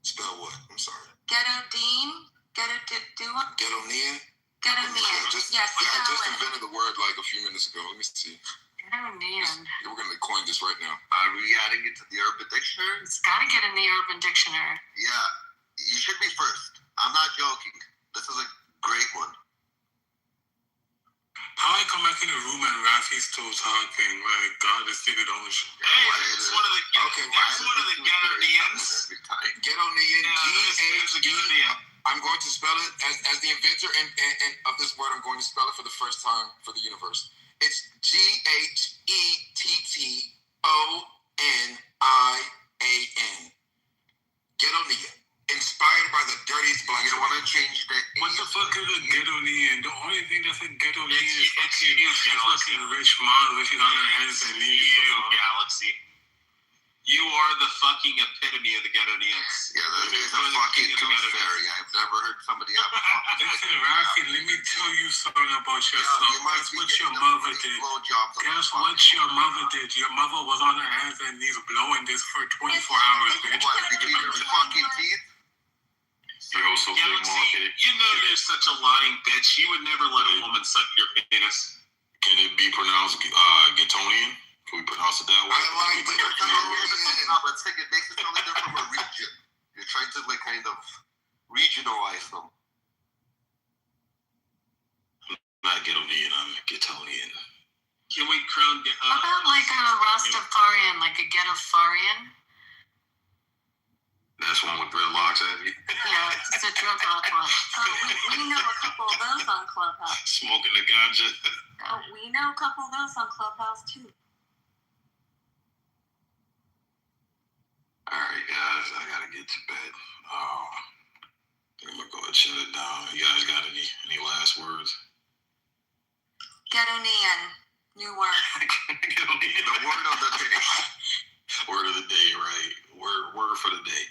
Spell what? I'm sorry. Ghetto-dean? Ghetto-nian? Ghetto-nian? Ghetto-nian. Yes. I just invented the word like a few minutes ago. Let me see. Ghetto-nian. We're going to coin this right now. Are we adding it to the Urban Dictionary? It's got to get in the Urban Dictionary. Yeah, you should be first. I'm not joking. This is a great one. How I come back in the room and Rafi's still talking like God is secret ownership. Hey, that's one of the Ghetto-nians. Ghetto-nian. G-H-E-N. I'm going to spell it as the inventor and of this word. I'm going to spell it for the first time for the universe. It's Ghettonnian. Ghetto-nian. Inspired by the dirtiest black. You don't want to change the. What the fuck is a ghetto-nian? The only thing that's a ghetto-nian is fucking rich mom with his on her hands and knees. Galaxy. You are the fucking epitome of the Ghetto-nians. Yeah, that is a fucking tooth fairy. I've never heard somebody have a fucking. Listen, Rafi, let me tell you something about yourself. Guess what your mother did? Guess what your mother did? Your mother was on her hands and knees blowing this for 24 hours, bitch. What, between your fucking teeth? You're also big marketed. You know you're such a lying bitch. You would never let a woman suck your penis. Can it be pronounced Ghetonian? Can we pronounce it that way? I like it. No, but it makes it sound like they're from a region. You're trying to like kind of regionalize them. Not Ghetonian, I'm Ghetonian. Can we crown How about like a Rastafarian, like a Ghetto-farian? That's one with dreadlocks, have you? Yeah, It's a drug hotline. We know a couple of those on Clubhouse. Smoking the ganja. We know a couple of those on Clubhouse too. All right, guys, I gotta get to bed. I'm gonna go ahead and shut it down. You guys got any last words? Garonian, new word. The word of the day. Word of the day, right? Word for the day.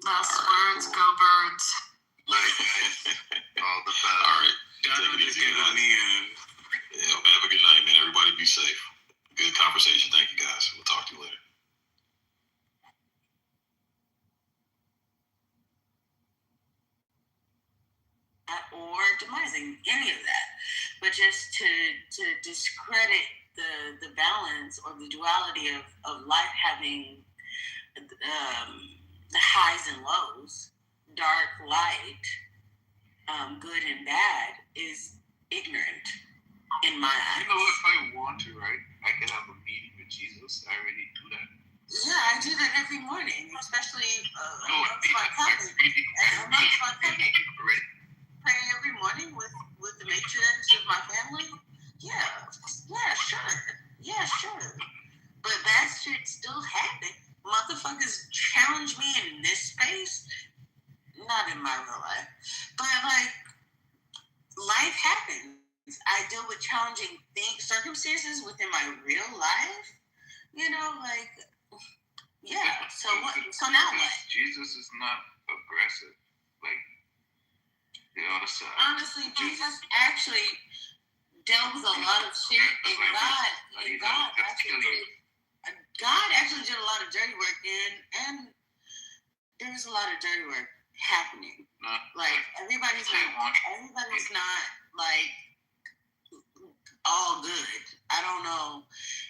Last words, cool. Go birds. All the best. All right. Take it easy, guys. Yeah, have a good night, man. Everybody be safe. Good conversation. Thank you, guys. We'll talk to you later. Or demising any of that, but just to discredit the balance or the duality of life having the highs and lows, dark, light, good and bad, is ignorant in my eyes. You know, if I want to, right, I can have a meeting with Jesus. I already do that. Yeah, I do that every morning, especially amongst my cousins. Pray every morning with the matriarchs of my family. Yeah, sure. But that shit still happen. Motherfuckers challenge me in this space. Not in my real life, but like life happens. I deal with challenging circumstances within my real life. You know, like yeah. So what? So now what? Jesus is not aggressive. Like. Honestly, Jesus actually dealt with a lot of shit, and God actually did a lot of dirty work, and there was a lot of dirty work happening. Like everybody's not like all good. I don't know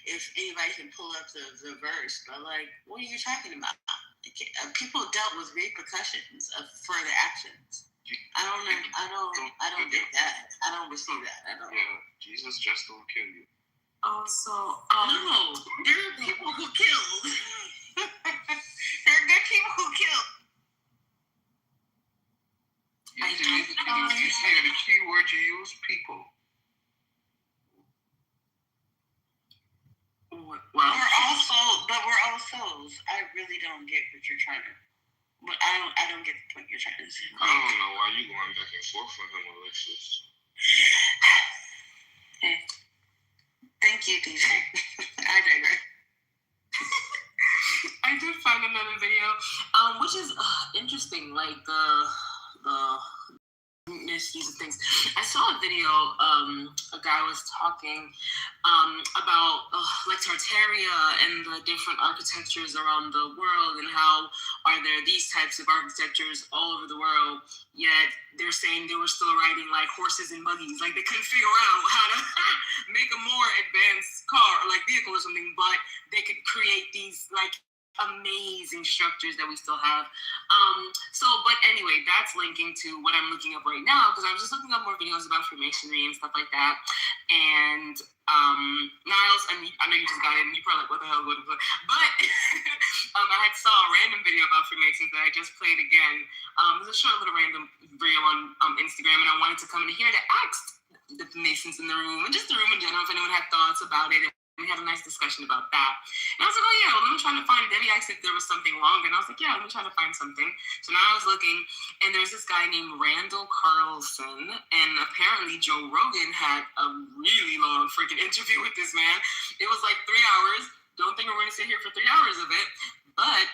if anybody can pull up the verse, but like, what are you talking about? People dealt with repercussions of further actions. I don't get that. I don't receive that. I don't. Yeah, Jesus just don't kill you. Also, no, there are people who killed. There are good people who killed. You see the key word you use, people. Well, we're all souls. I really don't get what you're trying to. But I don't get the point you're trying to say. I don't know why you going back and forth with him, Alexis. Hey. Thank you, DJ. I digress. I did find another video, which is interesting, like the misuse of things. I saw a video, a guy was talking about like Tartaria and the different architectures around the world, and how are there these types of architectures all over the world, yet they're saying they were still riding like horses and buggies, like they couldn't figure out how to make a more advanced car or like vehicle or something, but they could create these like amazing structures that we still have. But anyway, that's linking to what I'm looking up right now, because I was just looking up more videos about Freemasonry and stuff like that. And Niles, I know you just got in, and you're probably like, what the hell? But I had saw a random video about Freemasons that I just played again. It was a short little random video on Instagram, and I wanted to come in here to ask the Masons in the room, and just the room in general, if anyone had thoughts about it. We had a nice discussion about that. And I was like, oh yeah, well, let me try to find it. Debbie asked if there was something longer, and I was like, yeah, let me try to find something. So now I was looking, and there's this guy named Randall Carlson, and apparently Joe Rogan had a really long freaking interview with this man. It was like 3 hours. Don't think we're going to sit here for 3 hours of it, but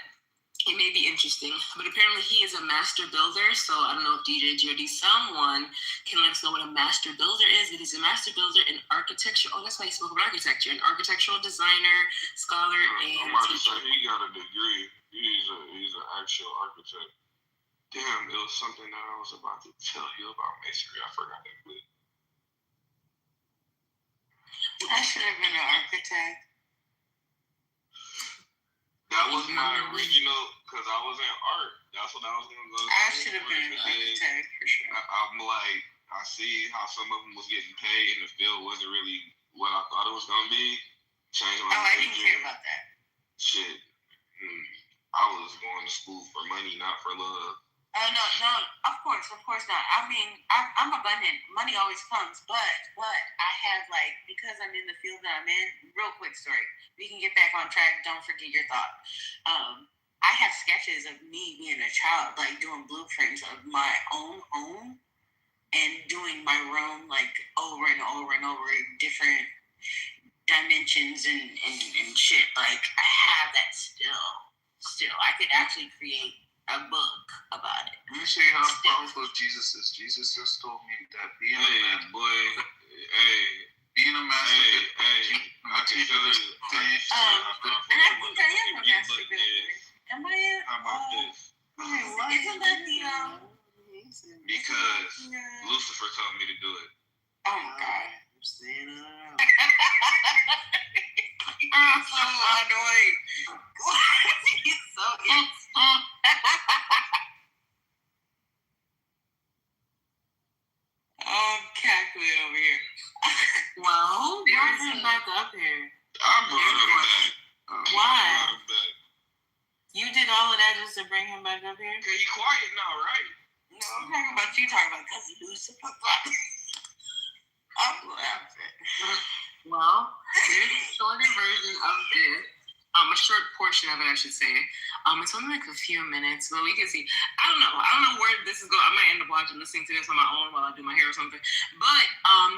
it may be interesting. But apparently he is a master builder, so I don't know if DJ Jody, someone can let us know what a master builder is. But he's a master builder in architecture. Oh, that's why he spoke about architecture. An architectural designer, scholar, and teacher. He got a degree. He's an actual architect. Damn, it was something that I was about to tell you about masonry. I forgot that bit. I should have been an architect. That was my original, because I was in art. That's what I was going to go to. I should have been an architect for sure. I'm like, I see how some of them was getting paid, and the field wasn't really what I thought it was going to be. Changed my I didn't care about that. Shit. I was going to school for money, not for love. No, of course not. I mean, I'm abundant. Money always comes, but I have because I'm in the field that I'm in. Real quick story. We can get back on track. Don't forget your thought. I have sketches of me being a child, doing blueprints of my own home and doing my room over and over and over, different dimensions and shit. I have that still. I could actually create a book about it. Let me see how powerful Jesus is. Jesus just told me that being a master. Being a master. I teach others things. And I think I am a master builder. Am I? How about this? Isn't that the Because Lucifer told me to do it. Oh my God. I'm saying So annoying. He's so I'm cackling over here. Well, bring him back up here. I brought him back. Why? You did all of that just to bring him back up here? Okay, you quiet now, right? No, I'm talking about you talking about because you lose the I'm laughing. Well, here's a shorter version of this. A short portion of it, I should say. It's only a few minutes, but we can see. I don't know where this is going. I might end up listening to this on my own while I do my hair or something. But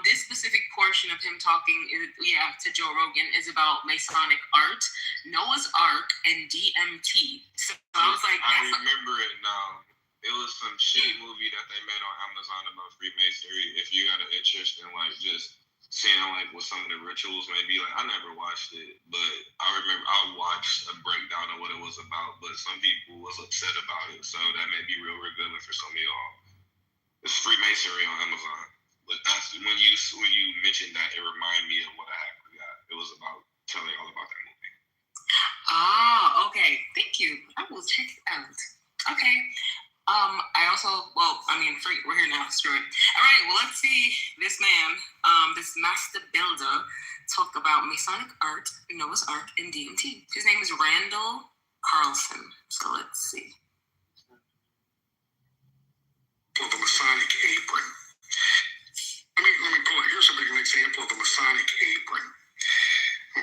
this specific portion of him talking, to Joe Rogan, is about Masonic art, Noah's Ark, and DMT. So I was like, I remember it now. It was some shit movie that they made on Amazon about Freemasonry. If you got an interest in just seeing what some of the rituals may be, I never watched it, but I remember I watched a breakdown of what it was about. But some people was upset about it, so that may be real good for some of y'all. It's Freemasonry on Amazon, but that's when you mentioned that, it reminded me of what I had forgot. It was about telling y'all about that movie. Okay. Thank you. I will check it out. Okay. We're here now. Screw it. All right. Well, let's see this man, this master builder, talk about Masonic art, Noah's Ark, and DMT. His name is Randall Carlson. So let's see. Of a Masonic apron. Let me pull it. Here's an example of a Masonic apron.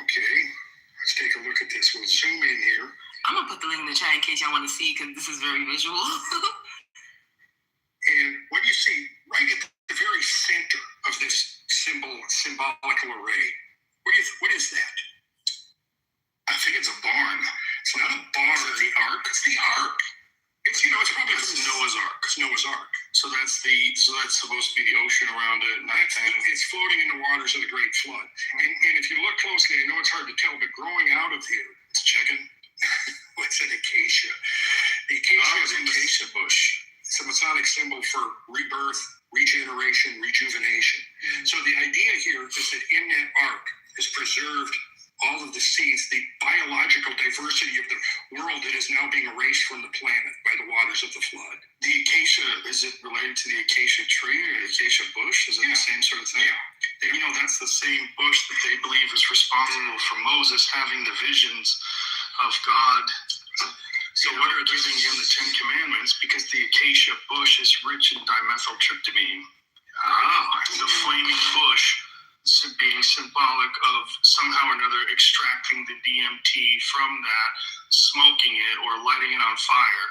Okay. Let's take a look at this. We'll zoom in here. I'm going to put the link in the chat in case y'all want to see, because this is very visual. And what do you see right at the very center of this symbolical array? What is that? I think it's a barn. It's not a barn. Is it the ark? It's the ark. It's probably Noah's Ark. It's Noah's Ark. So that's supposed to be the ocean around it. It's floating in the waters of the Great Flood. And if you look closely, I know it's hard to tell, but growing out of here, it's a chicken. What's an acacia? The acacia is an acacia bush. It's a Masonic symbol for rebirth, regeneration, rejuvenation. So the idea here is that in that ark is preserved all of the seeds, the biological diversity of the world that is now being erased from the planet by the waters of the flood. The acacia, is it related to the acacia tree or the acacia bush? Is it the same sort of thing? Yeah. That's the same bush that they believe is responsible for Moses having the visions of God. So what are giving him the 10 Commandments? Because the acacia bush is rich in dimethyltryptamine. The flaming bush being symbolic of somehow or another extracting the DMT from that, smoking it or lighting it on fire,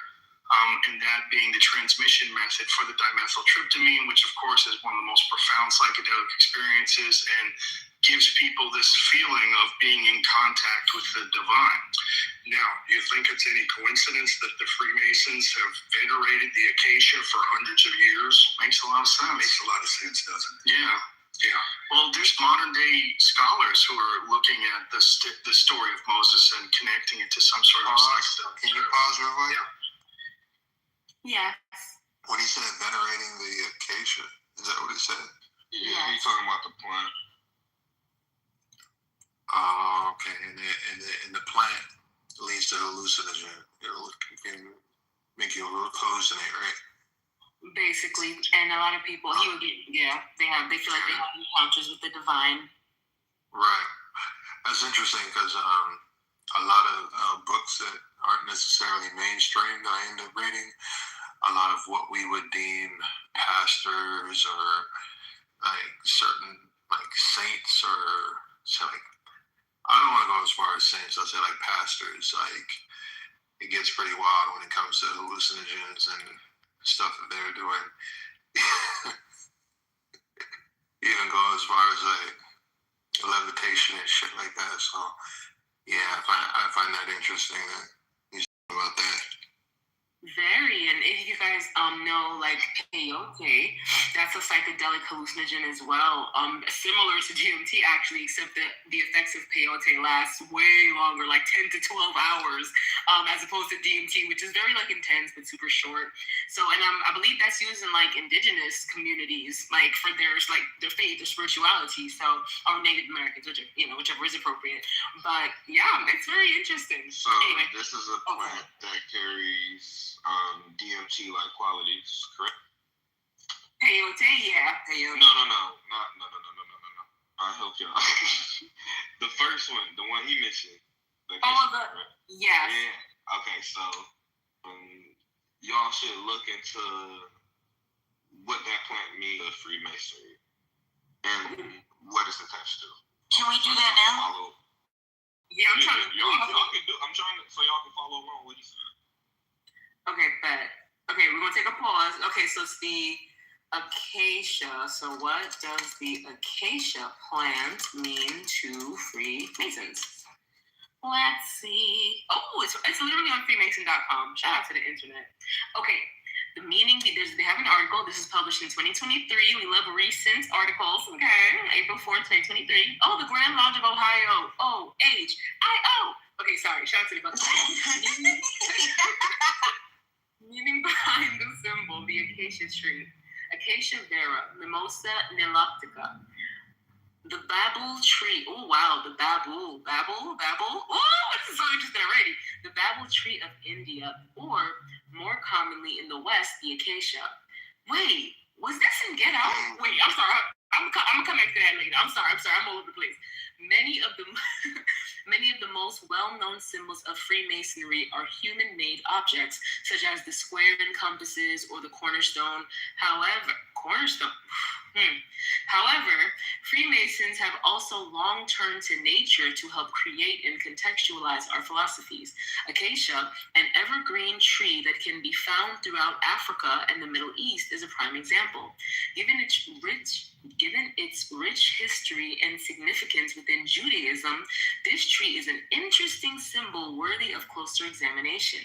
and that being the transmission method for the dimethyltryptamine, which of course is one of the most profound psychedelic experiences and gives people this feeling of being in contact with the divine. Now, do you think it's any coincidence that the Freemasons have venerated the acacia for hundreds of years? Makes a lot of sense. Makes a lot of sense, doesn't it? Yeah. Well, there's modern day scholars who are looking at the story of Moses and connecting it to some sort of psychedelic. Can you pause real quick? Yeah. When he said venerating the acacia, is that what he said? Yeah, he's talking about the plant. Oh, okay. And the plant leads to hallucinogen. It can make you hallucinate, right? Basically, and a lot of people, they feel like they have encounters with the divine. Right. That's interesting because a lot of books that aren't necessarily mainstream that I end up reading, a lot of what we would deem pastors or like certain like saints or so like I don't want to go as far as saints. I'll say like pastors. Like it gets pretty wild when it comes to hallucinogens and stuff that they're doing. Even go as far as like levitation and shit like that. So yeah, I find that interesting that he's talking about that. Very, and if you guys know like peyote, that's a psychedelic hallucinogen as well. Similar to DMT actually, except that the effects of peyote last way longer, like 10 to 12 hours, as opposed to DMT, which is very like intense but super short. So, and I believe that's used in like indigenous communities, like for their faith or spirituality. So, or Native Americans, whichever is appropriate. But yeah, it's very interesting. So anyway, this is a plant that carries DMT-like qualities, correct? Peyote, yeah. Peyote. No. I'll help y'all. The first one, the one he mentioned. Yes. Yeah. Okay, so y'all should look into what that plant means to Freemasonry and what it's attached to. Can we do that now? Yeah, I'm trying to. I'm trying to, so y'all can follow along what he said. Okay, bet. Okay, we're gonna take a pause. Okay, so it's the acacia. So what does the acacia plant mean to Freemasons? Let's see. Oh, it's literally on Freemason.com. Shout out to the internet. Okay, the meaning, they have an article. This is published in 2023. We love recent articles. Okay, April 4th, 2023. Oh, the Grand Lodge of Ohio. OHIO. Okay, sorry. Shout out to the meaning behind the symbol, the acacia tree. Acacia vera, Mimosa nilotica. The babul tree. Oh, wow. The babul. Oh, this is so interesting already. The babul tree of India, or more commonly in the West, the acacia. Wait, was this in Get Out? Wait, I'm sorry. I'm gonna come back to that later. I'm sorry. I'm all over the place. Many of the most well-known symbols of Freemasonry are human-made objects, such as the square and compasses or the cornerstone. However, Freemasons have also long turned to nature to help create and contextualize our philosophies. Acacia, an evergreen tree that can be found throughout Africa and the Middle East, is a prime example. Given its rich history and significance within Judaism, this tree is an interesting symbol worthy of closer examination.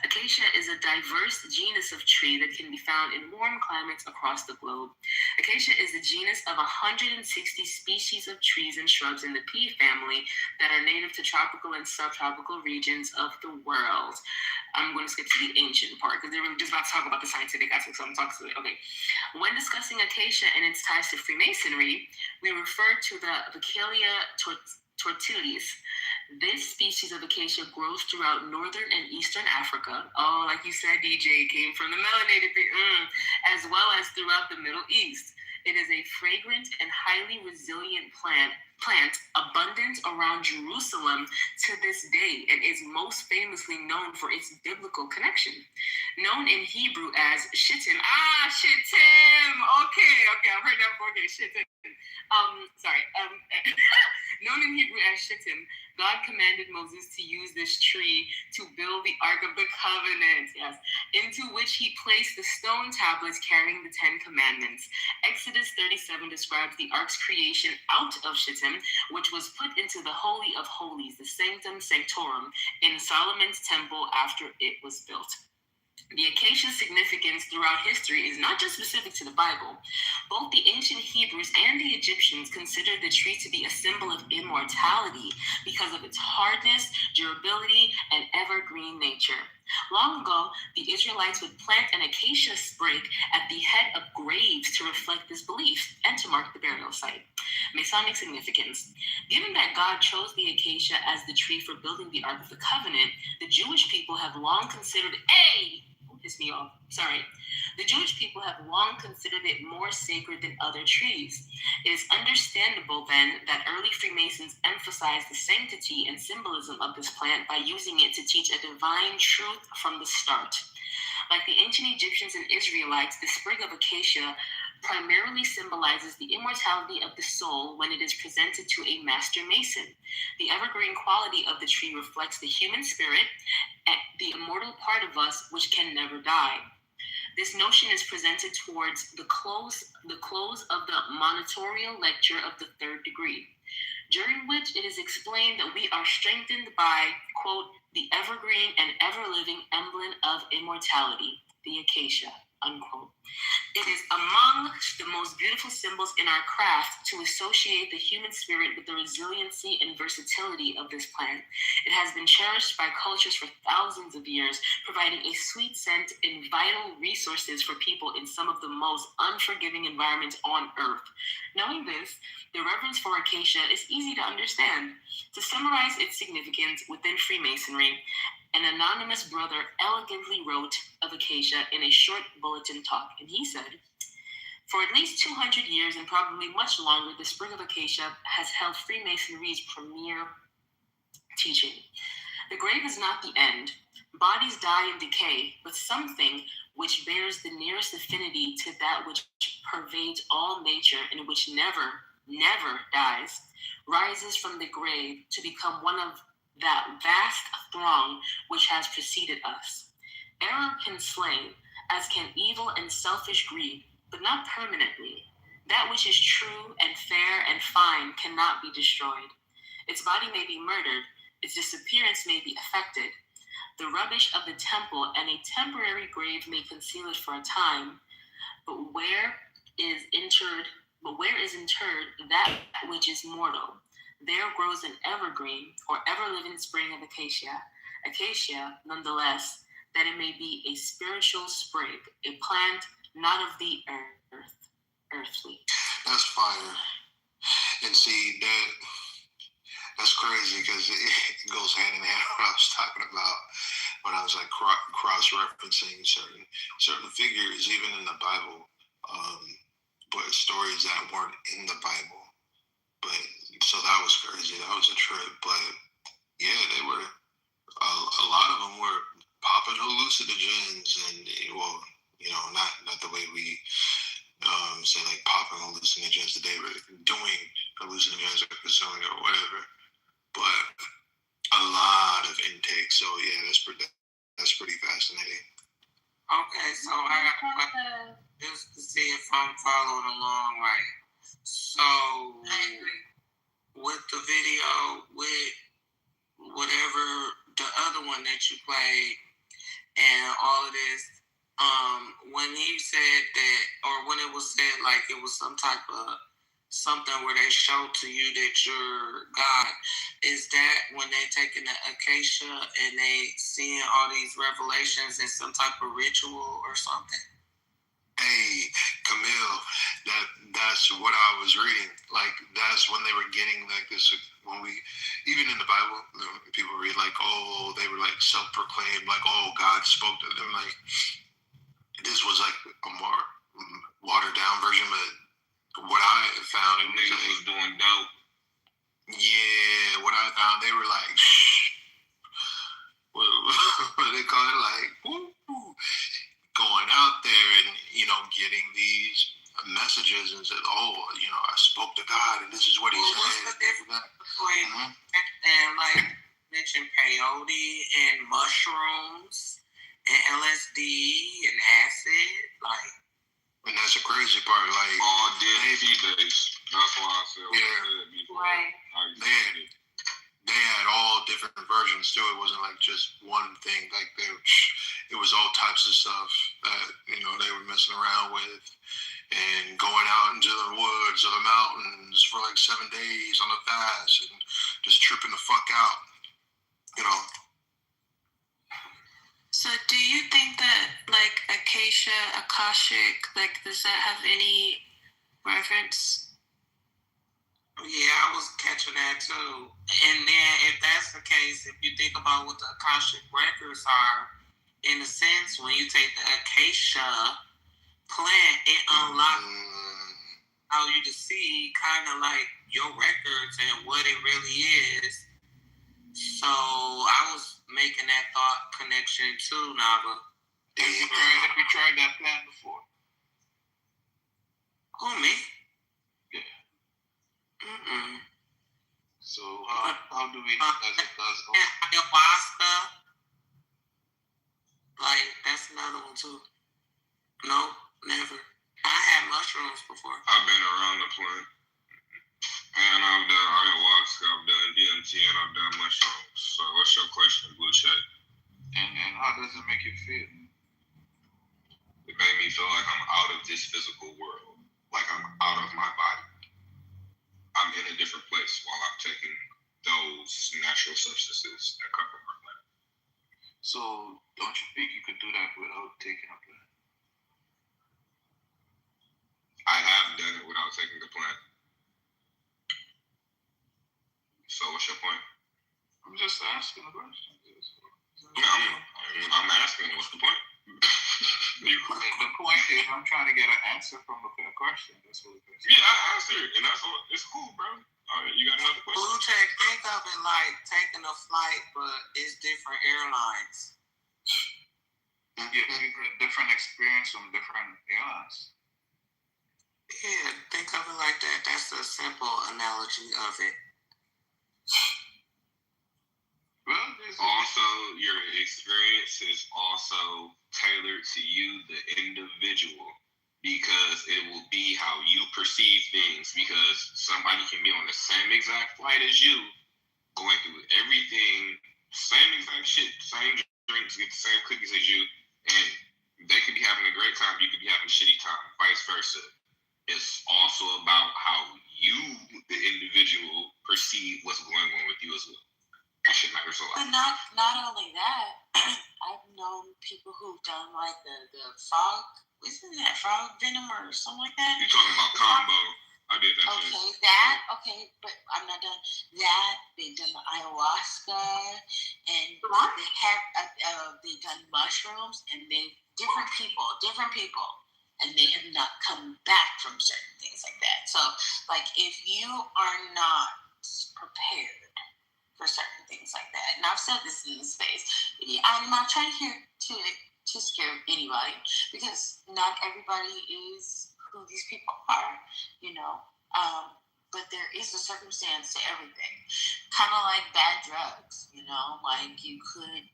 Acacia is a diverse genus of tree that can be found in warm climates across the globe. Acacia is the genus of 160 species of trees and shrubs in the pea family that are native to tropical and subtropical regions of the world. I'm going to skip to the ancient part because they're just about to talk about the scientific aspects, so I'm talking to it. Okay. When discussing acacia and its ties to Freemasonry, we refer to the Vaccalia tortilis. This species of acacia grows throughout northern and eastern Africa. Oh, like you said, DJ, came from the melanated as well as throughout the Middle East. It is a fragrant and highly resilient plant abundant around Jerusalem to this day, and is most famously known for its biblical connection. Known in Hebrew as shittim. Shittim! Okay, I've heard that before. Okay, shittim. Known in Hebrew as shittim, God commanded Moses to use this tree to build the Ark of the Covenant, yes, into which he placed the stone tablets carrying the 10 Commandments. Exodus 37 describes the Ark's creation out of shittim, which was put into the Holy of Holies, the Sanctum Sanctorum, in Solomon's temple after it was built. The acacia's significance throughout history is not just specific to the Bible. Both the ancient Hebrews and the Egyptians considered the tree to be a symbol of immortality because of its hardness, durability, and evergreen nature. Long ago, the Israelites would plant an acacia sprig at the head of graves to reflect this belief and to mark the burial site. Masonic significance. Given that God chose the acacia as the tree for building the Ark of the Covenant, the Jewish people have long considered The Jewish people have long considered it more sacred than other trees. It is understandable, then, that early Freemasons emphasized the sanctity and symbolism of this plant by using it to teach a divine truth from the start. Like the ancient Egyptians and Israelites, the sprig of acacia primarily symbolizes the immortality of the soul when it is presented to a master mason. The evergreen quality of the tree reflects the human spirit, the immortal part of us which can never die. This notion is presented towards the close of the monitorial lecture of the third degree, during which it is explained that we are strengthened by, quote, the evergreen and ever-living emblem of immortality, the acacia, unquote. It is among the most beautiful symbols in our craft to associate the human spirit with the resiliency and versatility of this plant. It has been cherished by cultures for thousands of years, providing a sweet scent and vital resources for people in some of the most unforgiving environments on Earth. Knowing this, the reverence for acacia is easy to understand. To summarize its significance within Freemasonry, an anonymous brother elegantly wrote of acacia in a short bulletin talk, and he said, for at least 200 years and probably much longer, the sprig of acacia has held Freemasonry's premier teaching. The grave is not the end. Bodies die and decay, but something which bears the nearest affinity to that which pervades all nature and which never dies, rises from the grave to become one of that vast throng which has preceded us. Error can slay, as can evil and selfish greed, but not permanently. That which is true and fair and fine cannot be destroyed. Its body may be murdered, its disappearance may be effected. The rubbish of the temple and a temporary grave may conceal it for a time, but where is interred that which is mortal? There grows an evergreen or ever-living spring of acacia, nonetheless, that it may be a spiritual sprig, a plant not of the earthly. That's fire. And see, that's crazy because it goes hand in hand with what I was talking about when I was like cross-referencing certain figures, even in the Bible, but stories that weren't in the Bible. But so that was crazy. That was a trip. But yeah, they were a lot of them were popping hallucinogens, and well, not the way we say like popping hallucinogens today, but doing hallucinogens or consuming or whatever. But a lot of intake. So yeah, that's pretty fascinating. Okay, so I got just to see if I'm following along right. So with the video, with whatever the other one that you played, and all of this, when he said that, or when it was said like it was some type of something where they showed to you that you're God, is that when they taking the acacia and they seeing all these revelations in some type of ritual or something? Hey, Camille, that's what I was reading. Like, that's when they were getting like this. When we, even in the Bible, people read like, oh, they were like self-proclaimed, like, oh, God spoke to them. Like, this was like a more watered down version, but what I found, it was doing dope. Yeah, what I found, they were like, what they call it, like, woo, going out there and getting these messages and said, oh, I spoke to God and this is what he said. What's the difference between and like mention peyote and mushrooms and LSD and acid, like? And that's the crazy part, like all DMT days. That's why I said right. They had all different versions too. It wasn't like just one thing. Like it was all types of stuff that they were messing around with, and going out into the woods or the mountains for like 7 days on a fast and just tripping the fuck out. So do you think that like Akashic, like does that have any reference? Yeah, I was catching that too. And then if that's the case, if you think about what the Akashic records are, in a sense, when you take the acacia plant, it unlocks how you to see kind of like your records and what it really is. So I was making that thought connection too, Nava. Have you tried that plan before? Who, me? Yeah. Mm-mm. So how do we know that it does go? Ayahuasca. Like, that's another one too. No, never. I had mushrooms before. I've been around the plant. And I've done ayahuasca, I've done DMT, and I've done mushrooms. So what's your question, Blue Check? And how does it make you feel? It made me feel like I'm out of this physical world. Like I'm out of my body. I'm in a different place while I'm taking those natural substances that come from our plant. So don't you think you could do that without taking a plant? I have done it without taking the plant. So what's your point? I'm just asking a question. I'm asking, what's the point? The point is, I'm trying to get an answer from a question. That's what it is. Yeah, I answered, and that's all. It's cool, bro. All right, you got another question? Blue Check, think of it like taking a flight, but it's different airlines. You get different experience from different airlines. Yeah, think of it like that. That's a simple analogy of it. Also, your experience is also tailored to you, the individual, because it will be how you perceive things. Because somebody can be on the same exact flight as you, going through everything, same exact shit, same drinks, get the same cookies as you, and they could be having a great time, you could be having a shitty time, vice versa. It's also about how you, the individual, perceive what's going on with you as well. That shit matters a lot. But not only that, I've known people who've done like the frog, isn't that frog venom or something like that? You're talking about combo. I did that shit. Okay, but I'm not done. That, they've done the ayahuasca, and they have they've done mushrooms, and different people, and they have not come back from certain things like that. So, like, if you are not prepared for certain things like that, and I've said this in the space, I'm not trying to scare anybody, because not everybody is who these people are, you know. But there is a circumstance to everything, kind of like bad drugs, you know. Like, you could,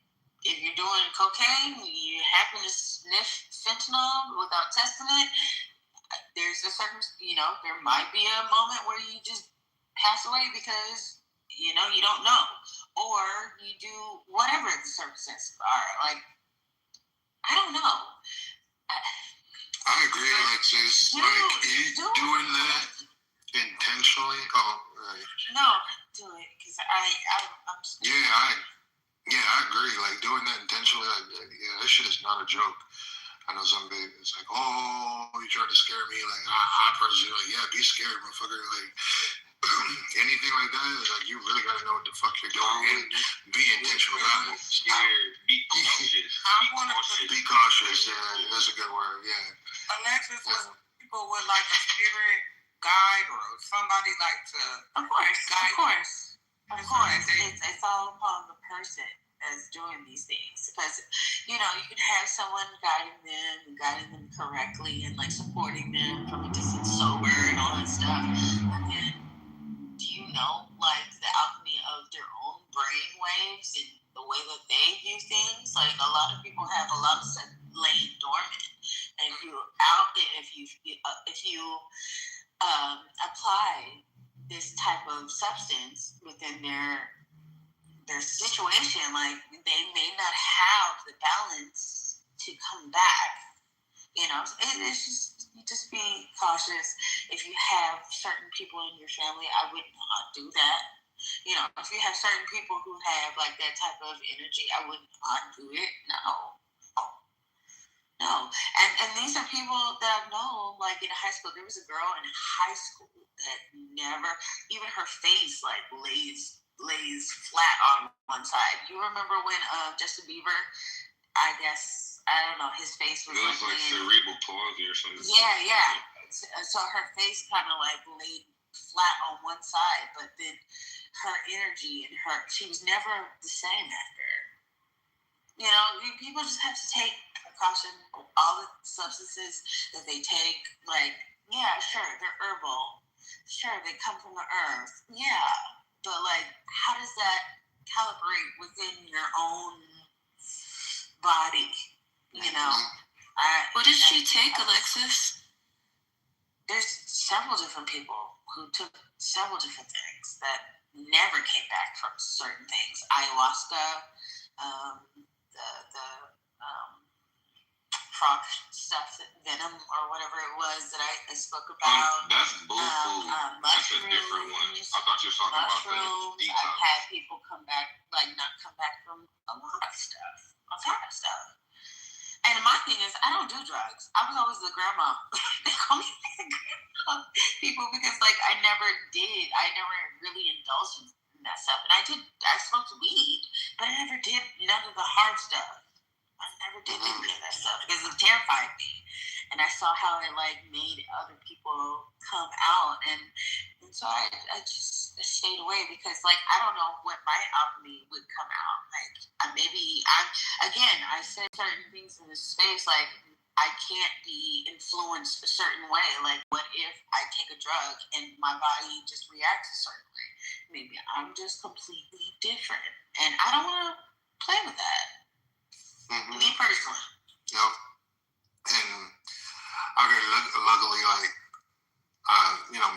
if you're doing cocaine, you happen to sniff fentanyl without testing it, there's a certain, you know, there might be a moment where you just pass away because, you know, you don't know, or you do whatever the circumstances are. Like, I don't know. I agree, Alexis. Like, you doing that intentionally? No, do it, because I'm. Yeah, I agree. Like, doing that intentionally, like, yeah, this shit is not a joke. I know some big, it's like, oh, you tried to scare me. Like, I personally, like, yeah, be scared, motherfucker. Like, anything like that is like, you really gotta know what the fuck you're doing and be intentional about it. Be cautious. Be cautious. Yeah, that's a good word. Yeah. Alexis, people would like a spirit guide or somebody like to. Of course. It's all upon the person that's doing these things, because, you know, you can have someone guiding them correctly and like supporting them from a distance, sober and all that stuff. And do you know, like, the alchemy of their own brain waves and the way that they view things? Like, a lot of people have a lot of stuff laying dormant, and if you apply this type of substance within their situation, like, they may not have the balance to come back. You know, it's just, you just be cautious. If you have certain people in your family, I would not do that. You know, if you have certain people who have like that type of energy, I would not do it. No. And these are people that I've known, like, in high school. There was a girl in high school that never, even her face, like, lays flat on one side. You remember when Justin Bieber, I guess, I don't know, his face was like cerebral palsy or something. Yeah. So her face kind of like laid flat on one side, but then her energy and she was never the same after. You know, people just have to take precaution, all the substances that they take, like, yeah, sure, they're herbal. Sure, they come from the earth. Yeah, but like, how does that calibrate within your own body? You know? What did she take, Alexis? There's several different people who took several different things that never came back from certain things. Ayahuasca, the frog stuff, venom or whatever it was that I spoke about. That's bull food. That's a different one. I thought you were talking about the detox. I've had people come back, like not come back from a lot of stuff. And my thing is, I don't do drugs. I was always the grandma. They call me the grandma people because, like, I never really indulged in that stuff. And I smoked weed, but I never did none of the hard stuff. I never did any of that stuff because it terrified me. And I saw how it, like, made other people come out. And so I just stayed away because, like, I don't know what my alchemy would come out. Like, I said certain things in this space, like, I can't be influenced a certain way. Like, what if I take a drug and my body just reacts a certain way? Maybe I'm just completely different. And I don't want to play with that. Me personally. Yep. And luckily, like,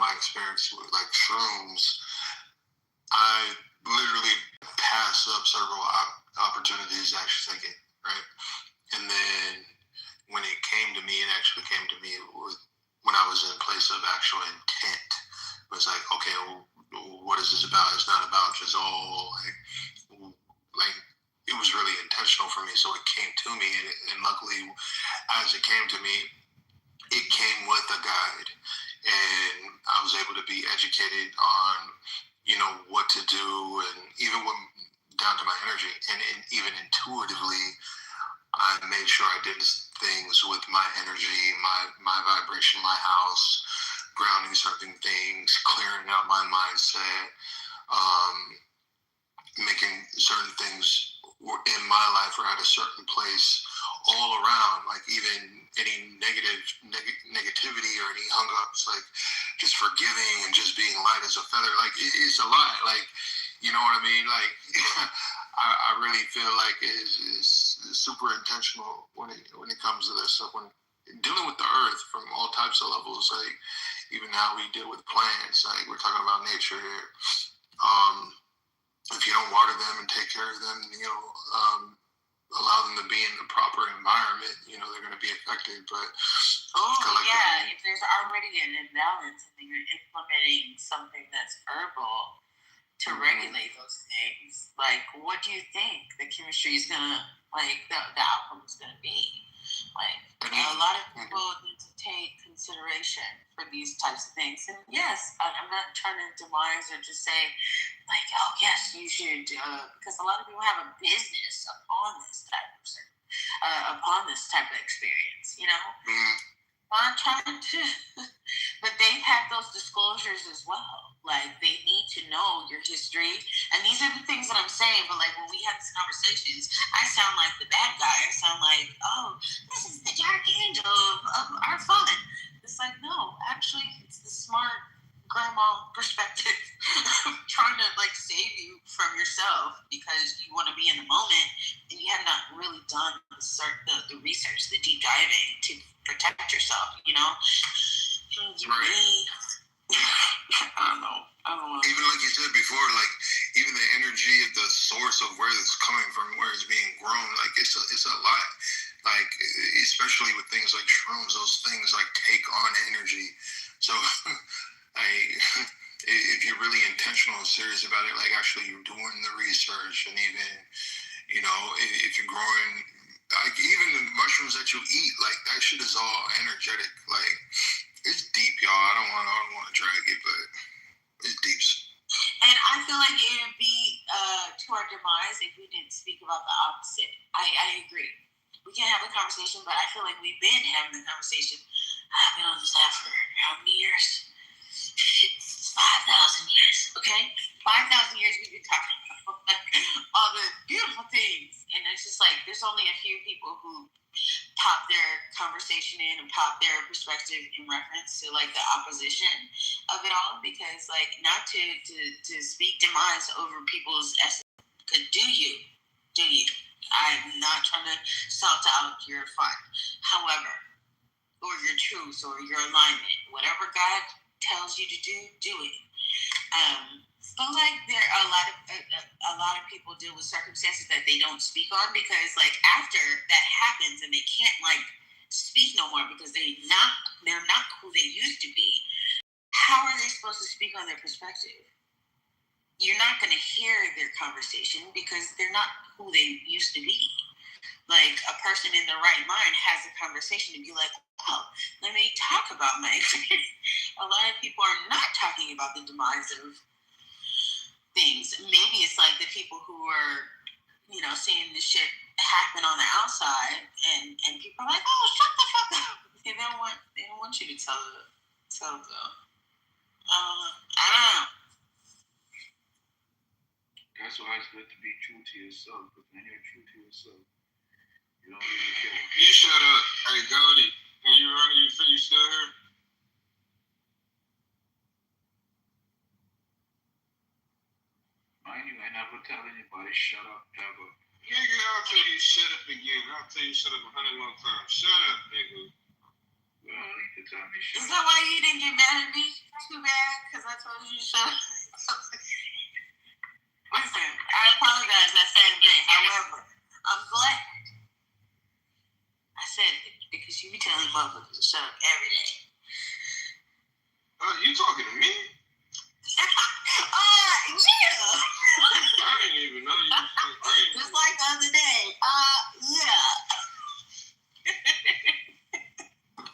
my experience with, like, shrooms, I literally passed up several opportunities to actually take it, right? And then when it came to me, it actually came to me when I was in a place of actual intent. It was like, okay, well, what is this about? It's not about just like it was really intentional for me. So it came to me, and luckily, as it came to me, it came with a guide, and I was able to be educated on, what to do, and even down to my energy, and even intuitively, I made sure I did things with my energy, my vibration, my house, grounding certain things, clearing out my mindset, making certain things in my life or at a certain place all around, like even any negativity or any hung ups, like just forgiving and just being light as a feather. Like it's a lot, like, you know what I mean? Like I really feel like it's super intentional when it comes to this stuff, when dealing with the earth from all types of levels, like even how we deal with plants, like we're talking about nature here. If you don't water them and take care of them, allow them to be in the proper environment, they're going to be affected. But if there's already an imbalance and then you're implementing something that's herbal to regulate those things, like, what do you think the chemistry is going to, like, the outcome is going to be? Like, a lot of people need to take consideration for these types of things. And yes, I'm not trying to demise or just say, like, oh, yes, you should, because a lot of people have a business upon this type of experience, I'm trying to, but they've had those disclosures as well. Like, they need to know your history. And these are the things that I'm saying, but like when we have these conversations, I sound like the bad guy. I sound like, oh, this is the dark angel of our fun. It's like, no, actually, it's the smart grandma perspective trying to, like, save you from yourself because you want to be in the moment and you have not really done the research, the deep diving to protect yourself, Right. I don't know. Even like you said before, like even the energy of the source of where it's coming from, where it's being grown, like it's a lot. Like especially with things like shrooms, those things like take on energy. So if you're really intentional and serious about it, like actually you're doing the research, and even if you're growing, like even the mushrooms that you eat, like that shit is all energetic. Like it's deep, y'all. I don't want to drag it, but it's deep. And I feel like it would be to our demise if we didn't speak about the opposite. I agree. We can have a conversation, but I feel like we've been having the conversation. I've been on this app for how many years? 5,000 years, okay? 5,000 years we've been talking about all the beautiful things. And it's just like, there's only a few people who conversation in and pop their perspective in reference to like the opposition of it all, because like not to speak demise over people's essence. Cause do you? I'm not trying to salt out your fun. However, or your truth or your alignment, whatever God tells you to do it. But like there are a lot of people deal with circumstances that they don't speak on, because like after that happens and they can't like speak no more because they're not who they used to be. How are they supposed to speak on their perspective? You're not going to hear their conversation because they're not who they used to be. Like a person in their right mind has a conversation to be like, oh, let me talk about my experience. A lot of people are not talking about the demise of things. Maybe it's like the people who are, seeing this shit happen on the outside, and people are like, oh, shut the fuck up. They don't want you to tell them. I don't know. That's why it's good to be true to yourself. Because when you're true to yourself, you don't really care. You shut up. Hey, Goldie, can you run? You still here? Mind you, I never tell anybody shut up ever. Nigga, I'll tell you shut up again. I'll tell you shut up 100 more times. Shut up, nigga. Well, you can tell me shut up. Is that why you didn't get mad at me too bad? Because I told you to shut up. Listen, I apologize that same day. However, I'm glad I said it, because you be telling motherfuckers to shut up every day. You talking to me? Yeah. I didn't even know you. Just like the other day. Yeah.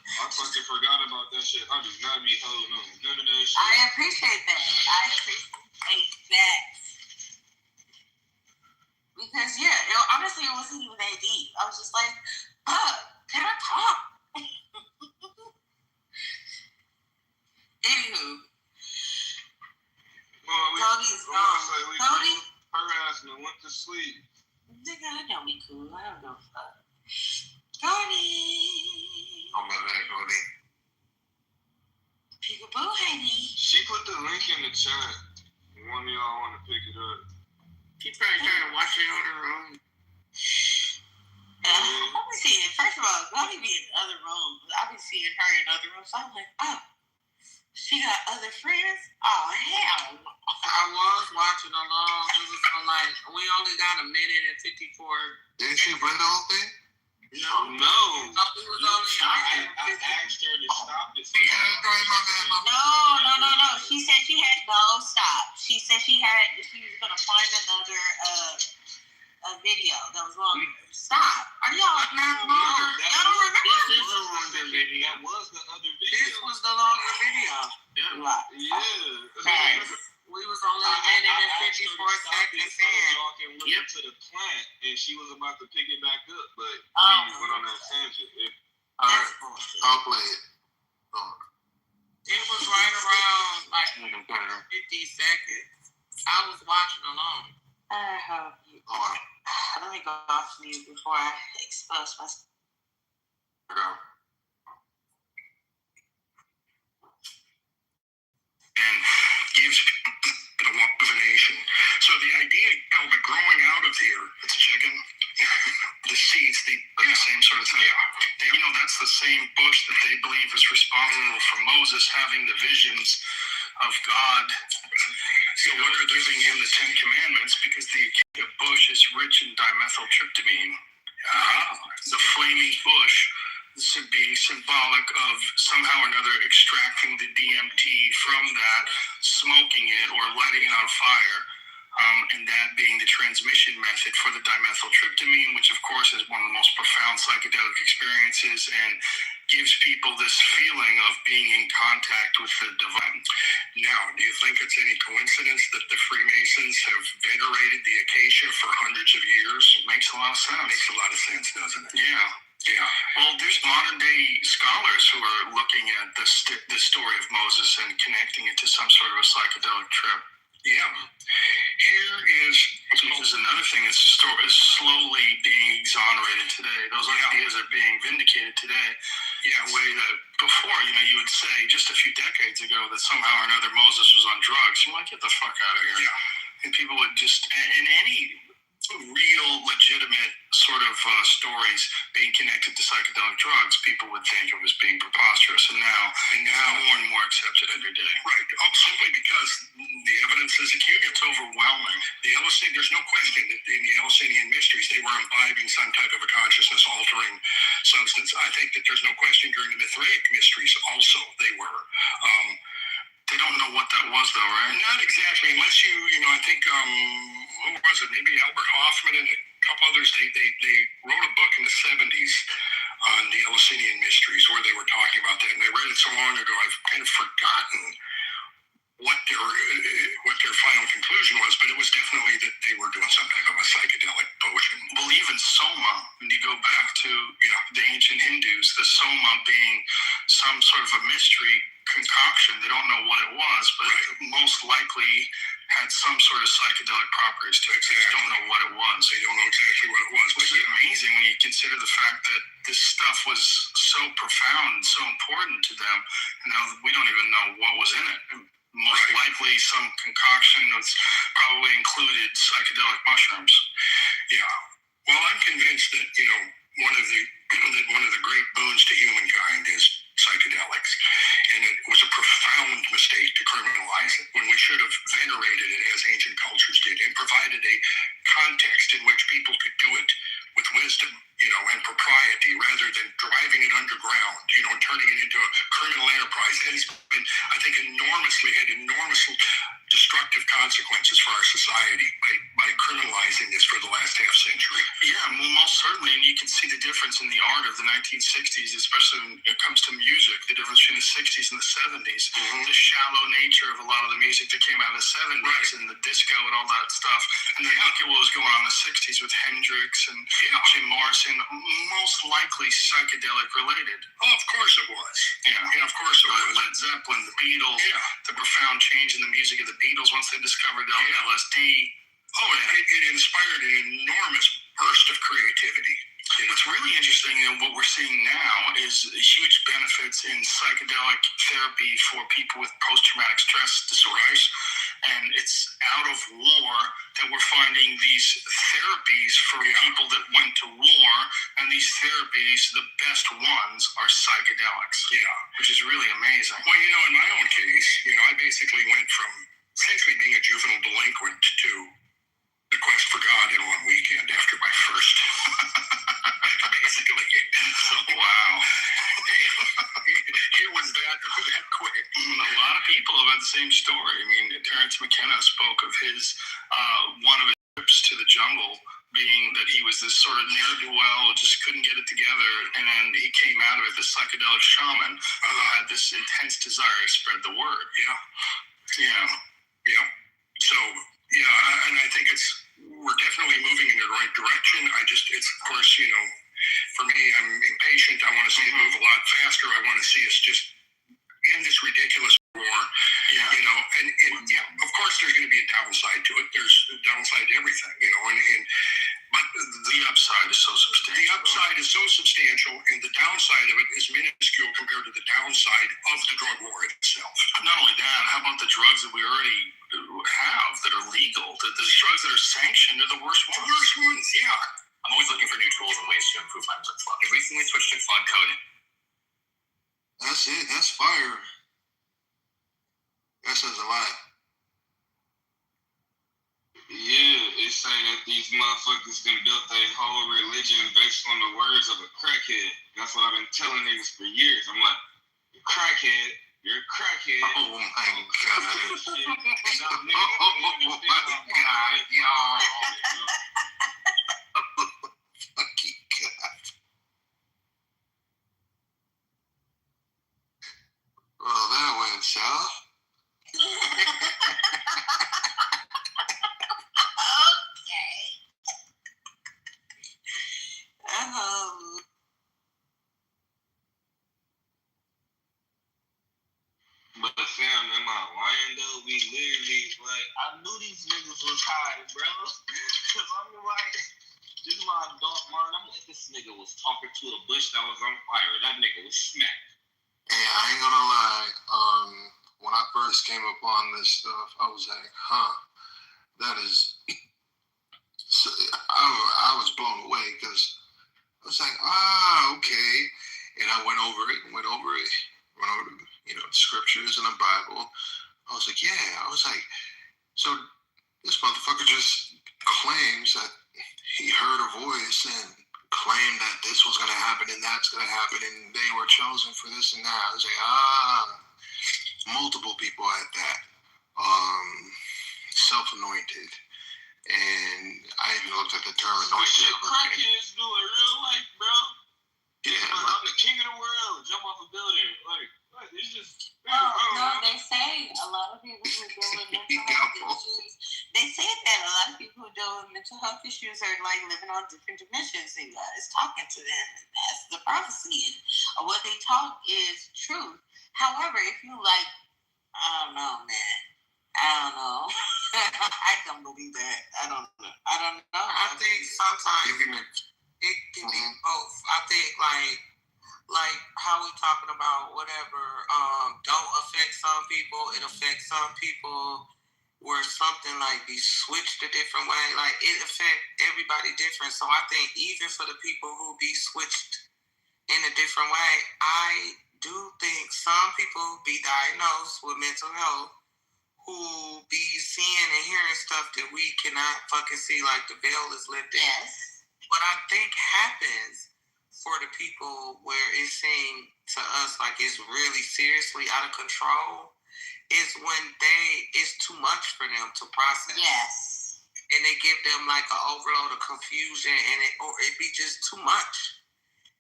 I fucking forgot about that shit. I do not be holding on none of that shit. I appreciate that. Because, honestly, it wasn't even that deep. I was just like, can I talk? Anywho. Cody's gone. Cody? Her ass went to sleep. Nigga, I know we cool. I don't know fuck. Cody. I'm not that Cody. Peekaboo, honey. She put the link in the chat. One of y'all want to pick it up. She probably started watching it on her own. Let me see it. First of all, Cody be in other rooms. I be seeing her in other rooms. So I'm like, oh, she got other friends? Oh, hell. I was watching along. It was like, we only got a minute and 54. Didn't she play the whole thing? No. It was only I asked her to stop it. No. She said she had stop. She said she was gonna find another video that was long. Stop. Are y'all not longer? I don't remember. This is the longer video. That was the other video. This was the longer video. Yeah. We was only a minute and 54 seconds in. Y'all can look into the plant, and she was about to pick it back up, but we went on that tangent. Alright, I'll play it. It was right around like 50 seconds. I was watching along. I hope you. Let me go off mute before I expose myself. And gives the walk of a nation. So the idea of the growing out of here, it's chicken, the seeds, the same sort of thing. Yeah. That's the same bush that they believe is responsible for Moses having the visions of God. So what are giving him the 10 Commandments? Because the bush is rich in dimethyltryptamine. The flaming bush being symbolic of somehow or another extracting the DMT from that, smoking it or lighting it on fire, and that being the transmission method for the dimethyltryptamine, which of course is one of the most profound psychedelic experiences and gives people this feeling of being in contact with the divine. Now, do you think it's any coincidence that the Freemasons have venerated the acacia for hundreds of years? It makes a lot of sense. Makes a lot of sense, doesn't it? Yeah. Well, there's modern day scholars who are looking at the story of Moses and connecting it to some sort of a psychedelic trip. Yeah. Here is another thing that's slowly being exonerated today. Those ideas are being vindicated today. way that before, you would say just a few decades ago that somehow or another Moses was on drugs. You're like, get the fuck out of here. Yeah. And people would just, in any real legitimate sort of stories being connected to psychedelic drugs, people would think of as being preposterous, and now more and more accepted every day. Right. Simply because the evidence is accumulative. It's overwhelming. There's no question that in the Eleusinian mysteries they were imbibing some type of a consciousness-altering substance. I think that there's no question during the Mithraic mysteries also they were. They don't know what that was, though, right? Not exactly, unless I think, who was it? Maybe Albert Hoffman and a couple others. They wrote a book in the 70s on the Eleusinian mysteries where they were talking about that, and I read it so long ago I've kind of forgotten what their final conclusion was, but it was definitely that they were doing some type of a psychedelic potion. Well, even soma, when you go back to the ancient Hindus, the soma being some sort of a mystery concoction. They don't know what it was, but most likely had some sort of psychedelic properties to it. They just don't know what it was. They don't know exactly what it was. Which is amazing when you consider the fact that this stuff was so profound and so important to them, and now we don't even know what was in it. Most likely some concoction that's probably included psychedelic mushrooms. Yeah. Well, I'm convinced that, one of the great boons to humankind is psychedelics. And it was a profound mistake to criminalize it when we should have venerated it as ancient cultures did and provided a context in which people could do it with wisdom, and propriety rather than driving it underground, and turning it into a criminal enterprise. That has been, I think, had enormous destructive consequences for our society by criminalizing this for the last half century. Yeah, well, most certainly, and you can see the difference in the art of the 1960s, especially when it comes to music, the difference between the 60s and the 70s, the shallow nature of a lot of the music that came out of the 70s and the disco and all that stuff, and then look at what was going on in the 60s with Hendrix and Jim Morrison, most likely psychedelic related. Oh, of course it was. Yeah, of course it was. Led Zeppelin, the Beatles, the profound change in the music of the Beatles once they discovered LSD. Oh, it inspired an enormous burst of creativity. What's really interesting and what we're seeing now is huge benefits in psychedelic therapy for people with post-traumatic stress disorders. And it's out of war that we're finding these therapies for people that went to war. And these therapies, the best ones, are psychedelics. Yeah. Which is really amazing. Well, in my own case, I basically went from essentially being a juvenile delinquent to the quest for God in one weekend after my first. Basically. So, wow. It was that quick. A lot of people have had the same story. I mean, Terrence McKenna spoke of one of his trips to the jungle being that he was this sort of ne'er-do-well, just couldn't get it together, and then he came out of it, this psychedelic shaman who had this intense desire to spread the word. Yeah. So, and I think we're definitely moving in the right direction. It's of course, for me, I'm impatient. I want to see it move a lot faster. I want to see us just end this ridiculous war. And of course, there's going to be a downside to it. There's a downside to everything, but the upside is so substantial. The upside is so substantial, and the downside of it is minuscule compared to the downside of the drug war itself. Not only that, how about the drugs that we already have that are legal? The drugs that are sanctioned are the worst ones. The worst ones, yeah. I'm always looking for new tools and ways to improve my music flow. I've recently switched to flood coding. That's it. That's fire. That says a lot. Yeah, it's saying that these motherfuckers can build their whole religion based on the words of a crackhead. That's what I've been telling niggas for years. I'm like, you're a crackhead. You're a crackhead. Oh my God. Oh my God, y'all. Fucking God. Well, that went south. But fam, am I lying though? We literally, I knew these niggas was high, bro. Cause I'm like, this is my adult mind. I'm like, this nigga was was talking to a bush that was on fire. That nigga was smacked. And I ain't gonna lie, when I first came upon this stuff, I was like, that is, so, I was blown away because I was like, okay. And I went over the, scriptures and the Bible. I was like, yeah. I was like, so this motherfucker just claims that he heard a voice and claimed that this was going to happen and that's going to happen and they were chosen for this and that. I was like, multiple people at that, self-anointed. And I even looked at the term anointed. Shit, crackheads do in real life, bro. Yeah, I'm the king of the world. Jump off a building. Like it's just. No, they say a lot of people who deal with mental health issues. They say that a lot of people who deal with mental health issues are like living on different dimensions, and God is talking to them. And that's the prophecy, and what they talk is truth. However, if you like, I don't know, man. I don't know. I don't believe that. I don't know. I think sometimes it can be both. I think like how we talking about whatever don't affect some people, it affects some people where something like be switched a different way. Like it affect everybody different. So I think even for the people who be switched in a different way, I do think some people be diagnosed with mental health who be seeing and hearing stuff that we cannot fucking see, like the veil is lifted. Yes. What I think happens for the people where it seems to us like it's really seriously out of control is when it's too much for them to process. Yes. And they give them like an overload of confusion and it be just too much.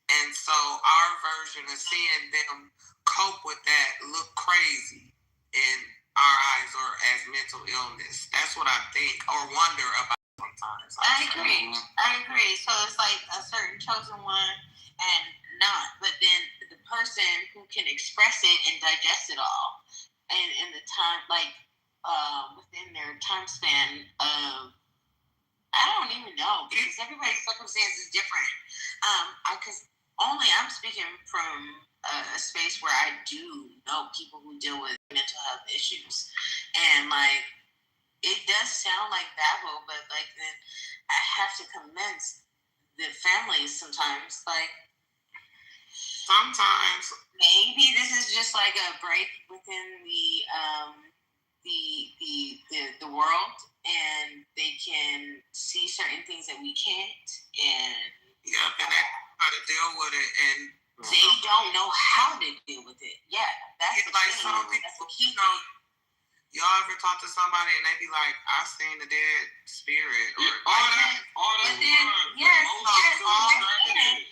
And so our version of seeing them cope with that look crazy in our eyes or as mental illness. That's what I think or wonder about sometimes. I agree. So it's like a certain chosen one and not, but then the person who can express it and digest it all, and in the time, like within their time span of, I don't even know because everybody's circumstance is different. Because only I'm speaking from a space where I do know people who deal with mental health issues, and like it does sound like babble, but like then I have to convince the families sometimes, like sometimes maybe this is just like a break within the world, and they can see certain things that we can't, and and they how to deal with it, and they don't know how to deal with it. Yeah, that's the like thing. some people, y'all ever talk to somebody and they be like, I seen the dead spirit or all that. Yes.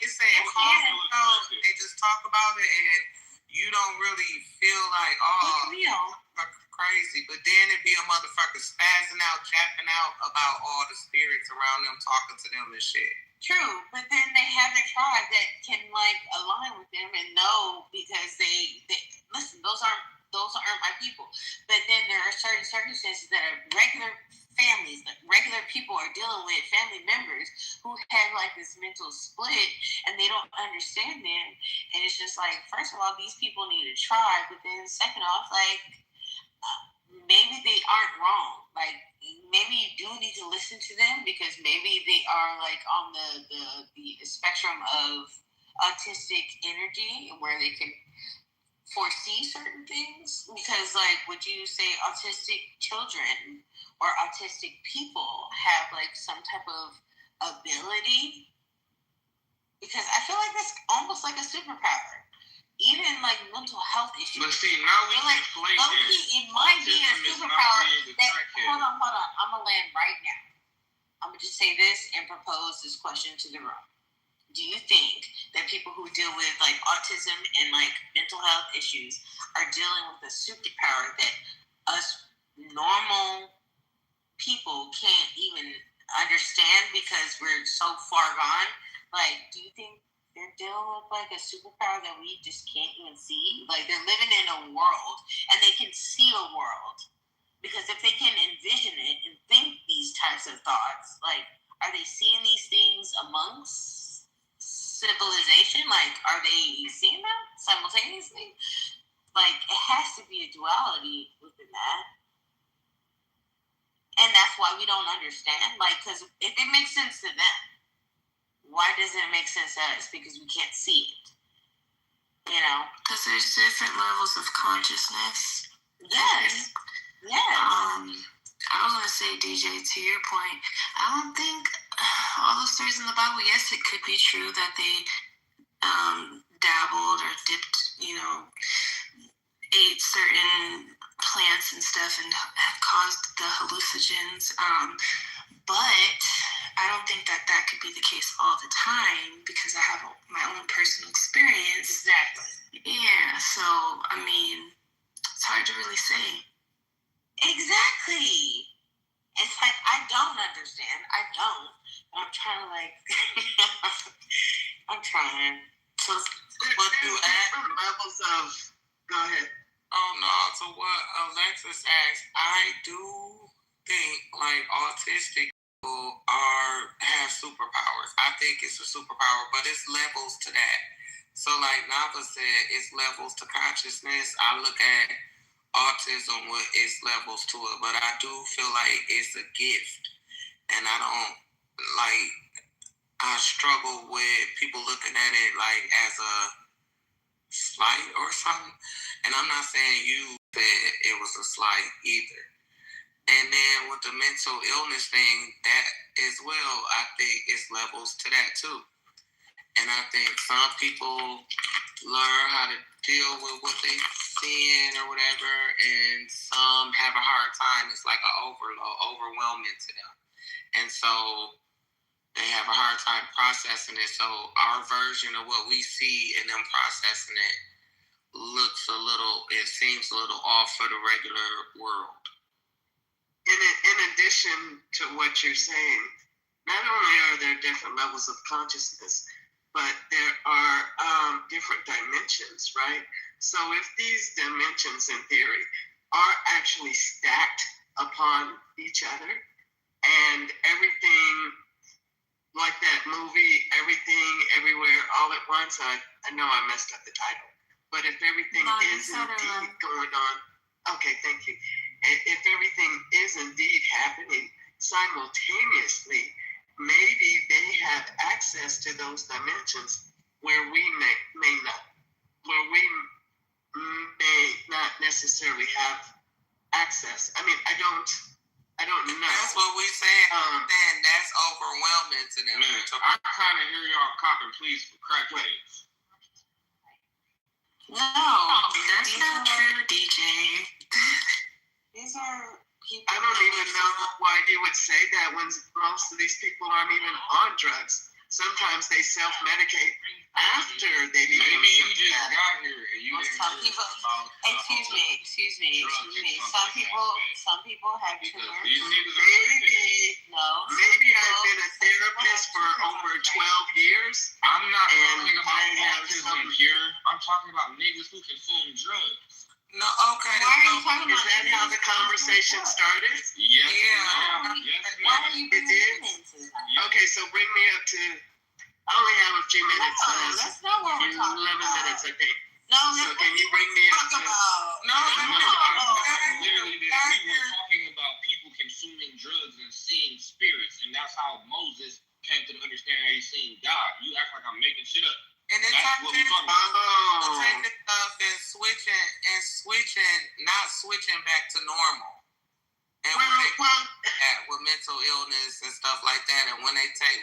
It's saying they just talk about it and you don't really feel like, crazy. But then it be a motherfucker spazzing out, japping out about all the spirits around them, talking to them and shit. True, but then they have a tribe that can like align with them and know because they listen. Those aren't my people. But then there are certain circumstances that are regular families, like regular people are dealing with, family members who have like this mental split and they don't understand them. And it's just like, first of all, these people need a tribe, but then second off, like maybe they aren't wrong. Like maybe you do need to listen to them because maybe they are like on the spectrum of autistic energy where they can foresee certain things. Because like, would you say autistic children or autistic people have like some type of ability? Because I feel like that's almost like a superpower. Even like mental health issues. But see, now we can play this. It might be a superpower that, hold on. I'm going to land right now. I'm going to just say this and propose this question to the room. Do you think that people who deal with like autism and like mental health issues are dealing with a superpower that us normal people can't even understand because we're so far gone? Like, do you think they're dealing with like a superpower that we just can't even see? Like they're living in a world and they can see a world because if they can envision it and think these types of thoughts, like are they seeing these things amongst civilization? Like, are they seeing that simultaneously? Like, it has to be a duality within that. And that's why we don't understand. Like, because if it makes sense to them, why doesn't it make sense to us? Because we can't see it. You know? Because there's different levels of consciousness. Yes. Yes. I was going to say, DJ, to your point, I don't think all those stories in the Bible, yes, it could be true that they dabbled or dipped, ate certain plants and stuff and have caused the hallucinogens. But I don't think that could be the case all the time because I have my own personal experience. Exactly. Yeah, so, I mean, it's hard to really say. Exactly. It's like, I don't understand. I don't. I'm trying to, like, I'm trying. So, what you add levels of, go ahead. Oh, no, to what Alexis asked, I do think, like, autistic people have superpowers. I think it's a superpower, but it's levels to that. So, like Nava said, it's levels to consciousness. I look at autism with its levels to it, but I do feel like it's a gift. And I struggle with people looking at it, like, as a slight or something. And I'm not saying you said it was a slight either. And then with the mental illness thing, that as well, I think it's levels to that too. And I think some people learn how to deal with what they seeing or whatever, and some have a hard time. It's like an overwhelming to them. And so they have a hard time processing it. So our version of what we see and them processing it seems a little off for the regular world. In addition to what you're saying, not only are there different levels of consciousness, but there are different dimensions, right? So if these dimensions, in theory, are actually stacked upon each other, and everything, like that movie, Everything, Everywhere, All at Once, I know I messed up the title, but if everything is indeed going on, okay, thank you. If everything is indeed happening simultaneously, maybe they have access to those dimensions where we may not, where we may not necessarily have access. I mean, I don't know. That's what we saying. Man, that's overwhelming to them. Man, I kind of hear y'all copping pleas for crackheads. No, that's not true, DJ. These are people. I don't even know why you would say that when most of these people aren't even on drugs. Sometimes they self-medicate after they become Maybe you just symptomatic. got here and you didn't Some hear people, about excuse me. Some people have tumors. Maybe I've been a therapist for over 12 years. I'm not and talking about I have autism here. I'm talking about niggas who consume drugs. No, okay. Why are you talking about? Is that how the conversation started? Yes, Yeah. ma'am. Yes, Why ma'am. are you It did? into that? Okay, so bring me up to. I only have a few minutes. No, that's not what we're talking 11 about. minutes, I think. No, So can you bring me up to? No. Literally, we were talking about people consuming drugs and seeing spirits, and that's how Moses came to understand how he's seeing God. You act like I'm making shit up. And then That's what we talking about. taking stuff and switching, not switching back to normal. And with mental illness and stuff like that, and when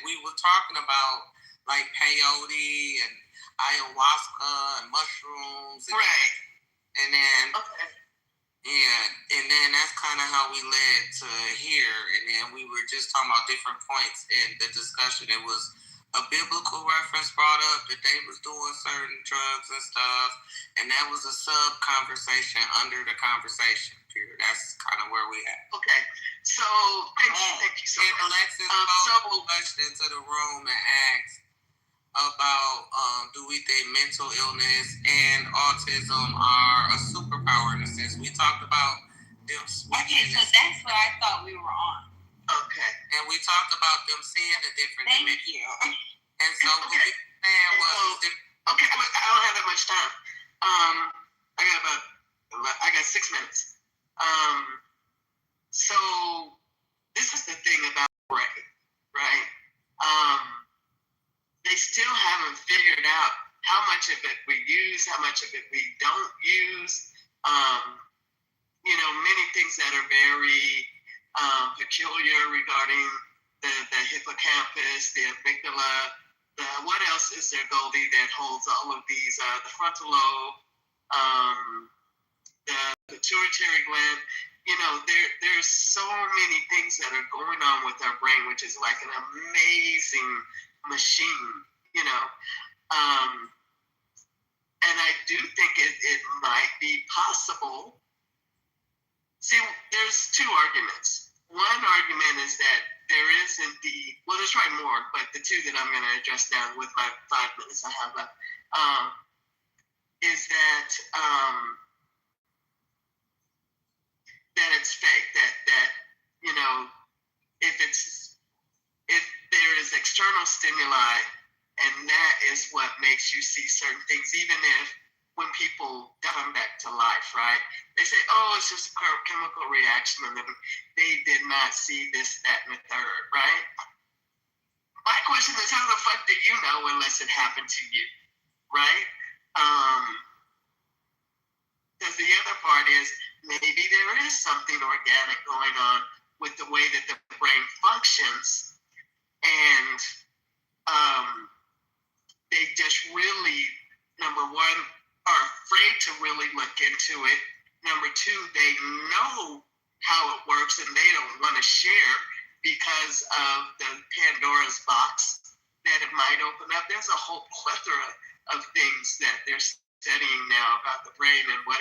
we were talking about like peyote and ayahuasca and mushrooms, and, Right. And then and then that's kind of how we led to here. And then we were just talking about different points in the discussion. It was a biblical reference brought up that they was doing certain drugs and stuff, and that was a sub conversation under the conversation period. That's kind of where we at. Okay, so thank you so and much. Alexis posed a question to the room and asked about do we think mental illness and autism are a superpower in a sense. We talked about them switching. Okay, so that's what I thought we were on. Okay. And we talked about them seeing the different Thank dimensions. you. And so Okay, I don't have that much time. I got 6 minutes. So this is the thing about Bray, right? They still haven't figured out how much of it we use, how much of it we don't use. Many things that are very peculiar regarding the hippocampus, the amygdala, what else is there, Goldie, that holds all of these, the frontal lobe, the pituitary gland. There's so many things that are going on with our brain, which is like an amazing machine, and I do think it might be possible. See, there's two arguments. One argument is that there is indeed, well, there's probably more, but the two that I'm going to address now with my 5 minutes I have left, is that it's fake, that if there is external stimuli, and that is what makes you see certain things, even if when people come back to life, right? They say, oh, it's just a chemical reaction, and then they did not see this, that, and the third, right? My question is, how the fuck do you know unless it happened to you, right? Because the other part is, maybe there is something organic going on with the way that the brain functions, and they just really, number one, are afraid to really look into it. Number two, they know how it works and they don't want to share because of the Pandora's box that it might open up. There's a whole plethora of things that they're studying now about the brain and what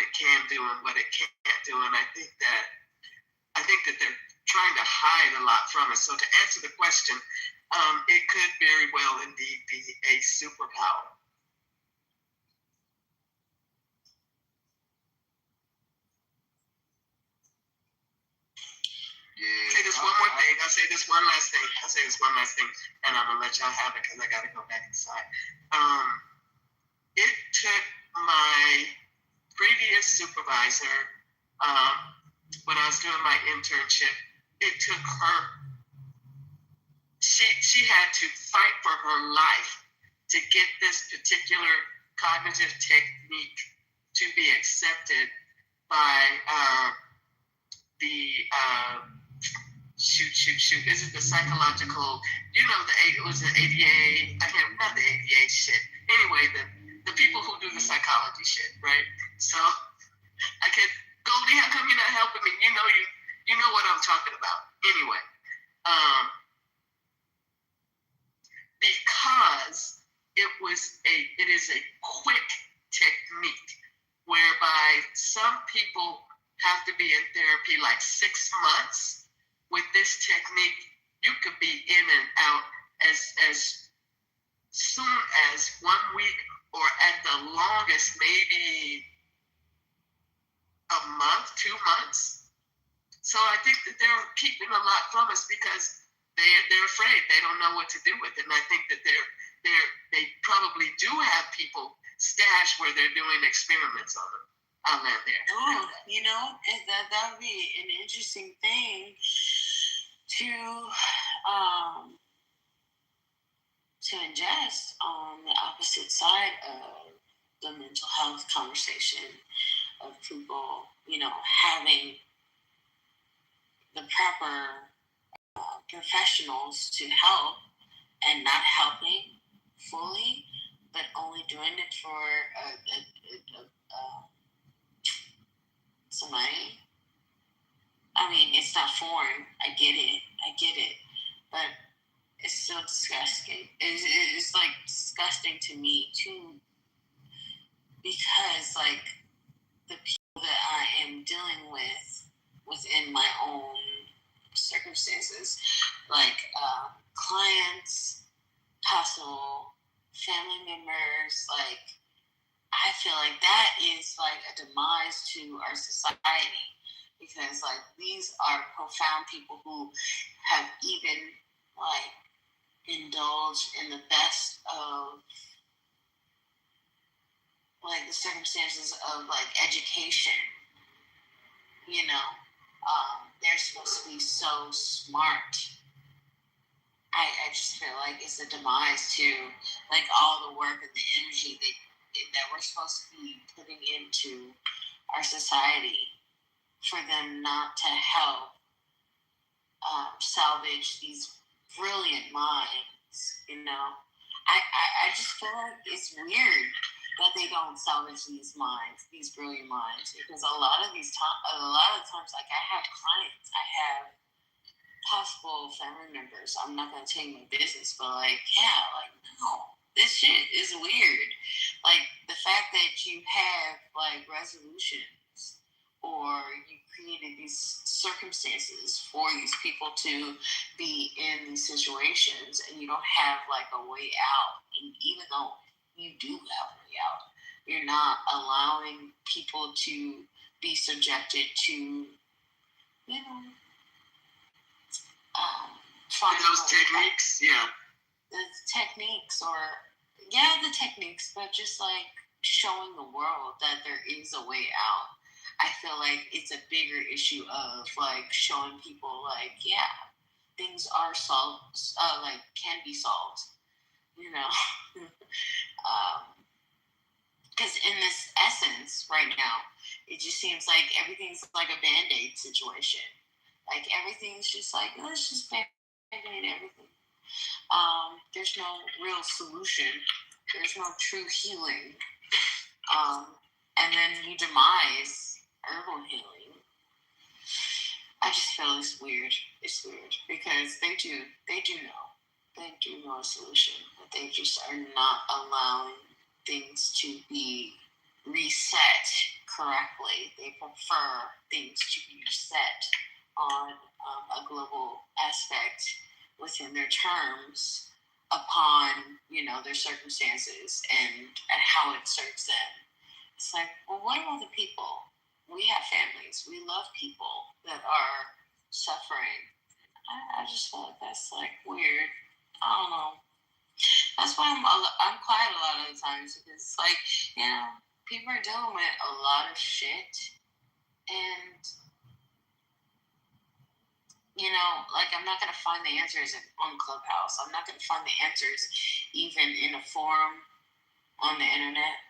it can do and what it can't do. And I think that they're trying to hide a lot from us. So to answer the question, it could very well indeed be a superpower. I'll say this one more thing. I'll say this one last thing, and I'm gonna let y'all have it because I gotta go back inside. It took my previous supervisor, when I was doing my internship, it took her. She had to fight for her life to get this particular cognitive technique to be accepted by the Is it the psychological? It was the ADA. Not the ADA shit. Anyway, the people who do the psychology shit, right? So Goldie, how come you're not helping me? You know what I'm talking about. Anyway, because it is a quick technique whereby some people have to be in therapy like 6 months. With this technique, you could be in and out as soon as 1 week, or at the longest, maybe a month, 2 months. So I think that they're keeping a lot from us because they're afraid. They don't know what to do with it. And I think that they probably do have people stashed where they're doing experiments on them. I'll land there. Oh, that would be an interesting thing to ingest on the opposite side of the mental health conversation of people, having the proper professionals to help and not helping fully, but only doing it for somebody. I mean, it's not foreign. I get it, but it's still disgusting. It's like disgusting to me too, because like the people that I am dealing with within my own circumstances, like clients, possible family members, like I feel like that is like a demise to our society, because like these are profound people who have even like indulge in the best of like the circumstances of like education. You know, they're supposed to be so smart. I just feel like it's a demise to like all the work and the energy that we're supposed to be putting into our society for them not to help salvage these brilliant minds. You know, I just feel like it's weird that they don't salvage these minds, these brilliant minds, because a lot of times, like I have clients, I have possible family members. I'm not gonna tell you my business, but like, yeah, like no, this shit is weird. Like the fact that you have like resolutions or you created these circumstances for these people to be in these situations and you don't have like a way out. And even though you do have a way out, you're not allowing people to be subjected to, you know, those techniques, the techniques, but just like showing the world that there is a way out. I feel like it's a bigger issue of like showing people like, yeah, things are solved, like can be solved, you know. Because in this essence right now, it just seems like everything's like a Band-Aid situation. Like everything's just like, let's just Band-Aid everything. There's no real solution. There's no true healing. And then you demise herbal healing. I just feel it's weird. It's weird because they do know a solution, but they just are not allowing things to be reset correctly. They prefer things to be set on a global aspect within their terms upon, you know, their circumstances and how it serves them. It's like, well, what about the people? We have families. We love people that are suffering. I just feel like that's like weird. I don't know. That's why I'm quiet a lot of the times because it's like, you know, people are dealing with a lot of shit, and you know, like I'm not gonna find the answers on Clubhouse. I'm not gonna find the answers even in a forum on the internet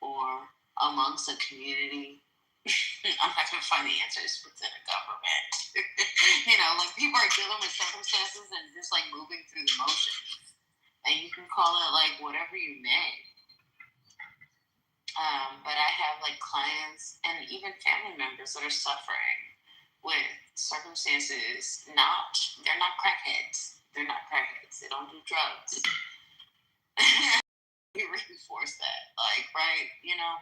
or amongst a community. I'm not gonna find the answers within a government. You know, like people are dealing with circumstances and just like moving through the motions. And you can call it like whatever you may. But I have like clients and even family members that are suffering with circumstances. They're not crackheads. They're not crackheads. They don't do drugs. We reinforce that, like, right? You know,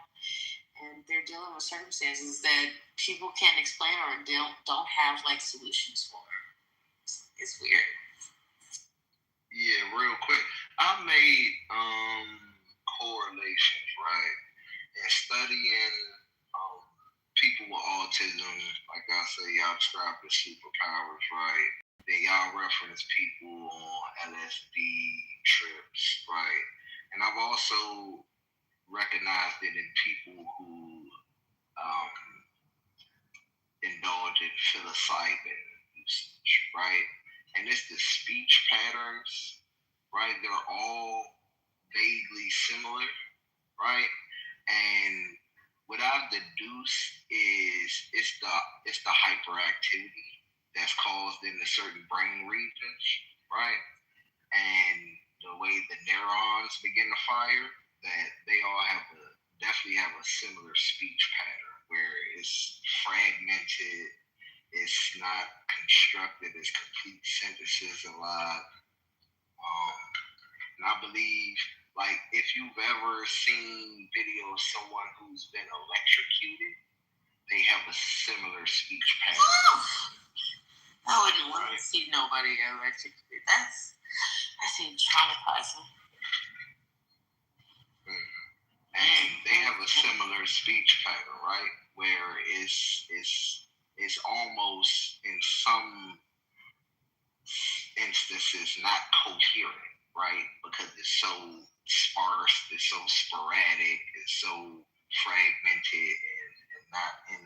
and they're dealing with circumstances that people can't explain or don't have like solutions for. It's weird. Yeah, real quick. I made correlations, right? And studying people with autism, like I say, y'all describe the superpowers, right? Then y'all reference people on LSD trips, right? And I've also recognized it in people who indulge in psilocybin usage, right? And it's the speech patterns, right? They're all vaguely similar, right? And what I've deduced is it's the hyperactivity that's caused in the certain brain regions, right? And the way the neurons begin to fire, that they all definitely have a similar speech pattern where it's fragmented, it's not constructed as complete sentences a lot. And I believe, like, if you've ever seen video of someone who's been electrocuted, they have a similar speech pattern. I wouldn't want to see nobody electrocuted. That seems traumatizing. And they have a similar speech pattern, right? Where it's almost in some instances not coherent, right? Because it's so sparse, it's so sporadic, it's so fragmented, and not in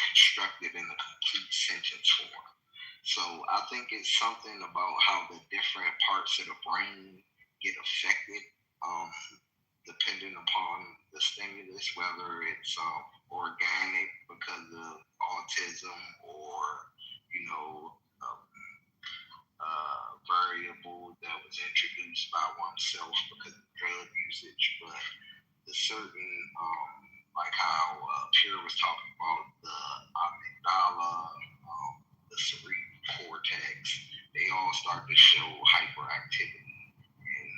constructed in a complete sentence form. So I think it's something about how the different parts of the brain get affected, depending upon the stimulus, whether it's organic because of autism or, you know, variable that was introduced by oneself because of drug usage. But the certain, like how Pierre was talking about the amygdala, the cerebral cortex, they all start to show hyperactivity and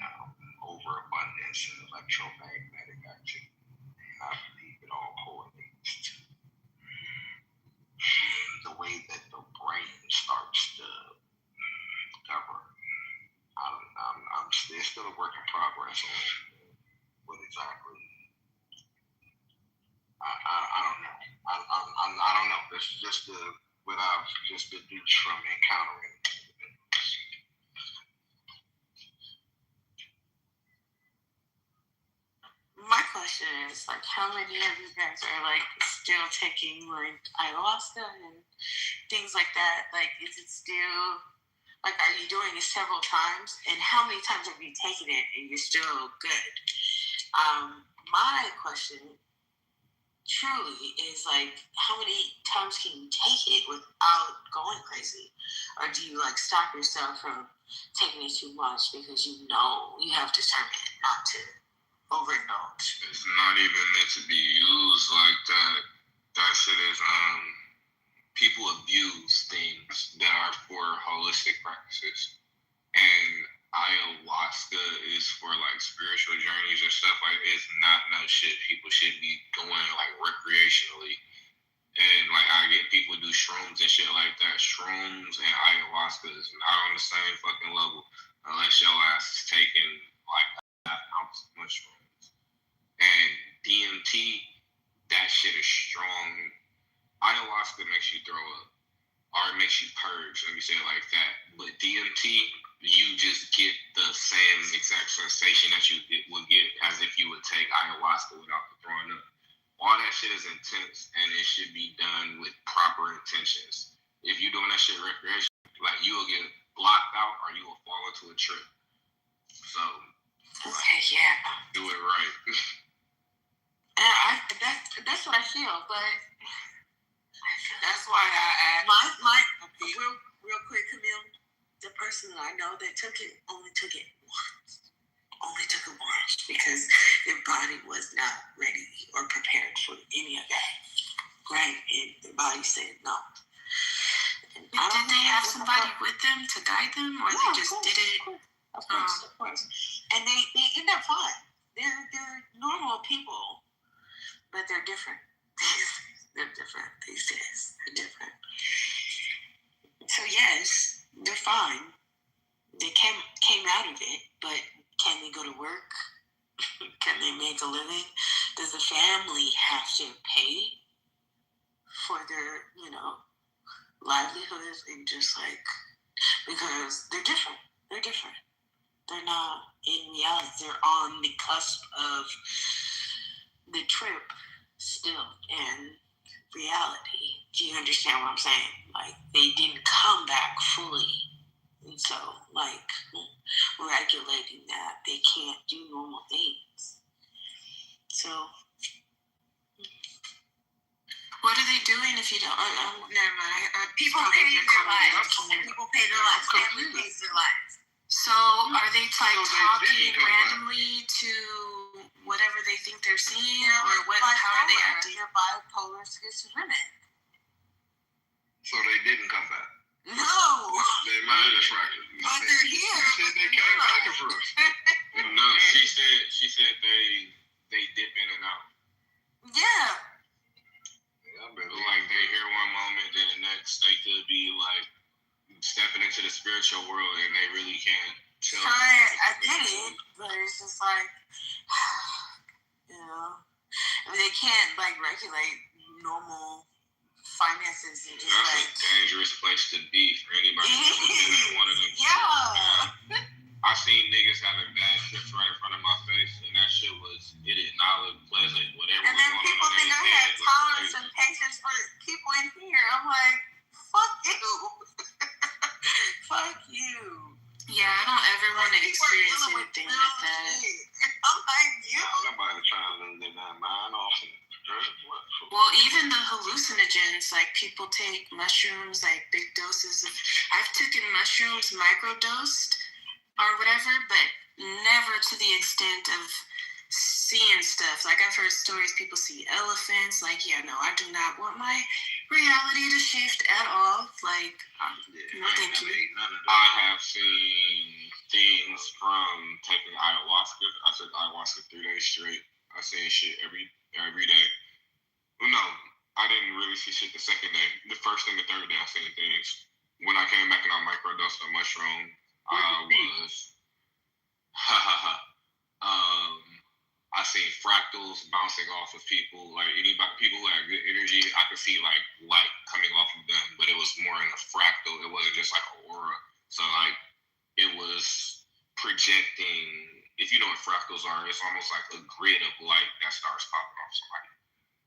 overabundance in electromagnetic activity. And I believe it all correlates to the way that the brain starts to govern. It's still a work in progress on what exactly. I don't know. I don't know. This is just what I've just deduced from encountering. My question is, like, how many of you guys are, like, still taking, like, ayahuasca and things like that? Like, is it still, like, are you doing it several times? And how many times have you taken it and you're still good? My question truly is, like, how many times can you take it without going crazy? Or do you, like, stop yourself from taking it too much because you know you have discernment not to overindulge? It's not even meant to be used like that. That shit is people abuse things that are for holistic practices. And ayahuasca is for like spiritual journeys and stuff. Like, it's not no shit people should be doing like recreationally. And like, I get people do shrooms and shit like that. Shrooms and ayahuasca is not on the same fucking level unless your ass is taking like that ounce of mushrooms. And DMT, that shit is strong. Ayahuasca makes you throw up, or it makes you purge, let me say it like that. But DMT, you just get the same exact sensation that you would get as if you would take ayahuasca without the throwing up. All that shit is intense, and it should be done with proper intentions. If you're doing that shit recreation, like, you will get blocked out or you will fall into a trip. So, okay, yeah, do it right. And that's what I feel, but That's why I asked. My real quick, Camille, the person that I know that took it only took it once because their body was not ready or prepared for any of that, right? And their body said no. Did they have somebody with them to guide them, or they just did it? Of course. And they end up fine. They're normal people, but they're different. They're different these days. They're different. So yes, they're fine. They came out of it, but can they go to work? Can they make a living? Does the family have to pay for their, livelihoods? And just like, because they're different. They're different. They're not in reality. They're on the cusp of the trip still and reality. Do you understand what I'm saying? Like, they didn't come back fully. And so, like, regulating that, they can't do normal things. So, what are they doing if you don't? Never mind. People pay their lives. People pay their lives. Family pays their lives. So, are they like talking randomly to whatever they think they're seeing, or what? How are they acting? They're bipolar schizophrenic. So they didn't come back. No. They might have tried it. But they're here. She said they came back for us. No, she said they dip in and out. Yeah. Like, they hear one moment, then the next they could be like stepping into the spiritual world, and they really can't tell. I get it, but it's just like, I mean, they can't like regulate normal finances and just That's like a dangerous place to be for anybody who's been in one of them. yeah. I seen niggas having bad trips right in front of my face, and that shit was, it did not look pleasant. Whatever And then was people going on think I in have their tolerance head and patience for people in here. I'm like, fuck you. Fuck you. Yeah, I don't ever want to experience anything like that. I'm like, you. Nobody trying to live that mind off and Well, even the hallucinogens, like people take mushrooms, like big doses of. I've taken mushrooms microdosed or whatever, but never to the extent of seeing stuff. Like I've heard stories, people see elephants. Like, yeah, no, I do not want my reality to shift at all. Like, no, thank you. I have seen things from taking ayahuasca. I took ayahuasca 3 days straight. I seen shit every day. No, I didn't really see shit the second day. The first and the third day I seen things. When I came back and I microdosed a mushroom, I seen fractals bouncing off of people. Like people who had good energy, I could see like light coming off of them, but it was more in a fractal. It wasn't just like an aura. So like it was projecting. If you know what fractals are, it's almost like a grid of light that starts popping off somebody.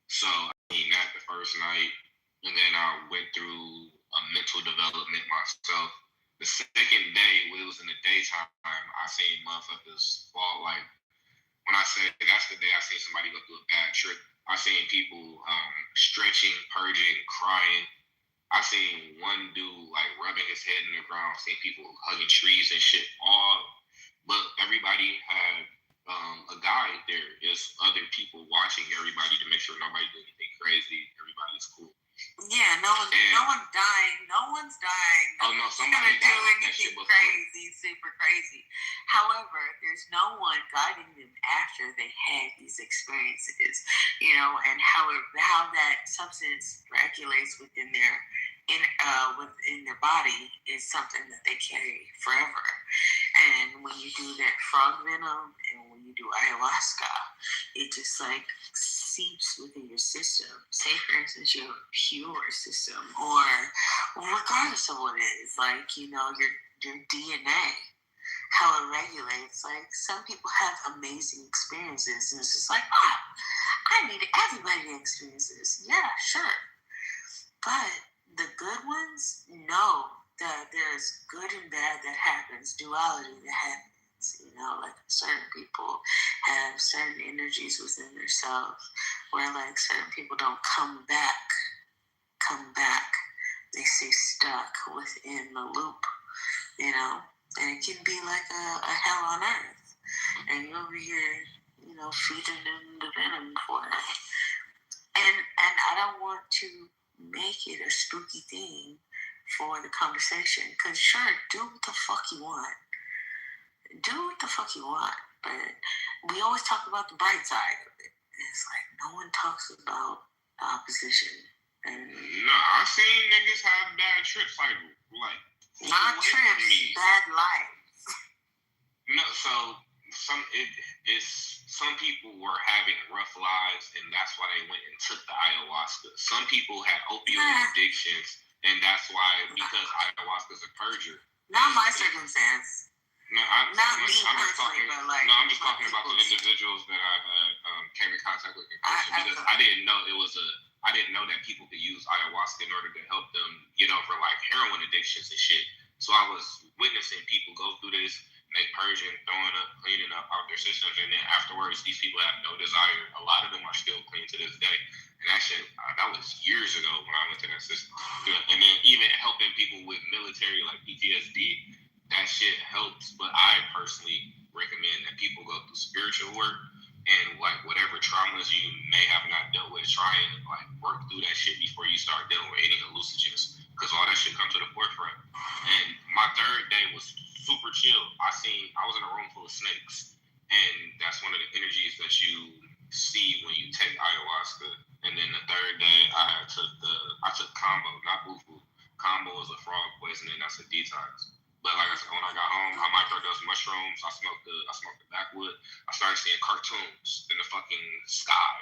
So I seen that the first night, and then I went through a mental development myself. The second day, it was in the daytime, I seen motherfuckers fall. Like, when I say that's the day I seen somebody go through a bad trip, I seen people stretching, purging, crying. I seen one dude like rubbing his head in the ground. I seen people hugging trees and shit. But everybody had a guide there. There's other people watching everybody to make sure nobody did anything crazy. Everybody's cool. Yeah, no one's dying. No one's dying. Oh no, somebody gonna do anything crazy, super crazy. However, there's no one guiding them after they had these experiences, and how that substance regulates within their body is something that they carry forever. And when you do that frog venom and when you do ayahuasca, it just like seeps within your system. Say for instance your pure system, or regardless of what it is, like your DNA, how it regulates. Like some people have amazing experiences, and it's just like, I need everybody to experience this. Yeah, sure, but the good ones know that there's good and bad that happens, duality that happens. Like certain people have certain energies within themselves where like certain people don't come back. They stay stuck within the loop, and it can be like a hell on earth. And you're over here, feeding them the venom for it. And I don't want to make it a spooky thing for the conversation, because sure, do what the fuck you want, but we always talk about the bright side of it. It's like no one talks about the opposition. And no, I've seen niggas have bad trips, like not trips, bad lives. No, so some people were having rough lives, and that's why they went and took the ayahuasca. Some people had opioid addictions, and that's why, because ayahuasca is a purger. Not my circumstance. No, I'm just talking about the individuals that I've came in contact with in person, because I didn't know that people could use ayahuasca in order to help them get over like heroin addictions and shit. So I was witnessing people go through this, they purging, throwing up, cleaning up out their systems, and then afterwards, these people have no desire. A lot of them are still clean to this day. And that shit, that was years ago when I went to that system. And then even helping people with military like PTSD, that shit helps. But I personally recommend that people go through spiritual work and like whatever traumas you may have not dealt with, try and like work through that shit before you start dealing with any hallucinogens, because all that shit comes to the forefront. And my third day was super chill. I was in a room full of snakes, and that's one of the energies that you see when you take ayahuasca. And then the third day, I took combo, not bufu. Combo is a frog poisoning. That's a detox. But like I said, when I got home, I microdosed mushrooms. I smoked the backwood. I started seeing cartoons in the fucking sky,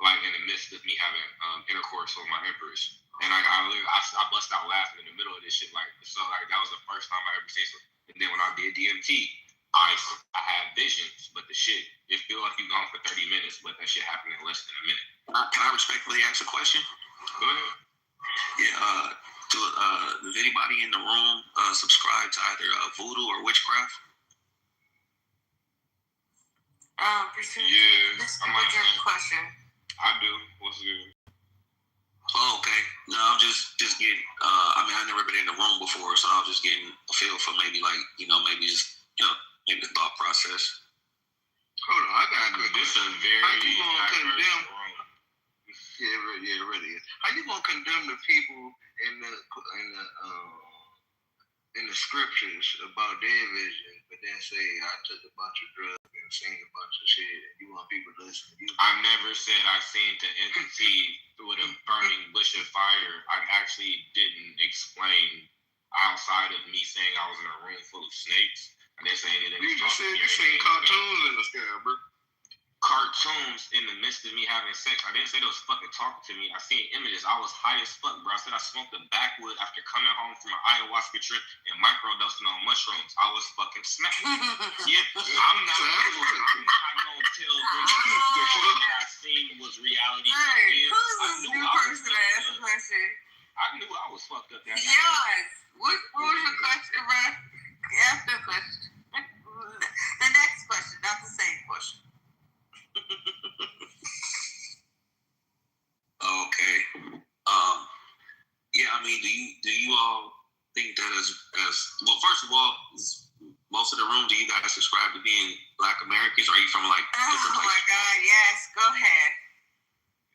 like in the midst of me having intercourse with my empress. And I bust out laughing in the middle of this shit. Like, so like that was the first time I ever seen something. And then when I did DMT, I had visions, but the shit, it feel like you gone for 30 minutes, but that shit happened in less than a minute. Can I respectfully ask a question? Go ahead. Yeah. Does anybody in the room subscribe to either voodoo or witchcraft? Yeah. What's your question? I do. What's good? Oh, okay. No, I'm just getting. I mean, I've never been in the room before, so I'm just getting a feel for maybe maybe the thought process. Hold on, I got a quick. This is a very condemn. Yeah, it really is. How you gonna condemn the people in the scriptures about their vision, but then say I took a bunch of drugs and seen a bunch of shit, and you want people to listen to you? I never said I seen the entity with a burning bush of fire. I actually didn't explain outside of me saying I was in a room full of snakes. I didn't say anything. You just said you seen cartoons in the sky, bro. Cartoons in the midst of me having sex. I didn't say they was fucking talking to me. I seen images. I was high as fuck, bro. I said I smoked a backwood after coming home from an ayahuasca trip and microdosing on mushrooms. I was fucking smacked. Yeah, I'm not gonna tell them the shit I seen was reality. Hey, who's this new person that asked the question? I knew I was fucked up that night. Yes. What was your question, bro? Ask the question. The next question, not the same question. Okay. Yeah, I mean, do you all think that as well? First of all, most of the room, do you guys subscribe to being Black Americans? Or are you from different my God, yes. Go ahead.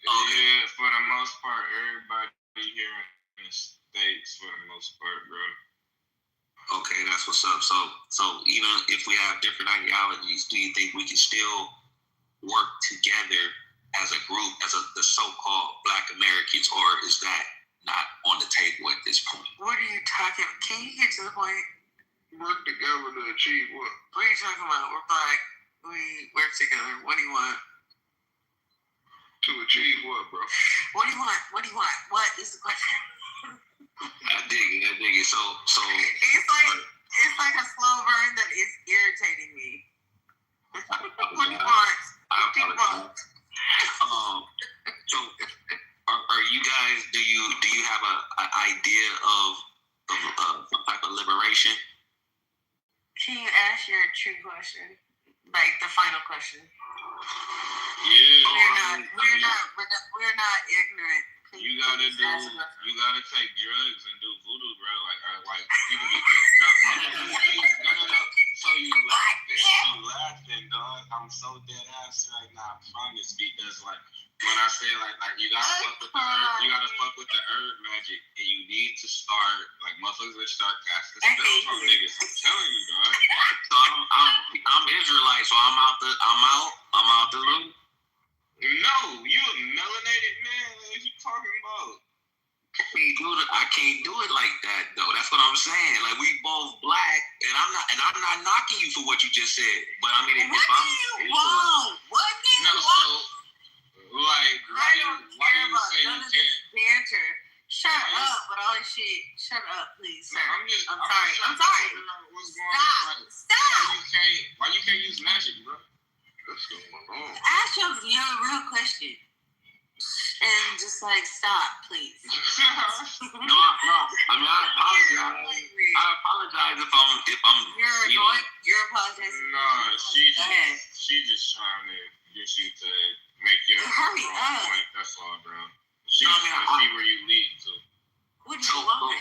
Okay. Yeah, for the most part, everybody here in the States, for the most part, bro. Okay, that's what's up. So even if we have different ideologies, do you think we can still work together as a group, as the so-called Black Americans, or is that not on the table at this point? What are you talking about? Can you get to the point? Work together to achieve what? What are you talking about? We're Black. We work together. What do you want? To achieve what, bro? What do you want? What do you want? What is the question? I dig it. So it's like a slow burn that is irritating me. What do you want? I apologize. So are you guys? Do you have an idea of some type of liberation? Can you ask your true question, like the final question? Yeah. We're not ignorant. You gotta take drugs and do voodoo, bro. Like people be no. So you laughing, dog. I'm so dead ass right now. I promise, because when I say you gotta fuck with the herb magic, and you need to start motherfuckers that start casting spells on niggas. I'm telling you, dog. So I'm Israelite, so I'm out the loop. No, you a melanated man. What you talking about? I can't do it like that though. That's what I'm saying. Like, we both Black, and I'm not knocking you for what you just said. But I mean, What do you want? Why you say none of this banter. Shut up with all this shit. Shut up, please, sir. I'm sorry. Stop. Why you can't use magic, bro? Ask your real question. And just stop, please. No. I mean, I apologize. I apologize if I'm. You're annoying. You're apologizing. No, she just trying to get you to make your hurry up. Point. That's all, bro. She's trying to see where you lead to. What do you want?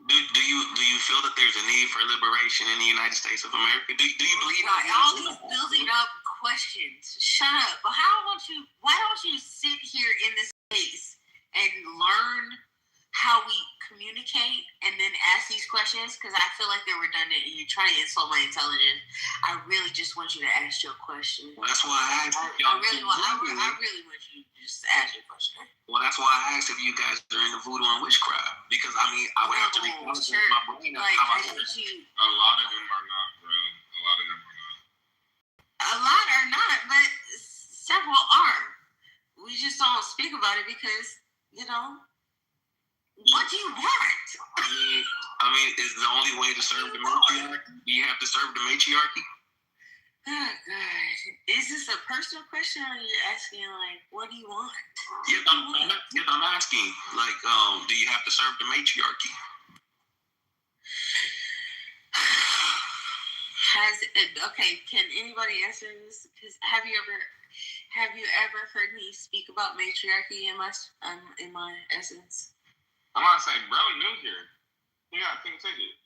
Do you feel that there's a need for liberation in the United States of America? Do you believe that? All these building up questions. Shut up. But why don't you sit here in this space and learn how we communicate and then ask these questions? Because I feel like they're redundant and you're trying to insult my intelligence. I really just want you to ask your question. Well, that's why I asked. I really want you to just ask your question. Well, that's why I asked if you guys are into voodoo and witchcraft. Because I mean, I would have to reconsider my brain. A lot of them are not, bro. A lot of them are not. A lot are not, but several are. We just don't speak about it because, What do you want? I mean, is the only way to serve the matriarchy? Do you have to serve the matriarchy? Oh God, is this a personal question, or are you asking like, what do you want? Yes, I'm asking. Like, do you have to serve the matriarchy? Can anybody answer this? Because have you ever heard me speak about matriarchy in my essence? I'm gonna say, bro, new here. You got a pink ticket.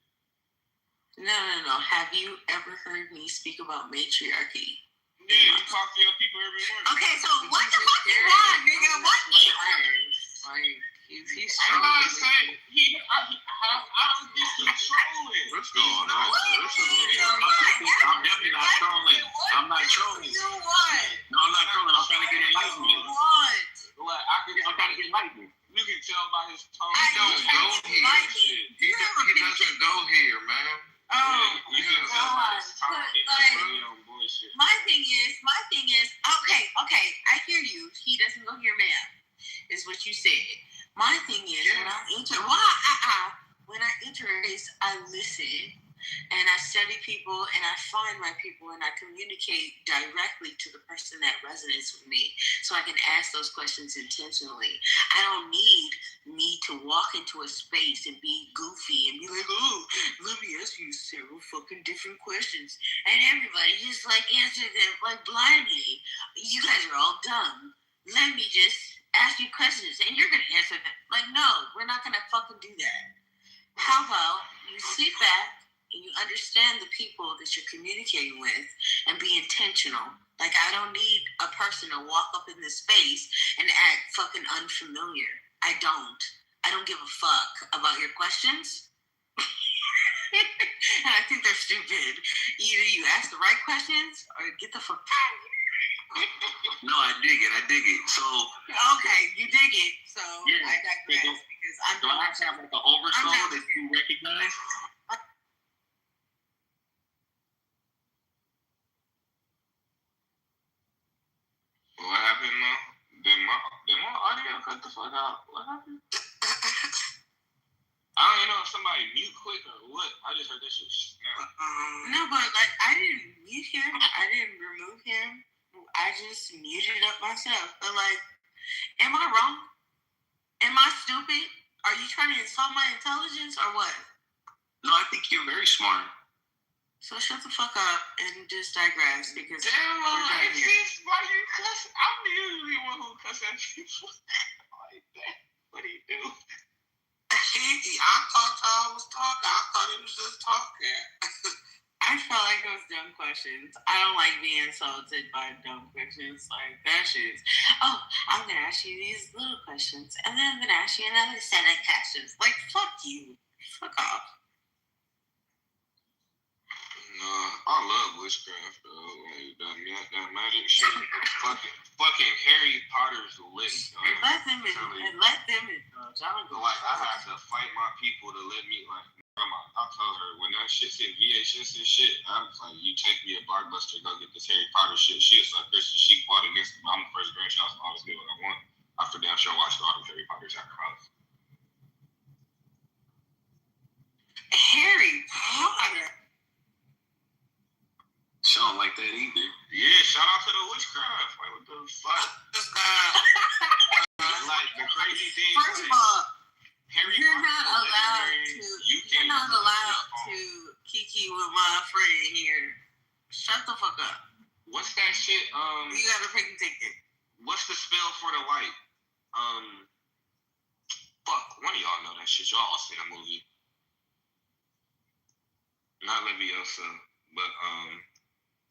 No. Have you ever heard me speak about matriarchy? Yeah, you talk to your people every morning. Okay, so what the fuck you want, nigga? What do you want? Like, he's I'm not saying I don't think he's trolling. What's going on? I'm definitely not trolling. I'm not trolling. No, I'm not trolling. I'm trying to get enlightenment. What? I'm trying to get enlightenment. You can tell by his tone. He don't go here. He doesn't go here, man. Oh, God. My thing is, okay, I hear you. He doesn't go here, ma'am, is what you said. My thing is, when I enter a place, I listen, and I study people, and I find my people, and I communicate directly to the person that resonates with me, so I can ask those questions intentionally. I don't need me to walk into a space and be goofy and be like, oh, let me ask you several fucking different questions, and everybody just like answer them like blindly. You guys are all dumb. Let me just ask you questions, and you're gonna answer them. Like, no, we're not gonna fucking do that. How about you sit back and you understand the people that you're communicating with and be intentional. Like, I don't need a person to walk up in this space and act fucking unfamiliar. I don't give a fuck about your questions. And I think they're stupid. Either you ask the right questions or get the fuck out. No, I dig it. So okay, you dig it. So yeah. I digress because I'm do I have like an oversoul that you recognize? What happened now? Did my audio cut the fuck out? What happened? I don't even know if somebody mute quick or what. I just heard this shit. No, but like I didn't mute him. I didn't remove him. I just muted up myself. But like, am I wrong? Am I stupid? Are you trying to insult my intelligence or what? No, I think you're very smart. So shut the fuck up and just digress because damn, it's just why you cuss. I'm usually one who cuss at people like that. What do you do? I thought I was talking. I thought he was just talking. I felt like those dumb questions. I don't like being insulted by dumb questions. Like, that shit. Oh, I'm going to ask you these little questions, and then I'm going to ask you another set of questions. Like, fuck you. Fuck off. No, I love witchcraft, though. Like, that magic shit. Fucking Harry Potter's lit. Let them indulge. I don't go. Like, I had to fight my people to let me, like, I told her, when that shit said VHS and shit, I was like, you take me a Blockbuster, go get this Harry Potter shit. She was like, Christian, she fought against me. I'm the first grandchild, so I always get what I want. I for damn sure watched all the Harry Potters at her house. Harry Potter? She don't like that either. Yeah, shout out to the witchcraft. Like, what the fuck? Like, the crazy thing First of all, Harry you're not allowed to kiki with my friend here. Shut the fuck up. What's that shit? You gotta pick a ticket. What's the spell for the light? Fuck, one of y'all know that shit. Y'all all seen that movie. Not Leviosa, but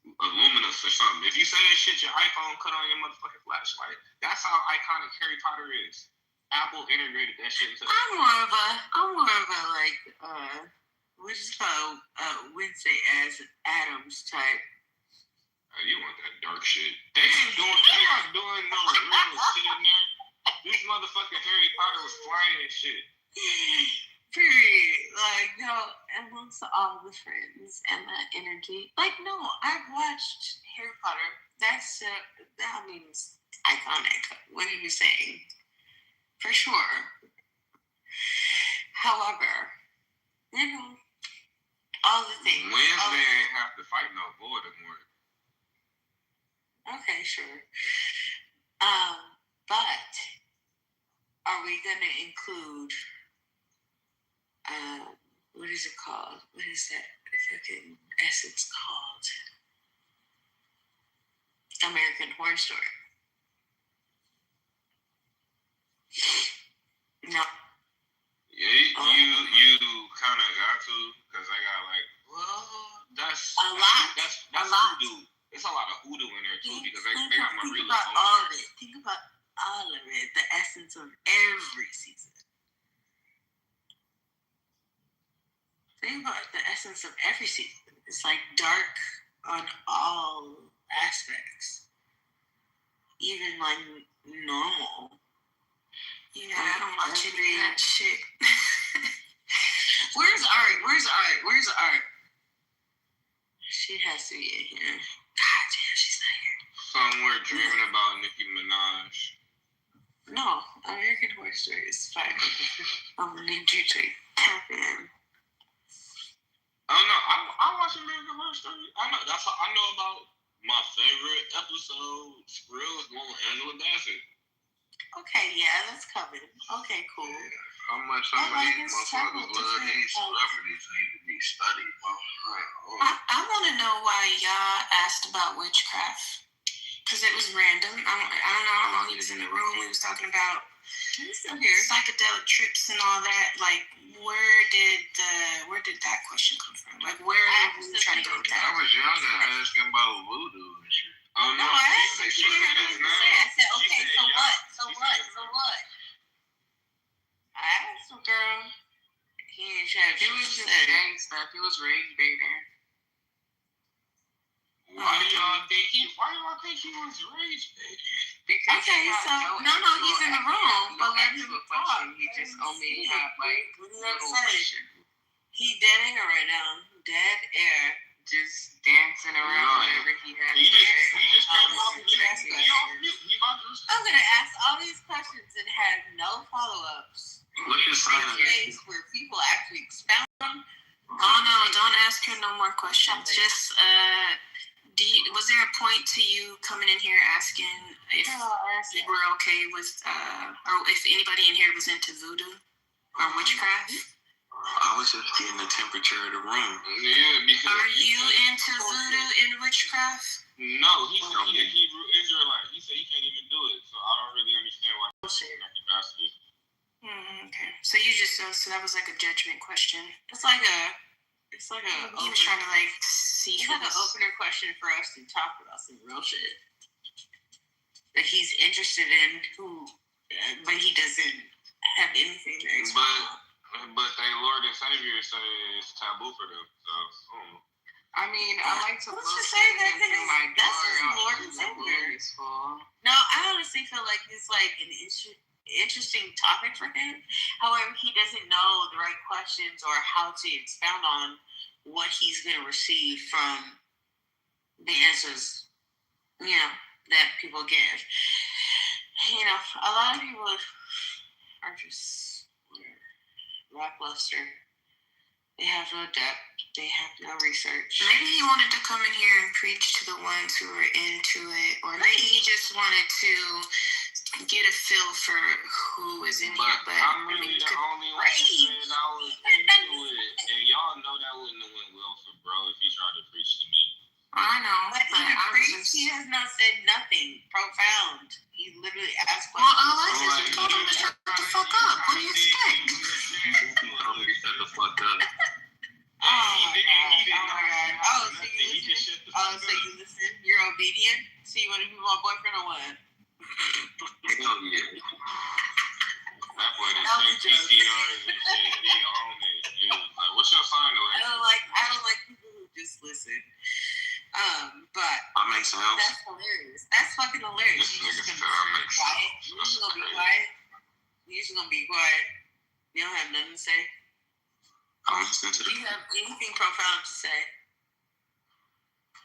Illuminous or something. If you say that shit, your iPhone cut on your motherfucking flashlight. That's how iconic Harry Potter is. Apple integrated that shit into I'm more of a like what is called Wednesday as Adams type. You want that dark shit. They not doing no real shit in there. This motherfucking Harry Potter was flying and shit. Period. Like, no, amongst all the friends and the energy. Like, no, I've watched Harry Potter. That means iconic. What are you saying? For sure. However, all the things. Wednesday ain't have to fight no Voldemort. Okay, sure. But are we gonna include what is it called? What is that fucking essence called? American Horror Story. No. Yeah, you kind of got to, because I got like, well, that's voodoo. It's a lot of hoodoo in there too, because they got my real. Think about all of it. Think about all of it. The essence of every season. Think about the essence of every season. It's like dark on all aspects, even like normal. Yeah, I don't watch any of that shit. Where's Art? She has to be in here. God damn, she's not here. Somewhere dreaming about Nicki Minaj. No, American Horror Story is fine. I'm gonna need you to tap in. I don't know. I watch American Horror Story. I know I know about my favorite episode. Skrill's going with Angela Bassett. Okay, yeah, that's covered. Okay, cool. How much some of these motherfuckers love these celebrities need to be studied. I want to know why y'all asked about witchcraft. Because it was random. I don't know how long he was in the room. We was talking about psychedelic trips and all that. Like, where did that question come from? Like, where are we trying to go with that? I was young and asking about voodoo and shit. Oh no, I asked her. She didn't have anything to say. I said, okay, so what? I asked him, girl. He ain't trying to. He was just saying stuff. He was rage baiting. Why do y'all think he was rage baiting? Because no, he's in the room, but let him talk. He just only had like little question. He dead air right now. Dead air. Just dancing around whenever he has. He just came off. I'm gonna ask all these questions and have no follow-ups. Look at sign. Days where people actually expound them. Oh no! Don't ask her no more questions. Just was there a point to you coming in here asking if we're okay with or if anybody in here was into voodoo or witchcraft? I was just getting the temperature of the room. Yeah, because are you into voodoo and witchcraft? No, he's a Hebrew Israelite. He said he can't even do it, so I don't really understand why he's in that capacity. Okay, so you just so that was like a judgment question. It's like a he was trying to like see. It's like an opener question for us to talk about some real shit that he's interested in, but he doesn't have anything to explain. But they Lord and Savior say it's taboo for them. So, I mean, I like to look say that my Lord and Savior. No, I honestly feel like it's like an interesting topic for him. However, he doesn't know the right questions or how to expound on what he's going to receive from the answers, that people give. A lot of people are just lackluster. They have no depth. They have no research. Maybe he wanted to come in here and preach to the ones who are into it, or maybe he just wanted to get a feel for who is in here. But I'm really the only one that said I was into it, and y'all know that wouldn't have went well for bro if he tried to preach to me. I know, but he has not said nothing profound. He literally asked questions. Well, Alexis, you told him to shut the fuck up. What do you expect? Shut the fuck up. Oh my god. So you listen? You're obedient? So you want to be my boyfriend or what? Hell yeah. That boy done sent PTRs and shit. He on it. He was like, what's your sign, Alexis? I don't like people who just listen. But I make sounds. That's hilarious. That's fucking hilarious. You're just gonna be quiet. You're just gonna be quiet. You're just gonna be quiet. You don't have nothing to say. I'm listening to Do you have anything profound to say?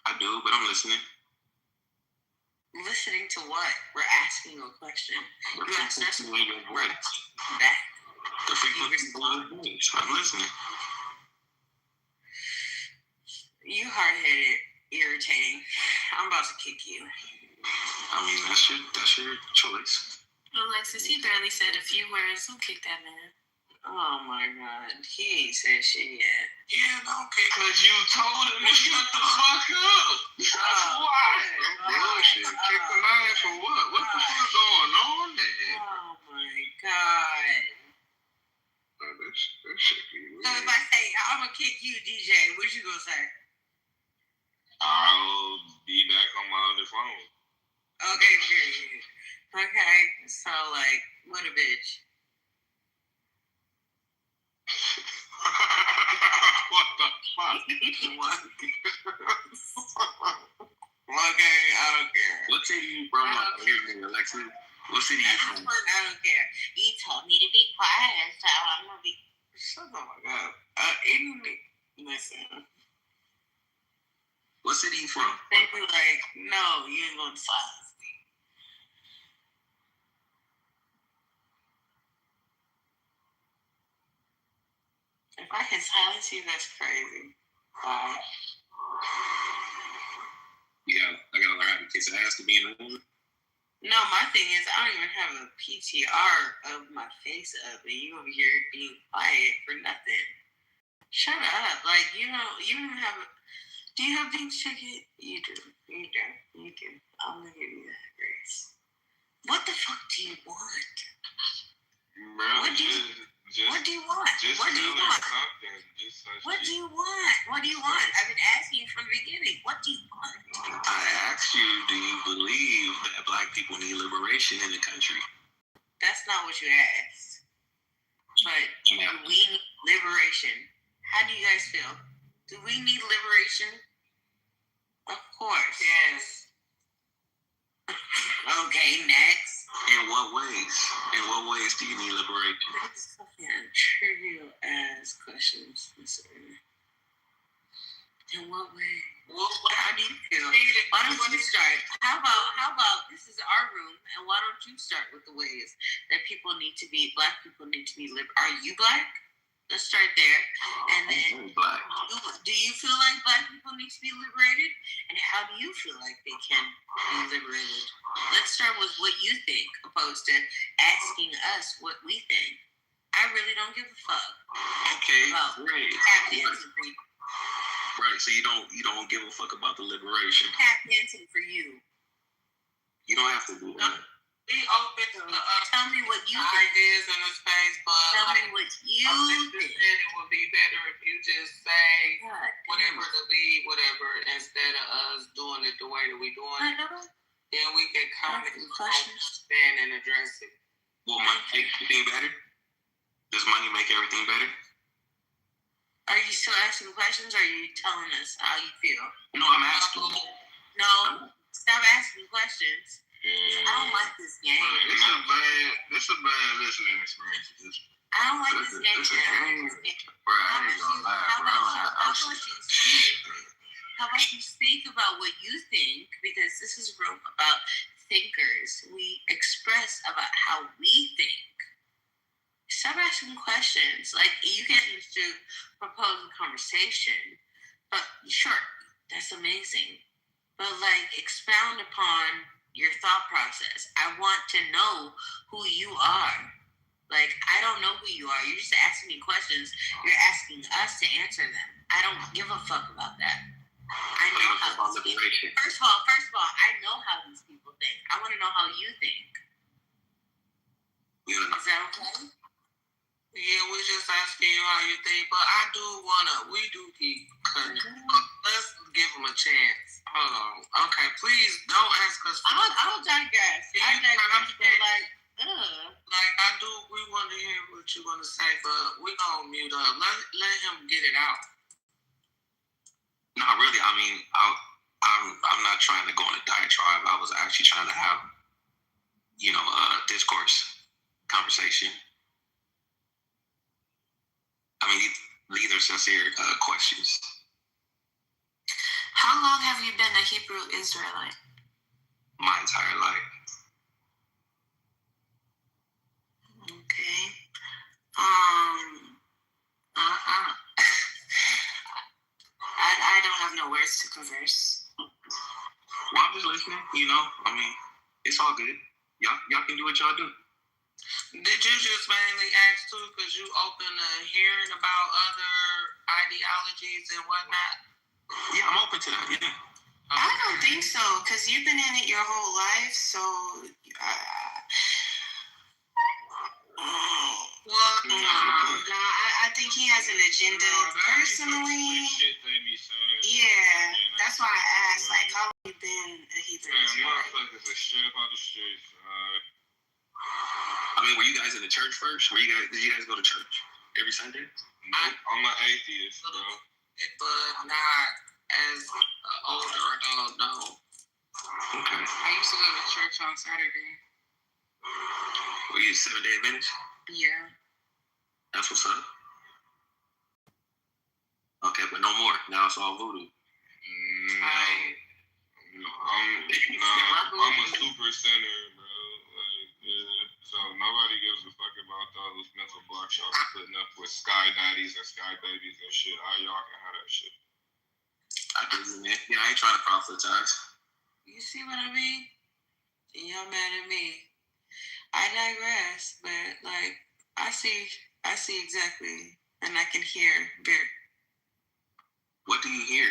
I do, but I'm listening. Listening to what? We're asking a question. We're listening to your words. The frequency of I'm listening. You hard-headed, irritating. I'm about to kick you. I mean, that's your choice. Alexis, he barely said a few words. Don't kick that man. Oh my God, he ain't said shit yet. Yeah, no, okay, because you told him to shut the fuck up. That's why. Bullshit. Kick the man for what? What the fuck going on there? Oh my God. This shit be weird. So if I say, I'm going to kick you, DJ, what you going to say? I'll be back on my other phone. Okay, period. Okay, so like, what a bitch. What the fuck? What? Okay, I don't care. What city you from, Alexis? What city you from? I don't care. He told me to be quiet, so I'm gonna be. Shut the fuck up. Listen. What city you from? They be like, no, you ain't gonna silence me. If I can silence you, that's crazy. Yeah, I gotta learn how to kiss ass to be in a woman. No, my thing is, I don't even have a PTR of my face up, and you over here being quiet for nothing. Shut up. Like, you don't have a... Do you have pink ticket? You do. I'm gonna give you that, Grace. What the fuck do you want? Bro, what do you want? What do you want? What do you want? What do you want? I've been asking you from the beginning. What do you want? I asked you, do you believe that black people need liberation in the country? That's not what you asked. But we need liberation. How do you guys feel? Do we need liberation? Of course. Yes. Okay, next. In what ways? In what ways do you need liberation? That's fucking trivial ass questions. In what way? How do you feel? Why don't you start? How about this is our room, and why don't you start with the ways that black people need to be liberated? Are you black? Let's start there. And then, do you feel like black people need to be liberated? And how do you feel like they can be liberated? Let's start with what you think, opposed to asking us what we think. I really don't give a fuck. Okay, great. Right, so you don't give a fuck about the liberation. Tap dancing for you. You don't have to do that. Be open to tell me what you think. Ideas in the space, but tell me what you think. It would be better if you just say whatever to be, whatever, instead of us doing it the way that we doing it. Then we can come and understand and address it. Will money make everything better? Does money make everything better? Are you still asking questions, or are you telling us how you feel? No, I'm asking. No, stop asking questions. I don't like this game. This is a bad listening experience. I don't like this game. This is a game. Bro, I ain't gonna lie, bro. How about you speak about what you think? Because this is a room about thinkers. We express about how we think. Stop asking questions. Like, you can just propose a conversation. But sure, that's amazing. But like, expound upon your thought process. I want to know who you are. Like, I don't know who you are. You're just asking me questions. You're asking us to answer them. I don't give a fuck about that. I know how these people. First of all, I know how these people think. I want to know how you think. Is that okay? Yeah, we're just asking you how you think, but we do keep cutting. Let's give them a chance. Hold on. Okay, please don't ask us. I'll digress. We want to hear what you're going to say, but we're going to mute up. Let him get it out. No, really, I mean, I'm not trying to go on a diatribe. I was actually trying to have, discourse, conversation. I mean, these are sincere questions. How long have you been a Hebrew Israelite? My entire life. Okay. I don't have no words to converse. Well, I'm just listening. You know, I mean, it's all good. Y'all can do what y'all do. Did you just mainly ask too because you open to hearing about other ideologies and whatnot? Yeah, I'm open to that. Yeah. I don't think so, because you've been in it your whole life, so I think he has an agenda personally. Yeah, that's why I asked, like, how long you been a Hebrew? Motherfuckers are straight up out the streets. I mean, were you guys in the church first? Did you guys go to church every Sunday? Nope, I'm an atheist, bro. But not as an older adult, no. Okay. I used to go to church on Saturday. Were you 7-Day Adventist? Yeah. That's what's up. Okay, but no more. Now it's all voodoo. I'm a super center, bro. Like, yeah. So nobody gives a fuck about all those mental blocks y'all be putting up with sky daddies and sky babies and shit. Y'all can have that shit. I believe in it. Yeah, I ain't trying to proselytize. You see what I mean? Y'all mad at me. I digress, but like I see exactly, and I can hear very. What do you hear?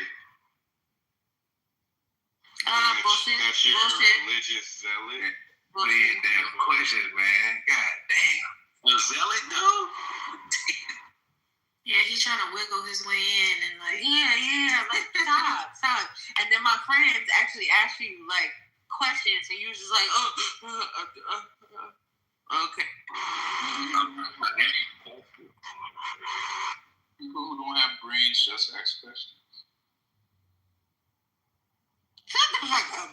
Bullshit. That's your Bullshit. religious zealot. Man, damn questions, man. God damn. A zealot, dude? Yeah, he's trying to wiggle his way in and like, like stop. And then my friends actually ask you like questions, and you just like, okay. People who don't have brains just ask questions. Shut the fuck up.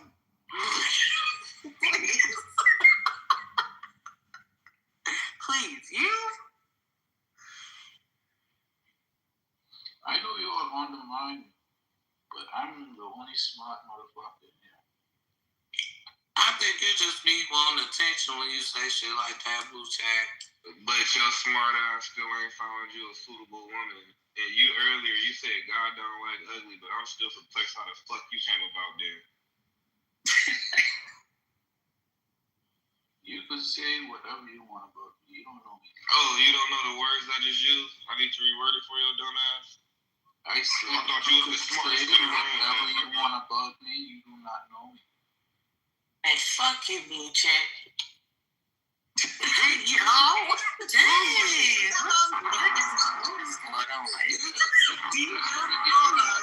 Please, you. I know you're on the mind, but I'm the only smart motherfucker in here. I think you just be wanting attention when you say shit like that, Blue Tag. But your smart ass still ain't found you a suitable woman. And you earlier, you said God don't like ugly, but I'm still perplexed how the fuck you came about there. You can say whatever you want about me. You don't know me. Oh, you don't know the words I just used? I need to reword it for your dumb ass. I said I thought you was the smartest in the room. Whatever you want about me, you do not know me. And fuck you, Blue Check. Yo,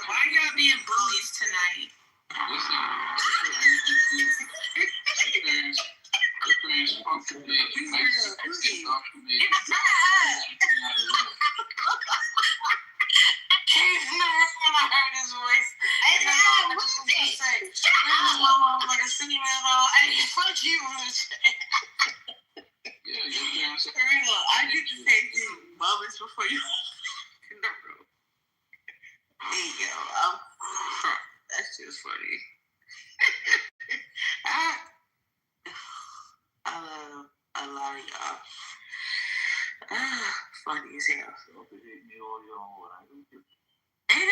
why y'all being bullies tonight? He's never gonna heard his voice. Fuck you, I did the same thing moments before you in the room. There you go. That's just funny. I love a lot of y'all. Funny as hell. Ain't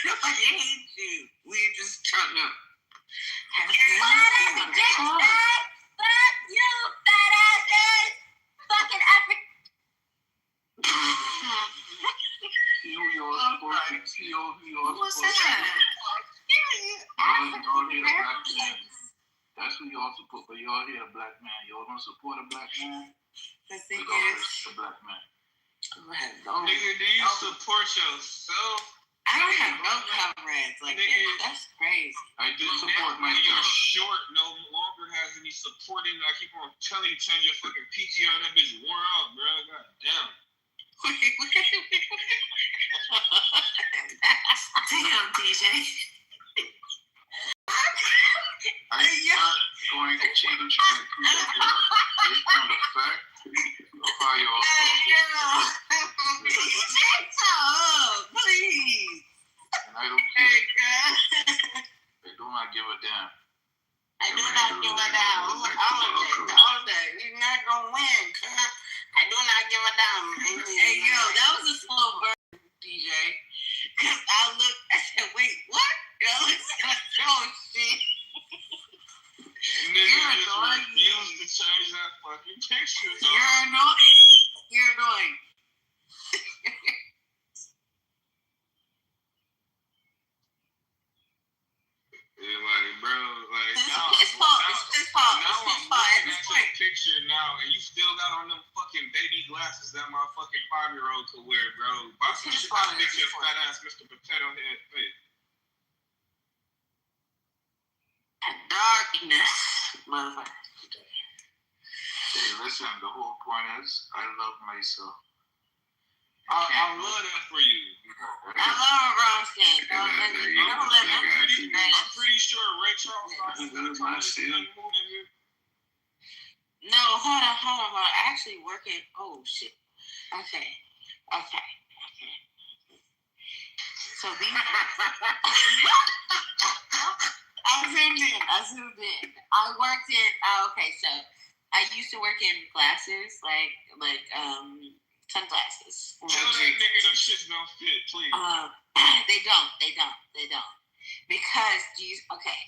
nobody hates you. We just trying to have Fuck you, fat asses! Fucking epic. What's that? That's who y'all support, but y'all hear a black man. Y'all don't support a black man? The thing is, a black man. Nigga, do you support yourself? I don't have no comrades like nigga, that. That's crazy. I do support myself. You're myself. short no longer has any supporting. I keep on telling you, change your fucking PTR. That bitch wore out, bro. God damn. damn, DJ. I'm not going to change my PTR based on the fact of how y'all please. And I don't care. I do not give a damn. I do not give a damn. All day. You're not gonna win, cuz. I do not give a damn. Hey, yo, that was a slow burn, DJ. Because I looked, I said, wait, what? I looked like, oh, shit. Nigga just refused to change that fucking picture. You're annoying. You're annoying. Like, bro, like, It's now, his fault. now, It's his fault. now It's his I'm fault. At looking this at point. your picture now, and you still got on them fucking baby glasses that my fucking 5-year-old could wear, bro. Buy some shit that makes your fat ass Mr. Potato Head fit. Darkness, motherfucker. Hey, listen, the whole point is, I love myself. I love that for you. I love a brown skin. I'm pretty sure Ray Charles No, hold on. I actually work in. Oh shit. Okay. So these. I zoomed in. I worked in. Okay, so I used to work in glasses, like sunglasses. Tell that nigga them shits don't fit, please. They don't. Because okay.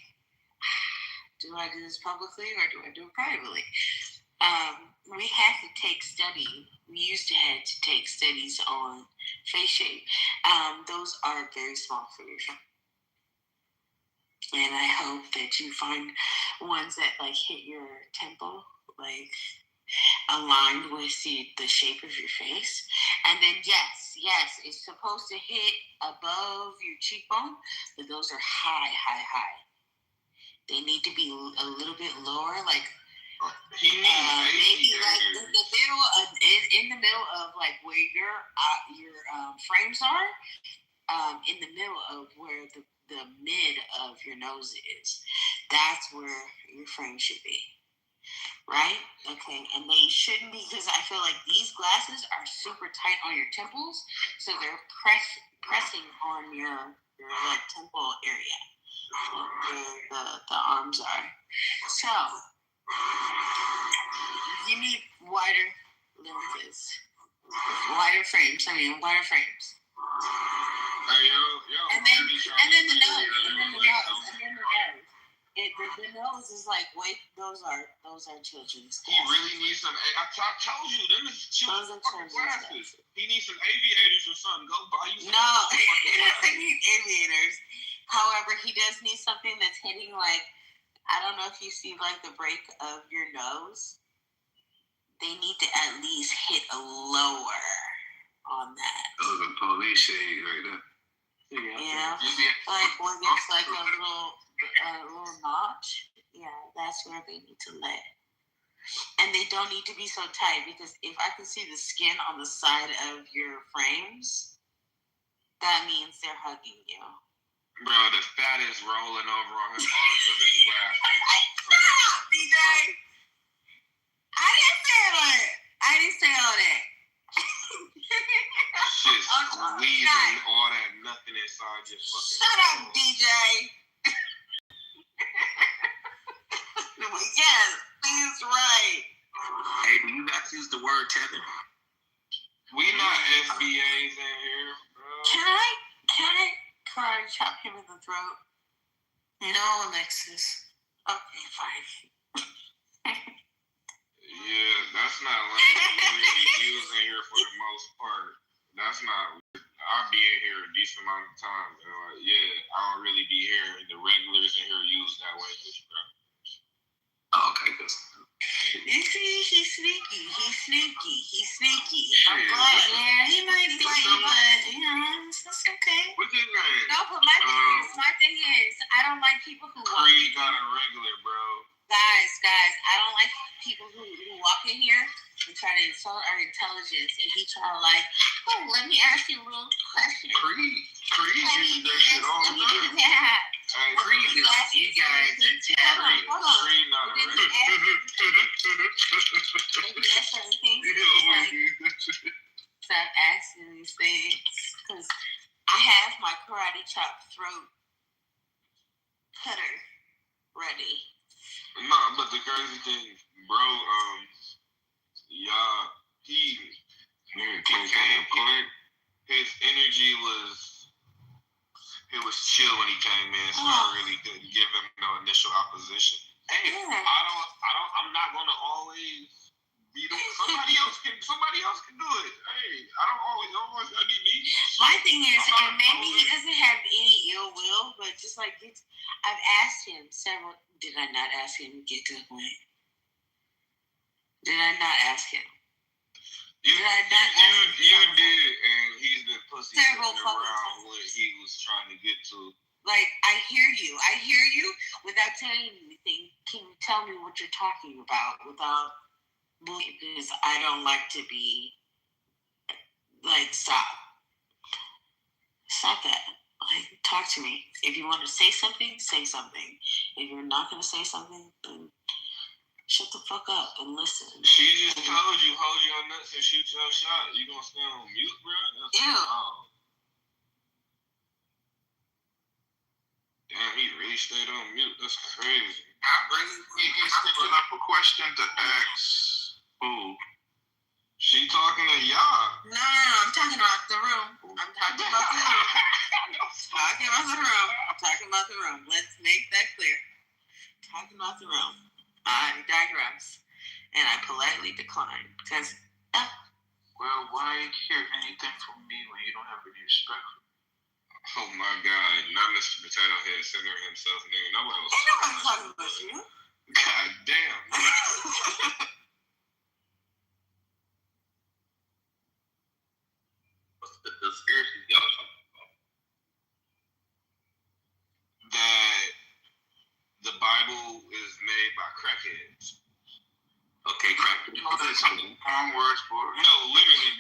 Do I do this publicly or do I do it privately? We had to take study. We used to have to take studies on face shape. Those are very small for your face. And I hope that you find ones that like hit your temple, like aligned with the shape of your face. And then yes, it's supposed to hit above your cheekbone, but those are high. They need to be a little bit lower, like maybe like the middle of, in the middle of like where your frames are, in the middle of where the mid of your nose is. That's where your frame should be. Right? Okay. And they shouldn't be, because I feel like these glasses are super tight on your temples, so they're pressing on your like temple area. Where the arms are. So you need wider lenses. Wider frames. Hey, yo. And then the nose. The nose is like, wait, those are children's. He really needs some. I told you, them is children's fucking glasses. He needs some aviators or something. Go buy you some. No, he doesn't need aviators. However, he does need something that's hitting like, I don't know if you see like the break of your nose. They need to at least hit a lower on that. Oh, the police shade right there. Yeah, like when there's like a little notch. Yeah, that's where they need to lay. And they don't need to be so tight, because if I can see the skin on the side of your frames, that means they're hugging you. Bro, the fat is rolling over on his arms of his glasses. Stop, DJ! I didn't say all that. Shit's squeezing all that nothing inside your fucking. Shut up, DJ! Yes, he's right. Hey, do you guys use the word tether? We not FBAs in here, bro. Can I karate chop him in the throat? No, Alexis. Okay, fine. Yeah, that's not language we really use in here for the most part. That's not. I'll be in here a decent amount of time. Yeah, I don't really be here. The regulars in here use that language, bro. Oh, okay, good. You see, he's sneaky. I'm glad. Yeah, he might be, but it's okay. What's his name? No, but my thing is, I don't like people who walk. Creed got a regular, bro. Guys, I don't like people who walk in here and try to insult our intelligence, and he try to like, oh, let me ask you a little question. Creed uses that shit all the time. Yeah. Creed is you guys are jabbering. Hold on. Creed not a regular. Stop asking these things, because I have my karate chop throat cutter ready. Nah, but the crazy thing, bro, y'all his energy was chill when he came in, so I really didn't give him no initial opposition. Hey, I'm not gonna always be the somebody else can do it. Hey, I don't always gotta be me. My thing is, and maybe he doesn't have any ill will, but just like I've asked him several. Did I not ask him to get to the point? Did I not ask him? You did, and he's been pussy around what he was trying to get to. Like, I hear you without telling you anything. Can you tell me what you're talking about without bullying? Because I don't like to be like, stop that. Like, talk to me. If you want to say something, say something. If you're not going to say something, then shut the fuck up and listen. She just told you, hold your nuts and shoot your shot. You gonna stay on mute, bro? Damn, he really stayed on mute. That's crazy. He's picking up a question to ask. Who? She talking to y'all. No, I'm talking about the room. I'm talking about the room. Talking about the room. Let's make that clear. Talking about the room. I digress. And I politely decline. Because, well, why hear anything from me when you don't have any respect for me? Oh my God. Not Mr. Potato Head centering himself. Nigga, nobody was talking about you. God damn. The conspiracy y'all talking about? That the Bible is made by crackheads. Okay, crackheads. You know that's something wrong words for it? No, literally,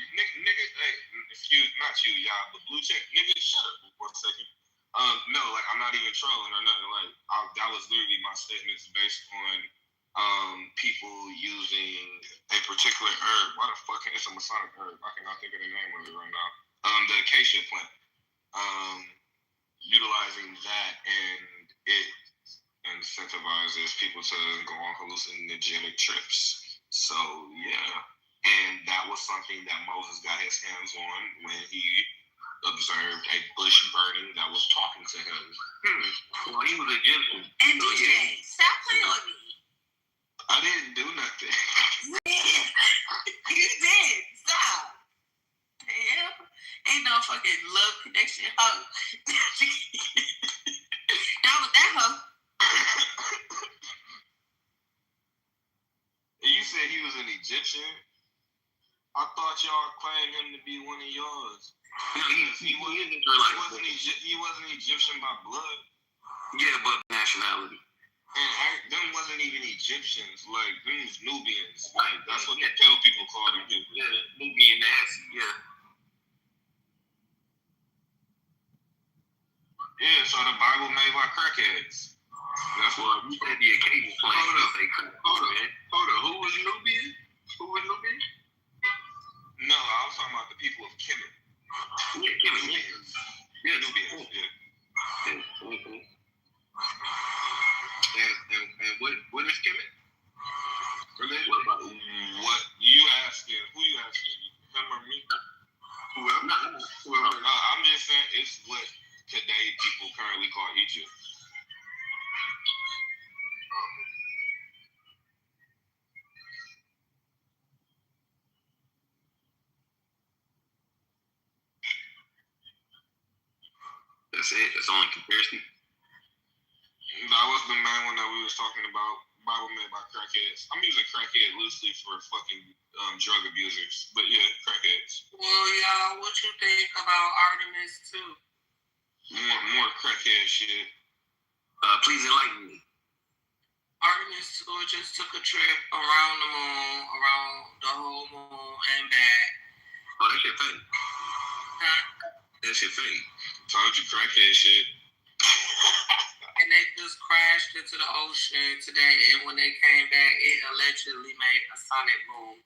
nigga. Hey, excuse, not you, y'all, but blue check, nigga. Shut up for a second. No, like I'm not even trolling or nothing. Like that was literally my statements based on people using a particular herb. Why the fuck? It's a Masonic herb. I cannot think of the name of it right now. The acacia plant. Utilizing that, and it incentivizes people to go on hallucinogenic trips. So yeah, and that was something that Moses got his hands on when he observed a bush burning that was talking to him. Well, he was a gentleman. And DJ, stop playing with me. I didn't do nothing. You did. Stop. Hell, ain't no fucking love connection. Not with that hoe. You said he was an Egyptian? I thought y'all claimed him to be one of yours. No, he wasn't Egyptian by blood. Yeah, but nationality. And them wasn't even Egyptians. Like, them was Nubians. Like, that's what the pale people call them. Yeah, Nubian nasty, yeah. Yeah, so the Bible made by crackheads. That's what you said the occasion plan. Hold up. Who was Nubian? No, I was talking about the people of Kemet. Yeah, Kemet. Yeah, Nubians. Yeah. Mm-hmm. And what is Kemet? What you asking? Who you asking? Him or me? Whoever. I'm just saying it's what today people currently call Egypt. That's it. That's the only comparison. That was the main one that we was talking about. Bible made by crackheads. I'm using crackhead loosely for fucking drug abusers, but yeah, crackheads. Well, y'all, what you think about Artemis too? More crackhead shit. Please enlighten me. Artemis 2 just took a trip around the moon, around the whole moon and back. Oh, that shit fake. Huh? That shit fake. Told you crackhead shit. And they just crashed into the ocean today, and when they came back, it allegedly made a sonic boom.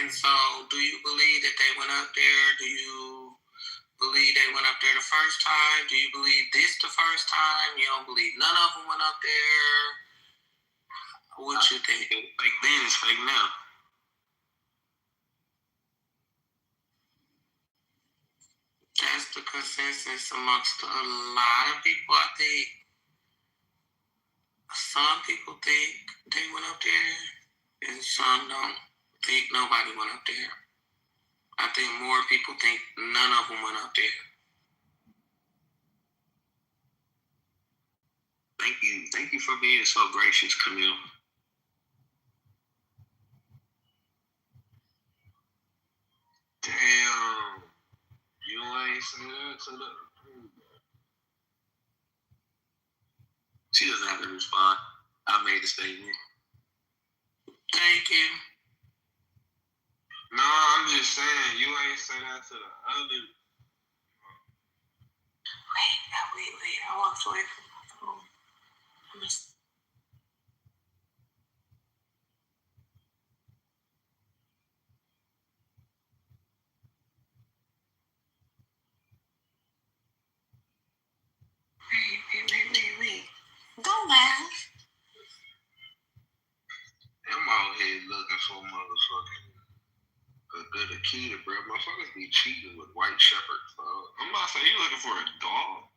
And so, do you believe that they went up there? Do you believe they went up there the first time? Do you believe this the first time? You don't believe none of them went up there? What you think? Fake then is fake now. That's the consensus amongst a lot of people. I think some people think they went up there, and some don't think nobody went up there. I think more people think none of them went up there. Thank you for being so gracious, Camille. Damn. You ain't say that to the. She doesn't have to respond. I made a statement. Thank you. No, I'm just saying, you ain't say that to the other. Wait. I walked away from my phone. Wait. Don't laugh. I'm out here looking for motherfucking a good Akita, bro. Motherfuckers be cheating with white shepherds, bro. I'm not saying you looking for a dog.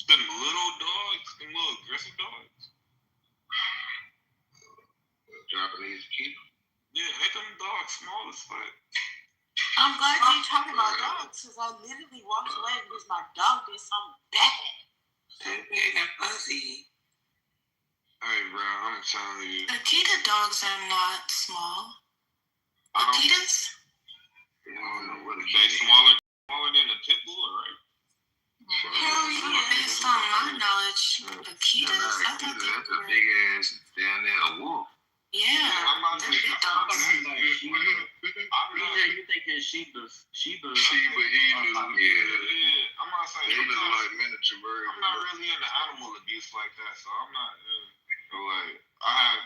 Them little dogs, them little aggressive dogs. Japanese Akita. Yeah, ain't them dogs small as fuck? I'm glad you're talking about dogs, because I literally walked away because my dog did something bad. Big and fuzzy. Hey, bro, I'm telling you. Akita dogs are not small. Akitas? I don't know what they smaller than a pit bull, right? Hell yeah, based on my knowledge, Akitas, I thought they that's a were. big ass down there, a wolf. Yeah, they're big dogs. You thinking Sheba Inu. Yeah, I'm not saying They look like miniature birds. I'm not really into animal abuse like that, so I'm not like I have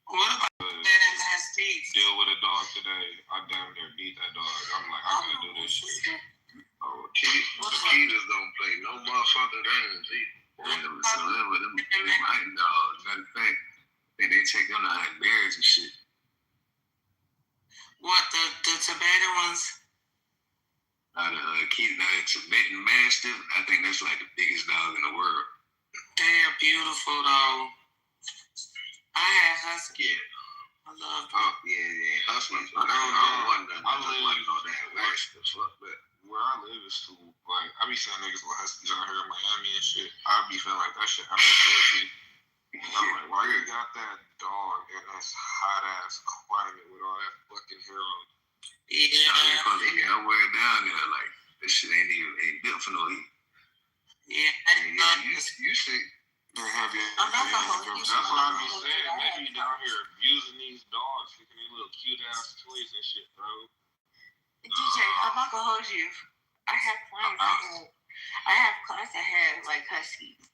What about that in Mastique? deal with a dog today. I damn near beat that dog. I'm like, I can't do this shit. Akitas don't play no motherfucking games either. So with them hunting dogs, matter of fact, they take them to hunt bears and shit. What, the Tibetan ones? The Tibetan Mastiff, I think that's like the biggest dog in the world. They're beautiful though. I had husky. Yeah. I love them. Oh, yeah. Hustlers. I don't want that. I don't want no damn worse. But where I live is too, like, I be seeing niggas with huskies out here in Miami and shit. I be feeling like that shit out of the I'm like, why you got that dog in this hot ass climate with all that fucking hair on? Yeah, I wear it down there. Like, this shit ain't built for no heat. Yeah, you see. I'm not gonna hold you. That's what I be saying. Maybe you down here abusing these dogs, picking these little cute ass toys and shit, bro. DJ, I'm not gonna hold you. I have clients that have like huskies,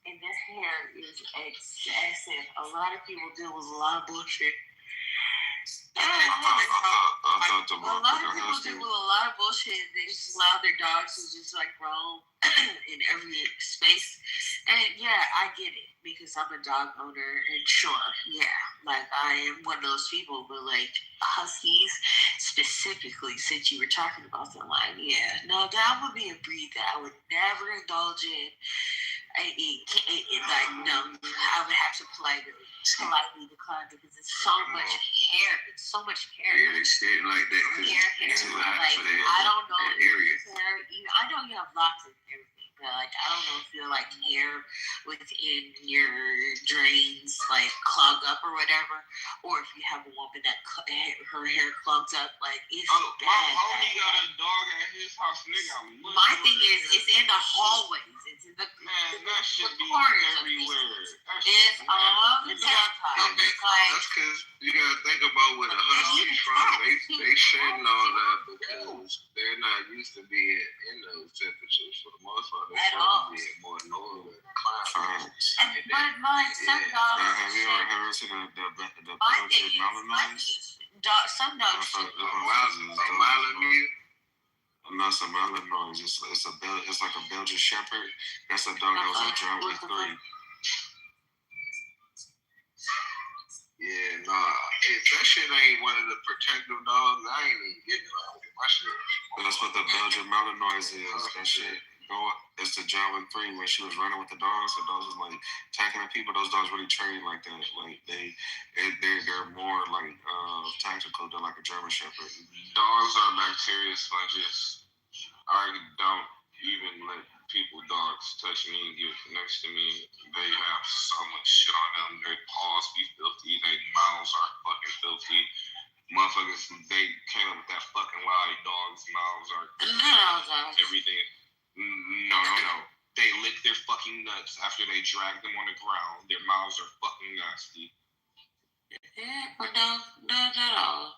and their hair is excessive. A lot of people deal with a lot of bullshit. A lot of people deal with a lot of bullshit. They just allow their dogs to just like roam in every space. And yeah, I get it because I'm a dog owner, and sure, yeah, like I am one of those people, but like huskies specifically, since you were talking about them, like yeah, no, that would be a breed that I would never indulge in. Like no, I would have to politely decline because it's so much hair. It's so much hair. Yeah, they stay like that. Hair. Like I don't know. I know you have lots of everything. But like I don't know if you're like hair within your drains like clog up or whatever, or if you have a woman that her hair clogs up. Like it's bad. My homie got a dog at his house, nigga. My thing is, it's in the hallways. It's in the that should be corners everywhere. It's all the time. That's because you gotta think about where the huskies from. They shedding all that because they're not used to being in those temperatures for the most part. They're supposed to be in more northern climates. But like some dogs, Have you ever seen the Belgian Malinois? some dogs. Not some Malinois. It's like a Belgian Shepherd. That's a dog that was a drought with 3. Yeah, nah. if that shit ain't one of the protective dogs, I ain't even getting around with my shit. That's what the Belgian Malinois is. That shit. It's the Javelin 3 when she was running with the dogs was like attacking the people. Those dogs really train like that. Like they're more like tactical than like a German Shepherd. Dogs are bacteria sponges. I don't even let people dogs touch me and get next to me. They have so much shit on them. Their paws be filthy. Their mouths are fucking filthy. Motherfuckers, they came up with that fucking lie. Dogs' mouths are everything. No. They lick their fucking nuts after they drag them on the ground. Their mouths are fucking nasty. Yeah, but no, not at all.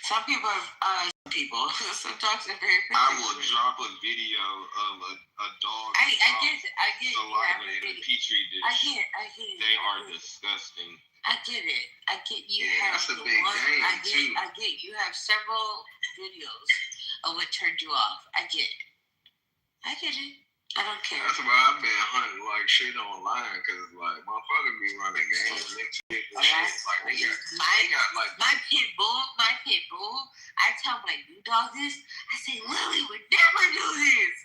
Some people are people. Some dogs are very particular. I will drop a video of a dog. I get it. Saliva in a petri dish. I get it. They are disgusting. I get it. You yeah, have that's a big game too. I get you have several videos of what turned you off. I get it. I don't care. That's why I've been hunting like shit online, cause like motherfuckers be running games and shit. Like they got like my pit bull. I tell my new dog this. I say Lily would never do this.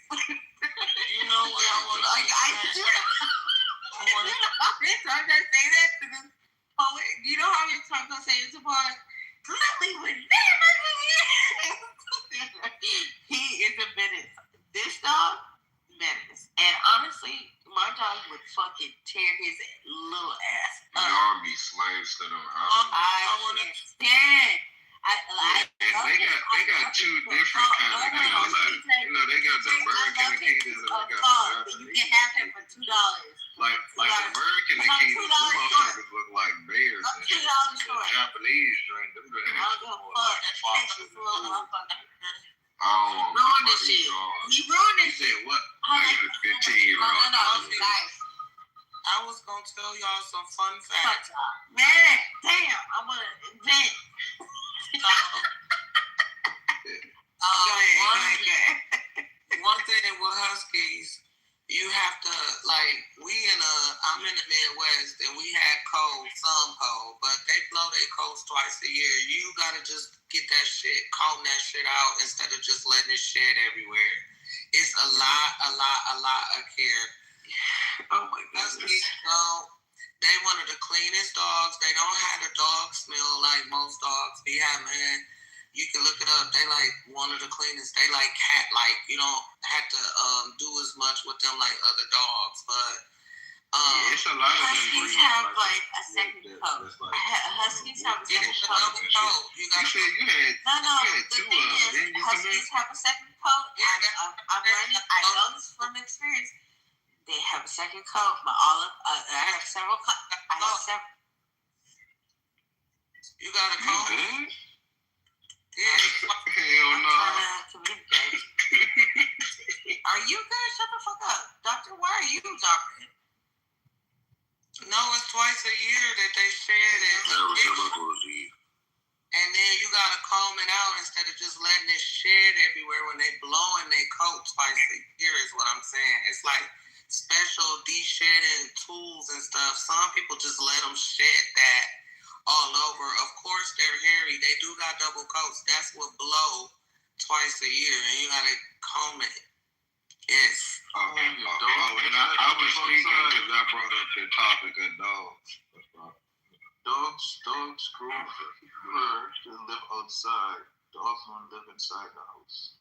You know what I want? I do. You know how many times I say that to this poet? You know how many times I say it to poet? Lily would never do this. He is a menace. This dog, menace. And honestly, my dog would fucking tear his little ass up. Y'all be slaves to them. I want to stand. They got two different kinds of keys. They got the American keys and they got the You can have him for $2. Like the American keys, them motherfuckers look like bears. And shit. The Japanese drink, them Texas little motherfucker. I don't want ruined this shit. He ruined this shit. What? I got a 15-year-old. I was gonna tell y'all some fun facts. Man, damn, I'm gonna invent. One thing with Huskies, you have to I'm in the Midwest and we had some cold, but they blow their coats twice a year. You gotta just get that shit, comb that shit out instead of just letting it shed everywhere. It's a lot of care. Oh my goodness. They one of the cleanest dogs. They don't have a dog smell like most dogs be having. You can look it up. They like one of the cleanest. They like cat like. You don't have to do as much with them like other dogs, but it's a lot of them. Huskies have like a second coat. Huskies have a second coat. You said you had the thing is, Huskies have a second coat. I know this from experience. They have a second coat, but I have several. You got a coat? Yeah. Hell no. Are you good? Shut the fuck up, doctor. Why are you doctor? No, it's twice a year that they shed it. And then you gotta comb it out instead of just letting it shed everywhere when they blowing their coat twice a year is what I'm saying. It's like special de-shedding tools and stuff. Some people just let them shed that all over. Of course, they're hairy. They do got double coats. That's what blow twice a year, and you gotta comb it. Yes. And I was speaking because I brought up the topic of dogs. Dogs prefer to live outside. Dogs don't live inside the house.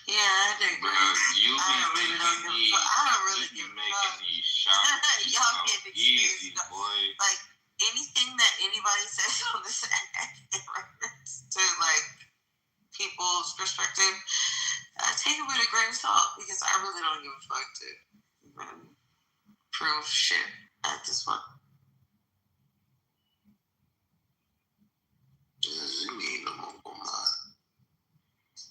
Yeah, I think you I don't really give a making these shots y'all get easy, boy. Like anything that anybody says on this in reference to like people's perspective, take it with a grain of salt because I really don't give a fuck to prove shit at this point. You need no more mind.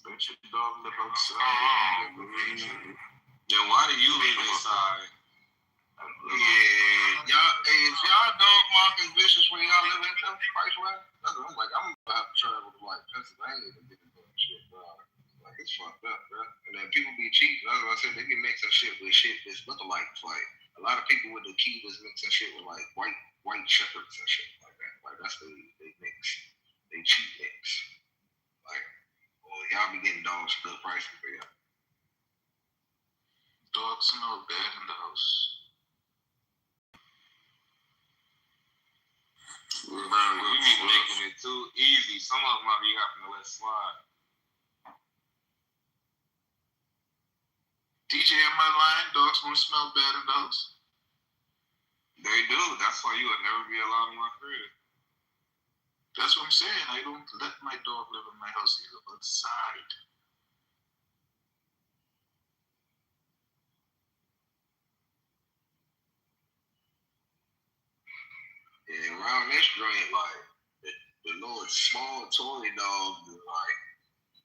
Let your dog live outside. Then why do you live inside? Yeah, is y'all dog market vicious when y'all live in Price Way? I'm like, I'm gonna have to travel to like Pennsylvania to get this shit, bro. Like it's fucked up, bro. And then people be cheap. As I said, they can make some shit with shit that's looking like a a lot of people with the Akitas mix that shit with like white shepherds and shit like that. Like that's what they mix. They cheap mix. Like, well, y'all be getting dogs for good prices for y'all. Dogs smell bad in the house. Bro, you be making it too easy. Some of them might be having to let slide. DJ, am I lying? Dogs won't smell bad in the house? They do. That's why you would never be allowed in my crib. That's what I'm saying. I don't let my dog live in my house. He live outside. Yeah, around this joint, like the little small toy dogs is like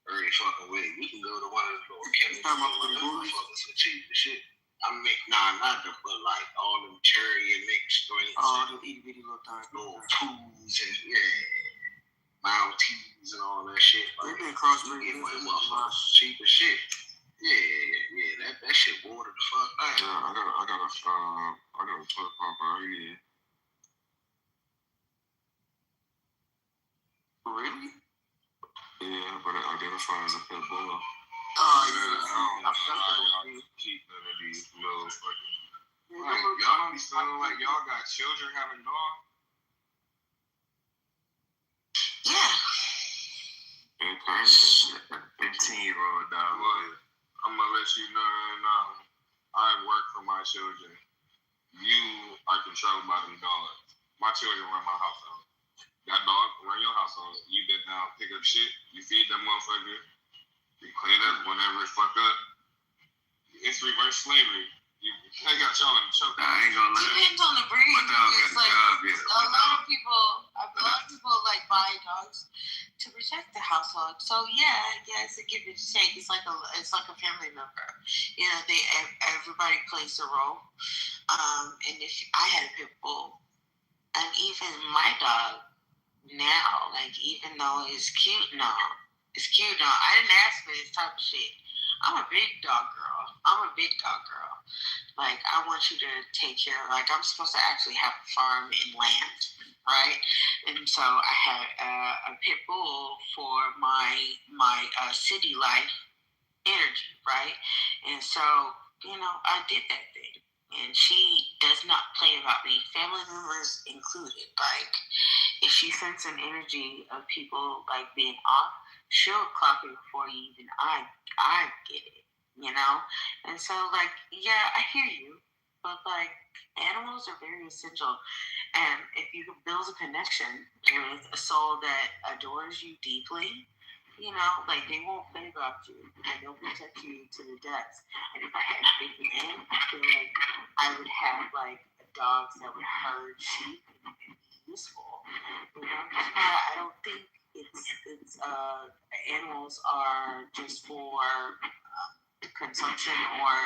very fucking with it. We can go to one of the little chemists and one of the motherfuckers for cheap as shit. I mean, not them, but like all them cherry and mixed joints. Oh, the itty bitty little things. Little poos and Maltese and all that shit. Like, they been crossbreeding with motherfuckers cheap as shit. Yeah. That shit watered the fuck down. Yeah, I got a toy pop right here. Really? Yeah, but it identifies as a pit bull. I don't know how y'all keep none of these little fucking. Like, y'all don't be sounding like y'all got children having dogs. Yeah. And currently, 15-year-old dog. Well, I'm gonna let you know right now. I work for my children. You are controlled by them dogs. My children run my household. That dog run your household. You get down, pick up shit. You feed that motherfucker. You clean up whenever it's fucked up. It's reverse slavery. They got y'all in the choke. I ain't gonna lie. Depends on the breed. It's like a lot of people like buy dogs to protect the household. So yeah, it's a give and take. It's like a family member. You know, everybody plays a role. And if I had a pit bull, and even my dog now, like even though it's cute now, I didn't ask for this type of shit. I'm a big dog girl. Like, I want you to take care. Like, I'm supposed to actually have a farm and land, right? And so I had a pit bull for my city life energy, right? And so, I did that thing. And she does not play about me, family members included. Like, if she senses an energy of people like being off, she'll clock it before you even I get it, And so, like, yeah, I hear you, but like, animals are very essential. And if you can build a connection with a soul that adores you deeply, like, they won't play about you and they'll protect you to the depths. And if I had a big man, I feel like I would have like dogs that would herd sheep and be useful. I don't think it's animals are just for consumption or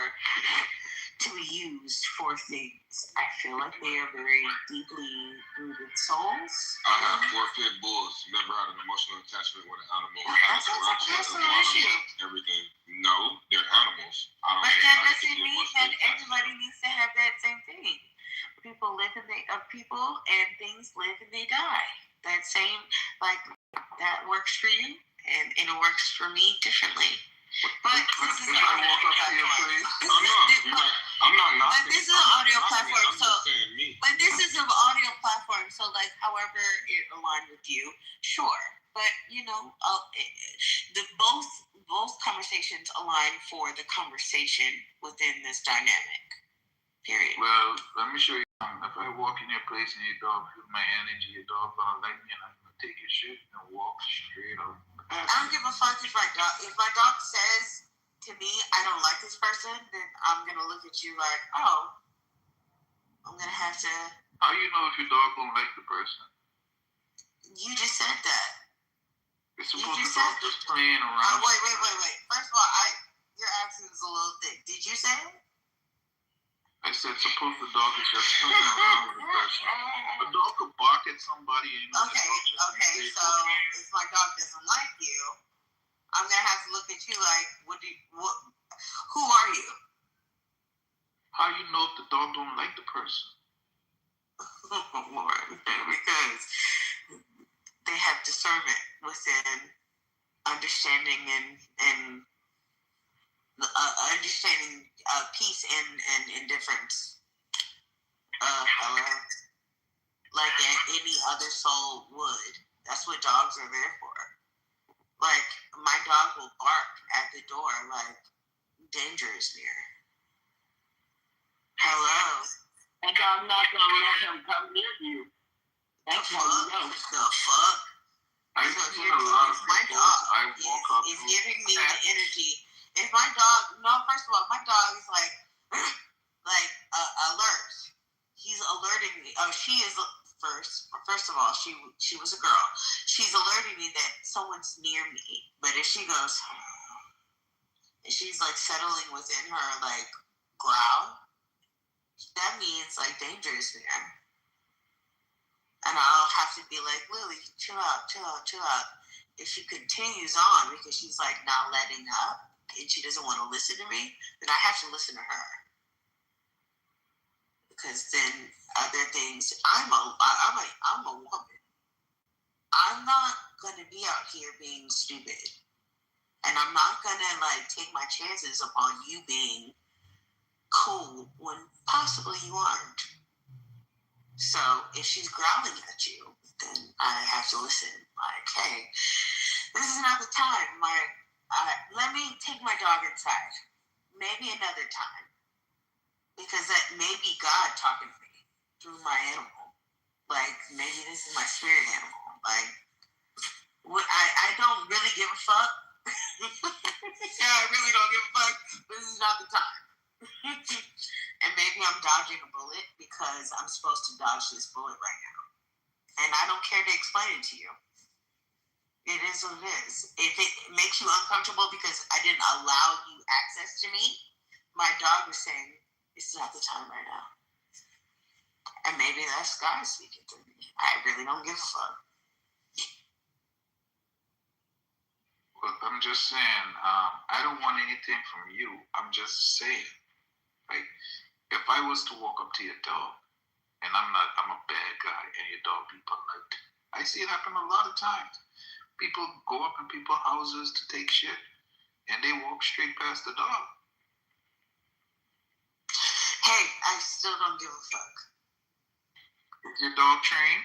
to be used for things. I feel like they are very deeply rooted souls. I have 4 pit bulls. Never had an emotional attachment with an animal. That's a personal issue. Everything. No, they're animals. But that doesn't mean that everybody needs to have that same thing. People live and people and things live and they die. That same, like, that works for you, and it works for me differently. But this is an audio platform. I'm not knocking. But this is an audio platform, but this is an audio platform, so like, however it aligned with you, sure. But both conversations align for the conversation within this dynamic. Period. Well, let me show you. If I walk in your place and your dog feel my energy, your dog gonna like me, and I'm gonna take your shit and walk straight up. I don't give a fuck if my dog says to me, I don't like this person, then I'm gonna look at you like, oh, I'm gonna have to. How you know if your dog don't like the person? You just said that. It's supposed to be just playing around. Wait. First of all, your accent is a little thick. Did you say it? I said, suppose the dog is just playing around with the person. A dog could bark at somebody. Okay. So if my dog doesn't like you, I'm gonna have to look at you like, who are you? How how you know if the dog don't like the person? Because they have discernment within understanding and understanding peace and indifference. Hello, like any other soul would. That's what dogs are there for. Like my dog will bark at the door, like danger is near. Hello. And I'm not gonna let him come near you. That's how you know. The fuck? I've seen a lot of my people. dog I walk up is to giving me the energy. If my dog, no, first of all, my dog is like alert. He's alerting me. Oh, she is First of all, she was a girl. She's alerting me that someone's near me. But if she goes, and she's like settling within her like growl, that means like danger is there. And I'll have to be like, Lily, chill out. If she continues on because she's like not letting up and she doesn't want to listen to me, then I have to listen to her. Because then other things, I'm a woman. I'm not gonna be out here being stupid. And I'm not gonna like take my chances upon you being cool when possibly you aren't. So if she's growling at you, then I have to listen. Like, hey, this is not the time. Let me take my dog inside. Maybe another time. Because that may be God talking to me through my animal. Like, maybe this is my spirit animal. Like, I don't really give a fuck. I really don't give a fuck. This is not the time. And maybe I'm dodging a bullet because I'm supposed to dodge this bullet right now. And I don't care to explain it to you. It is what it is. If it makes you uncomfortable because I didn't allow you access to me, my dog was saying, it's not the time right now. And maybe that's God speaking through me. I really don't give a fuck. Well, I'm just saying, I don't want anything from you. I'm just saying, like, if I was to walk up to your dog, and I'm a bad guy, and your dog be polite, I see it happen a lot of times. People go up in people's houses to take shit, and they walk straight past the dog. Hey, I still don't give a fuck. Is your dog trained?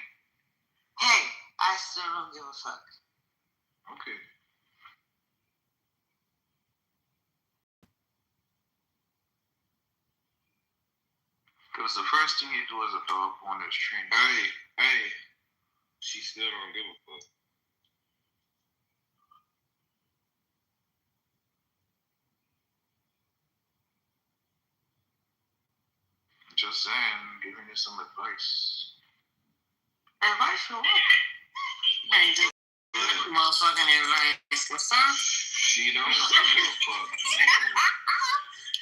Hey, I still don't give a fuck. Okay. Because the first thing you do as a dog owner is train. Hey, she still don't give a fuck. Just saying, giving you some advice. Advice for what? Motherfucking advice. What's up? She don't give a fuck.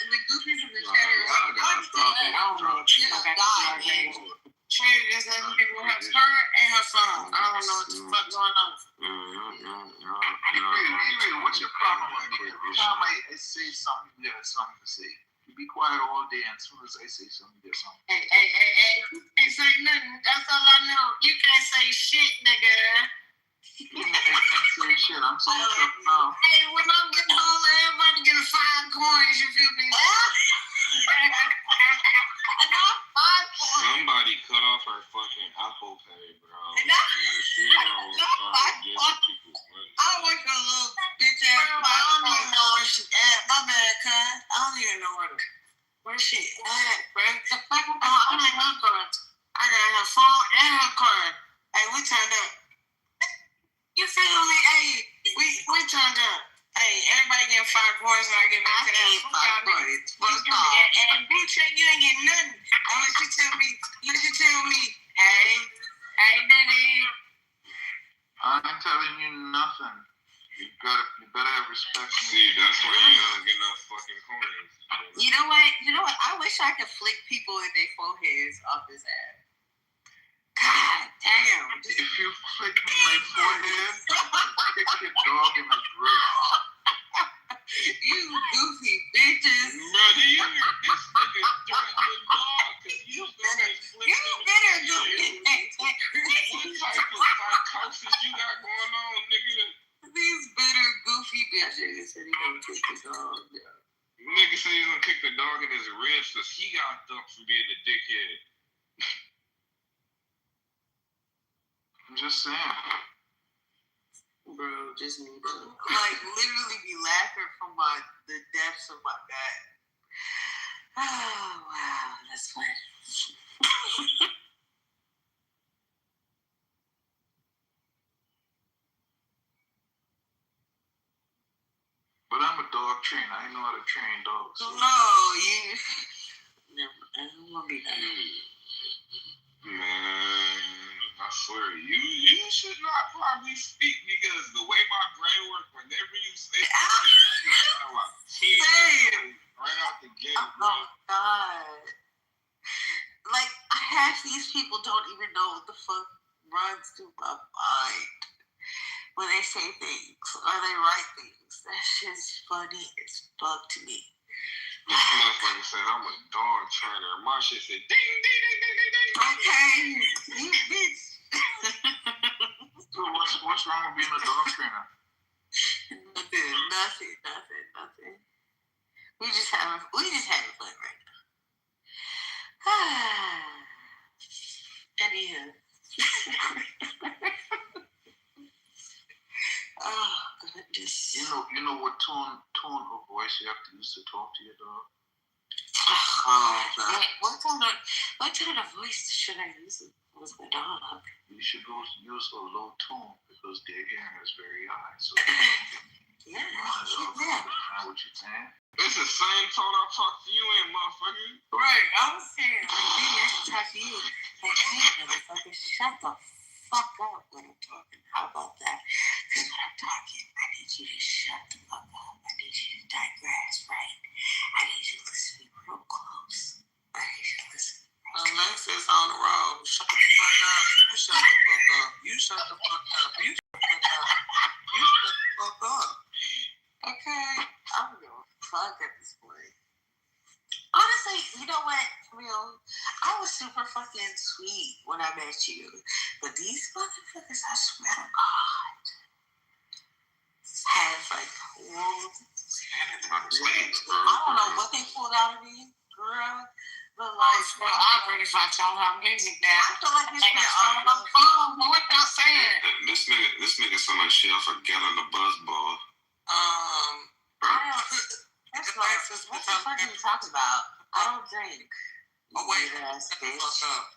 And the goofies in the chat Trader doesn't pick with her skirt and her phone. I don't know what the fuck going on. What's your problem with me? Every time I say something, you have something to say. You be quiet all day, and as soon as I say something, there's something. Hey. Ain't say nothing. That's all I know. You can't say shit, nigga. I can't say shit. I'm saying stuff now. Hey, when I'm getting home, everybody getting 5 coins, you feel me? Somebody cut off her fucking Apple Pay, bro. She don't start giving people money. I work a little bitch ass. I don't even know where she at. My bad, cuz. I don't even know where she at, bro. I'm like, my card. I got her phone and her card. Hey, we turned up. You feel me? Hey, we turned up. Hey, everybody getting 5 coins and I get back to that. 5 coins. And bitch, you ain't getting nothing. Unless you tell me, hey, Diddy. I ain't telling you nothing. You better have respect. See, that's why you don't get no fucking coins. You know what? I wish I could flick people in their foreheads off this ass. God damn. If you flick my forehead, kick your dog in the wrist. You goofy bitches. Brother, this nigga threatened nigga said he's gonna kick the dog in his ribs because he got dumped for being a dickhead. I'm just saying. Bro, just me, bro. Like, literally be laughing from the depths of my gut. Oh, wow. That's fun. But I'm a dog trainer. I know how to train dogs. So. No, you. I don't want to be that. Man, I swear, you should not probably speak because the way my brain works, whenever you say something, I just got like tears right out the gate. Oh, God. Like, half these people don't even know what the fuck runs through my mind when they say things or they write things. That shit's funny as fuck to me. This motherfucker said, I'm a dog trainer. My shit said, ding, ding, ding, ding, ding, ding. Okay, you bitch. So what's wrong with being a dog trainer? Nothing. We just having fun right now. Anywho. Oh, goodness. You know what tone of voice you have to use to talk to your dog? Oh, God. What tone of voice should I use with my dog? You should use a low tone because their hearing is very high. So yeah. Know what you're saying? It's the same tone I talk to you in, motherfucker. Right, I was saying, maybe I should talk to you. Like, hey, motherfucker, shut the fuck up when I'm talking. How about that? Because when I'm talking, I need you to shut the fuck up. I need you to digress, right? I need you to listen to me real close. I need you to listen. Alexis on the road. Shut the fuck up. You shut the fuck up. You shut the fuck up. You shut the fuck up. You shut the fuck up. Okay, I'm going fuck at this point. Honestly, you know what, real? I was super fucking sweet when I met you. But these motherfuckers, I swear to God, have like wolves. I don't know what they pulled out of me, girl. But like, I'm ready for y'all have music now. I feel like this nigga all on my phone. What y'all saying? This nigga sound like she off a gallon of buzzball. That's what the fuck are you talking about? I don't drink. Oh, wait. Shut the fuck up.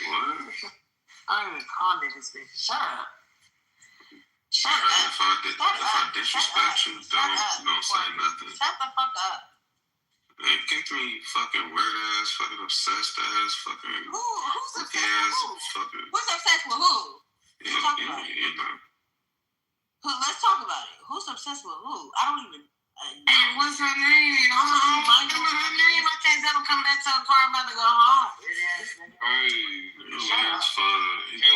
What? I don't even call this bitch. Shut up. Shut up. If I disrespect you, don't say nothing. Shut the fuck up. Hey, get me fucking weird ass, fucking obsessed ass, fucking. Who's obsessed with who? Fucking. Who's obsessed with who? You know. Let's talk about it. Who's obsessed with who? I don't even. What's her name? I can't never come back to the car. I'm about to go home. Hey, shut up. You're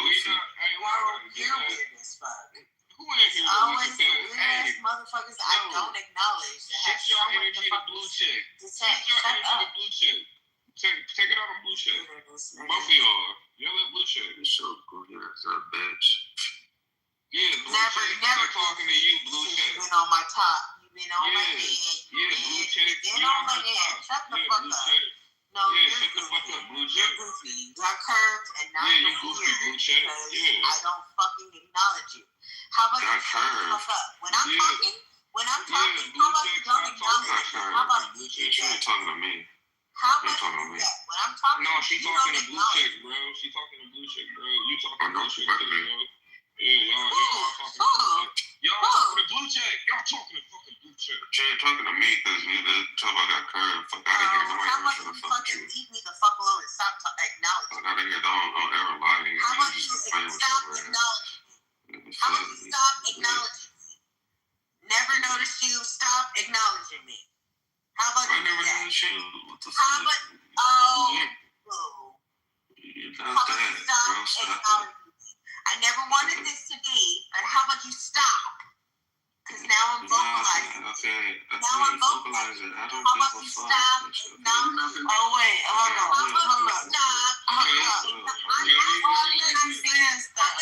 weird as fuck. Who ain't here? Always the weird motherfuckers I don't acknowledge. Shift your energy to blue check. Shift your energy to blue check. Take it out on blue check. Both of y'all. Y'all let blue check. You're so cool. You're a bitch. Yeah, blue check. Never talking to you, blue check. You've been on my top. You've been on my head. Yeah, blue check. You've been on my head. Shut the fuck up. No, shut the fuck up, blue check. You're goofy. You got curves and not you goofy, blue check. I don't fucking acknowledge you. How about you shut the fuck up? When I'm talking, how about you don't acknowledge me? How about you do that? She ain't talking to me. How about you do that? When I'm talking, no, she talking to blue check, bro. She talking to blue check, bro. You talking to blue check, bro. Yeah, y'all talking to blue check. Y'all talking to blue check. Y'all talking to fucking blue check. She ain't talking to me because you talk about that curve. Fuck out of here. Nobody how about you fucking leave me the fuck alone and stop acknowledging? Fuck out of here. Don't ever lie to you. How about you stop acknowledging me? How about you stop acknowledging me? Never noticed you. Stop acknowledging me. How about you do that? What the fuck? How about Stop. I never wanted this to be, but how about you stop? Because now I'm vocalizing. Now I'm vocalizing. How about you stop acknowledging? Oh wait, hold on. How about you stop? How about you stop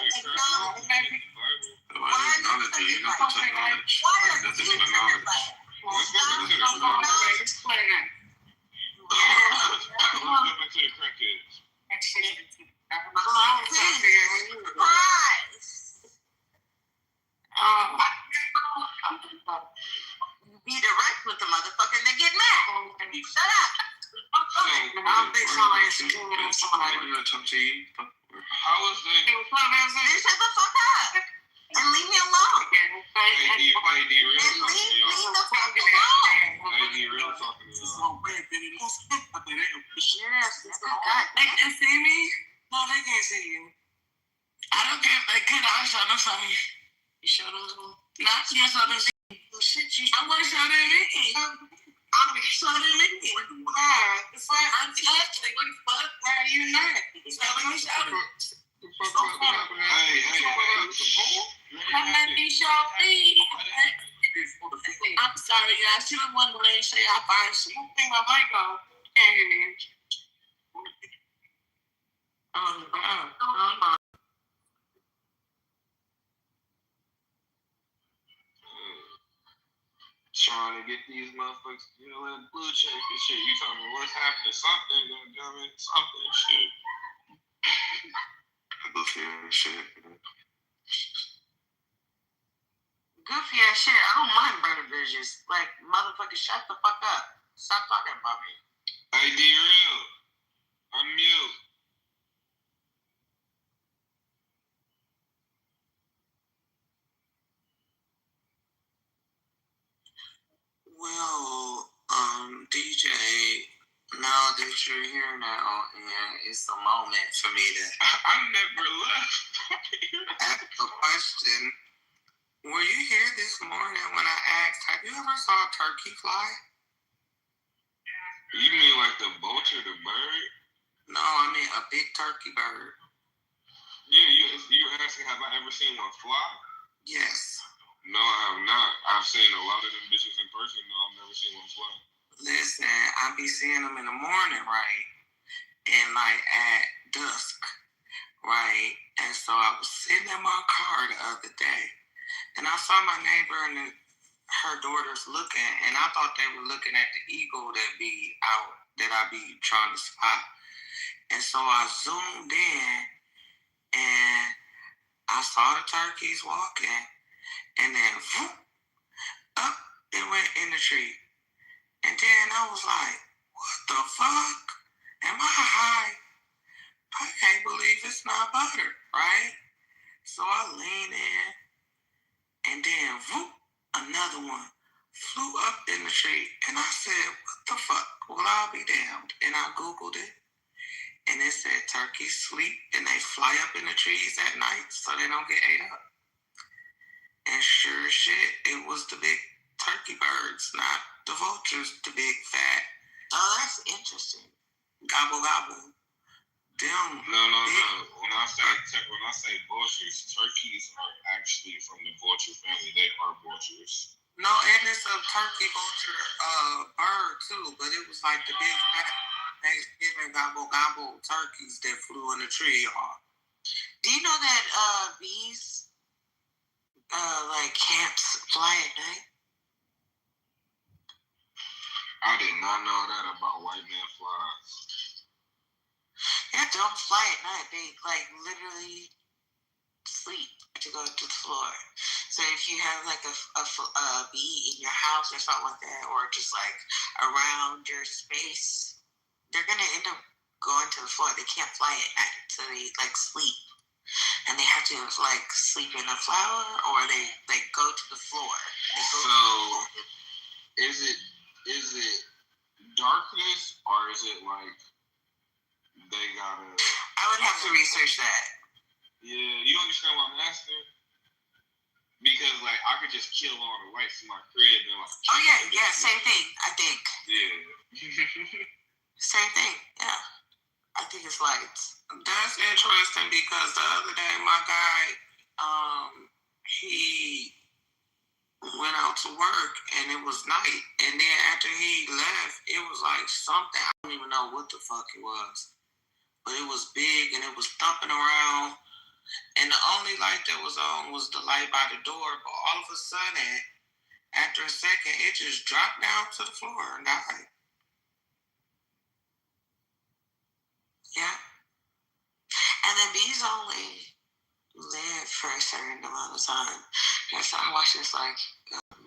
acknowledging? Why are you such a with the motherfucker that get mad. Shut up. I don't think somebody should do it. Somebody Maybe I'll talk to you. How is that? Then shut the fuck up. And leave me alone. Hey, D real And talking to leave y'all. me the fuck alone. Hey, D real talking to y'all. Yes, They can see me? No, they can't see you. I don't care if they could. I'll show them something. You show them something? Not you show them something. I want to show them me. I'm going to show them me. It's like, I'm touching. What the fuck? Why are you not? So let me show them. Hey. Let me show me. I'm sorry, y'all. She was wondering, say I find something I might go. Can't hear me. Trying to get these motherfuckers to get that blue check and shit. You talking about what's happening? Something, goddammit. Something, shit. Goofy ass shit. goofy ass shit. I don't mind burning bridges. Like, motherfucker, shut the fuck up. Stop talking about me. Hey, D real. I'm mute. Well, DJ, now that you're here now, and it's a moment for me to I never left. ask a question. Were you here this morning when I asked, have you ever saw a turkey fly? You mean like the vulture, the bird? No, I mean a big turkey bird. Yeah, you asking have I ever seen one fly? Yes. No, I have not. I've seen a lot of them bitches in person. No, I've never seen one fly. Listen, I be seeing them in the morning, right? And like at dusk, right? And so I was sitting in my car the other day, and I saw my neighbor and her daughters looking, and I thought they were looking at the eagle that be out, that I be trying to spot. And so I zoomed in, and I saw the turkeys walking, and then whoop, up it went in the tree. And then I was like, what the fuck? Am I high? I can't believe it's not butter, right? So I leaned in, and then whoop, another one flew up in the tree. And I said, what the fuck? Well, I'll be damned. And I Googled it, and it said turkeys sleep and they fly up in the trees at night so they don't get ate up. And sure as shit, it was the big turkey birds, not the vultures, the big fat. Oh, that's interesting. Gobble gobble. Them. No. When I say vultures, turkeys are actually from the vulture family. They are vultures. No, and it's a turkey vulture bird too, but it was like the big fat Thanksgiving gobble gobble turkeys that flew in the tree, y'all. Do you know that bees like can't fly at night? I did not know that about white man flies. Yeah, don't fly at night. They like literally sleep to go to the floor. So if you have like a bee in your house or something like that, or just like around your space, they're gonna end up going to the floor. They can't fly at night, so they like sleep. And they have to like sleep in a flower, or they like go to the floor. Is it darkness, or is it like they gotta? I would have to research that. Yeah, you understand what I'm asking? Because like I could just kill all the lights in my crib and like. Oh yeah, same thing. I think. Yeah. Same thing. Yeah, I think it's lights. That's interesting because the other day my guy, he went out to work and it was night, and then after he left, it was like something, I don't even know what the fuck it was, but it was big and it was thumping around, and the only light that was on was the light by the door, but all of a sudden, after a second, it just dropped down to the floor and died. Yeah. And then bees only live for a certain amount of time. And so I watched this like goddamn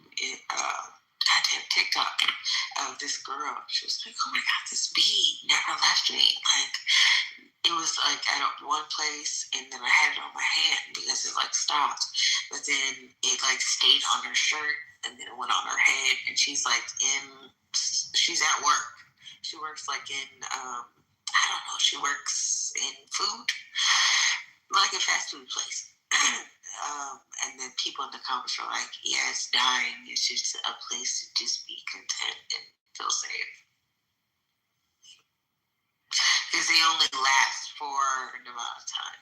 TikTok TikTok of this girl. She was like, "Oh my God, this bee never left me." Like, it was like at one place, and then I had it on my hand because it like stopped, but then it like stayed on her shirt, and then it went on her head. And she's like she's at work. She works like in I don't know. She works in food, like a fast food place. And then people in the comments are like, "Yeah, it's dying. It's just a place to just be content and feel safe." Because they only last for an amount of time.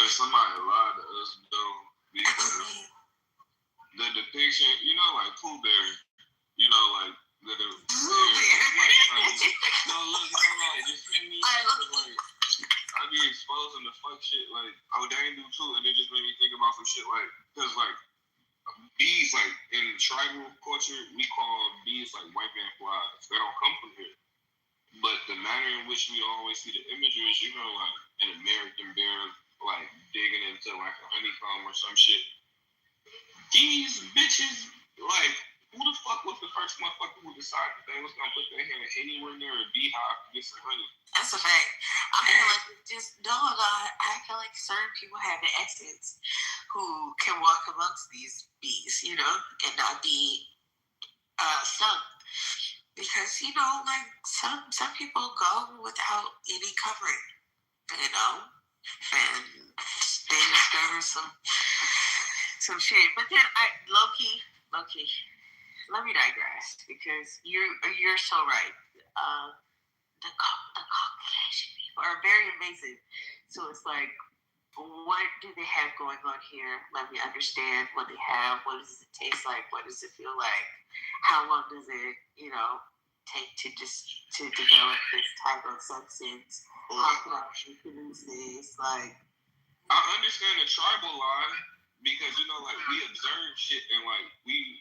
Somebody lied to us though, because the depiction, you know, like Pooh Bear, you know, like the Pooh Bear, like, no, look, you know, like, just hear me, like, I be exposing the fuck shit, like, oh, they ain't do too, and it just made me think about some shit, like, because, like, bees, like, in tribal culture, we call bees, like, white man flies. They don't come from here. But the manner in which we always see the images, you know, like an American bear, like digging into like a honeycomb or some shit. These bitches, like, who the fuck was the first motherfucker who decided that they was gonna put their hand anywhere near a beehive to get some honey? That's a fact. I feel like just I feel like certain people have the exits who can walk amongst these bees, you know, and not be stung. Because, you know, like some people go without any covering, you know, and they discover some shit. But then low key, let me digress, because you're so right. The Caucasian people are very amazing. So it's like, what do they have going on here? Let me understand what they have. What does it taste like? What does it feel like? How long does it, you know, take to develop this type of substance? How can I produce this? Like, I understand the tribal line, because, you know, like, we observe shit, and like you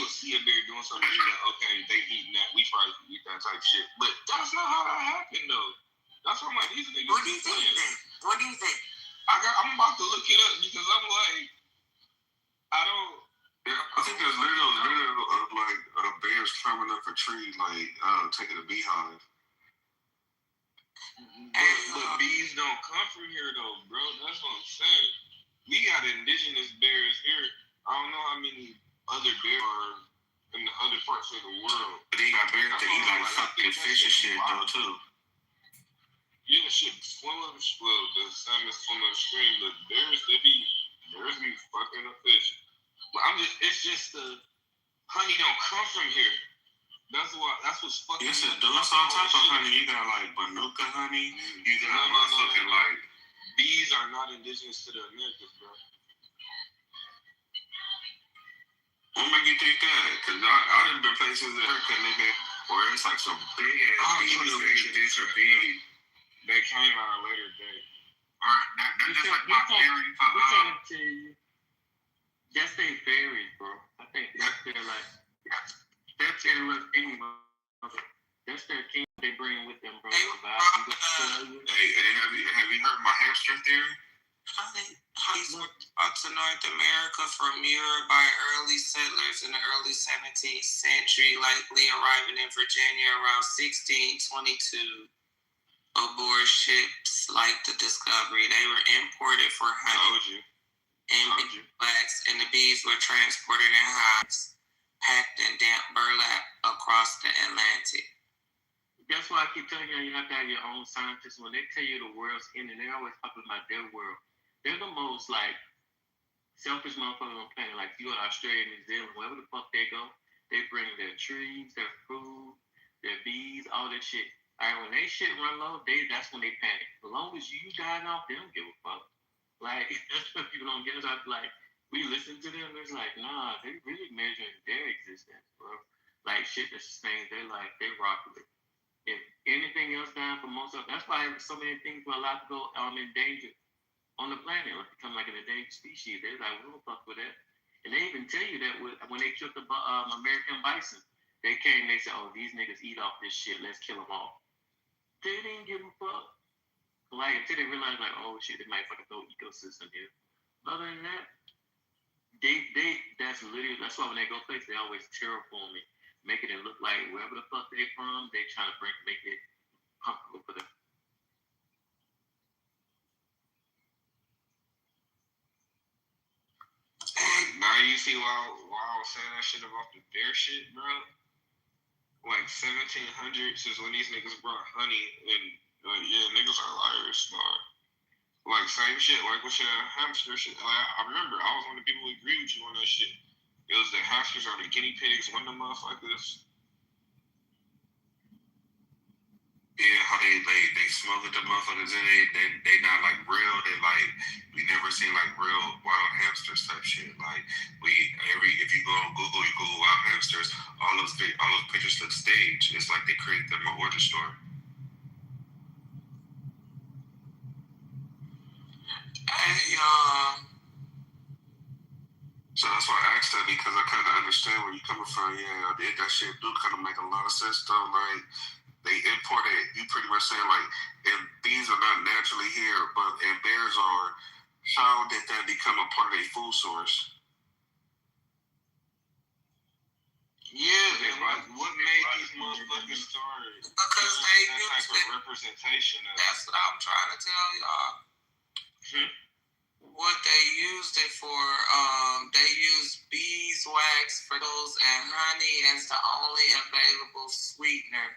will see a bear doing something, and you're like, okay, they eating that, we probably can eat that type shit. But that's not how that happened though. That's what I'm like, these niggas. What do you think then? What do you think? I'm about to look it up, because I'm like, I don't. Yeah, I think there's video of like bears climbing up a tree, like taking a beehive. But bees don't come from here though, bro. That's what I'm saying. We got indigenous bears here. I don't know how many other bears are in the other parts of the world. But they got bears that eat like fucking fish and shit though too. Yeah, shit, the salmon swim upstream, but bears be fucking up fish. But it's just the honey don't come from here. That's what's fucking. Yes, it does. All type of honey. You got like Manuka honey. You got motherfucking like. Bees are not indigenous to the Americas, bro. What make you think that? Because I done been places in America, nigga, where it's like some big ass bees or bees. They came out a later date. Alright, that's just like my theory. That's their fairies, bro. I think that's their like. That's their little thing, bro. That's their king they bring with them, bro. Hey, have you heard my hamster theory? To North America from Europe by early settlers in the early 17th century, likely arriving in Virginia around 1622. Aboard ships like the Discovery, they were imported for honey and wax, and the bees were transported in hives, packed in damp burlap across the Atlantic. That's why I keep telling you, you have to have your own scientists. When they tell you the world's ending, they always talk about their world. They're the most like selfish motherfuckers on the planet. Like, you go to Australia, New Zealand, wherever the fuck they go, they bring their trees, their food, their bees, all that shit. All right, when they shit run low, that's when they panic. As long as you dying off, they don't give a fuck. Like, that's what people don't get. It's like, we listen to them, it's like, nah, they really measuring their existence, bro. Like, shit that sustains their life, they rock with it. If anything else down for most of, that's why so many things were allowed to go endangered on the planet, or become like an endangered species. They're like, we don't fuck with that. And they even tell you that when they killed the American bison, they came, they said, oh, these niggas eat off this shit, let's kill them all. They didn't give a fuck. Like, until they realized, like, oh shit, they might fucking throw ecosystem here. Other than that, that's why when they go places, they always terraforming. making it look like wherever the fuck they from, they trying to make it comfortable for them. Now you see why I was saying that shit about the bear shit, bro. Like 1700s is when these niggas brought honey, and yeah, niggas are liars, dog. Like same shit, like with your hamster shit. I remember I was one of the people who agreed with you on that shit. It was the hamsters or the guinea pigs, one of them motherfuckers. Yeah, how they smothered the motherfuckers and they not like real. They like we never seen like real wild hamsters type shit. Like if you go on Google, you Google wild hamsters, all those pictures look staged. It's like they create them an origin story. Hey, so that's why I asked that, because I kind of understand where you're coming from. Yeah, that shit do kind of make a lot of sense though. Like they imported, you pretty much saying like, if bees are not naturally here, but if bears are, how did that become a part of their food source? Yeah, they like what made these motherfuckers start? Because they that use type of representation of. That's what I'm trying to tell y'all. What they used it for, they used beeswax for those, and honey as the only available sweetener.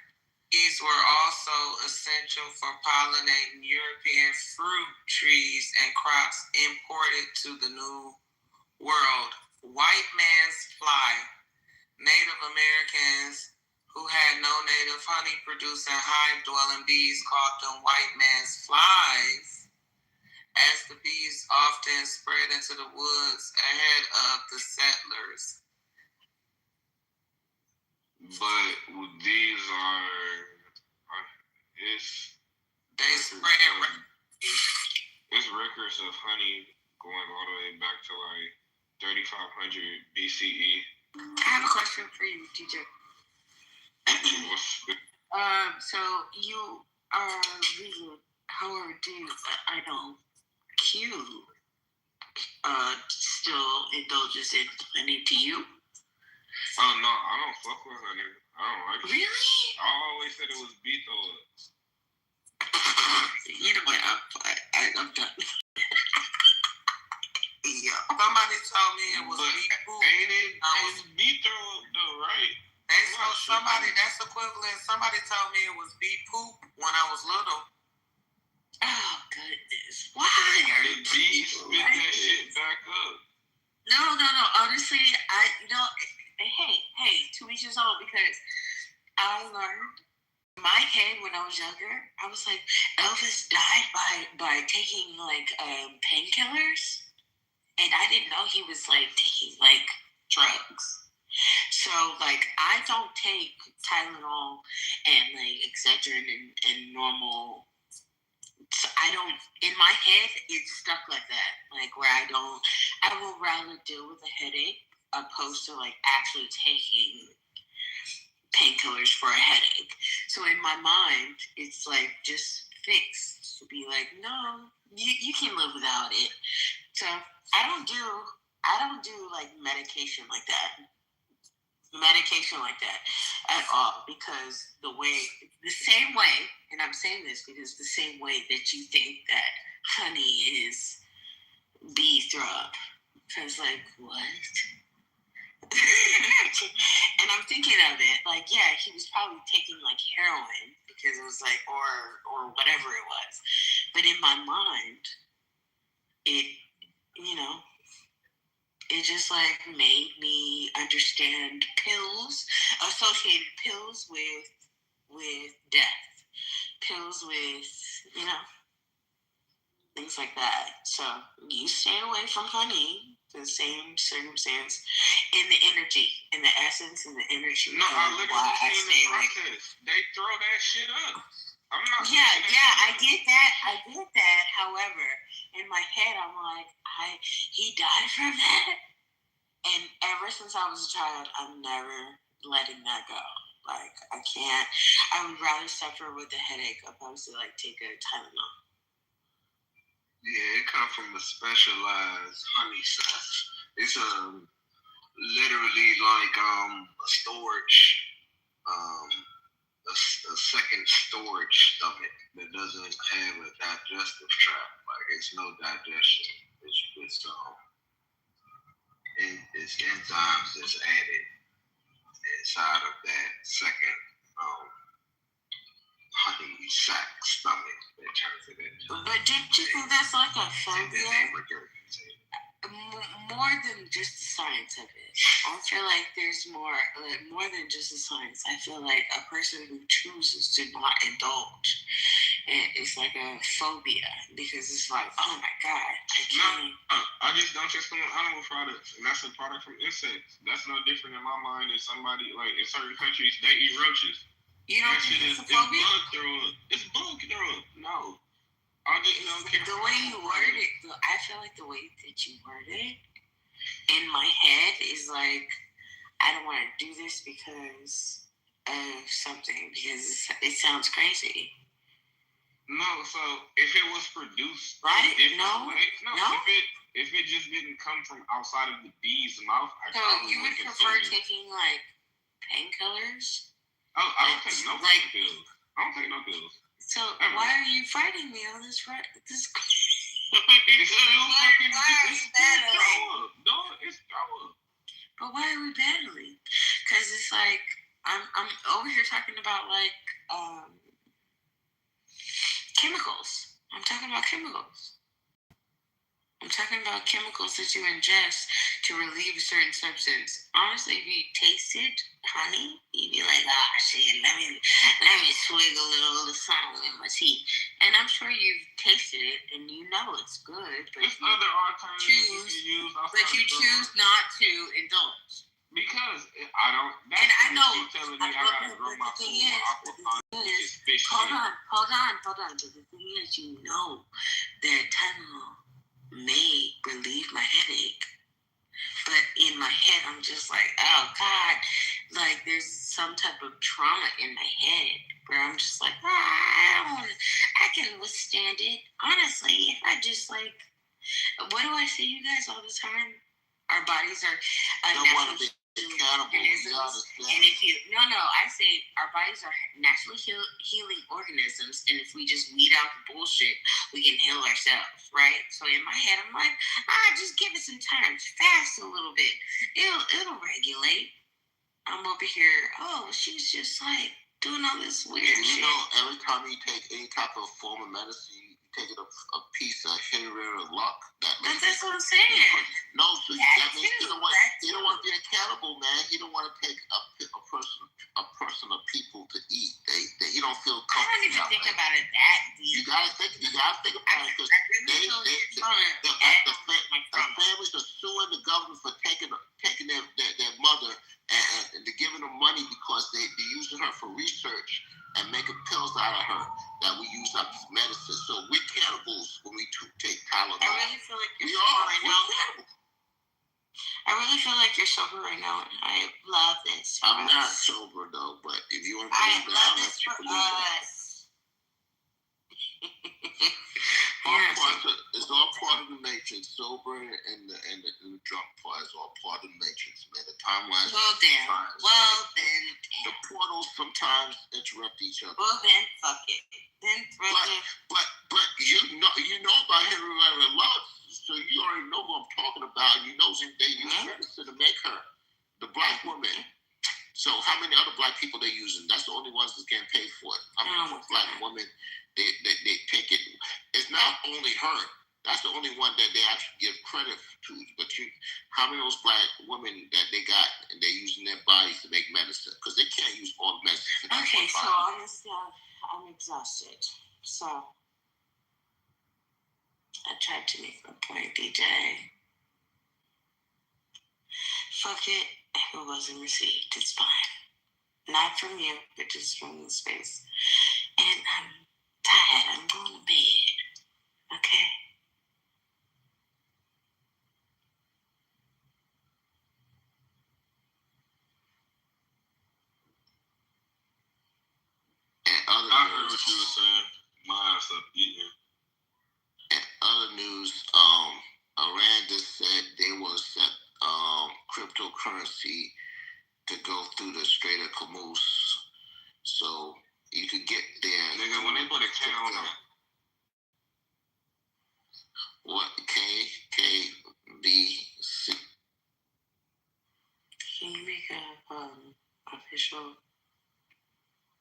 Bees were also essential for pollinating European fruit trees and crops imported to the New World. White man's fly. Native Americans who had no native honey producing hive-dwelling bees called them white man's flies, as the bees often spread into the woods ahead of the settlers. But these are it's records of honey going all the way back to like 3500 BCE. I have a question for you, DJ. So you are vegan. However, I know Q still indulges in honey to you? Oh no, I don't fuck with honey. I don't like it. Really? I always said it was beet oil. You know what? I'm done. Yeah. Somebody told me it was beet poop. Ain't it? It's beet oil though, right? That's equivalent. Somebody told me it was beet poop when I was little. Oh goodness! Why? The bees spit that shit back up. No. Honestly, hey, to each his own, because I learned in my head when I was younger, I was like, Elvis died by taking like painkillers, and I didn't know he was like taking like drugs. So like I don't take Tylenol and like Excedrin and normal. So I don't, in my head, it's stuck like that. Like where I will rather deal with a headache opposed to like actually taking painkillers for a headache. So in my mind, it's like just fixed to be like, no, you can live without it. So I don't do like medication like that at all, because the same way, and I'm saying this because the same way that you think that honey is bee drug, because like what? And I'm thinking of it like, yeah, he was probably taking like heroin because it was like, or whatever it was, but in my mind, it just like made me understand associated pills with death, pills with, things like that. So you stay away from honey, the same circumstance, in the essence, and the energy. No, I literally seen the process. They throw that shit up. I'm not. Yeah, I get that. However, in my head, I'm like, he died from that. And ever since I was a child, I'm never letting that go. Like, I can't. I would rather suffer with a headache opposed to like take a Tylenol. Yeah, it comes from the specialized honey stuff. It's literally like a storage, a second storage stomach that doesn't have a digestive tract. Like it's no digestion. It's enzymes that's added inside of that second honey sac stomach that turns it into. But don't you think that's like a phobia? More than just the science of it. I feel like there's more than just the science. I feel like a person who chooses to not indulge, and it's like a phobia because it's like, oh my god, I can't. No, I just don't trust animal products, and that's a product from insects. That's no different in my mind than somebody like in certain countries they eat roaches. You don't think it's a phobia? It's bug throwing. No. I just don't care. The way you worded it, I feel like the way that you worded it in my head is like, I don't want to do this because of something, because it sounds crazy. No, so if it was produced right? No. If it just didn't come from outside of the bee's mouth, so you would prefer taking like painkillers? Oh, I don't take no pills. I don't take no pills. So why are you fighting me on this? It's But why are we battling? Because it's like I'm over here talking about like chemicals. I'm talking about chemicals. I'm talking about chemicals that you ingest to relieve a certain substance. Honestly, if you tasted honey, you'd be like, shit, let me swig a little of something in my tea. And I'm sure you've tasted it and you know it's good, but there's other alternatives you choose not to indulge. Because I don't. And I know. Telling me I gotta grow my food Hold on. But the thing is, you know that Tylenol may relieve my headache, but in my head I'm just like, oh god, like there's some type of trauma in my head where I'm just like, I can withstand it. Honestly, if I just like, what do I say you guys all the time? Our bodies are naturally organisms, and if you I say our bodies are naturally healing organisms, and if we just weed out the bullshit, we can heal ourselves, right? So in my head, I'm like, just give it some time, fast a little bit, it'll regulate. I'm over here, she's just like doing all this weird shit. You know, every time you take any type of form of medicine, you take it a piece of hair or luck. That's what I'm saying. No, so that means you don't want to be accountable, man. You don't want to take a person of people to eat. You don't feel comfortable. I don't even think about it that deep. You gotta think about it because the families are suing the government for taking their mother and they're giving them money because they're using her for research and making pills out of her that we use up as medicine. So we're cannibals when we take Tylenol. I really feel like you're sober right now. I really feel like you're sober right now. I love this. I'm not sober though, but if you want to believe that, I'll let you believe it. It's all part of the matrix. Sober and the drunk part is all part of the matrix, man. The timelines. The portals sometimes interrupt each other. Well then, fuck it. But you know about Henry Love, so you already know who I'm talking about. You know they use medicine to make her the black woman. So how many other black people they using? That's the only ones that can't pay for it. I mean, black women, they take it. It's not only her. That's the only one that they actually give credit to. But how many of those black women that they got and they're using their bodies to make medicine? Because they can't use all the medicine. Okay, so honestly, I'm exhausted. So I tried to make a point, DJ. Fuck it. If it wasn't received, it's fine. Not from you, but just from the space. And I'm tired. I'm going to bed. Okay? I heard what you were saying. My ass up eating. And other news, Iran just said they will accept cryptocurrency was straight up camoose. So you could get there. Nigga, when they put a K on it. What? KKBC. Can you make a official?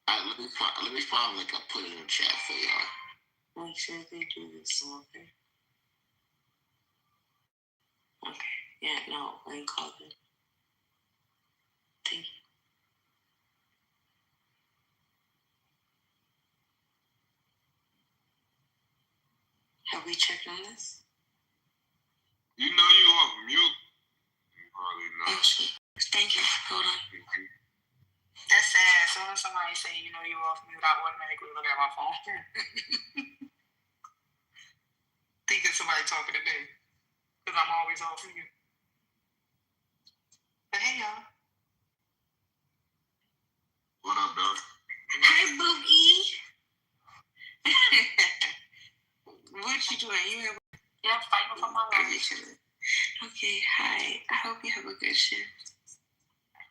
Let me find like I put it in the chat for y'all. Make sure they do this. Okay. Okay. Yeah. No. I ain't called it. Thank you. Have we checked on this? You know you off mute. Probably not. Oh, shit. Thank you. Hold on. That's sad. As soon as somebody say, you know, you off mute, I automatically look at my phone. Thinking somebody talking to me. Because I'm always off mute. But hey, y'all. What up, dog? Hi, Boogie. What you doing? You have... Yeah, fighting for my life. Okay, hi. I hope you have a good shift.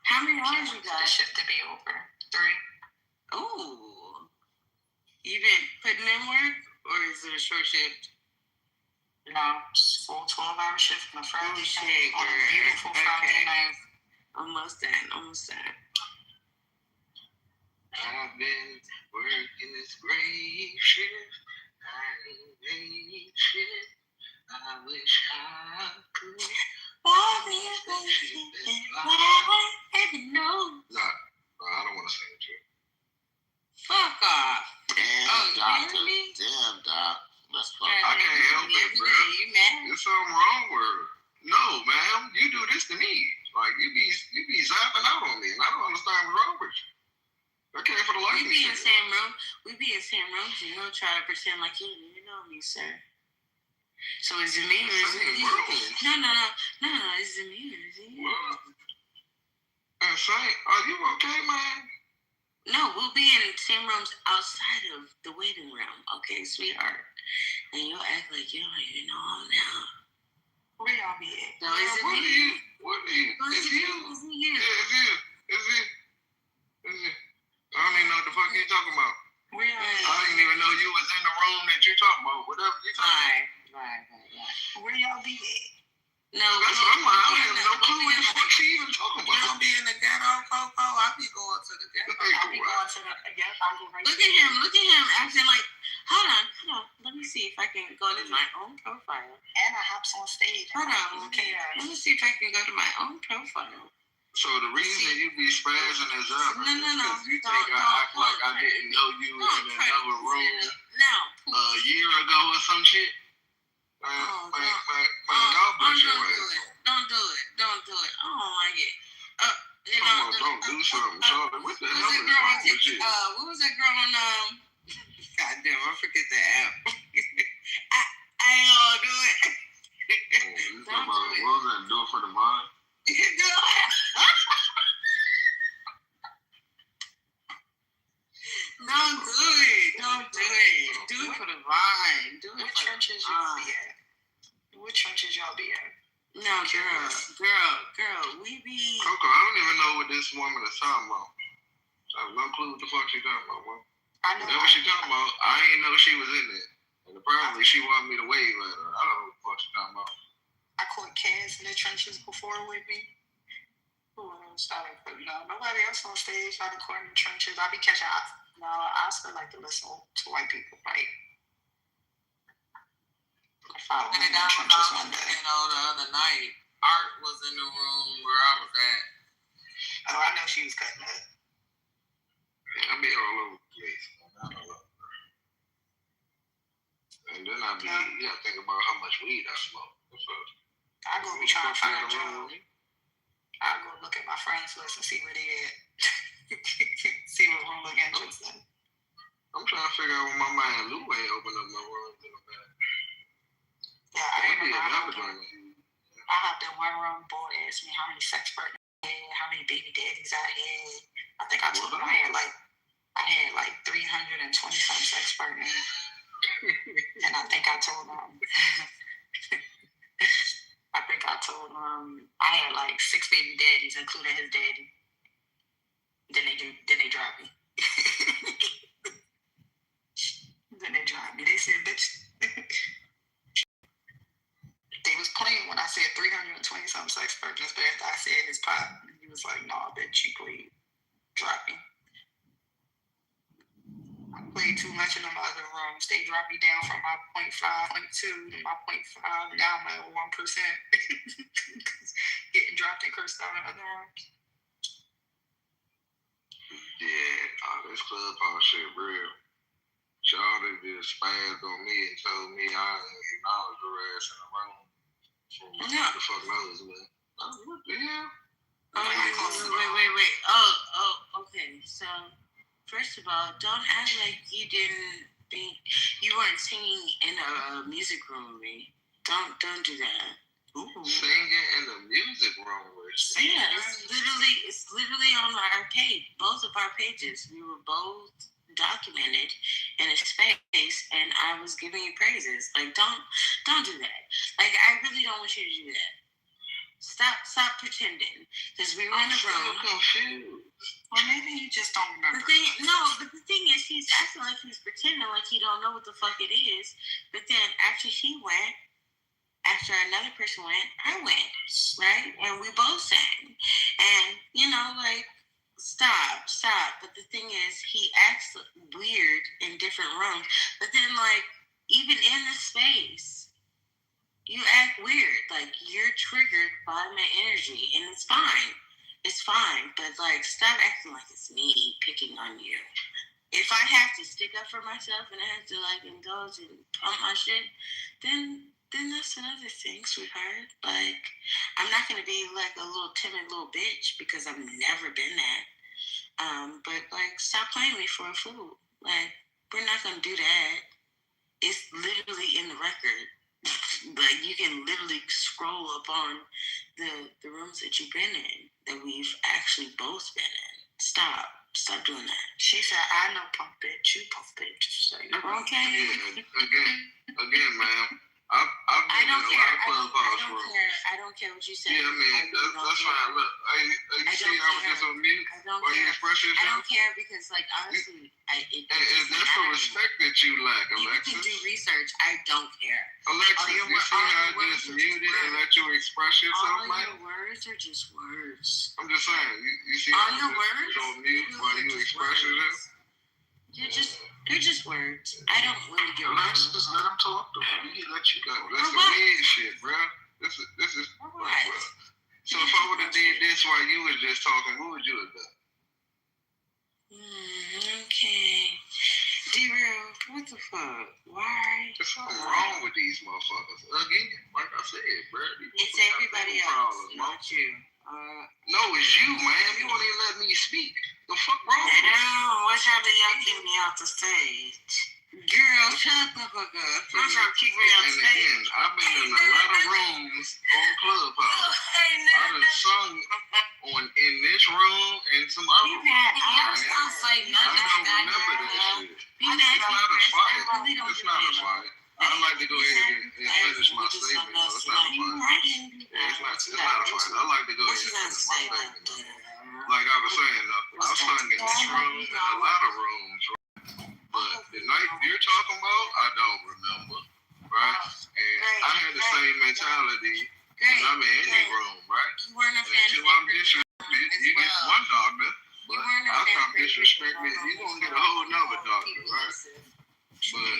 How many hours you got? The shift to be over. 3. Oh. You been putting in work, or is it a short shift? No, full 12-hour shift on a Friday night. On a beautiful Friday night. Almost done. I've been working this great shift. I ain't made shit. I wish I could. Why be a great shift? Why ever know? Nah, I don't want to say it. Fuck off. Damn, doctor. You me? Damn, doc. Let's fuck. I can't help it, bro. You mad? There's something wrong with her. No, man. You do this to me. Like, you be zapping out on me, and I don't understand what's wrong with you. I came for the life. We be in the same room. We be in the same rooms, and you'll try to pretend like you don't even know me, sir. So is it me or is it you? No. Is it me or is it you? And Saint, are you okay, man? No, we'll be in the same rooms outside of the waiting room, okay, sweetheart? And you'll act like you don't even know I'm now. Where y'all be at? So is it me? What are you? It's you. Is it you? Yeah, it's you. I don't even know what the fuck you talking about. Where y'all be? I didn't even know you was in the room that you talking about. Whatever you talking about. Right. Where y'all be at? No, that's what I'm like. I don't have no clue what the fuck she even talking about. You don't be in the ghetto, Coco. I be going to the ghetto. I be going to the right. Look at him acting like, hold on. Let me see if I can go to my own profile. And I hops on stage. Hold on. Okay. Let me see if I can go to my own profile. So the reason you be spazzing is up No. Because you think I act like I didn't know you in another room a year ago or some shit? Man, God bless your ass. Don't do it. I don't like it. Don't do something, Charlie. What the hell is wrong with you? What was that girl on goddamn, I forget the app. I ain't gonna do it. What was that? Do it for the mind? Don't do it. Do it for the vine. Do it what for churches y'all be at? What churches y'all be at? No, girl, we be... Coco, I don't even know what this woman is talking about. I have no clue what the fuck she talking about, bro. Whatever she talking about, I ain't know she was in there. And apparently she wanted me to wave at her. I don't know what the fuck she talking about. I caught cats in the trenches before with me. Who else? Nobody else on stage. I done caught in the trenches. I be catching eyes. No, I still like to listen to white people fight. I followed them in the trenches one day. The other night, Art was in the room where I was at. Oh, I know she was cutting up. I be all over the place. And then I think about how much weed I smoke. I go be trying to find a job. I go look at my friends list and see where they at. See what room look interesting. I'm trying to figure out when my man Lou ain't open up no room. Yeah, I hopped in one room. Boy asked me how many sex partners I had, how many baby daddies I had. I think I told him I had like 320 some sex partners. And I think I told him I had like 6 baby daddies, including his daddy. that she played dropping. I played too much in the other rooms. They dropped me down from my 0.5, 0.2, my 0.5. Now I'm at 1%. Getting dropped and cursed out in other rooms. Yeah, this clubhouse shit real. Y'all done just spazzed on me and told me I acknowledge your ass in the room. Who the fuck knows, man? What the hell? Wait. Oh, okay. So, first of all, don't act like you weren't singing in a music room with me. Don't do that. Ooh. Singing in the music room with you. Yeah, it's literally on our page, both of our pages. We were both documented in a space, and I was giving you praises. Like, don't do that. Like, I really don't want you to do that. Stop pretending, because we were in the room. Well, maybe you just don't remember. But the thing is, he's acting like he's pretending like he don't know what the fuck it is. But then after another person went, I went, right? And we both sang. And, like, stop. But the thing is, he acts weird in different rooms. But then, like, even in the space, you act weird. Like, you're triggered by my energy, and it's fine. It's fine. But, like, stop acting like it's me picking on you. If I have to stick up for myself and I have to, like, indulge and pump my shit, then that's another thing, sweetheart. Like, I'm not going to be, like, a little timid little bitch because I've never been that. But, like, stop playing me for a fool. Like, we're not going to do that. It's literally in the record. Like, you can literally scroll up on the rooms that you've been in, that we've actually both been in. Stop doing that. She said, I know pump bitch, you pump bitch. So, okay. Yeah, again, ma'am. I've been in a lot of clubhouse rooms. I don't care what you say. Yeah, man, that's fine. Look, you see, I was just on mute. While you express yourself. I don't care because, like, honestly, and that's the respect that you lack, Alexis. You can do research. I don't care. Alexis, you see how I just muted and let you express yourself, man? All your words are just words. I'm just saying. You see all how your words on mute while you express yourself? They're just words. I don't really get Alexis, just let them talk to me. Let you go. That's some weird shit, bro. This is right. So if I would have did this while you was just talking, who would you have done? Okay. D-Real, what the fuck? Why? There's something wrong with these motherfuckers. Again, like I said, bro. It's everybody else, not you. No, it's you, man. You won't even let me speak. The fuck wrong with you? What's happening? Y'all keep me off the stage. Girl, shut the fuck up. Y'all trying to keep me off the stage. And again, I've been in a lot of rooms on Clubhouse. I done sung in this room and some other rooms. I don't remember that shit. It's not a fight. It's not a fight. I'd like to go ahead and finish my statement. No, it's not a fight. Yeah, it's not a fight. I'd like to go ahead and finish my statement. Like I was saying, I sung in this room and a lot of rooms. But the night you're talking about, I don't remember. Right? And I had the same mentality when I'm in any room, right? And until I'm disrespected, you get one doctor. But I'll come disrespect me, you're going to get a whole nother doctor, right? But,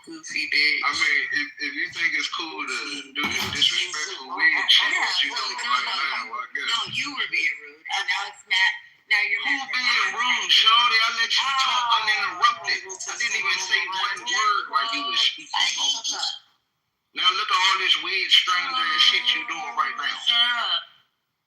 goofy bitch. I mean, if you think it's cool to do this disrespectful weird shit that you doing right now, I guess. No, you were being rude. And now it's not. Now you're Who being rude, Shorty? I let you talk uninterrupted. I didn't even say one word while you was speaking. Now look at all this weird, strange ass shit you doing right now.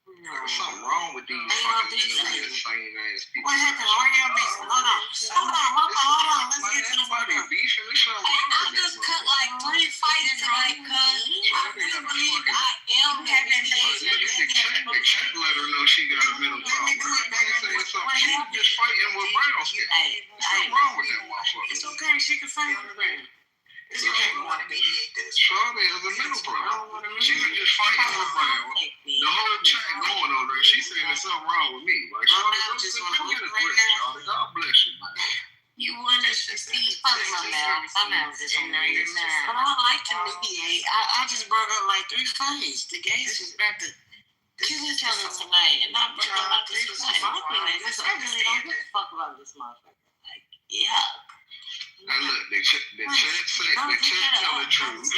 There's something wrong with these fucking insane ass people. What happened? Why y'all beefing? Hold on. Let's get to the body beefing. There's something wrong I just cut like 3 fights tonight, cuz I really believe I am having the check let her know she got a mental problem. She was just fighting with brown skin. What's wrong with that motherfucker? It's okay. She can fight with me. It's okay. You want to be this. Shawty has a mental problem. She was just fighting with brown. The whole chat going on there. She saying there's something wrong with me. Like, Shawty, don't get a grip, Shawty. God bless you, man. You want us to see my mouth this and now you're mad. But I like to mediate. I just brought up like 3 fights. The gays was about to kill each other tonight and not break up like this tonight. My thing is, I really don't give a fuck about this motherfucker. Like, yeah. Now look, the chat tell the truth.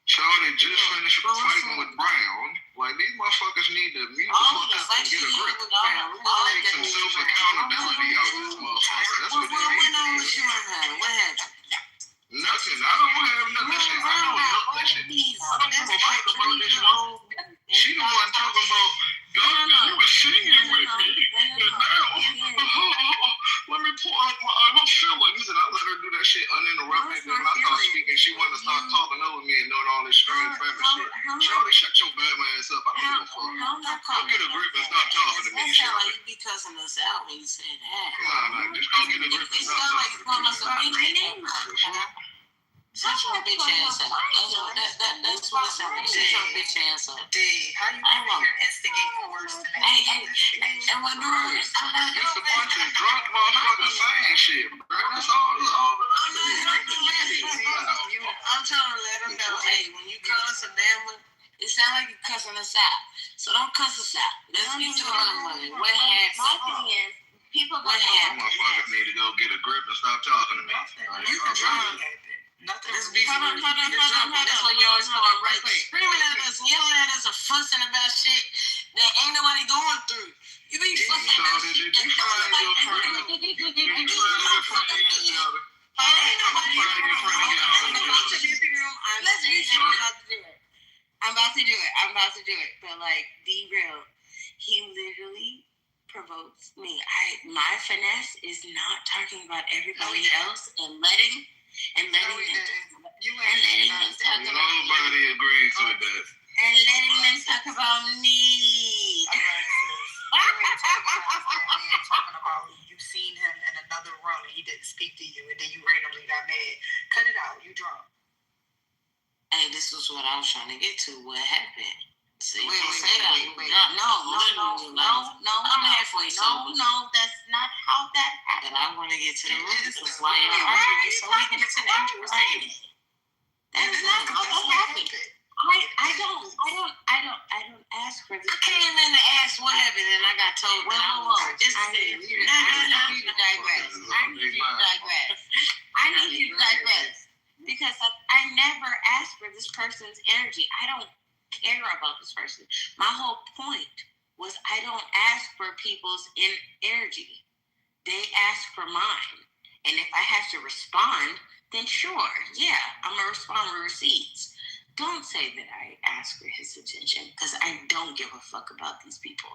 Charlie just finished fighting with Brown. Like, these motherfuckers need to mute the fuck up and get a grip. Take some self-accountability out of this motherfucker. That's what they need. What happened? Nothing. I don't have nothing. Listen, I don't know. Listen, I don't give a fuck about this one. She the one talking about, you were singing with me, and now, let me pour out my feelings. And I let her do that shit uninterrupted. And when I start speaking, she wanted to start talking over me and doing all this strange family shit. Charlie, shut your bad ass up. I don't give a fuck. Go get a grip and stop talking to me, Charlie. That sound like Charlie. you be cussing us out when you say that. Nah, just go get a grip and stop talking to me. Shut your bitch ass up. That's what it sounds like. Shut your bitch ass up. How you get here instigating worse than that? And what doing? It's a bunch of drunk motherfuckers saying shit, bro. That's all. I'm trying to let them know, hey, when you call us a damn one, it sounds like you're cussing us out. So don't cuss us out. Let's get to the money. What happened? People what happened? Motherfuckers need to go get a grip and stop talking to me. You can try. Let's be hold on. That's why you always come on right screaming at us, yelling at us, and fussing about shit that ain't nobody going through. You be fussing about shit that nobody going through. I'm about to do it. But like, be real. He literally provokes me. My finesse is not talking about everybody else and letting them talk about nobody agrees with that. And letting them talk about me. Talking about you seen him in another room and he didn't speak to you and then you randomly got mad. Cut it out. You drunk. Hey, this was what I was trying to get to. What happened? See, wait. No. I'm halfway sober. No, that's not how that happened. And I want to get to the root. That's why you're arguing, so we get to the actual thing. That is not how that happened. I don't ask for this. I came in to ask what happened, and I got told that I need you to digress. I need you to digress. Because I never asked for this person's energy. I don't care about this person. My whole point was I don't ask for people's energy. They ask for mine. And if I have to respond, then sure, yeah, I'm going to respond with receipts. Don't say that I ask for his attention because I don't give a fuck about these people.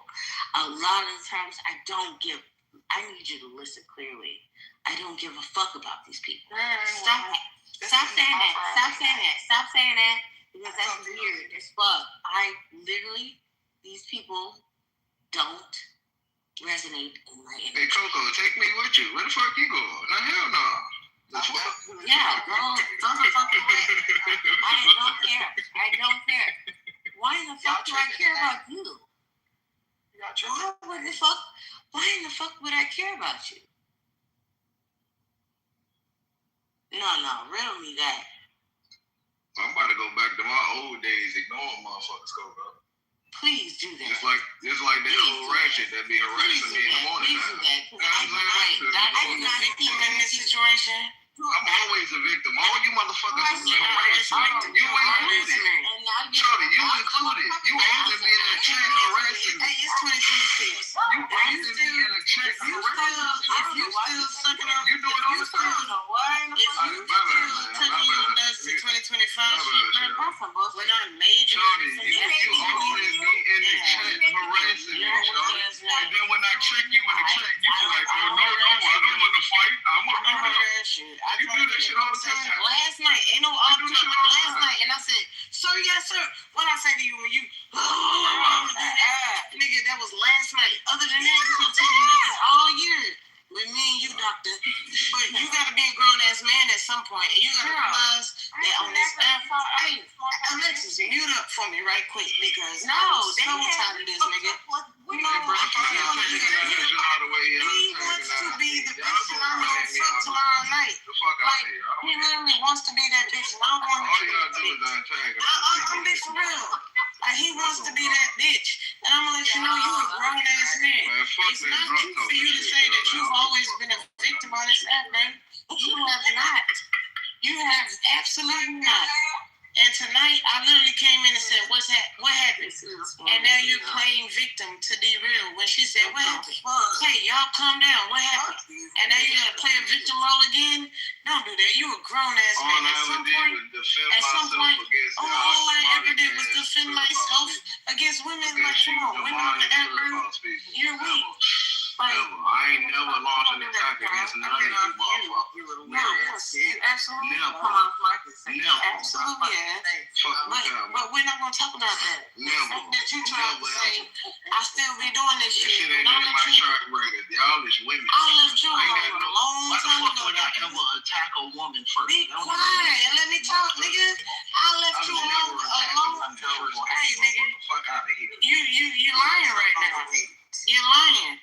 A lot of the times I need you to listen clearly. I don't give a fuck about these people. Stop saying that. Because that's weird as fuck. These people don't resonate in my energy. Hey, Coco, take me with you. Where the fuck you going? No, hell no. Yeah, go the fuck away. I don't care. Why in the fuck do I care about you? Why in the fuck would I care about you? No, riddle me that. I'm about to go back to my old days ignoring motherfuckers, Coco. Please do that. Just like that old ratchet that be harassing me in the morning. I did not see him in this situation. I'm always a victim. All you motherfuckers is harassing me. You included. Charlie, you included. You always be in a chat harassing me. Hey, it's 2026. You always be in a chat harassing me. You still sucking up. You do it all the time. If you still tucking your nuts to 2025, we're not major. Charlie, you always be in the chat harassing me, Charlie. And then when I check you in the chat, you be like, oh, no, I don't want to fight. I'm a shit. You do that shit all the time. Last night, ain't no last night, and I said, sir, yes, sir. What I say to you when you, nigga, that was last night. Other than that, you continue nothing all year with me and you, doctor. But you gotta be a grown ass man at some point, and you gotta realize that on this app. Hey, Alexis, mute up for me right quick because I'm so tired of this nigga. He wants to be the person I'm gonna fuck tomorrow night. Like, he literally wants to be that bitch, and I don't want to be that bitch. I'm being for real. Like, he wants to be that bitch. And I'm gonna let you know you a grown ass man. It's not cute for you to say that you've always been a victim on this app, man. You have not. You have absolutely not. And tonight, I literally came in and said, what happened? And now you're playing victim to D-Real when she said, what happened? Hey, y'all calm down. What happened? And now you're going to play a victim role again? Don't do that. You a grown-ass man. At some point, all I ever did was defend myself against women. Like, come on, women on the app, you're weak. Never. I ain't never lost an attack against none of you motherfuckers. No, you absolutely Never. come off like this. Never. Absolutely, yeah. But we're not gonna talk about that. Never. That you trying to say, I still be doing this That shit. shit ain't in my track record. Y'all is women. I left you alone a long time ago. Why the fuck would I ever attack a woman first? Be quiet and let me talk, nigga. I left you alone a long time ago. Hey, nigga. Fuck out of here. You lying right now. You're lying.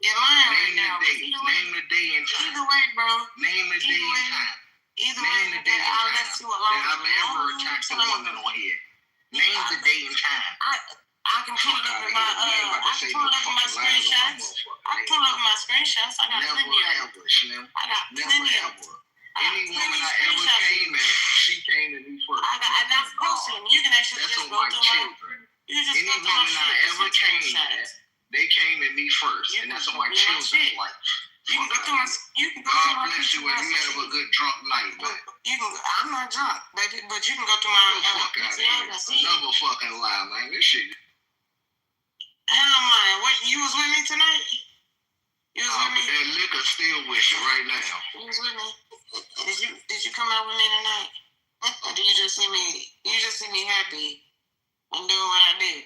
You're lying right now. Name the day and time. Either way, bro. Name the day and time. Either way, nigga, I left you alone. That I've ever attacked a woman on here. Name the day and time. I can pull it up in my screenshots. I can pull up my screenshots. I got plenty of them. I got plenty of them. Any woman I ever came at, she came to me first. And that's posting. You can actually just go through children. Any woman I ever came at, they came at me first, and that's on my children's life. You can go through my. God bless you, and you have a good drunk night, man. I'm not drunk, baby, but you can go through my. Fuck out of here. Another fucking lie, man. This shit. How am I? What? You was with me tonight? You was with me. That liquor still with you right now. You was with me. Did you come out with me tonight? Or did you just see me? You just see me happy and doing what I did.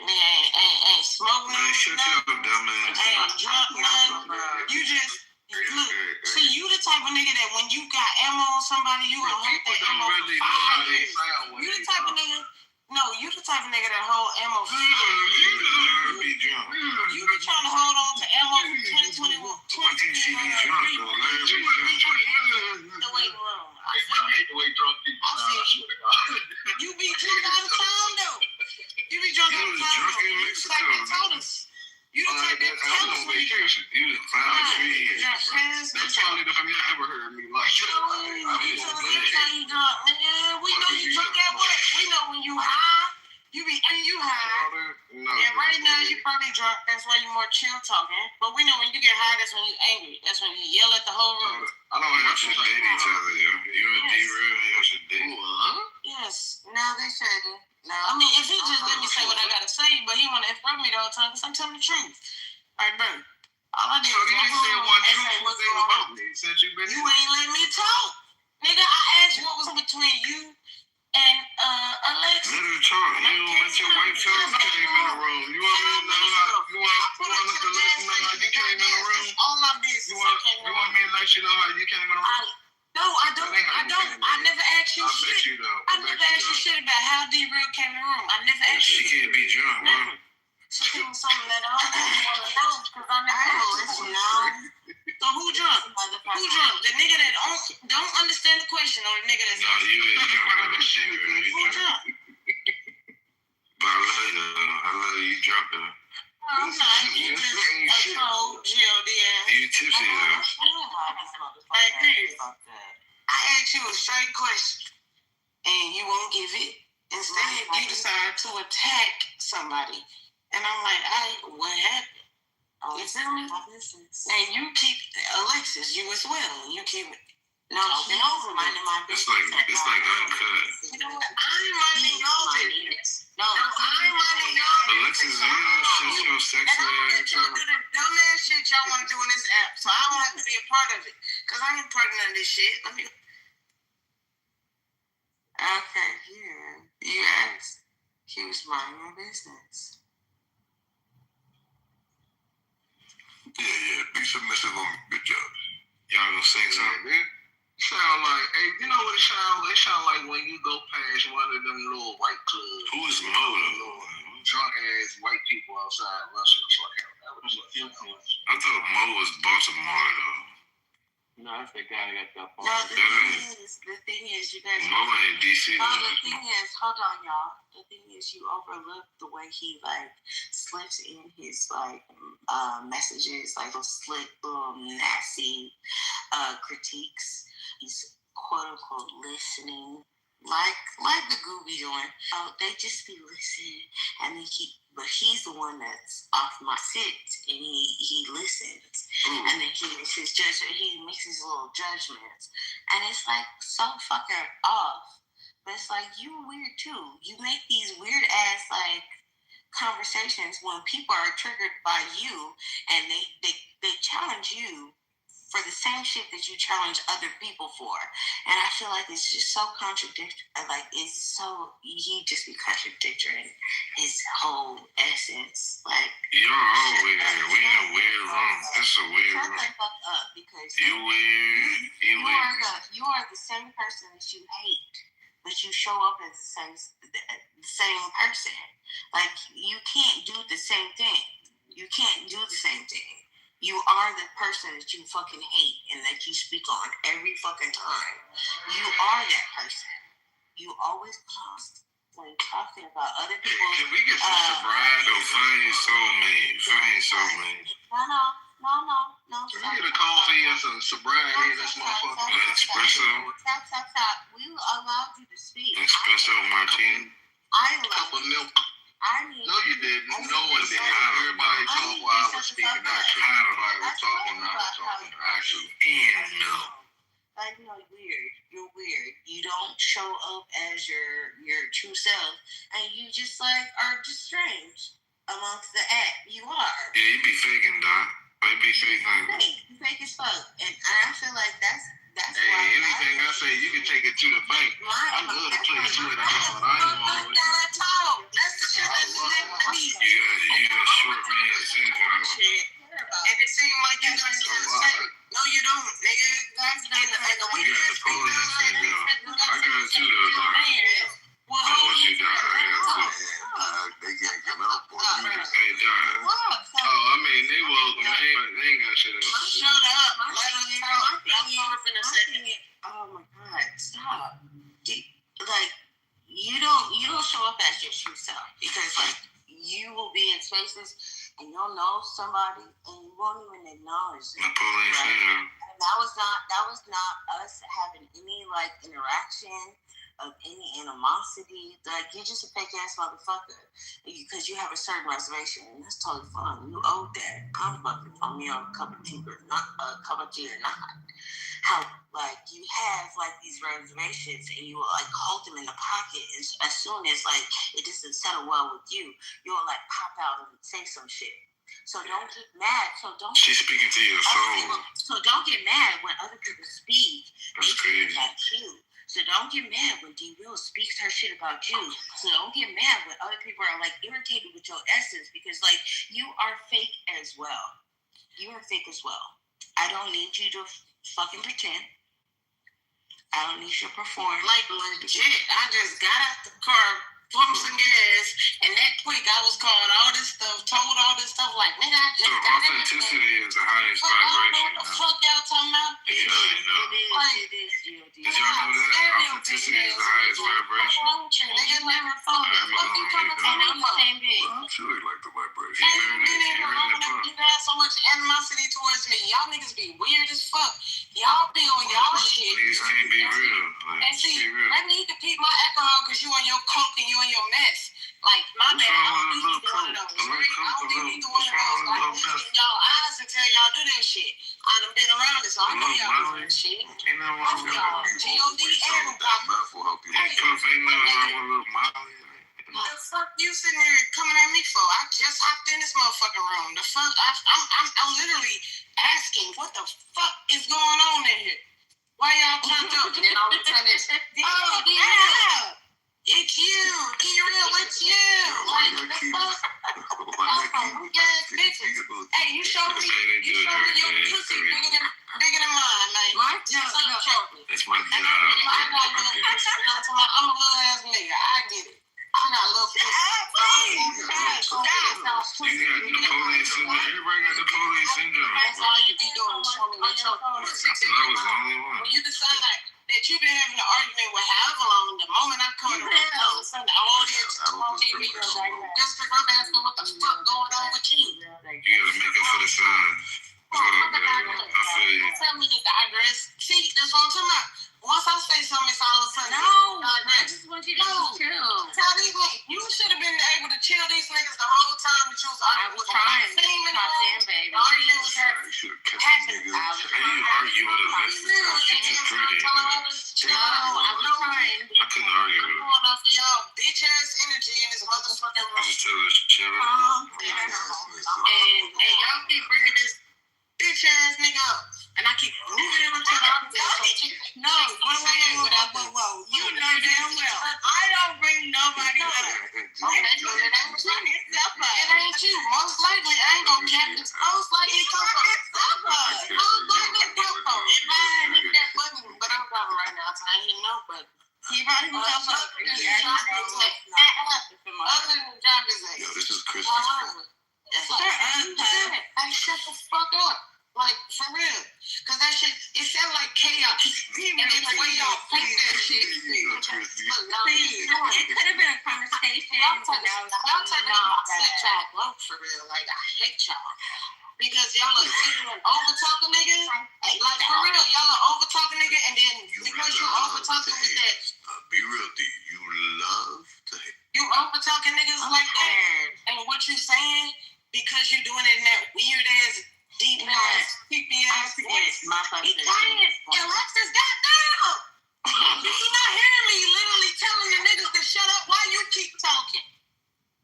Man, ain't smoking. Man, shut up, dumbass. Ain't drunk, man. You just look. See, you the type of nigga that when you got ammo on somebody, you gonna hold that ammo really for 5 know how they years. sound when You the they type of nigga. No, you the type of nigga that hold ammo for 5 years. Be drunk. You be trying to hold on to ammo for 2021. I think she be drunk, though. Man, be drunk. The waiting room. I hate the way drunk people sound. I swear to God. You be drunk out of town, though. You be drunk out of town. drunk in You the type that told us. You the type that told us. on vacation. You just found it 3 years. That's probably the first time you ever heard me like that. We know you drunk at what? We know when you high. You high. No, And right now you probably drunk. That's why you more chill talking. But we know when you get high, that's when you angry. That's when you yell at the whole room. I don't have to date each other. You and D-Real, y'all should date. Yes. No, they shouldn't. No. I mean, if he just let me say what I gotta say, but he wanna interrupt me the whole time because I'm telling the truth. All right, bro. All I did So was you just said one truthful thing about me since you've been You ain't let me talk. Nigga, I asked what was between you and Alexa. Let her talk. You want your wife came in the room. You want me to know how you want us to let you know how you came in the room? All my business. You want me to let you know how you came in the room? No, I don't. I never asked you I shit. bet you don't. I never asked you shit about how D-Real came in the room. I never asked you. She can't be drunk, bro. She told me something that I don't even want to know because I never asked you. So who drunk? Who drunk? The nigga that don't understand the question or the nigga that's No, you ain't drunk. I don't see you. Who drunk? But I love you. I love you drunk, though. I'm not. You just a troll, G-O-D-S. You tipsy, though. Like this. I asked you a straight question, and you won't give it. Instead, you decide to attack somebody. And I'm like, what happened? You feel me? And you keep, Alexis, you as well. You keep talking over me. It's like uncut. You know what? I'm minding y'all business. No, I'm minding y'all Alexis, business. she's so sexy. And I'm gonna let y'all do the dumbass shit y'all want to do in this app. So I don't have to be a part of it. Because I ain't part of none of this shit. Let me. Okay, here. You asked. He was minding your business. Yeah, be submissive on me. Good job. Y'all gonna sing something? Sound like, hey, you know what it sound like? It sound like when you go past one of them little white clubs. Who is Mo? Drunk ass white people outside rushing the fuck out. I thought Mo was Baltimore, though. No, that's the guy that got that part. No, the thing is, you guys. Mama in DC. No, the thing is, hold on, y'all. The thing is, you overlook the way he like slips in his like messages, like those slick little nasty critiques. He's quote unquote listening, like the goo be doing. They just be listening, and but he's the one that's off my sit, and he listens, and then he makes his judgment. He makes his little judgments, and it's like so fucking off. But it's like you weird too. You make these weird ass like conversations when people are triggered by you, and they challenge you for the same shit that you challenge other people for. And I feel like it's just so contradictory. Like, it's so, he just be contradictory his whole essence. Like, y'all all weird. We in a weird room. This is a weird room. Shut the fuck up, because you weird. You are the same person that you hate, but you show up as the same person. Like, you can't do the same thing. You can't do the same thing. You are the person that you fucking hate and that you speak on every fucking time. You are that person. You always constantly talking about other people. Can we get some sobriety? Find your soulmate. Find your soulmate. No. Can we get a coffee and some sobriety in this motherfucker? Espresso. Stop. We allowed you to speak. Espresso martini. I allowed cup of milk. No, you didn't. No one did. Everybody talked while I was speaking. Everybody was talking. I was talking. Actually, no. Like, no, you're weird. You don't show up as your true self, and you just like are just strange amongst the act. You are. Yeah, you be faking, Doc. You be faking. You fake as fuck, and I feel like that's hey, anything I say, you can take it to the bank. I love to play sweat on. I ain't gonna That's the shit that's in me. You got short man syndrome. And it seemed like you guys got to say, no, you don't, nigga. And the You got Napoleon syndrome. I got it too, though, Doc. Well, what you got? I got it too. They can't get up on you. Hey, Doc. I mean, they woke. They ain't got shit else. shut up. Let them talk. I'll come up in a second. Oh my God, stop. Like, you don't show up as your true self, because like you will be in spaces and you'll know somebody and you won't even acknowledge it. Napoleon syndrome. And that was not us having any like interaction of any animosity. Like, you're just a fake ass motherfucker because you have a certain reservation, and that's totally fine. You owe that. Come fucking on me on a cup of tea or not. How like you have like these reservations and you will like hold them in the pocket, and as soon as like it doesn't settle well with you, you'll like pop out and say some shit. So don't get mad. She's speaking to your soul. So don't get mad when other people speak. That's crazy. About you. So don't get mad when D Will speaks her shit about you. So don't get mad when other people are like irritated with your essence, because like you are fake as well. You are fake as well. I don't need you to fucking pretend. I don't need you to perform. Like, legit, I just got out the car, pumped some gas, and that quick I was calling all this stuff, told all this stuff like, nigga, I just got it. Authenticity is the highest I don't know vibration. what the fuck y'all talking about. You already know. Did y'all know that? Authenticity is the highest vibration. Nigga never phone me. What you talking about? I'm sure they like the vibration. You got so much animosity towards me. Y'all niggas be weird as fuck. Y'all be on y'all shit. Niggas can't be real. And see, let me compete my alcohol because you on your coke and you on your mess. Like, my bad, I don't need either one of those, right? I don't need either one of those. Like, look in y'all eyes until y'all do that shit. I done been around this, so I know y'all do that shit. Ain't nothing wrong with y'all. G.O.D. and the fuck you sitting here coming at me for? I just hopped in this motherfucking room. The fuck? I'm literally asking, what the fuck is going on in here? Why y'all turned up? And then all of a sudden it's, oh, yeah. It's you. D-Real, it's you. Like, the fuck? Yes, bitches. Hey, you showed me your pussy bigger than mine, man. My job. It's my job. I'm a little ass nigga. I get it. I got a little pussy. You got Napoleon syndrome. Everybody got Napoleon syndrome. That's all you be doing. Show me my chocolate. That's what I you decide that you've been having an argument with however long, the moment I come to work, all of a sudden the audience talking me, just because I'm asking what the fuck going on with you. You gotta make it for the fans. Tell me to digress. See, that's what I'm talking about. Once I say something, it's all of a sudden. No, I just want you to chill. Tell these niggas, you should have been able to chill these niggas the whole time that you was arguing with them. I was trying. Goddamn, baby. Arguing with her. You should have kept the nigga. How you argue with a listener? She's just pretty. No, I was trying. I couldn't argue with her. Going off y'all bitch ass energy in this motherfucking room. Just tell her to chill. And y'all keep bringing this bitch ass nigga up. And I keep moving him to the office. No, whoa. You know damn well. I don't bring nobody up. Okay, so it ain't you. Most likely, I ain't gonna catch this. Most likely, Coco. If I hit that button, but I'm driving right now, so I didn't know, but he brought himself up. Other than job is like, yo, this is Christmas. Hey, shut the fuck up. Like, for real. Because that shit, it sounded like chaos. And then the way y'all think that shit. It could have been a conversation. Y'all take slip track low, for real. Like, I hate y'all. Because y'all are sitting and over-talking niggas. Like, for real, y'all are over-talking niggas. And then because you over-talking with that. Be real, D. You love to hate. You over-talking niggas like that. And what you saying, because you're doing it in that weird-ass, deep-ass, creepy-ass voice. Be quiet. Alexis, goddamn! You not hearing me literally telling your niggas to shut up while you keep talking.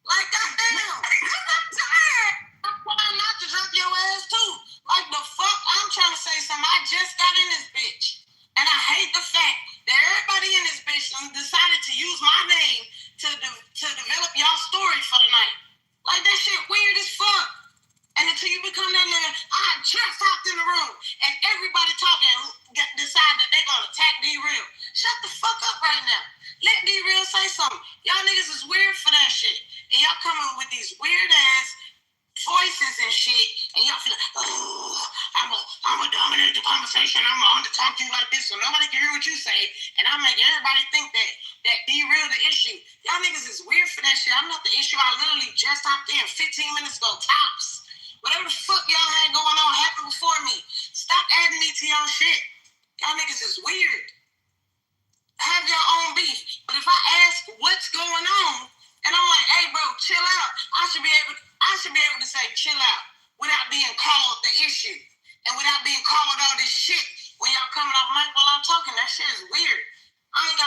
Like, goddamn. I'm tired. I'm trying not to drop your ass, too. Like, the fuck? I'm trying to say something. I just got in this bitch. And I hate the fact that everybody in this bitch decided to use my name to develop y'all story for the night. Like, that shit weird as fuck. And until you become that nigga, I just hopped in the room and everybody talking decide that they're gonna attack D-Real. Shut the fuck up right now. Let D-Real say something. Y'all niggas is weird for that shit. And y'all coming with these weird ass voices and shit. And y'all feel like, oh, I'm gonna dominate the conversation. I'm gonna talk to you like this so nobody can hear what you say. And I make everybody think that D-Real the issue. Y'all niggas is weird for that shit. I'm not the issue. I literally just hopped in 15 minutes ago, tops. Whatever the fuck y'all had going on happened before me. Stop adding me to y'all shit. Y'all niggas is weird. Have your own beef. But if I ask what's going on, and I'm like, hey bro, chill out. I should be able to say chill out without being called the issue. And without being called all this shit when y'all coming off mic while I'm talking. That shit is weird. I don't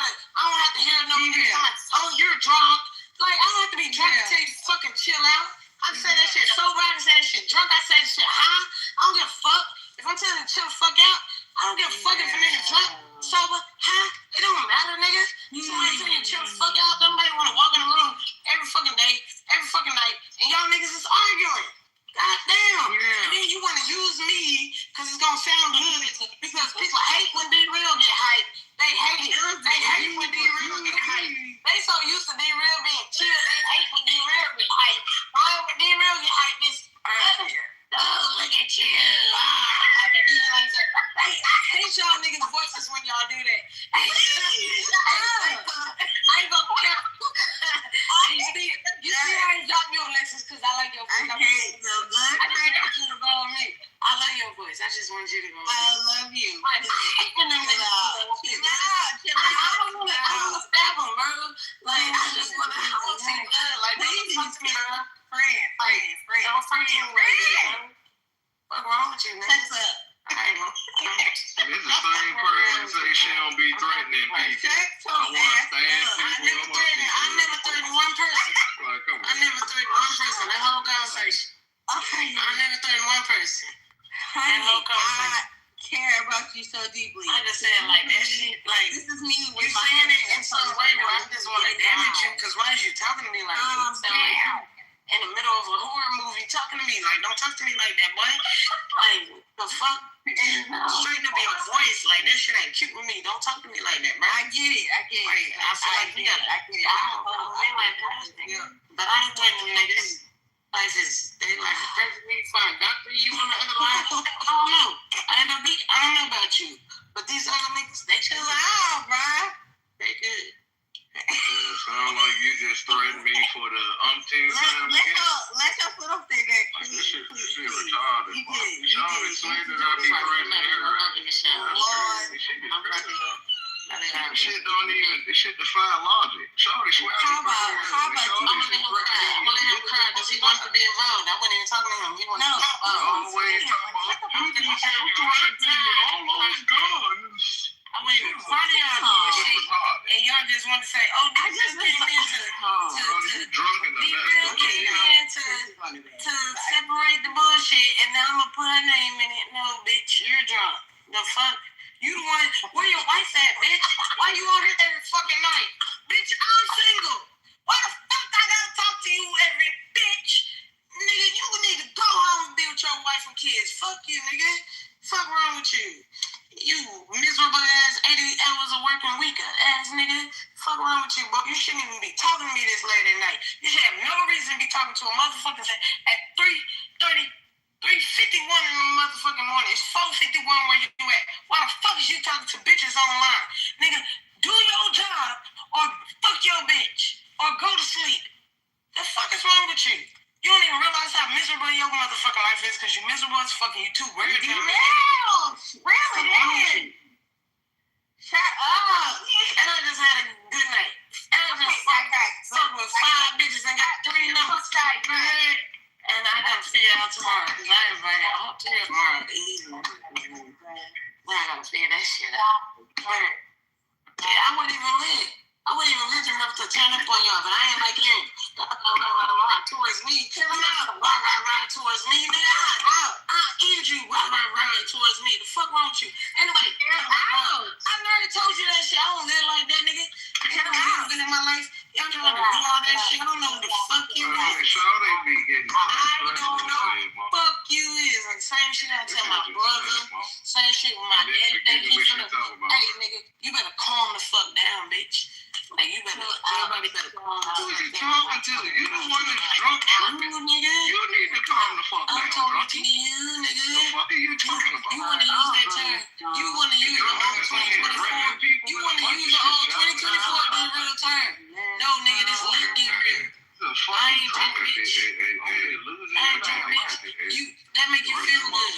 have to hear no like, oh, you're drunk. Like, I don't have to be drunk to tell you to fucking chill out. I say that shit sober, I say that shit drunk, I say that shit high. I don't give a fuck. If I'm telling you to chill the fuck out, I don't give a fuck if a nigga drunk, sober, high. It don't matter, nigga. Somebody telling you to chill the fuck out, nobody wanna walk in the room every fucking day, every fucking night, and y'all niggas is arguing. God damn. And then you wanna use me because it's gonna sound good. Because people hate when D-Real get hyped. They hate it. They hate when D-Real get hyped. They so used to D-Real being chill, they hate when D-Real get hyped. Why when D-Real get hyped, it's oh, look at you. I can do it like that. Hey, I hate y'all niggas' voices when y'all do that. Hey, I ain't gonna care. You see how you drop me on Lexus because I like your voice. I hate so good. I just want you to go on me. I love your voice. I just want you to go on me. I love you. I hate when them niggas chill out. I don't want to stab them, bro. Like, I just want to see blood. Like, don't talk to me, bro. Friend. Don't friend me. What's wrong with you, man? What's up? This is the same person say she don't be threatening people. I want to stand people. I never threatened one person. I never threatened one person. That whole conversation. I never threatened one person. That whole conversation. I care about you so deeply. I just said like that shit. Like, this is me. You're saying it in some way where I just want to damage you. Because why are you talking to me like that? You sound like in the middle of a horror movie talking to me. Like, don't talk to me like that, boy. Like, the fuck? Straighten up your voice. Like, that shit ain't cute with me. Don't talk to me like that, bro. I get it. Like, I feel like we gotta. I get it. But I ain't threatening them niggas. Like, they like perfectly fine. Doctor, you on the other line? I don't know. I don't know about you. But these other This shit defy logic. Shorty swear. How about I'm gonna let him cry because he wants to be involved. I wasn't even talking to him. He wanted to be involved. The way you talking about all those guns. I mean, part of y'all do shit, and y'all just want to say, "Oh, I just came in to separate the bullshit," and now I'm gonna put her name in it. No, bitch, you're drunk. The fuck. You the one, where your wife at, bitch? Why you on here every fucking night? Bitch, I'm single. Why the fuck I gotta talk to you every bitch? Nigga, you need to go home and be with your wife and kids. Fuck you, nigga. Fuck wrong with you? You miserable ass 80 hours of working week ass nigga. Fuck wrong with you, bro? You shouldn't even be talking to me this late at night. You should have no reason to be talking to a motherfucker at 3:30. 3:51 in the motherfucking morning. It's 4:51 where you at. Why the fuck is you talking to bitches online? Nigga, do your job or fuck your bitch or go to sleep. The fuck is wrong with you? You don't even realize how miserable your motherfucking life is because you miserable as fucking you too weird. Really? Shut up. And I just had a good night. And I just fucked with 5 bitches and got 3 numbers. And I gotta figure it out tomorrow because I invited all 3 tomorrow to eat. I gotta figure that shit out. But yeah, I wasn't even lit. I wasn't even lit enough to turn up on y'all, but I ain't like you. Rah towards me. Rah towards me. Nigga, I'll end you. Rah towards me. The fuck wrong with you? Anybody? I already told you that shit. I don't live like that, nigga. You know, been in my life. Y'all trying to do all that shit. I don't know who the fuck you is. I don't know who the fuck you is. Like, same shit I tell my brother. Same shit with my daddy. Hey, nigga, you better calm the fuck down, bitch. Like, you better, everybody better calm down. Who is he talking to? You the one that's drunk, tripping. Nigga. You need to calm the fuck down, I'm talking to you, nigga. The fuck are you talking about? You want to use that term. You want to use the old 2024. You want to use the old 2024 be real term. No, nigga, this is be real. I ain't drunk, bitch. I ain't drunk, bitch. That make you feel good.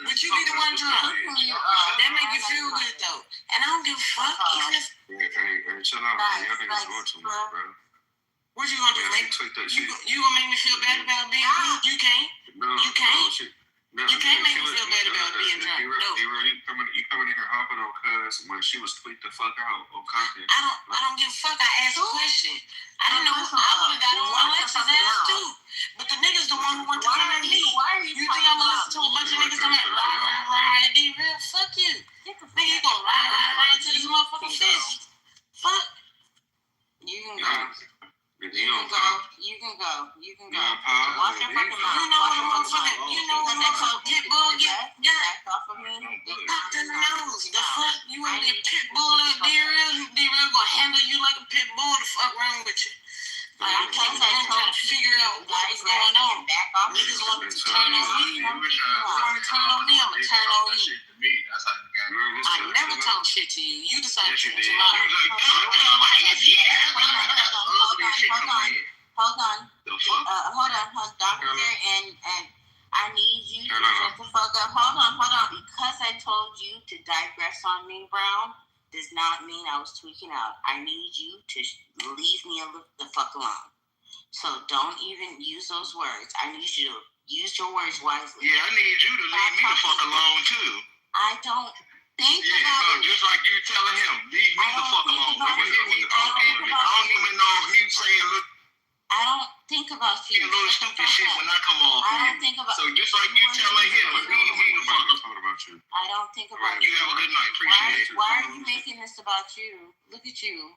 But you be the one drunk. That make you feel good, though. And I don't give a fuck. Even if... Hey, chill out, man. Y'all niggas doing too much, bro. What you gonna do? You gonna make me feel bad about being drunk? You can't. You can't. You can't make me feel bad about being drunk. No. You coming in here hopping on cuz when she was tweaked the fuck out on content. I don't give a fuck. I asked a question. I didn't know. I would have got on Alexa's ass too. But the nigga's the one who went to come at me. You think I'm gonna listen to a bunch of niggas come at rah, be real? Fuck you. Nigga, you gonna rah to this motherfucking fish. Fuck. You can go. You can go. Watch your fucking mouth. You know when that pit bull got off of me? Popped in the nose. The fuck? You want to be a pit bull like D-Real? D-Real gonna handle you like a pit bull? The fuck wrong with you? Like, I came in trying to figure out what was going on. Niggas wanted to turn on me. You want to turn on me? I'm gonna turn on you. I never talk shit to you. You decided to change your mind. Hold on, doctor, and I need you to shut the fuck up. Hold on. Because I told you to digress on me, Brown, does not mean I was tweaking out. I need you to leave me the fuck alone. So don't even use those words. I need you to use your words wisely. Yeah, I need you to leave me the fuck alone too. I don't think about it. Just like you telling him, leave me the fuck alone. I don't even know if you saying, look. I don't think about you. A little stupid shit when I come off. I don't think about. So just like you telling him, leave me the fuck alone. I don't think about you. Have a good night. Appreciate it. Why are you making this about you? Look at you.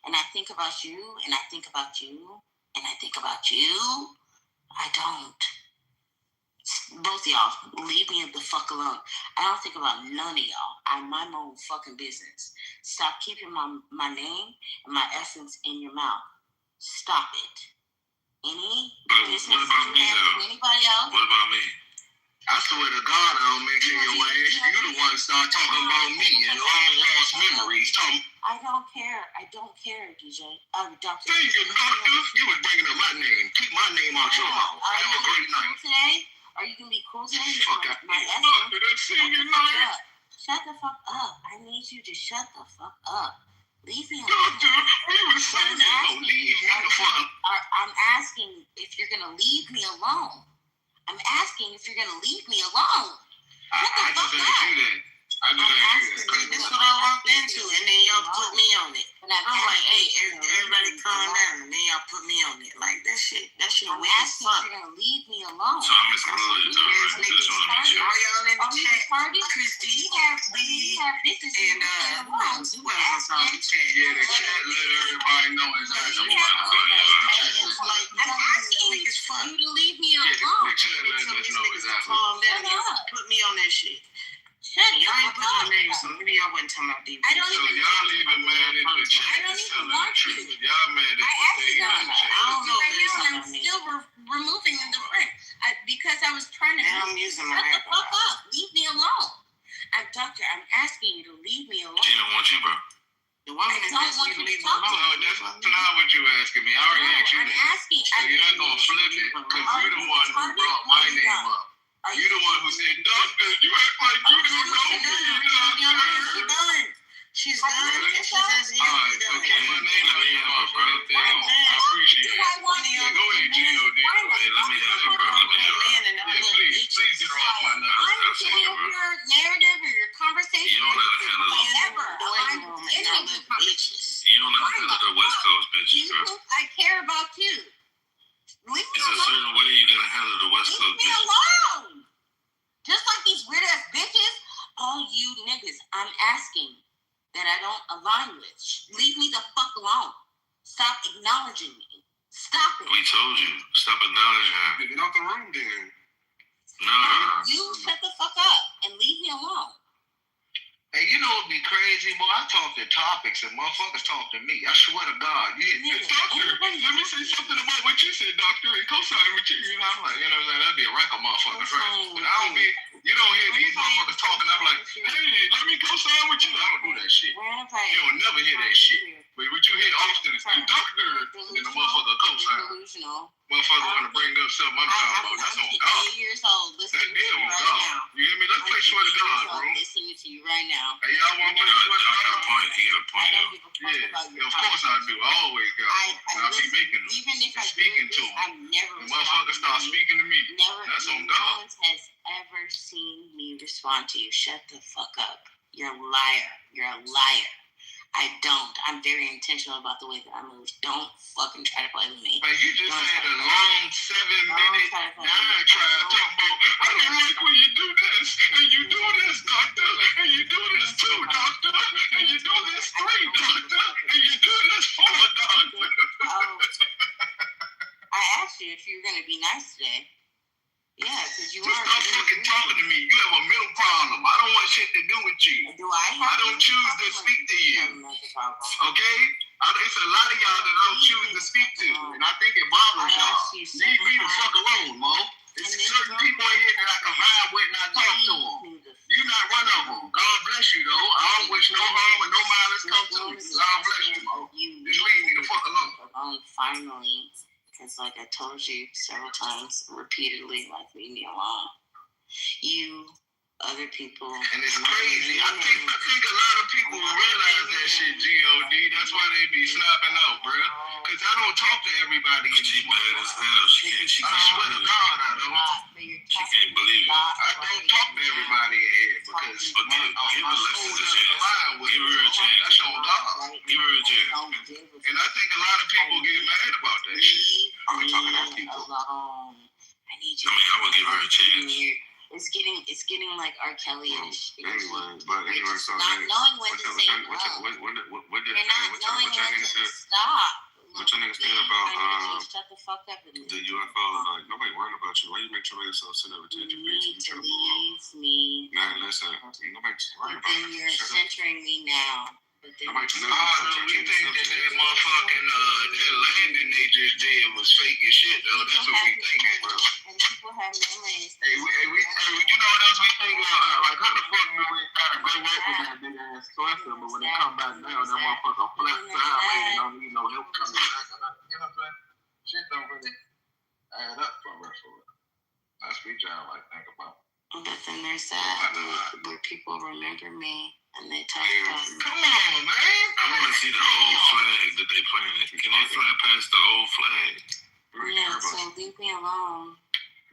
And I think about you, and I think about you, and I think about you. I don't. Both of y'all, leave me the fuck alone. I don't think about none of y'all. I mind my own fucking business. Stop keeping my name and my essence in your mouth. Stop it. Any business you have with anybody else? What about me? I swear to God, I don't mention your ass. You the one start talking about me and long lost memories. I don't care, DJ. Doctor. Thank you, doctor. You was bringing up my name. Keep my name out your mouth. Have a great night. Today? Are you gonna be cool to me? Fuck out My here. essence. Shut the fuck up. I need you to shut the fuck up. Leave me alone. I'm asking if you're gonna leave me alone. I'm asking if you're gonna leave me alone. I just asked you that. That's what I walked into, and then y'all put me on it. I'm like, hey, everybody calm down, and then y'all put me on it. Like, that shit weak as fuck. You're gonna leave me alone. So I'm excluded. Just want to make sure. All y'all in the chat, Christy, We have bitches and who else on the chat? Yeah, the chat let everybody know exactly I'm asking you to leave me alone. The chat let us know exactly. Calm down. Put me on that shit. Shut Y'all ain't put no names, so maybe y'all wasn't talking about D. I don't So even y'all even mad at the chat is telling the truth. Y'all mad at the thing in the chat. I don't know. I'm still removing the friend because I was trying to. I'm using my shut the fuck up. Leave me alone. Doctor, I'm asking you to leave me alone. She don't want you, bro. The woman I don't want you to talk to me. That's not what you asking me. I already asked you I'm that. asking. So you're not gonna flip it because you're the one who brought my name up. You're the one who said, "Doctor, you act like you don't know me." She's done. She's done. And she says, yeah, all right, so keep my name out your mouth, bro. I appreciate it. Go ahead, G.O.D. Hey, let me have it, bro. Let me have it. Yeah, please get her off my nerves. I'm saying your narrative or your conversation. You don't know how to handle Whatever. You don't know how to handle the West Coast bitches, bro. I care about you. Leave me There's a alone. certain way you gotta handle the West Coast Leave me bitches. alone. Just like these weird ass bitches, all you niggas, I'm asking that I don't align with. Leave me the fuck alone. Stop acknowledging me. Stop it. We told you. Stop acknowledging her. Get out the room, then. Nah. You shut the fuck up and leave me alone. Hey, you know what'd be crazy, boy? I talk to topics and motherfuckers talk to me. I swear to God. Doctor, let me say something about what you said, doctor, and co-sign with you. You know, I'm like, you know what I'm saying? That'd be a rack of motherfuckers, right? But I don't be, you don't hear these motherfuckers talking. I'm like, hey, let me co-sign with you. I don't do that shit. You don't never hear that shit. But what you hear often is, hey, doctor, and the motherfucker co-sign. Motherfucker want to bring up something I'm talking about. That's on God. 8 years old. Listening That deal on God. You hear me? Let's play swear to God, bro. Listening to you right now. Hey, y'all want to play swear to God? He got a point, Yeah, of course I do. I always got one. I'll be making them. Even if I speaking to them. I'm never. The motherfucker start speaking to me. That's on God. No one has ever seen me respond to you. Shut the fuck up. You're a liar. You're a liar. I don't. I'm very intentional about the way that I move. Don't fucking try to play with me. Man, you just had a long 7-minute diatribe talking about, I don't like when you do this, and you do this, doctor, and you do this too, doctor, and you do this 3, doctor, and you do this 4, doctor. I asked you if you were going to be nice today. Yeah, because you just stop fucking talking to me. You have a mental problem. I don't want shit to do with you. Do I have I don't choose to speak to you. Okay? It's a lot of y'all that I don't choose to speak to. And I think it bothers y'all. Leave me the fuck alone, Mo. There's certain people in here that I can vibe with and I talk to them. You're not one of them. God bless you, though. I don't wish no harm or no malice come to me. God bless you, Mo. Just leave me the fuck alone. Finally. Because like I told you several times, repeatedly, like, leave me alone. You, other people. And it's crazy. I think a lot of people realize that shit, G.O.D. That's why they be snapping out, bro. Because I don't talk to everybody in this mad as hell. She I swear to God, I don't. She can't believe it. I don't talk to everybody in here because but give her less than a chance. Give her a chance. That's on God. Give her a chance. And I think a lot of people get mad about that shit. I'm talking to people. I need you. I mean, I would give her a chance. It's getting like R. Kelly-ish. Anyway, so not knowing when to say no. You're not knowing when to stop. What your niggas thinking about shut the fuck up and the UFO? Like, nobody worrying about you. Why you make sure yourself sit over to your bitch? You leave me. Man, listen, nobody's worrying about you. You're centering me now. Nobody you think that motherfucking that landing they just did was fake as shit, though. That's what we thinking, bro. And people have memories. Hey, you know what else we think? Like, how the fuck do we gotta go up with that big ass cluster, but when they come back down, that motherfucker flat sideways, don't need no help coming back. You know what I'm saying? Shit don't really add up for us. That's what we trying where people remember me and they talk about me. Come on, man. I want to see the old flag that they planted. Can they fly past the old flag? Yeah, so leave me alone.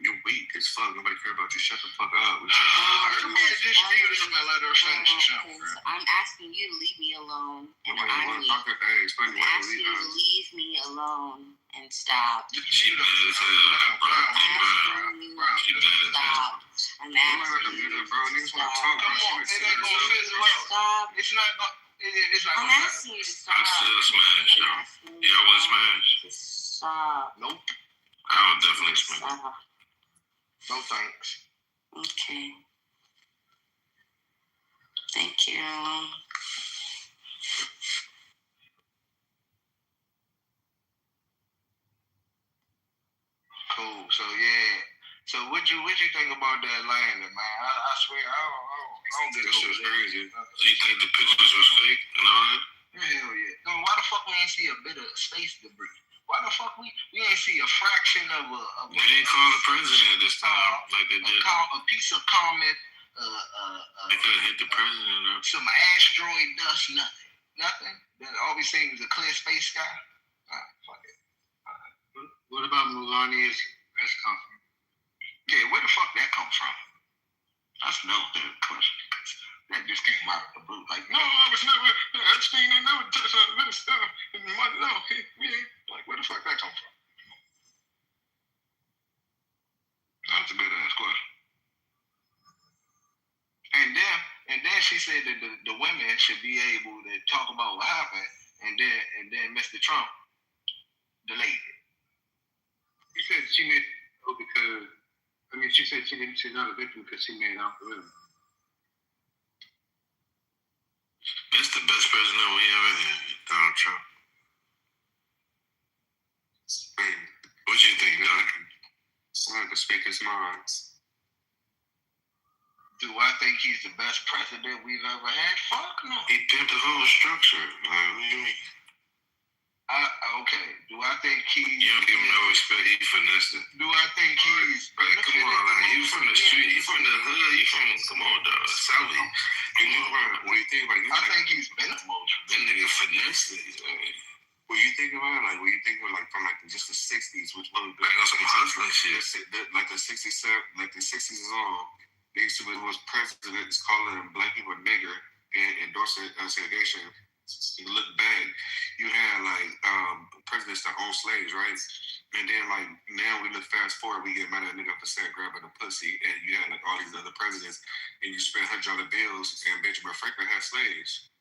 You're weak as fuck. Nobody care about you. Shut the fuck up. Somebody just mute him and let her finish or something. I'm asking you to leave me alone. And Nobody want to talk to her. Explain I'm why asking you you to leave me alone and stop. She bad as hell. She bad as hell. I'm asking you to stop. Stop. It's not going I'm asking you to stop. I still smash, though. Y'all want to smash? Stop. Nope. I would definitely smash. Stop. No thanks. Okay. Thank you. Cool. So yeah. So what you think about that landing, man? I swear I don't get This over shit's that. crazy. So you think the pictures was fake and all that? Hell yeah. No, why the fuck we ain't see a bit of space debris? Why the fuck we ain't see a fraction of a They ain't call the president this time like they did. a piece of comet, They could have hit the president up. some asteroid dust, nothing. That all we seen was a clear space sky. Fuck it. What about Melania's press conference? Yeah, where the fuck that come from? That's no good question. That just came out of the blue. Like, no, I was never, Epstein ain't never touched on this stuff. No, we ain't. Like, where the fuck that come from? That's a good ass question. And then she said that the women should be able to talk about what happened, and then Mr. Trump delayed it. She said she made because she said she's not a victim because she made out for him. That's the best president we ever had, Donald Trump. What you think, Doc? Son to speak his minds. Do I think he's the best president we've ever had? Fuck no. He pimped the whole structure. Like, what do you mean? Okay. Do I think he? You don't give him no respect. He finessed it. Do I think he's? Like, come on, like, you from the street, you from the hood, you from, come on, dog, Southie. Come on, When you think about it, I think he's been emotional. That nigga finessed it. when you think about it, when you think of from just the '60s, which was like on some hustling shit, like the '60s is on. They used to be was presidents calling black people nigger and endorsing segregation. You look back, you had presidents that own slaves, right? And then now we look fast forward, we get mad at a nigga for saying grabbing a pussy, and you had all these other presidents, and you spent $100 bills, and Benjamin Franklin had slaves.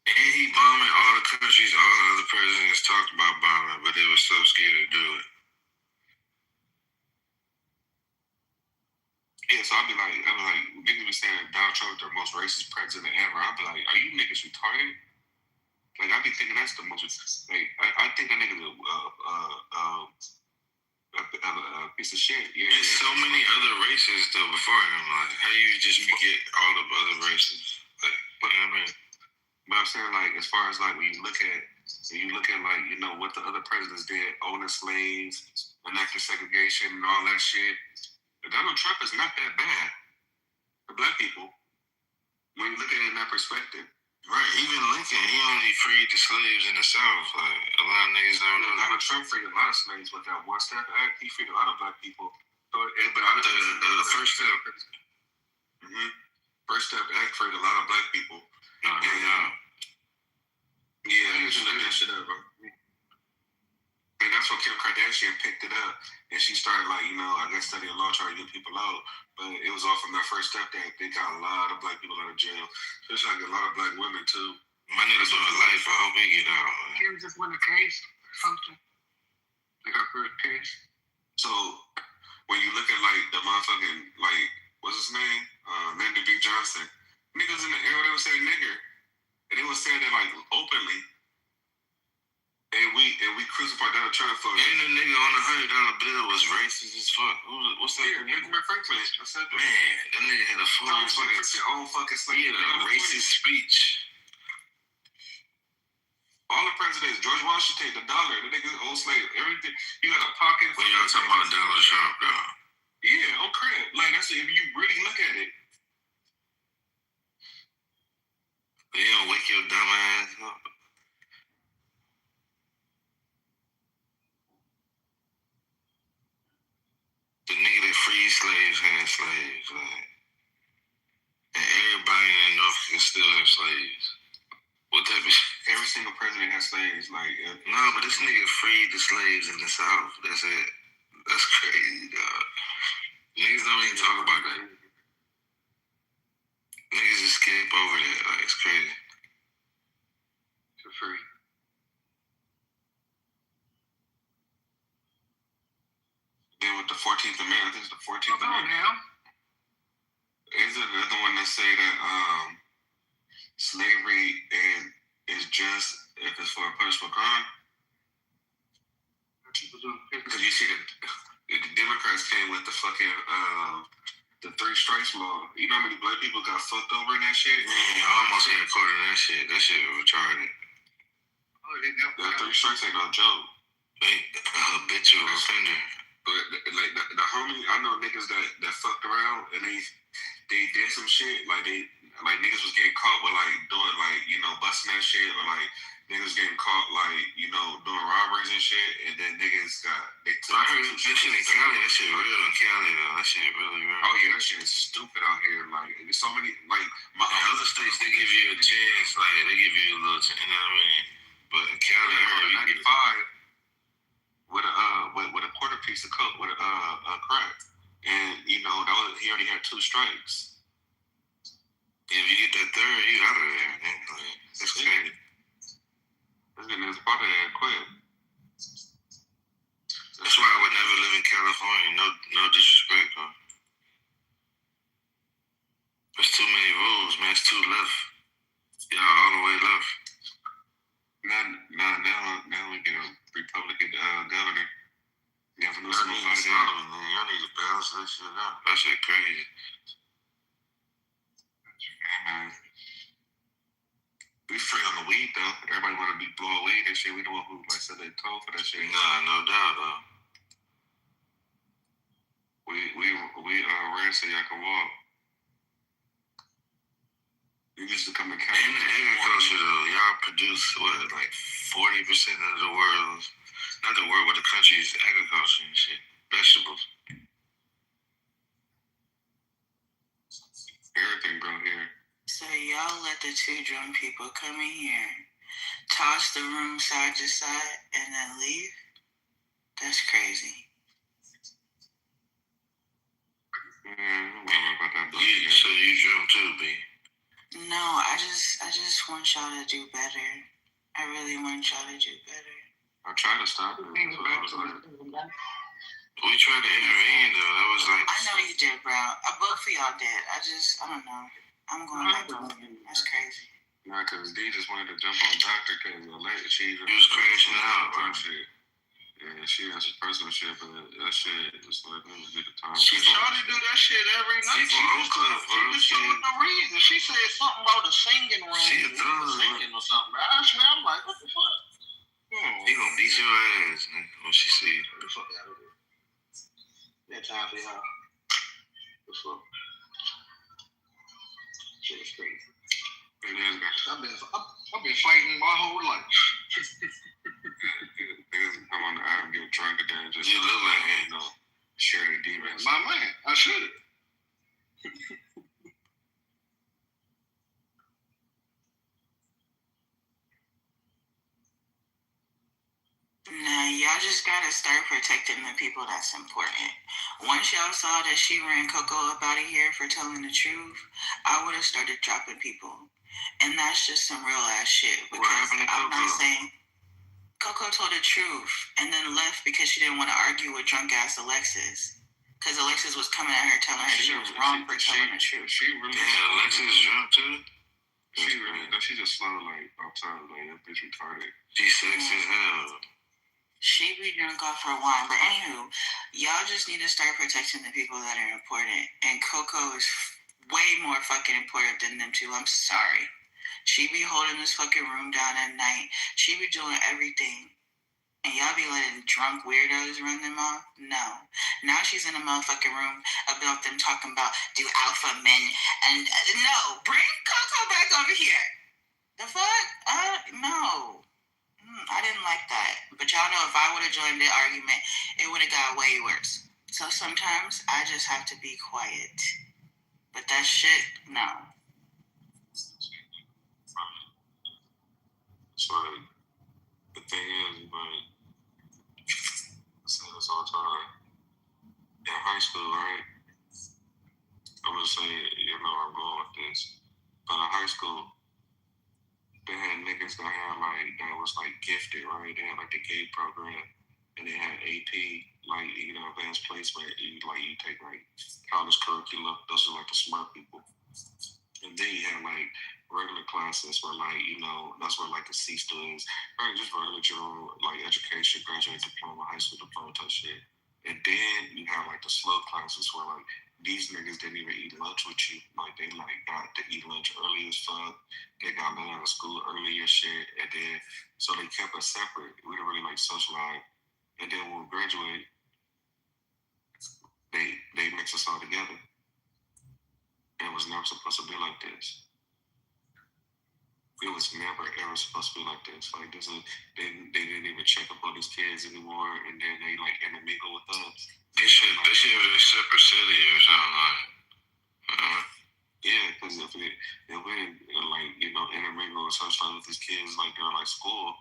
And he bombing all the countries all the other presidents talked about bombing, but they were so scared to do it. Yeah, so I'd be like, niggas be saying Donald Trump is the most racist president ever. I'd be like, are you niggas retarded? Like, I be thinking that's the most, I think that nigga's a piece of shit. Yeah. There's so many other races though before him. Like, how you just forget all the other races? Like, you know what I mean? But I'm saying, as far as when you look at what the other presidents did, owning slaves, enacting segregation, and all that shit. Donald Trump is not that bad for black people when you look at it in that perspective. Right, even Lincoln, he only freed the slaves in the South. Like, a lot of niggas don't know. Donald Trump freed a lot of slaves with that One Step Act. He freed a lot of black people. But the First Step. First Step Act freed a lot of black people. Yeah, you should look that shit up, bro. And that's what Kim Kardashian picked it up. And she started, I guess studying law, trying to get people out. But it was all from that First Step Act. They got a lot of black people out of jail. Especially a lot of black women, too. My niggas doing life. I hope he get out. Kim just won a case or something. Her first case. So, when you look at, the motherfucking, what's his name? Lyndon B. Johnson. Niggas in the era, they would say nigger. And they would say that, openly. And we crucified Donald Trump for it. And the nigga on the $100 bill was racist as fuck. What's that? Yeah, Benjamin Franklin. Man, that nigga had a racist speech. All the presidents, George Washington, the dollar, the nigga old slave, everything. You got a pocket. When y'all talking about Donald Trump, though. Yeah, on credit. That's if you really look at it. president got slaves. Like, no, but this nigga freed the slaves in the South. That's it. That's crazy, dog. Niggas don't even talk about that. Niggas just skip over that. Like, it's crazy. For free. Then with the 14th Amendment, I think it's the 14th Amendment. Now. Is it another one that say that slavery is just if it's for a personal crime? Because you see the Democrats came with the fucking the 3 strikes law. You know how many black people got fucked over in that shit? Man, I almost hit a quarter of that shit. That shit was retarded. The 3 strikes ain't no joke. They habitual offender. But like the homie, I know niggas that fucked around and they did some shit like niggas was getting caught with like doing like, you know, busting that shit, or like niggas getting caught like, you know, doing robberies and shit, and then niggas they took. I heard that shit in Cali. That shit real in Cali though. That shit really real. Oh yeah, that shit is stupid out here. Like there's so many like in other states they give you a chance, like they give you a little, you know what I mean? But in Cali, I heard 95 with a quarter piece of coke with a crack, and you know he already had 2 strikes. If you get that third, you out of there, man. Like, that's crazy. This nigga is about to quit. That's why I would never live in California. No disrespect, huh? There's too many rules, man. It's too left. Y'all all the way left. Now we get a Republican governor. Y'all need to balance that shit out. That shit crazy. We free on the weed though. Everybody want to be blowing weed and shit. We don't want who like said they told for that shit. Nah, no doubt though. We ran so y'all can walk. You used to come to Canada. In agriculture though, y'all produce what, like 40% of the world's, not the world, but the country's agriculture and shit. Vegetables. Everything grown here. So y'all let the 2 drunk people come in here, toss the room side to side, and then leave? That's crazy. So you drunk too, B? No, I just want y'all to do better. I really want y'all to do better. I tried to stop it. We tried to intervene though. That was like. I know you did, bro. Both of y'all did. I don't know. I'm going back home. That's crazy. Nah, because D just wanted to jump on Doctor because she was crashing out, bro. Shit. Yeah, she has some personal shit, but that shit was like, it was a good time. She tried to do that shit every night. She just told the reason. She said something about the singing room. She a thug. Singing or something. I swear, I'm like, what the fuck? He gonna beat your ass, man, when she see you. What the fuck out of here? That time for y'all. What's up? Shit is crazy. I've been fighting my whole life. Niggas come on the app and get drunk and then just you look like him, you know, share their demons. My man, I should. Nah, y'all just gotta start protecting the people that's important. Once y'all saw that she ran Coco up out of here for telling the truth, I would have started dropping people. And that's just some real ass shit. Because I'm not saying Coco told the truth and then left because she didn't want to argue with drunk ass Alexis. Because Alexis was coming at her telling her she was wrong for telling the truth. She really. Yeah, Alexis is drunk too. She just slow like all time. Like that bitch retarded. She's sexy as hell. She be drunk off her wine. But anywho, y'all just need to start protecting the people that are important. And Coco is way more fucking important than them two. I'm sorry. She be holding this fucking room down at night. She be doing everything. And y'all be letting drunk weirdos run them off? No. Now she's in a motherfucking room about them talking about do alpha men. And no, bring Coco back over here. The fuck? No. I didn't like that. But y'all know if I would have joined the argument, it would have got way worse. So sometimes I just have to be quiet. But that shit, no. So thing is, but I say this all the time. In high school, right? I'm gonna say, I'm going with this. But in high school, they had niggas that was like gifted, right? They had like the gay program, and they had AP, like advanced placement. You take like college curriculum. Those are like the smart people. And then you had like regular classes where that's where like the C students, right? Just regular general like education, graduate diploma, high school diploma type shit. And then you have like the slow classes where like these niggas didn't even eat lunch with you. Like they got to eat lunch early as fuck. They got out of school early as shit. And then so they kept us separate. We didn't really like socialize. And then when we graduated, they mixed us all together. And it was never supposed to be like this. It was never ever supposed to be like this. Like they didn't even check up on these kids anymore, and then they like intermingle with us. They should have a separate city or something like. Yeah, because if we intermingle and socialize with these kids like during like school,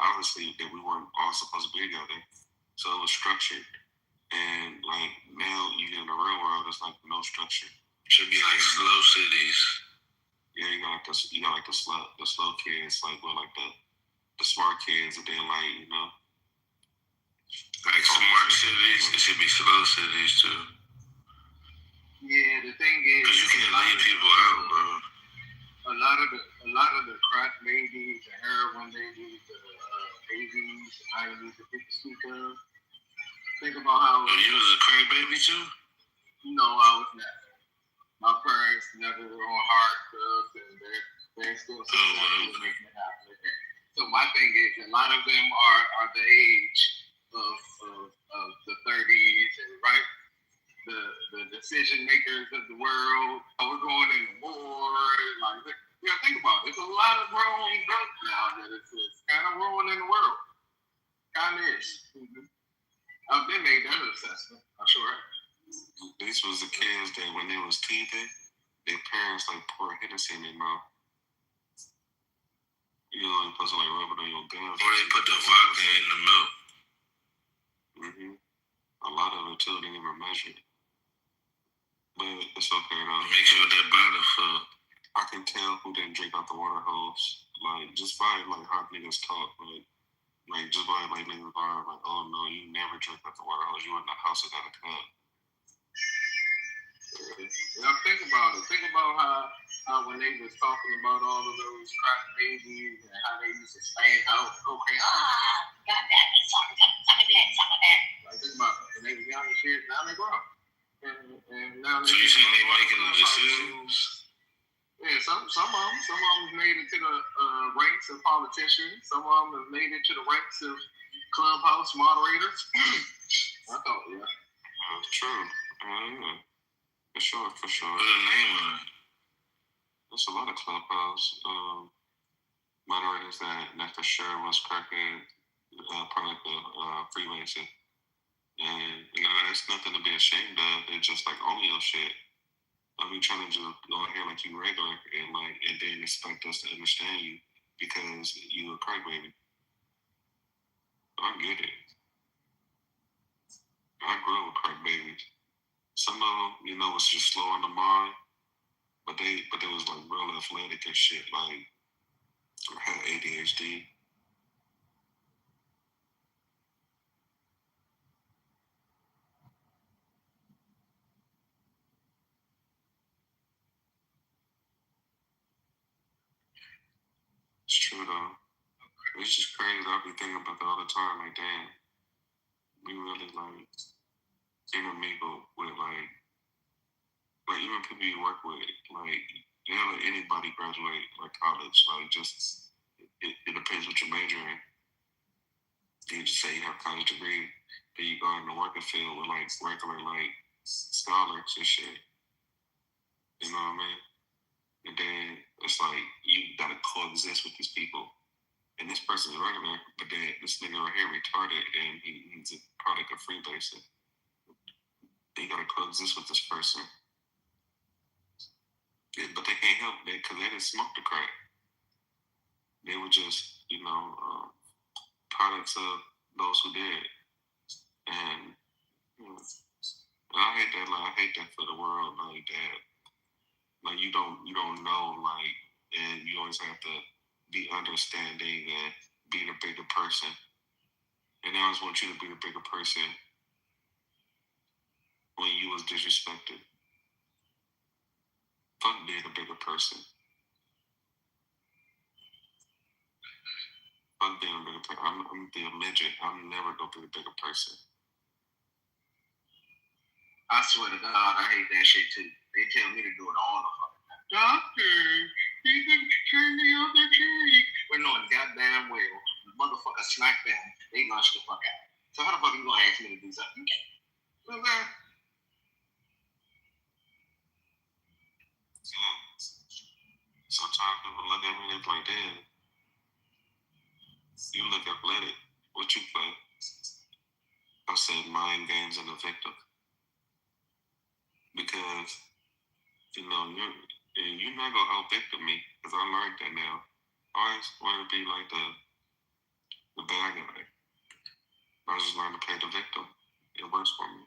obviously that we weren't all supposed to be together. So it was structured, and like now you get in the real world, it's like no structure. Should be like slow cities. Yeah, you got like the slow kids, like with like the smart kids, and then like like smart cities. It should be slow cities too. Yeah, the thing is, because you can't leave people out, bro. A lot of the crack babies, the heroin babies, the babies, I need to speak of. Think about how. Oh, you was a crack baby too? No, I was not. My parents never were on hard drugs, and they're still successful making it happen. So my thing is, a lot of them are the age of the 30s, and right, the decision makers of the world. We're going into war. Like, think about it. There's a lot of grown drugs now that it's kind of ruining the world. Kind of is. They made that assessment. I'm sure. These was the kids that when they was teething, their parents like pour Hennessy in their mouth. You're supposed to like rub it on your gums. Or they put the vodka in the milk. A lot of it too, they never measured. But it's okay though. Make sure that bottle full. I can tell who didn't drink out the water hose. Like just by like how niggas talk, like just by like niggas are like, oh no, you never drink out the water hose. You in the house without a cup. Yeah, think about it. Think about how when they was talking about all of those crack babies and how they used to stand out, okay, got that, suck that. Like think about it. When they were young and shit, now they grow. And now so you saying they making the decisions? Yeah, some of them made it to the ranks of politicians. Some of them have made it to the ranks of clubhouse moderators. I thought, yeah. That's true. Yeah. For sure. Put a name on it. There's a lot of clubhouse moderators that for sure was cracking product of Freemason. And it's nothing to be ashamed of. It's just like own your shit. I mean, trying to just go out here like you regular and then expect us to understand you because you a crack baby. I get it. I grew up with crack babies. Some of them, was just slow on the mind, but they was like real athletic and shit, like had ADHD. It's true though. It's just crazy. I be thinking about that all the time. Like, damn, we really like intermingle with like even people you work with. Like, you never let anybody graduate like college. Like, just it depends what you're majoring in. You just say you have a college degree, then you go in the working field with like regular like scholars and shit. You know what I mean? And then it's like you gotta coexist with these people. And this person is regular, but then this nigga right here retarded, and he's a product of freebasing. You gotta coexist with this person. Yeah, but they can't help it because they didn't smoke the crack. They were just, products of those who did. And I hate that. Like, I hate that for the world. Like that. Like you don't know. Like, and you always have to be understanding and be the bigger person. And I always want you to be the bigger person when you was disrespected. Fuck being a bigger person. Fuck being a bigger person. I'm be a midget. I'm never gonna be a bigger person. I swear to God, I hate that shit too. They tell me to do it all the fucking time. Doctor, you can turn the other cheek. We're knowing goddamn well the motherfucker smack them, they lunch the fuck out. So how the fuck you gonna ask me to do something? You can't. You know what I'm saying? Sometimes people look at me and they're like, damn, you look athletic. What you play? I said mind games and a victim. Because, you're not gonna out victim me, because I learned that now. I always want to be like the bad guy. I just learned to play the victim. It works for me.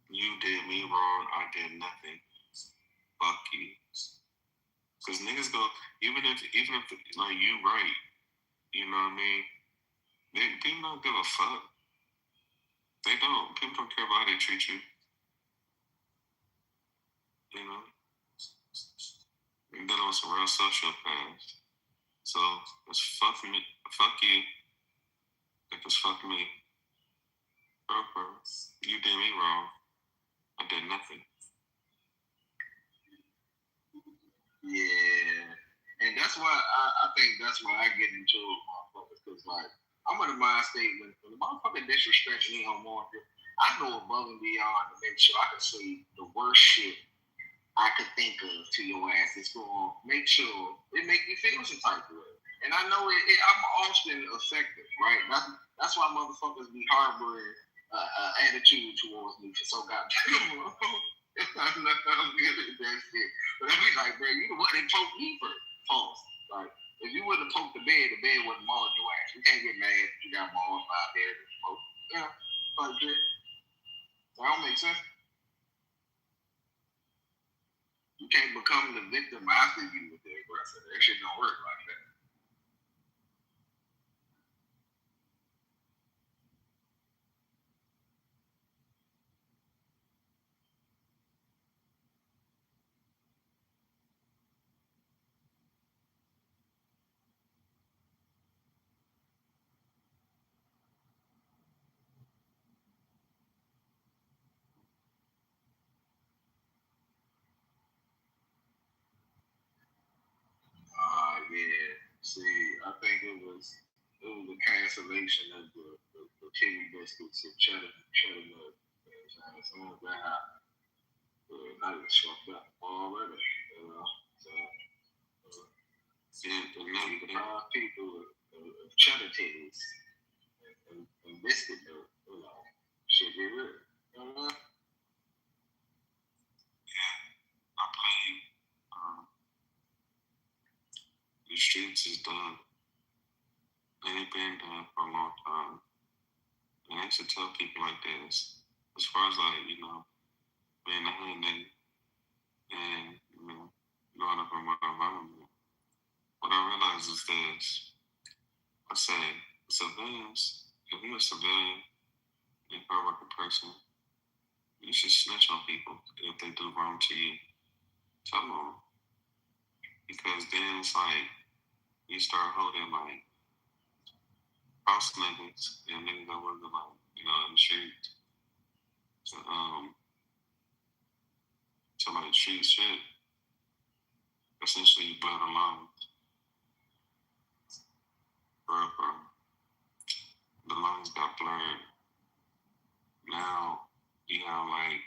You did me wrong, I did nothing. Fuck you. Because niggas go, even if like you right, you know what I mean? People don't give a fuck. They don't. People don't care about how they treat you. You know? You're dealing with some real sociopaths. So it's fuck me, fuck you. If it's fuck me. You did me wrong. I did nothing. Yeah. And that's why I think that's why I get into it, motherfuckers. Because, like, I'm in a mind state when the motherfucker disrespects me on more, I go above and beyond to make sure I can say the worst shit I could think of to your ass. It's going to make sure it make me feel some type of way. And I know I'm often affected, right? That's why motherfuckers be harboring attitude towards me for so goddamn long. I'm good at that shit. But I be like, bro, you the one that poked me first. Pause. Like, if you wouldn't have poked the bed wouldn't maul your ass. You can't get mad if you got mauled by a bed that you poked. Yeah, like that. That don't make sense. You can't become the victim after you with the aggressor. That shit don't work like that. Yeah. See, I think it was the cancellation of the chili biscuits and cheddar nut. As soon as that happened, I was fucked up already. You know, so people of cheddar titties and biscuit nut. You know, shit get real. You know? I played. The streets is done. And it been done for a long time. And I used to tell people like this, as far as like, being a hood nigga and, growing up in my environment. What I realized is this. I say, civilians, if you're a civilian, you're a hardworking person, you should snitch on people if they do wrong to you. Tell them. Because then it's like, you start holding like house niggas and niggas that work like, in the street to like street shit. Essentially you build a line. Bro. The lines got blurred. Now you have like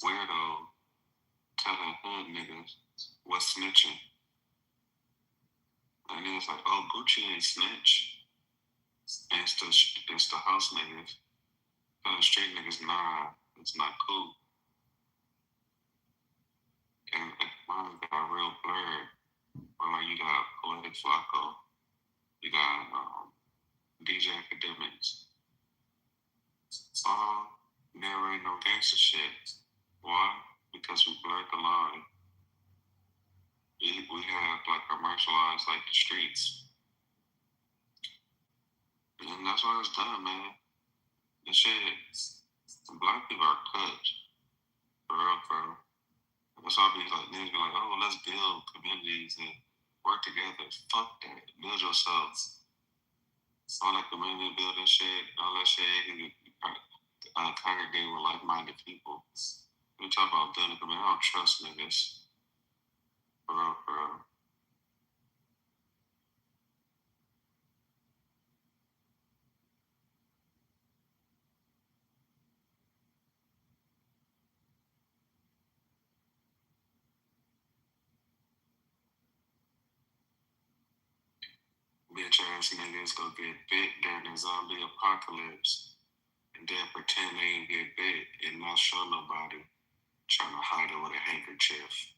weirdo telling hood niggas what's snitching. And it's like, oh, Gucci ain't snitch. And it's the house niggas. Street niggas, nah, it's not cool. and mine got real blurred. Like you got Poetic Flacco, you got DJ Academics. It's all never ain't no gangster shit. Why? Because we blurred the line. We have like commercialized like the streets. And that's why it's done, man. The shit, black people are cut. For real, for real. That's why I be like, niggas be like, oh, let's build communities and work together. Fuck that. Build yourselves. All that community building shit, all that shit, you congregate with like-minded people. We talk about building community. I don't trust niggas. For real, for real. Bitch ass niggas go get bit during the zombie apocalypse and then pretend they ain't get bit and not show nobody, trying to hide it with a handkerchief.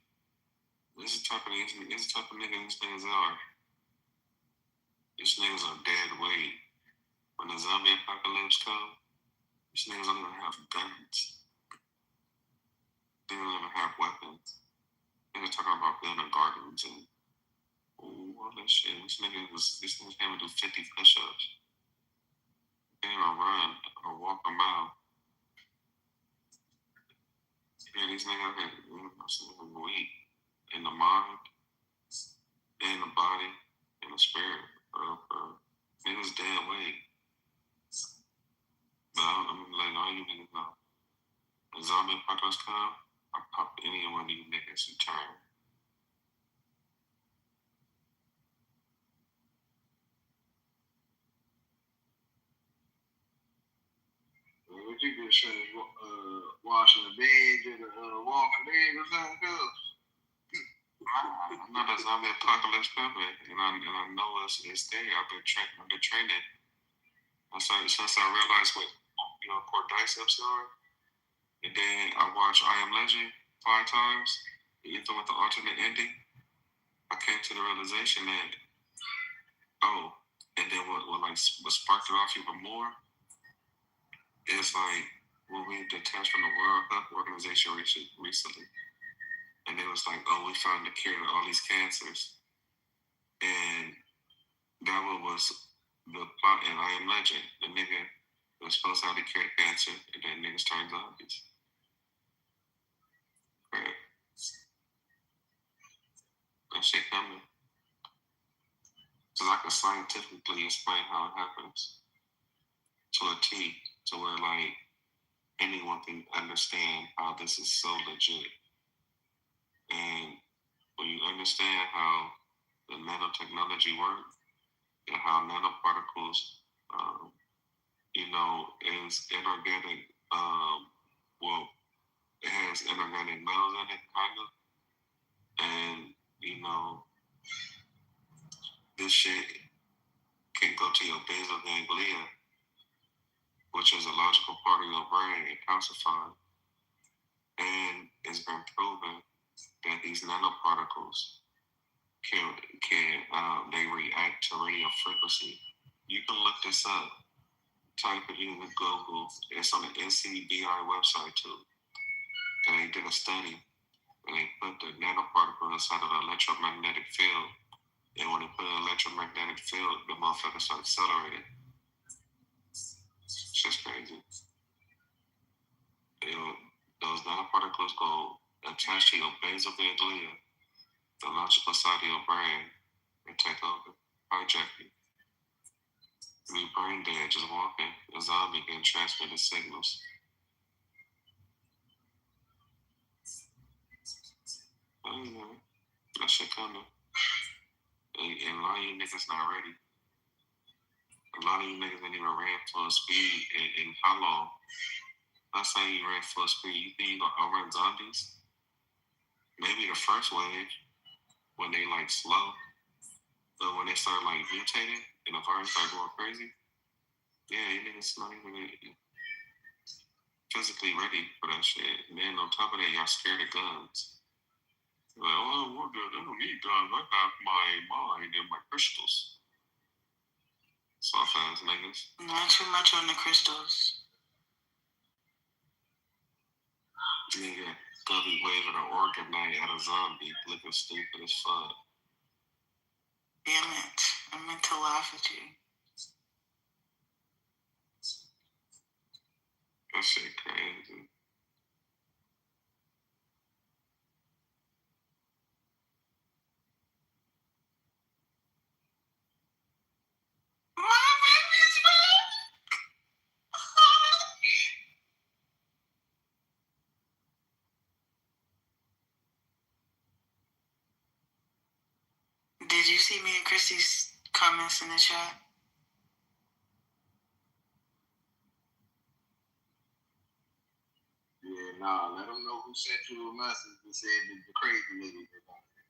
This is the type of niggas these niggas are. These niggas are dead weight. When the zombie apocalypse comes, these niggas don't even have guns. They don't even have weapons. Niggas talking about building gardens and all that shit. These niggas can't even do 50 push-ups. Can't even run or walk a mile. Yeah, these niggas are weak in the mind, in the body, in the spirit. Niggas dead weight. But I'm letting all you niggas know. The zombie apocalypse come, I pop any one of you niggas in turn. What you just finished washing the bed and walking dead or something, cuz? I know the zombie apocalypse coming, and I know it's there. I've been training. Since I realized what core biceps are, and then I watched I Am Legend 5 times, even with the alternate ending. I came to the realization that and then what sparked it off even more is like when we detached from the World Health Organization recently, and it was like, we found the cure to all these cancers, and that was the plot in I Am Legend. The nigga was supposed to have the cure to cancer, and then niggas turned zombies. Right. That shit coming. So I can scientifically explain how it happens to a T, to where like anyone can understand how this is so legit. And when you understand how the nanotechnology works and how nanoparticles, is inorganic, it has inorganic metals in it, kind of. And, this shit can go to your basal ganglia, which is a logical part of your brain, and calcify. And it's been proven that these nanoparticles can they react to radio frequency. You can look this up. Type it in with Google. It's on the NCBI website too. They did a study and they put the nanoparticle inside of an electromagnetic field. And when they put an electromagnetic field, the motherfucker started accelerating. It's just crazy. Those nanoparticles go attach to your basal ganglia, the logical side of your brain, and take over, hijack you. Be brain dead, just walking, a zombie getting transmitted signals. That shit coming. And a lot of you niggas not ready. A lot of you niggas ain't even ran full speed in how long? Last time you ran full speed, you think you gonna outrun zombies? Maybe the first wave, when they like slow, but when they start like mutating and the virus start going crazy, yeah, you niggas not even physically ready for that shit. And then on top of that, y'all scared of guns. Like, oh, I don't need guns. I have my mind and my crystals. Soft ass niggas. Not too much on the crystals. Nigga, Gubby waving an organ night at a zombie looking stupid as fuck. Damn it. I meant to laugh at you. That shit crazy. Did you see me and Christy's comments in the chat? Yeah, nah, let them know who sent you a message and said that the crazy lady was on it.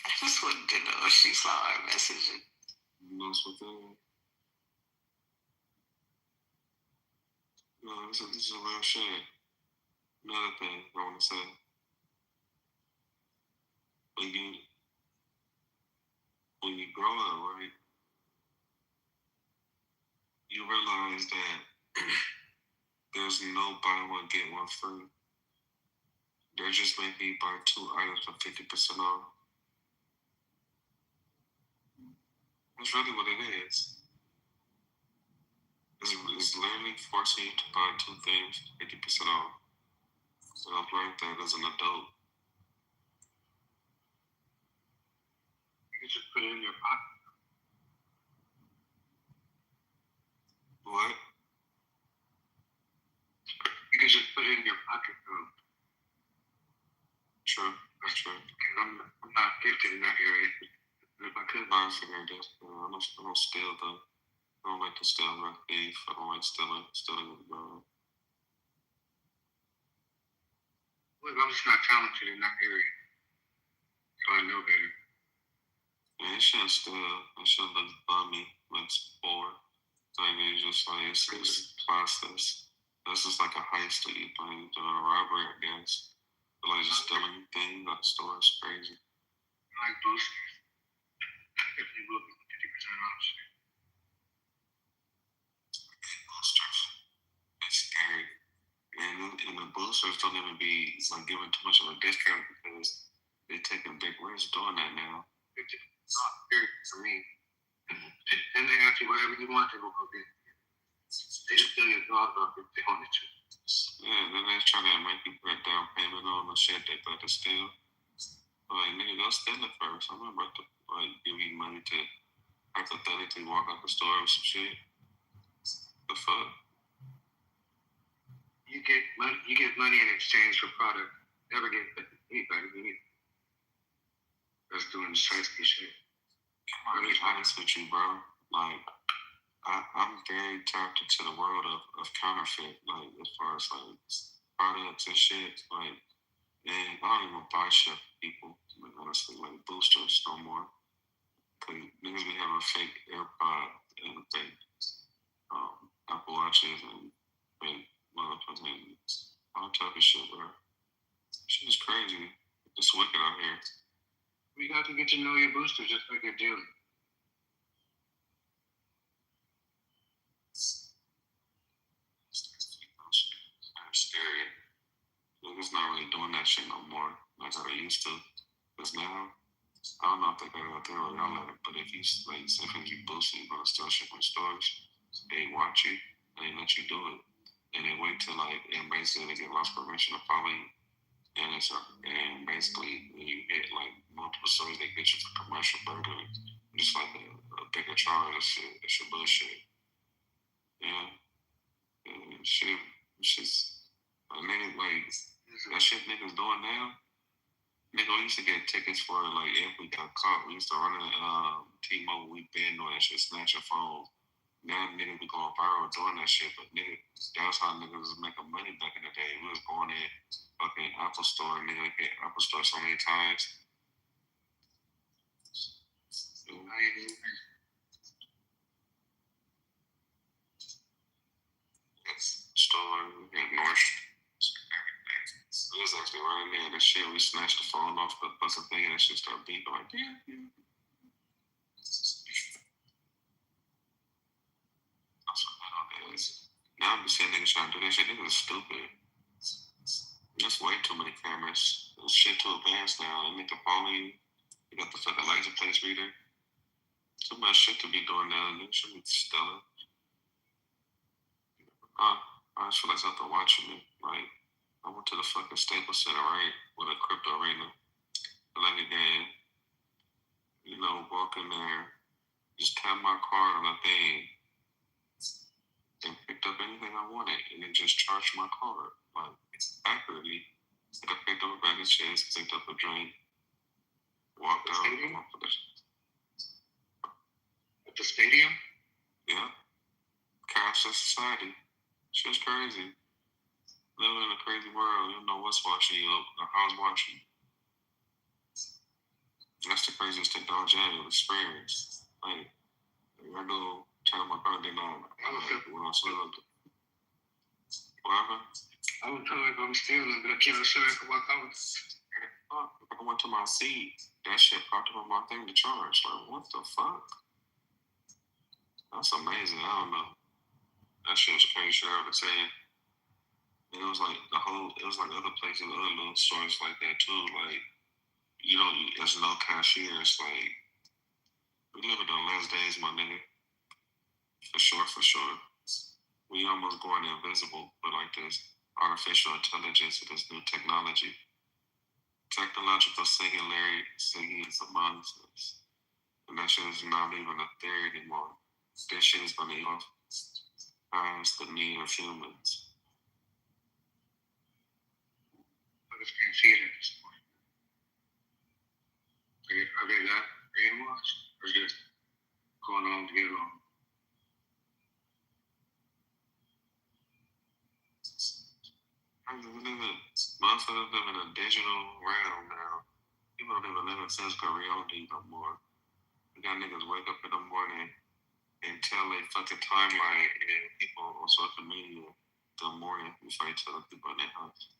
I just wanted to know if she saw our message. Knows what that. No, this is a real shit. Another thing I want to say. When you grow up, right, you realize that there's no buy one, get one free. There just may be buy 2 items for 50% off. That's really what it is. It's literally forcing you to buy 2 things, 50% off. So I've learned that as an adult. You just put it in your pocket. What? You can just put it in your pocket, though. True. That's true. Because I'm not gifted in that area. If I could, I figured that. I don't steal though. I don't like to steal or thief. I don't like stealing the well, I'm just not talented in that area. So I know better. Yeah, it shouldn't steal. It shouldn't look bummy, like it's bored. Like it's just like it's process. This is like a heist that you like a robbery, I guess. But like just stealing things out the store is crazy. I like boosters. If you will be 50% off. Boosters. It's scary. And the boosters don't even be like giving too much of a discount because they're taking big risks doing that now. It's not scary for me. And they ask you whatever you want, they will go get. They just steal your dog up if they wanted to. Yeah, then they're trying to make you put a down payment on the shit they got to steal. Like, nigga, go steal it first. I'm not about to give you money to hypothetically walk out the store with some shit. The fuck? You get money in exchange for product. Never get anybody need. That's doing shiesty shit. I'm gonna be honest with you, bro. Like, I'm very tapped into the world of counterfeit, like as far as like products and shit. Like, and I don't even buy shit for people. Like, honestly, like boosters no more. Cause niggas be having fake AirPod and fake Apple Watches and fake motherfucking all type of shit, bro. Shit is crazy. It's wicked out here. We got to get to know your booster just like you're doing. I'm scary. Niggas not really doing that shit no more like how they used to. Cause now, I don't know if they got it out there or y'all let it, but if you like if you boosting, you gonna steal shit from stores, they watch you and they let you do it. And they wait till like and basically they get lost permission to follow you. And basically when you hit like multiple stores, they get you for commercial burglary. Just like a bigger charge. That shit bullshit. Yeah. And shit, just a nigga like that shit niggas doing now. Nigga, we used to get tickets for like if we got caught. We used to run in T-Mobile. We been doing that shit, snatch your phone. Now niggas be going viral doing that shit, but nigga, that's how niggas was making money back in the day. We was going in fucking Apple Store, nigga, hit Apple Store so many times. Store, North, everything. It was actually right and then that shit, we snatched the phone off the buzzer thing and that shit started beeping like, damn. That's what that is. Now I'm just seeing niggas trying to do that shit. Niggas is stupid. There's way too many cameras. This shit too advanced now. They make the phone you. You got the fucking license plate reader. Too much shit to be doing now. Niggas should be stealing. I just feel like something watching me. Like, I went to the fucking Staples Center, right? With a crypto arena. Like a game. You know, walk in there, just tap my card on a thing, and picked up anything I wanted, and then just charged my card. Like, accurately. Like, I picked up a bag of chips, picked up a drink, walked out. At the stadium? Yeah. Cashless society. Shit's crazy. Living in a crazy world. You don't know what's watching you or how's watching you. That's the craziest technology I ever experienced. Like, I go turn my car down when I saw it. Whatever. I was told if I'm stealing, but I can't show it for my comments. I went to my seat. That shit popped up on my thing to charge. Like, what the fuck? That's amazing. I don't know. That shit was crazy shit I ever seen. And it was like other places, other little stores like that too. Like, there's no cashiers. Like, we live in the last days, my nigga. For sure. We almost going invisible, but like this artificial intelligence and this new technology. Technological singularity is amongst us. And that shit is not even a theory anymore. This shit is going to evolve past the need of humans. I just can't see it at this point. Are they that brainwashed? Or just going on to get along? Motherfuckers live in a digital realm now. People don't even live in physical reality no more. We got niggas wake up in the morning and tell a fucking timeline and people on social media the morning before they tell people in their house.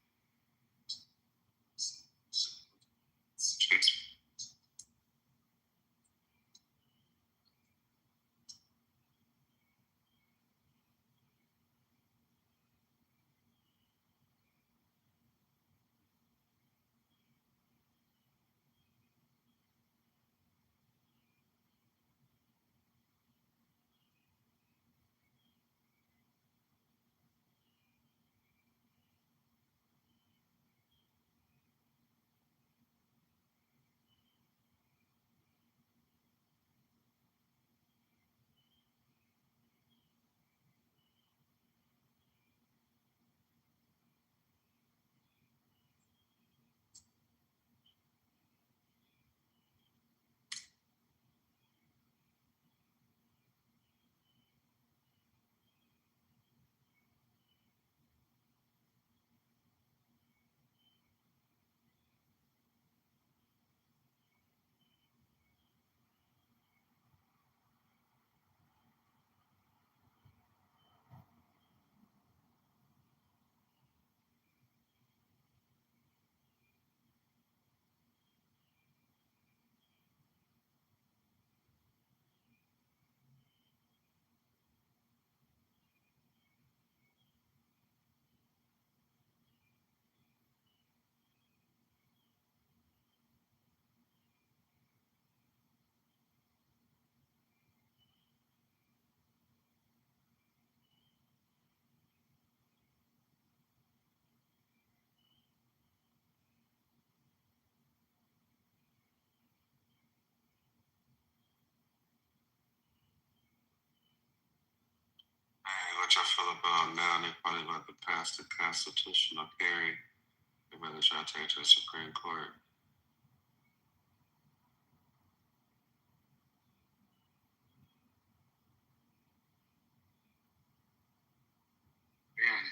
What y'all feel about now? They probably about to pass the constitutional carry. They're about to try to take it to the Supreme Court. Yeah.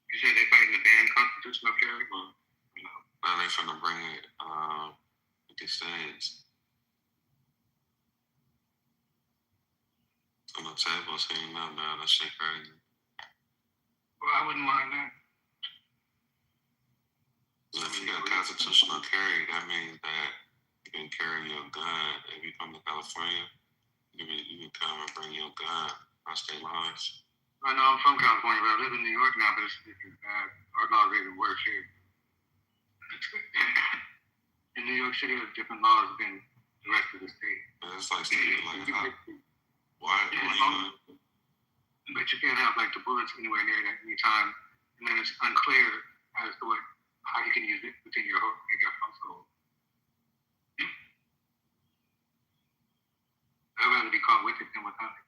You said they fighting the ban constitutional carry? Now they finna bring it 50 states. table sitting up now. That shit crazy. Well, I wouldn't mind that. If you got constitutional carry, that means that you can carry your gun. If you come to California, you can come and bring your gun on state lines. I know I'm from California, but I live in New York now, but our laws are even worse here. In New York City, has different laws than the rest of the state. It's like how, why but you can't have like the bullets anywhere near that any time, and then it's unclear as to how you can use it within your household. I'd rather be caught with it than without it.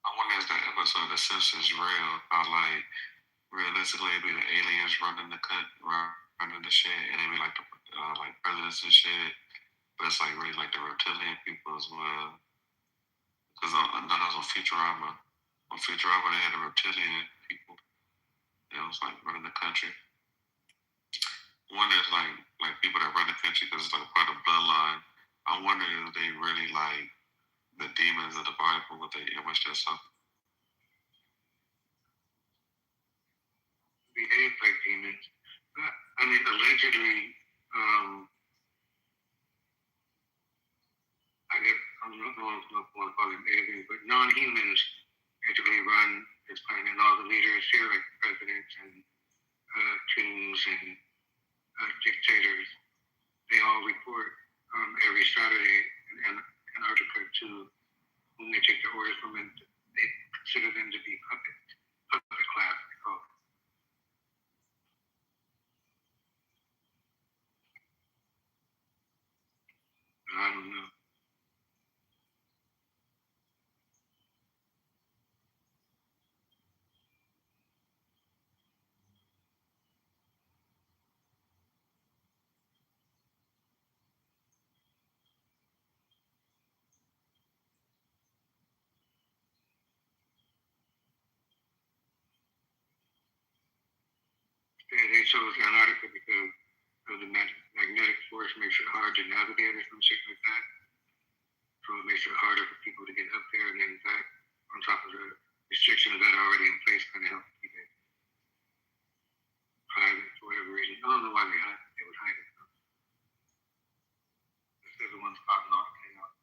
I wonder if that episode of The Simpsons real. How like realistically it'd be the aliens running the shit, and it'd be like the like presidents and shit. But it's like really like the reptilian people as well. Because I know that was on Futurama. On Futurama they had the reptilian people. It was like running the country. One is like people that run the country because it's like part of the bloodline. I wonder if they really like the demons of the Bible, what they image that stuff. Behave like demons. I mean, allegedly, I don't know if I want to call them aliens, but non-humans basically run this planet, and all the leaders here, like presidents and kings and dictators, they all report every Saturday in Antarctica to when they take their orders from, and they consider them to be puppet class, they call it. I don't know. They chose Antarctica because of the magnetic force makes it hard to navigate or some shit like that. So it makes it harder for people to get up there, and then back on top of the restrictions that are already in place, kind of help keep it private for whatever reason. I don't know why they would hide it. They're the ones causing all the chaos.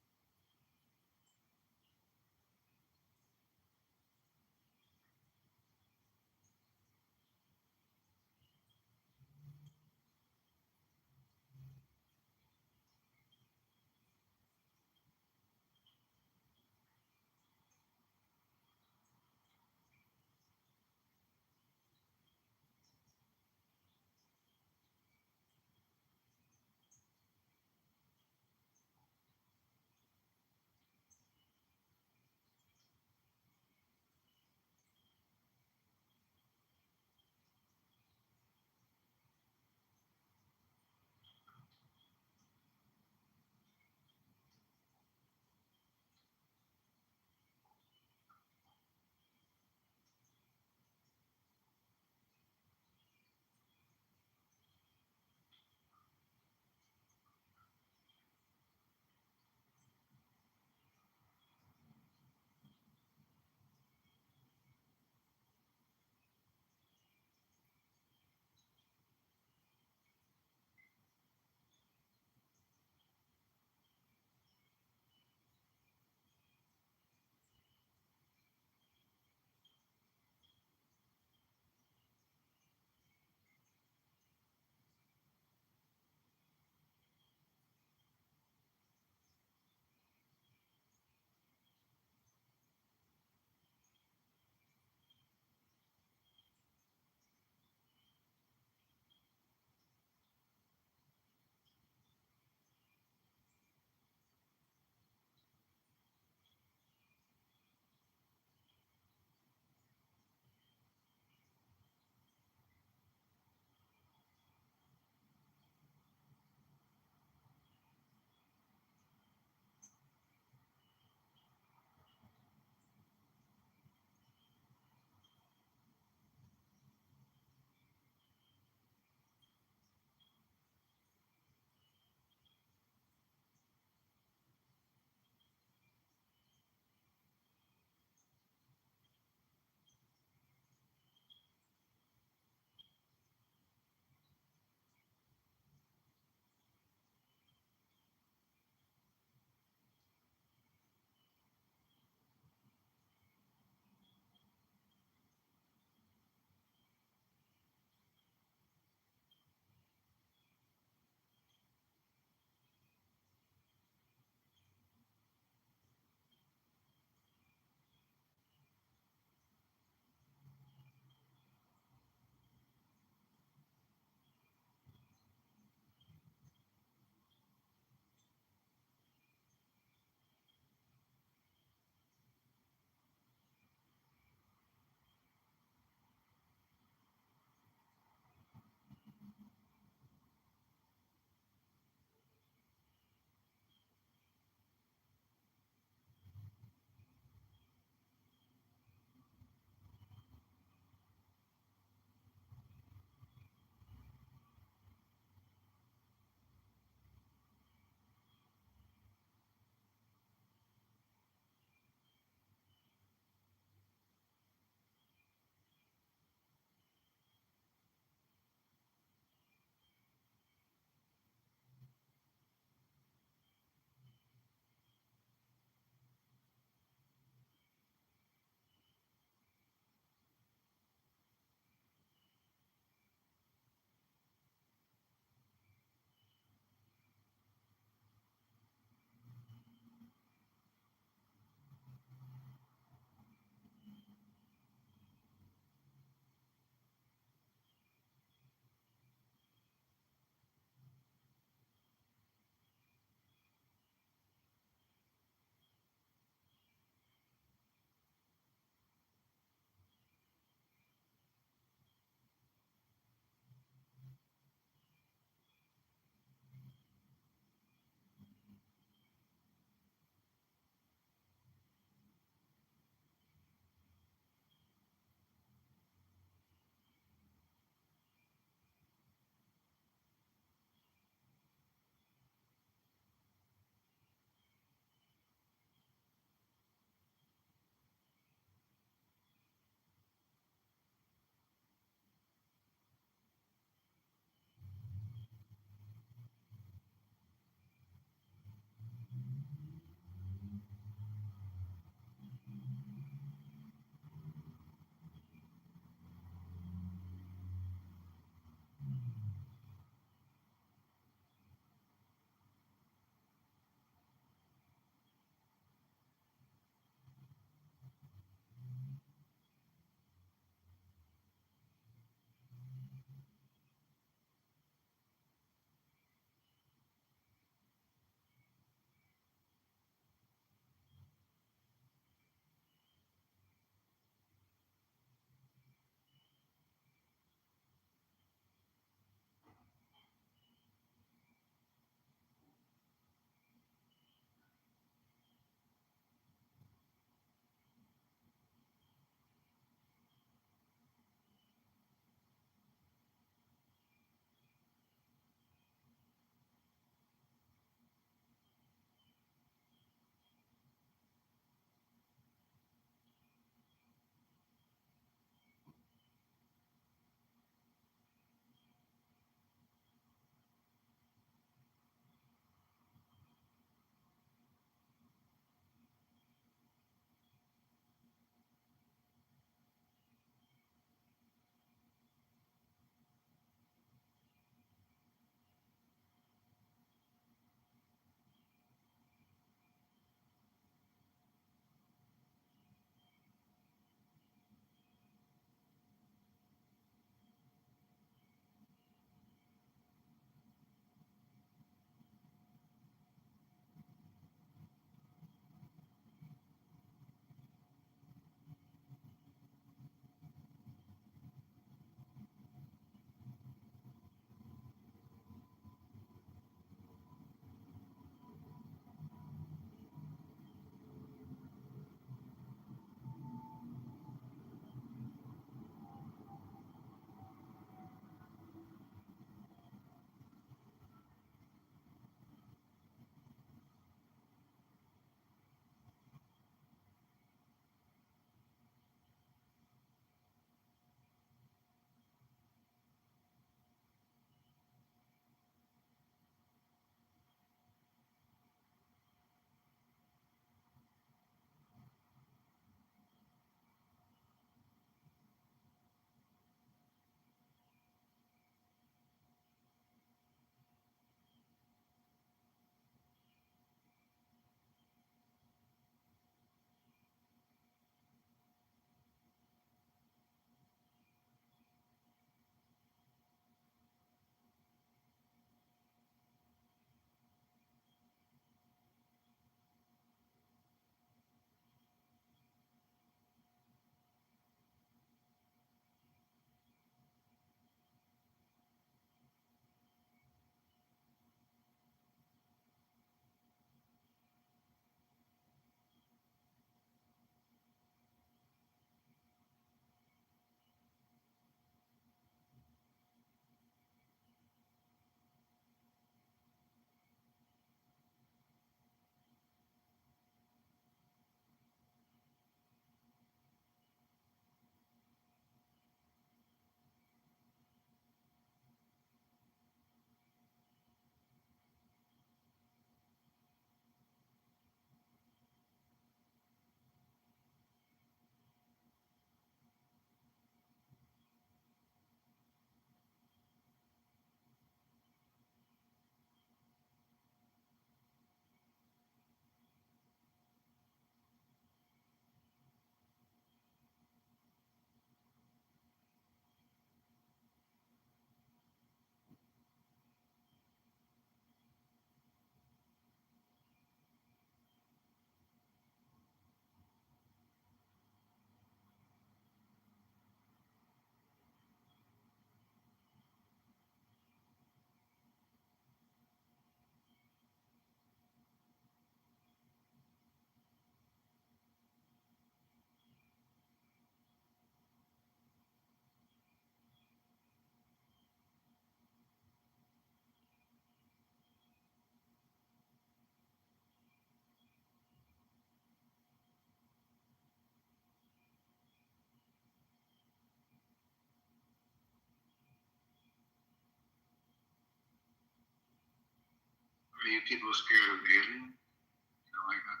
Maybe people are scared of aliens. You know, like that.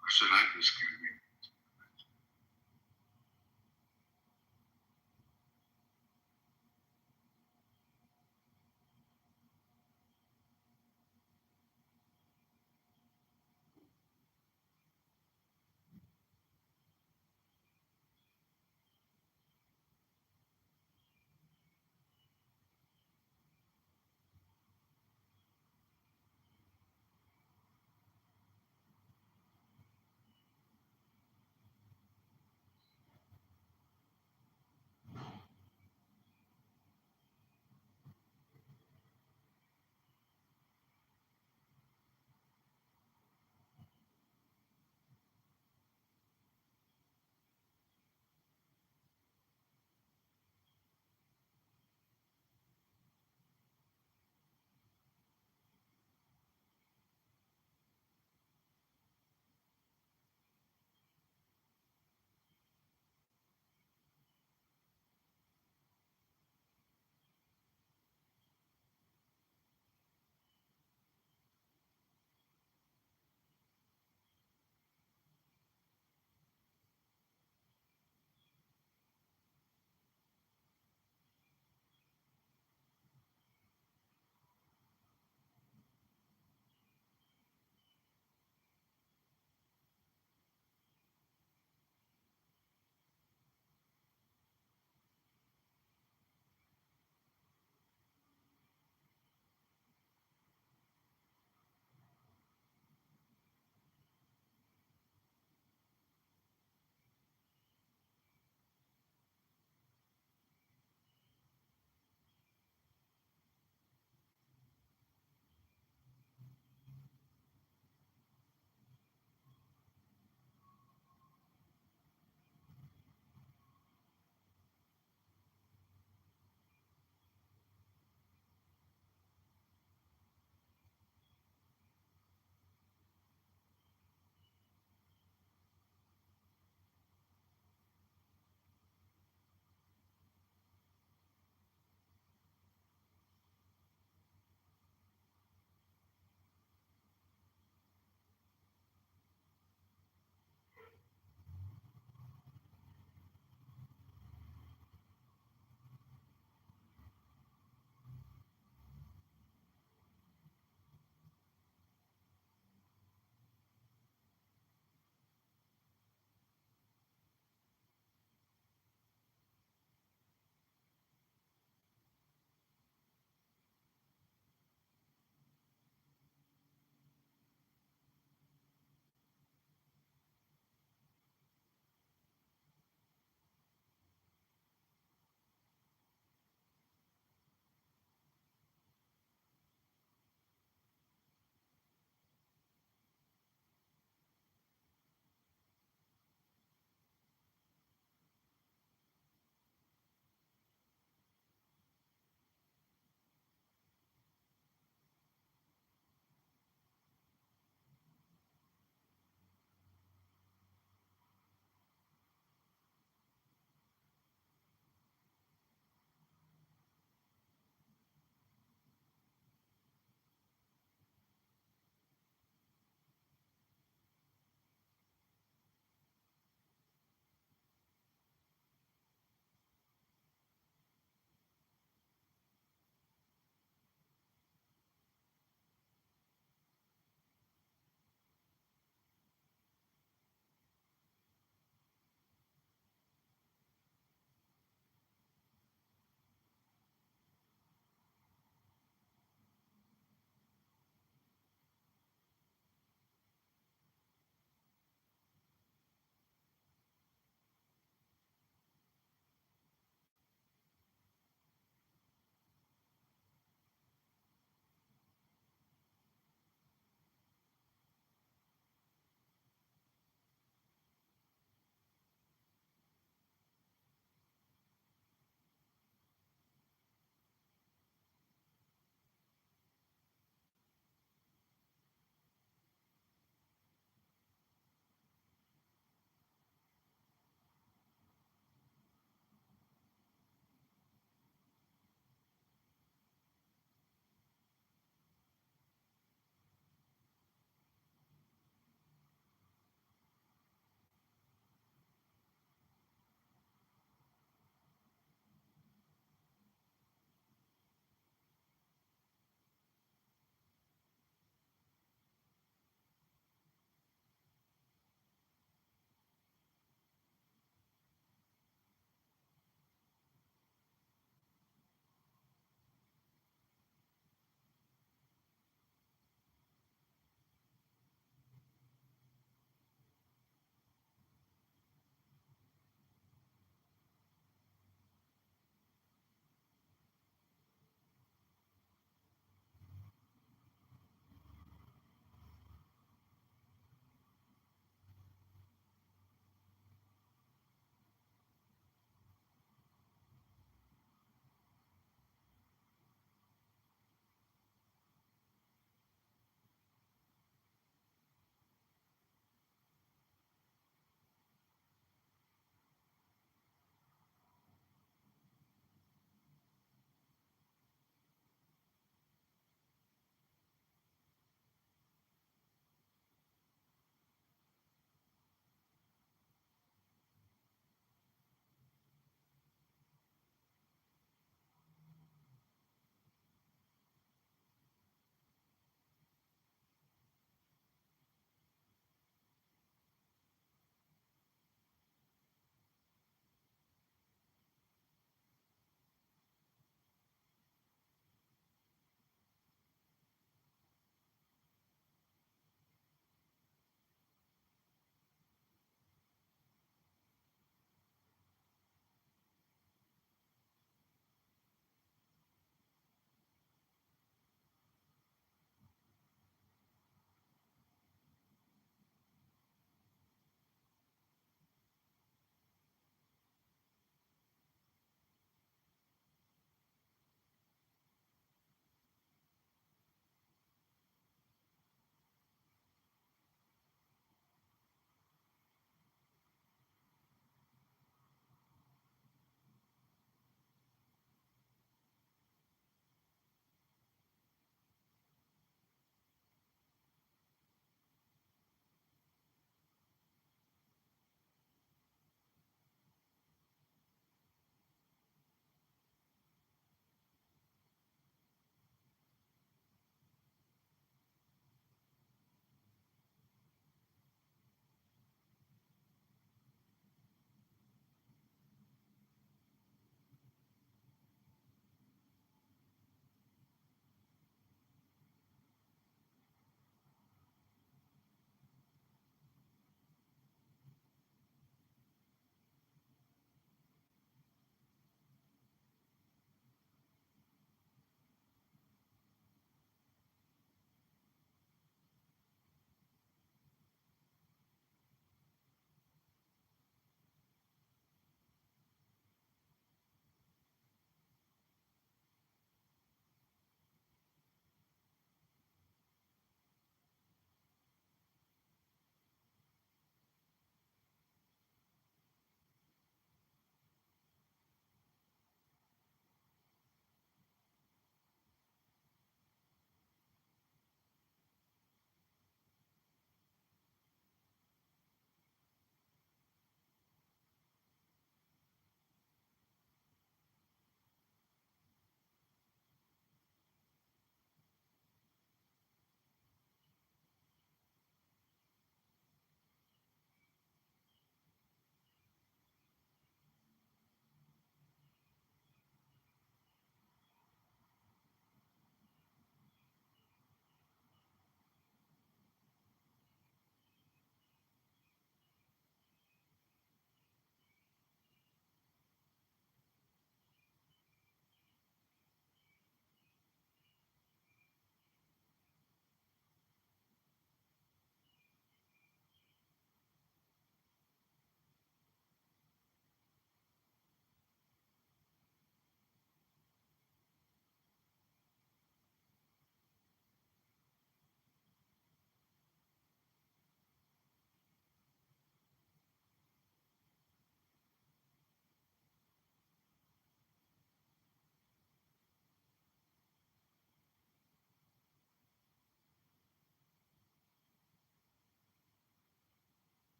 Or should I be scared of aliens?